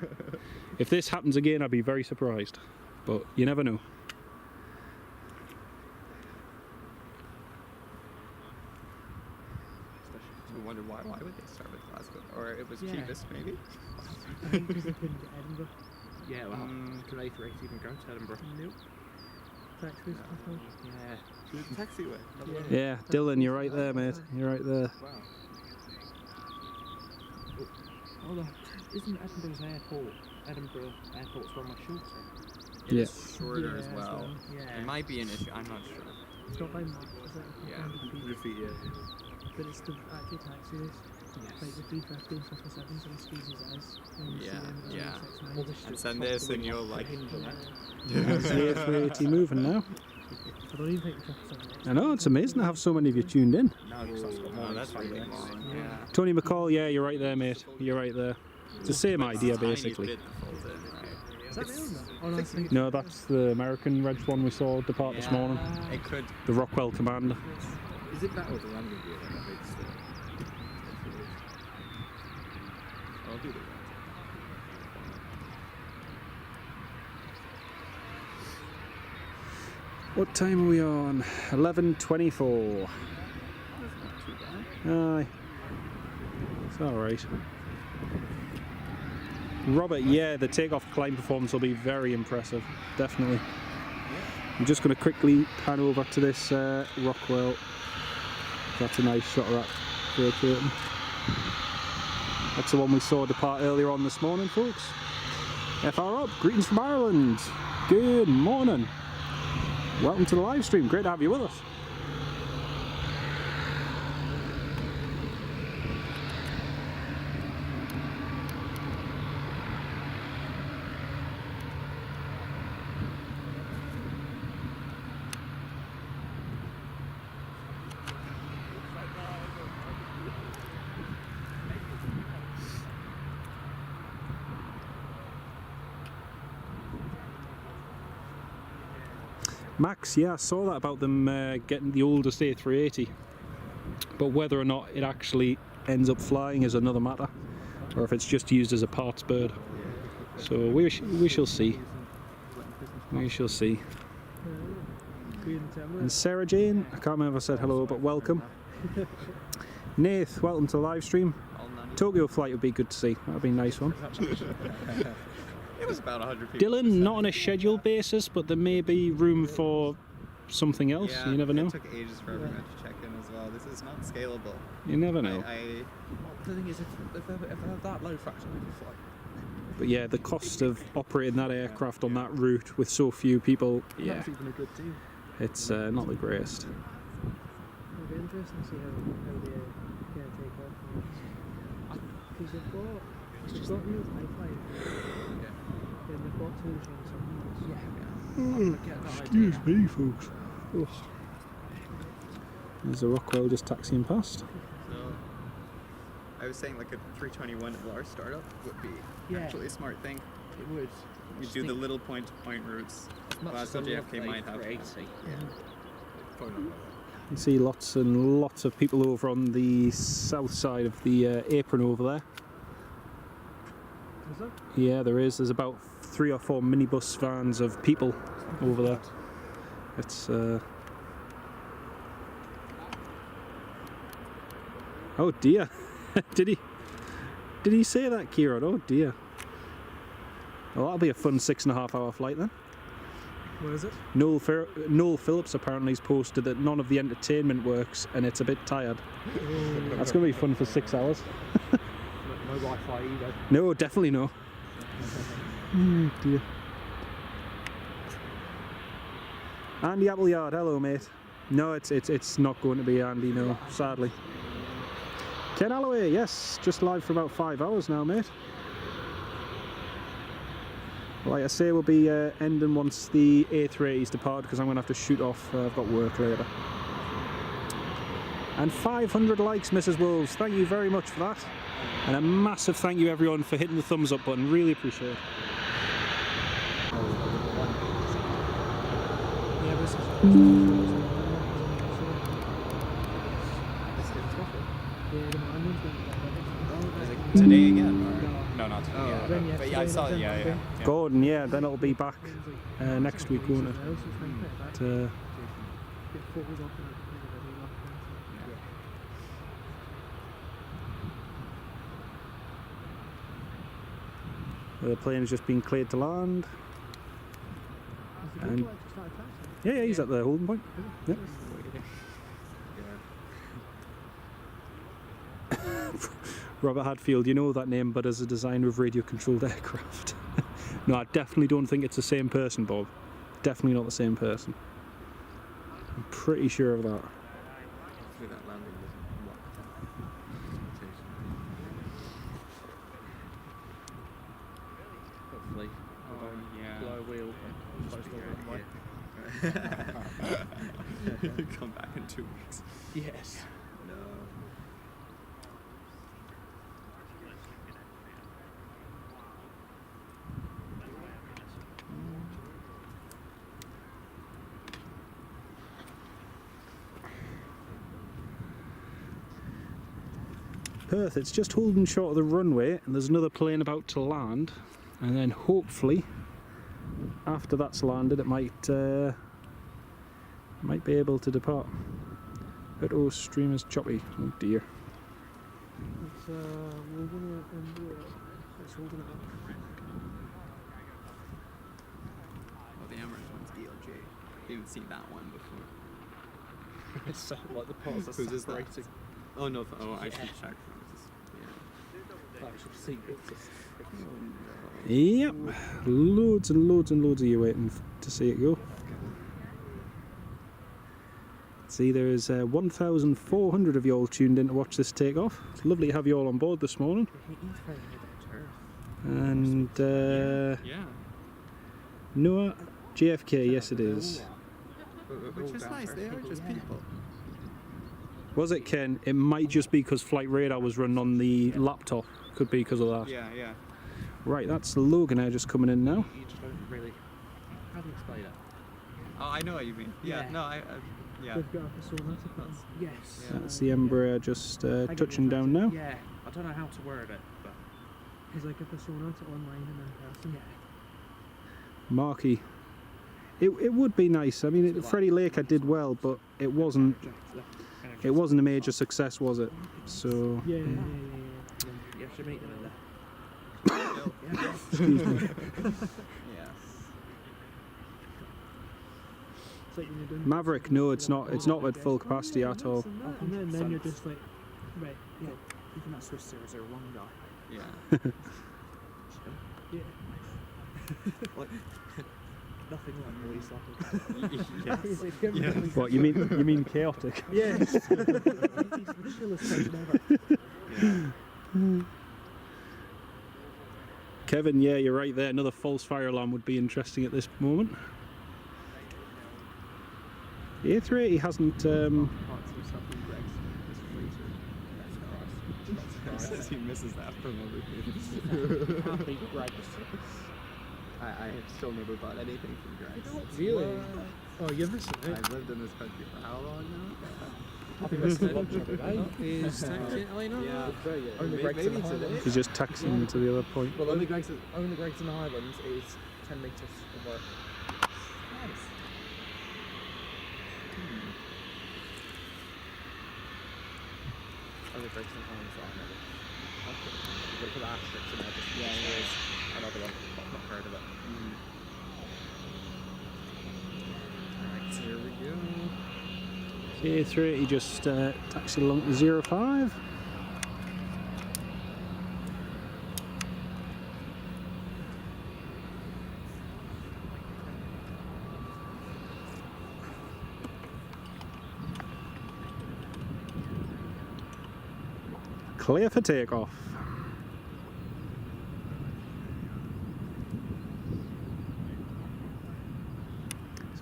If this happens again, I'd be very surprised. But you never know. I wonder why would they start with Glasgow? Or it was Yeah. cheapest, maybe? I think because they couldn't get Edinburgh. Yeah, well, can A380 even go to Edinburgh? Nope. Taxis. Yeah. To the taxiway. Yeah. Yeah, Dylan, you're right there, mate. You're right there. Wow. Oh, isn't Edinburgh's Edinburgh Airport's run much shorter? Yeah. It's shorter as Yeah, well. Yeah. It might be an issue, I'm not sure. It's not by much, is it? Yeah. 100 feet. But it's the actual taxi race. Like the 350 and 57, so he squeezes it as. And you see Yeah, them as yeah. 169. Well, this And just send chopped this the and wing you'll off the like... hinge on it. How's the A380 moving now? I don't even think the 57. I know, it's amazing to have so many of you tuned in. No, because that's got No, more that's than really 3 minutes. long. Yeah. Yeah. Tony McCall, yeah, you're right there, mate. You're right there. It's the same idea, Tiny basically. bit to fold in, right? Is that real though? Oh no, it's No, that's the American Reg one we saw depart this Yeah. morning. It could. The Rockwell Commander. Is it that or the landing gear that makes the... I'll do the What time are we on? 11:24. Aye. It's alright. Robert, yeah, the takeoff climb performance will be very impressive. Definitely. I'm just going to quickly pan over to this Rockwell. That's a nice shot of that freight curtain. That's the one we saw depart earlier on this morning, folks. FR up, greetings from Ireland. Good morning. Welcome to the live stream. Great to have you with us. Max, yeah, I saw that about them getting the oldest A380, but whether or not it actually ends up flying is another matter, or if it's just used as a parts bird. So we shall see. We shall see. And Sarah Jane, I can't remember if I said hello, but welcome. Nath, welcome to the live stream. Tokyo flight would be good to see. That would be a nice one. It was about 100 people. Dylan, not on a scheduled basis, but there may be room for something else. Yeah, You never know. It took ages for everyone to check in as well. This is not scalable. You never know. I The thing is, if they're that low factor, they can fly But yeah, the cost of operating that aircraft on that route with so few people, yeah, That's even a good deal. it's not the greatest. It'll be interesting to see how they take off. Because they've got real high flight. Yeah. Then they've got to change something else. Excuse me, folks. Oh. There's a Rockwell just taxiing past. So I was saying like a 321 at our startup would be actually a smart thing. It would. You do the little point-to-point routes. Glasgow JFK might have. Probably not like You see lots and lots of people over on the south side of the apron over there. Is it? Yeah, there is. There's about 3 or 4 minibus vans of people over there. It's oh dear. Did he say that, Kieran? Oh dear. Well, that'll be a fun 6.5 hour flight then. What is it? Noel Phillips apparently has posted that none of the entertainment works and it's a bit tired. That's going to be fun for 6 hours. No Wi-Fi either. No, definitely no. Oh dear. Andy Appleyard, hello mate. No, it's not going to be Andy, no, sadly. Ken Alloway, yes, just live for about 5 hours now, mate. Like I say, we'll be ending once the A380s depart because I'm going to have to shoot off. I've got work later. And 500 likes, Mrs. Wolves. Thank you very much for that. And a massive thank you, everyone, for hitting the thumbs up button. Really appreciate it. Yeah, this is Today again? Or? No, not today. But yeah, I saw it. Yeah. Gordon, yeah, then it'll be back next week, won't it? But, the plane has just been cleared to land. And yeah, he's at the holding point. Yep. Robert Hadfield, you know that name, but as a designer of radio-controlled aircraft. No, I definitely don't think it's the same person, Bob. Definitely not the same person. I'm pretty sure of that. Hopefully that landing doesn't rock Hopefully. Blow a wheel and close the runway. Come back in 2 weeks. Yes. No. Perth, it's just holding short of the runway and there's another plane about to land, and then hopefully after that's landed it might be able to depart. But oh, stream is choppy. Oh dear. It's Loganair and it's holding it up. Well, the Emirates one's ELJ. Didn't see that one before. It's so, like the parts are Whose is that? separating. Oh no! I should Yeah. check. Actual seatbelts are Yep, loads and loads and loads of you waiting to see it go. See, there's 1,400 of you all tuned in to watch this take off. It's lovely to have you all on board this morning. And Yeah. Noah, JFK, yes it is. Which is nice. They are just people. Was it, Ken? It might just be because Flight Radar was run on the laptop. Could be because of that. Yeah. Right, that's Loganair just coming in now. You just don't really. How do you explain it? Oh, I know what you mean. Yeah. Yeah. No, yeah. They've got a persona to come. Yes. Yeah. That's the Embraer just touching down now. Yeah. I don't know how to word it, but It's like a persona to online and in person. yeah. Marquee. It would be nice. I mean, Freddie Laker did well, but it wasn't a major success, was it? So Yeah. You should meet them in there. excuse me. Yeah. It's like when you're doing Maverick, no, it's not. It's not at full capacity at all. and then you're just like, right, Yeah. Even that Swiss 001 guy. Yeah. Yeah. Like, Nothing like police officers. yes. He's like, give me Yes. police What you mean chaotic? Yes. He's the chillest person ever. Yeah. Kevin, yeah, you're right there. Another false fire alarm would be interesting at this moment. The A380 hasn't. Can't see stuff in Greg's freezer. That's says he misses that from everything. Happy Greg's. I have still never bought anything from Greg's. Really? Oh, you're missing out. I've lived in this country for how long now? I've been missing lunch every day. Is taxi Italy not? Yeah. Only Greg's in Maybe the today. Highlands. He's just taxing to the other point. Well, only Greg's in the Highlands is 10 metres of work. Nice. Only Greg's in the Highlands are never. But for the asterisks and everything. Yeah, there is another one. I've not heard of it. Alright, here we go. A380 just taxied along to 05. Clear for takeoff.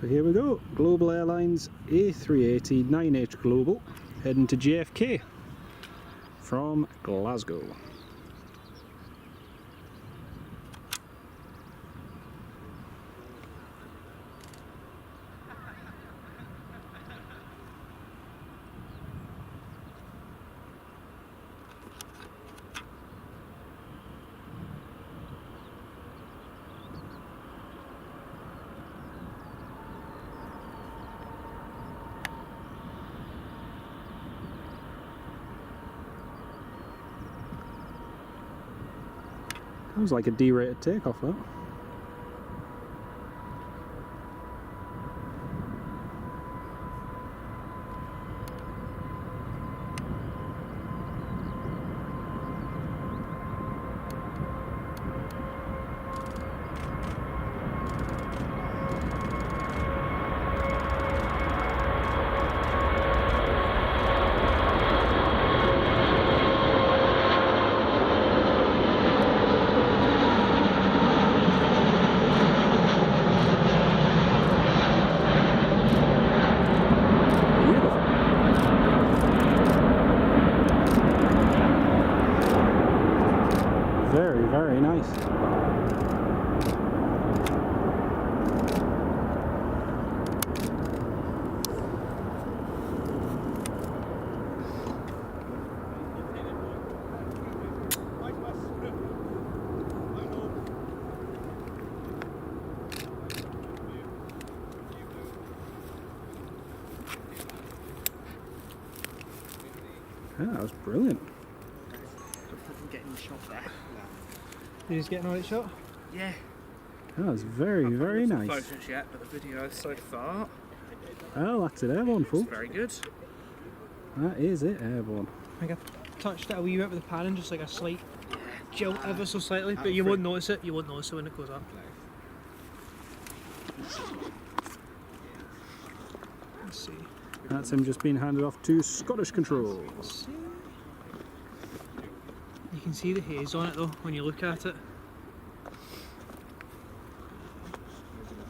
So here we go, Global Airlines A380 9H Global, heading to JFK from Glasgow. Sounds like a D-rated takeoff, that. Very, very nice. Yeah, that was brilliant. Getting shot there. You just getting all right shot? Yeah. That was very, very nice. Photos yet, but the video so far Well, that's it, airborne, is folks. very good. That is it, airborne. I think I touched it a wee bit with the panning, just like a slight jilt ever so slightly, but you won't notice it. You won't notice it when it goes up. Let's see. That's him just being handed off to Scottish Control. Let's see. You can see the haze on it though when you look at it.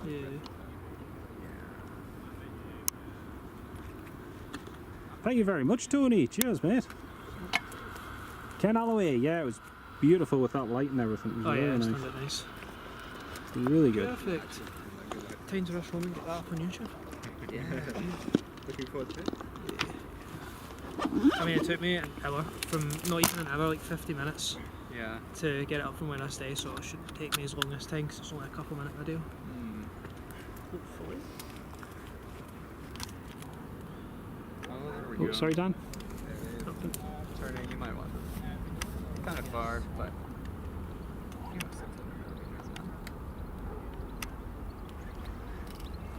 Yeah. Thank you very much, Tony. Cheers, mate. Ken Alloway, yeah, it was beautiful with that light and everything. It was Oh yeah, really it's nice. turned out nice. Really good. Perfect. Time to rush home and get that up on YouTube. Yeah. Looking forward to it. I mean, it took me an hour, from not even an hour, like 50 minutes Yeah. to get it up from when I stay, so it shouldn't take me as long this time because it's only a couple minute video. Hopefully. Oh, there we Oh, go. sorry, Dan. Turning, you might want this. Kind of far, but.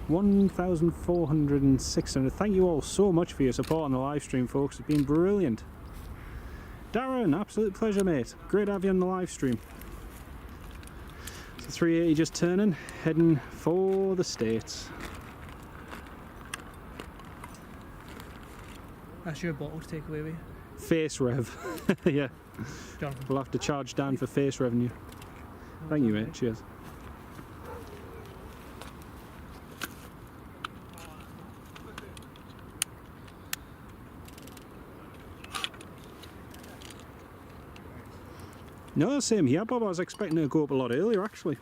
1,406. Thank you all so much for your support on the live stream, folks. It's been brilliant. Darren, absolute pleasure, mate. Great to have you on the live stream. 380 just turning, heading for the States. That's your bottle to take away with you. Face rev. Yeah. Jonathan. We'll have to charge Dan for face revenue. Thank you, mate. Cheers. No, same here, Bob. I was expecting it to go up a lot earlier, actually.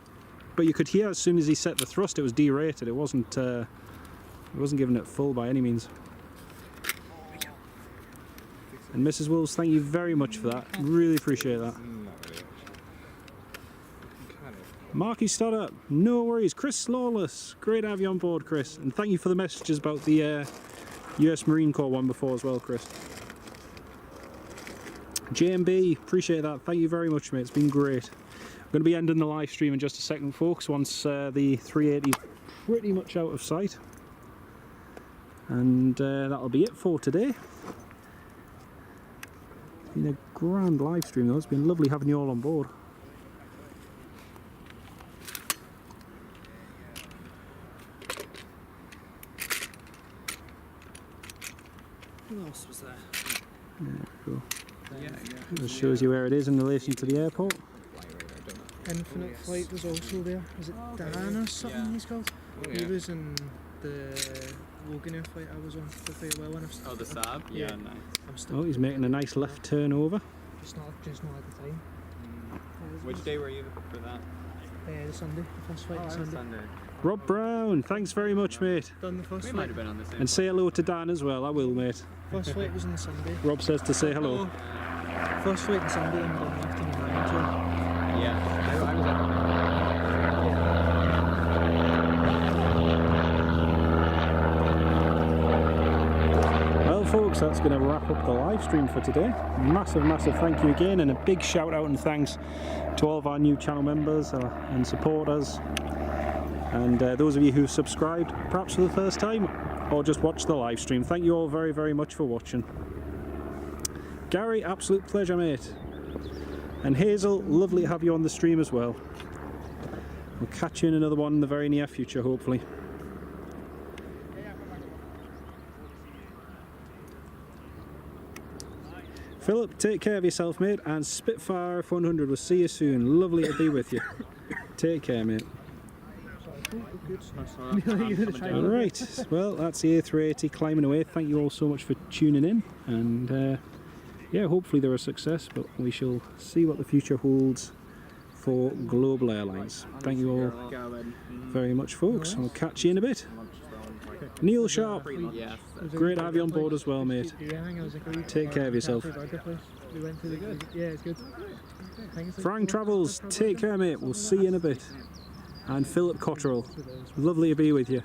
But you could hear as soon as he set the thrust, it was derated. It wasn't giving it full by any means. And Mrs. Wolves, thank you very much for that. Really appreciate that. Not really, actually. Kind of. Marky Stoddart, no worries. Chris Slawless, great to have you on board, Chris. And thank you for the messages about the US Marine Corps one before as well, Chris. JMB, appreciate that. Thank you very much, mate. It's been great. I'm going to be ending the live stream in just a second, folks, once the 380 is pretty much out of sight. And that'll be it for today. It's been a grand live stream, though. It's been lovely having you all on board. What else was there? Yeah, cool. Yeah. It shows you where it is in relation to the airport. Infinite Flight was also there. Is it Dan or something he's called? Oh, He yeah. was in the Loganair flight I was on for quite a while. And Oh, the Saab? Yeah. Yeah, nice. I'm still Oh, he's making a nice left turn over. just not at the time. Which day were you for that? The Sunday, the first flight Oh, the that was Sunday. Sunday. Rob Brown, thanks very much, mate. Done the first We flight. might have been on the same. And say hello to Dan as well. I will, mate. First flight was on the Sunday. Rob says to say hello. First flight on Sunday, then we done the afternoon manager. Yeah, I was at Well, folks, that's going to wrap up the live stream for today. Massive, massive thank you again, and a big shout out and thanks to all of our new channel members and supporters, and those of you who subscribed, perhaps for the first time, or just watched the live stream. Thank you all very, very much for watching. Gary, absolute pleasure, mate. And Hazel, lovely to have you on the stream as well. We'll catch you in another one in the very near future, hopefully. Philip, take care of yourself, mate, and Spitfire F100, we'll see you soon. Lovely to be with you. Take care, mate. Alright, well, that's the A380 climbing away. Thank you all so much for tuning in, and yeah, hopefully they're a success, but we shall see what the future holds for Global Airlines. Thank you all very much, folks. We'll catch you in a bit. Neil Sharp, Yeah. great to have you on board as well, mate. Take care of yourself. We went to the yeah, it's good. Frank Travels, take care, mate. We'll see you in a bit. And Philip Cotterill, lovely to be with you.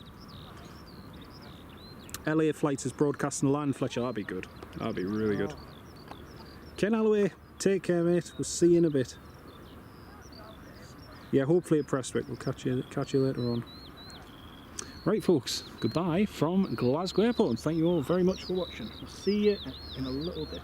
LA Flights is broadcasting live, Fletcher. That'd be good. That'd be really good. Ken Alloway, take care, mate. We'll see you in a bit. Yeah, hopefully at Prestwick. We'll catch you later on. Right, folks. Goodbye from Glasgow Airport, and thank you all very much for watching. We'll see you in a little bit.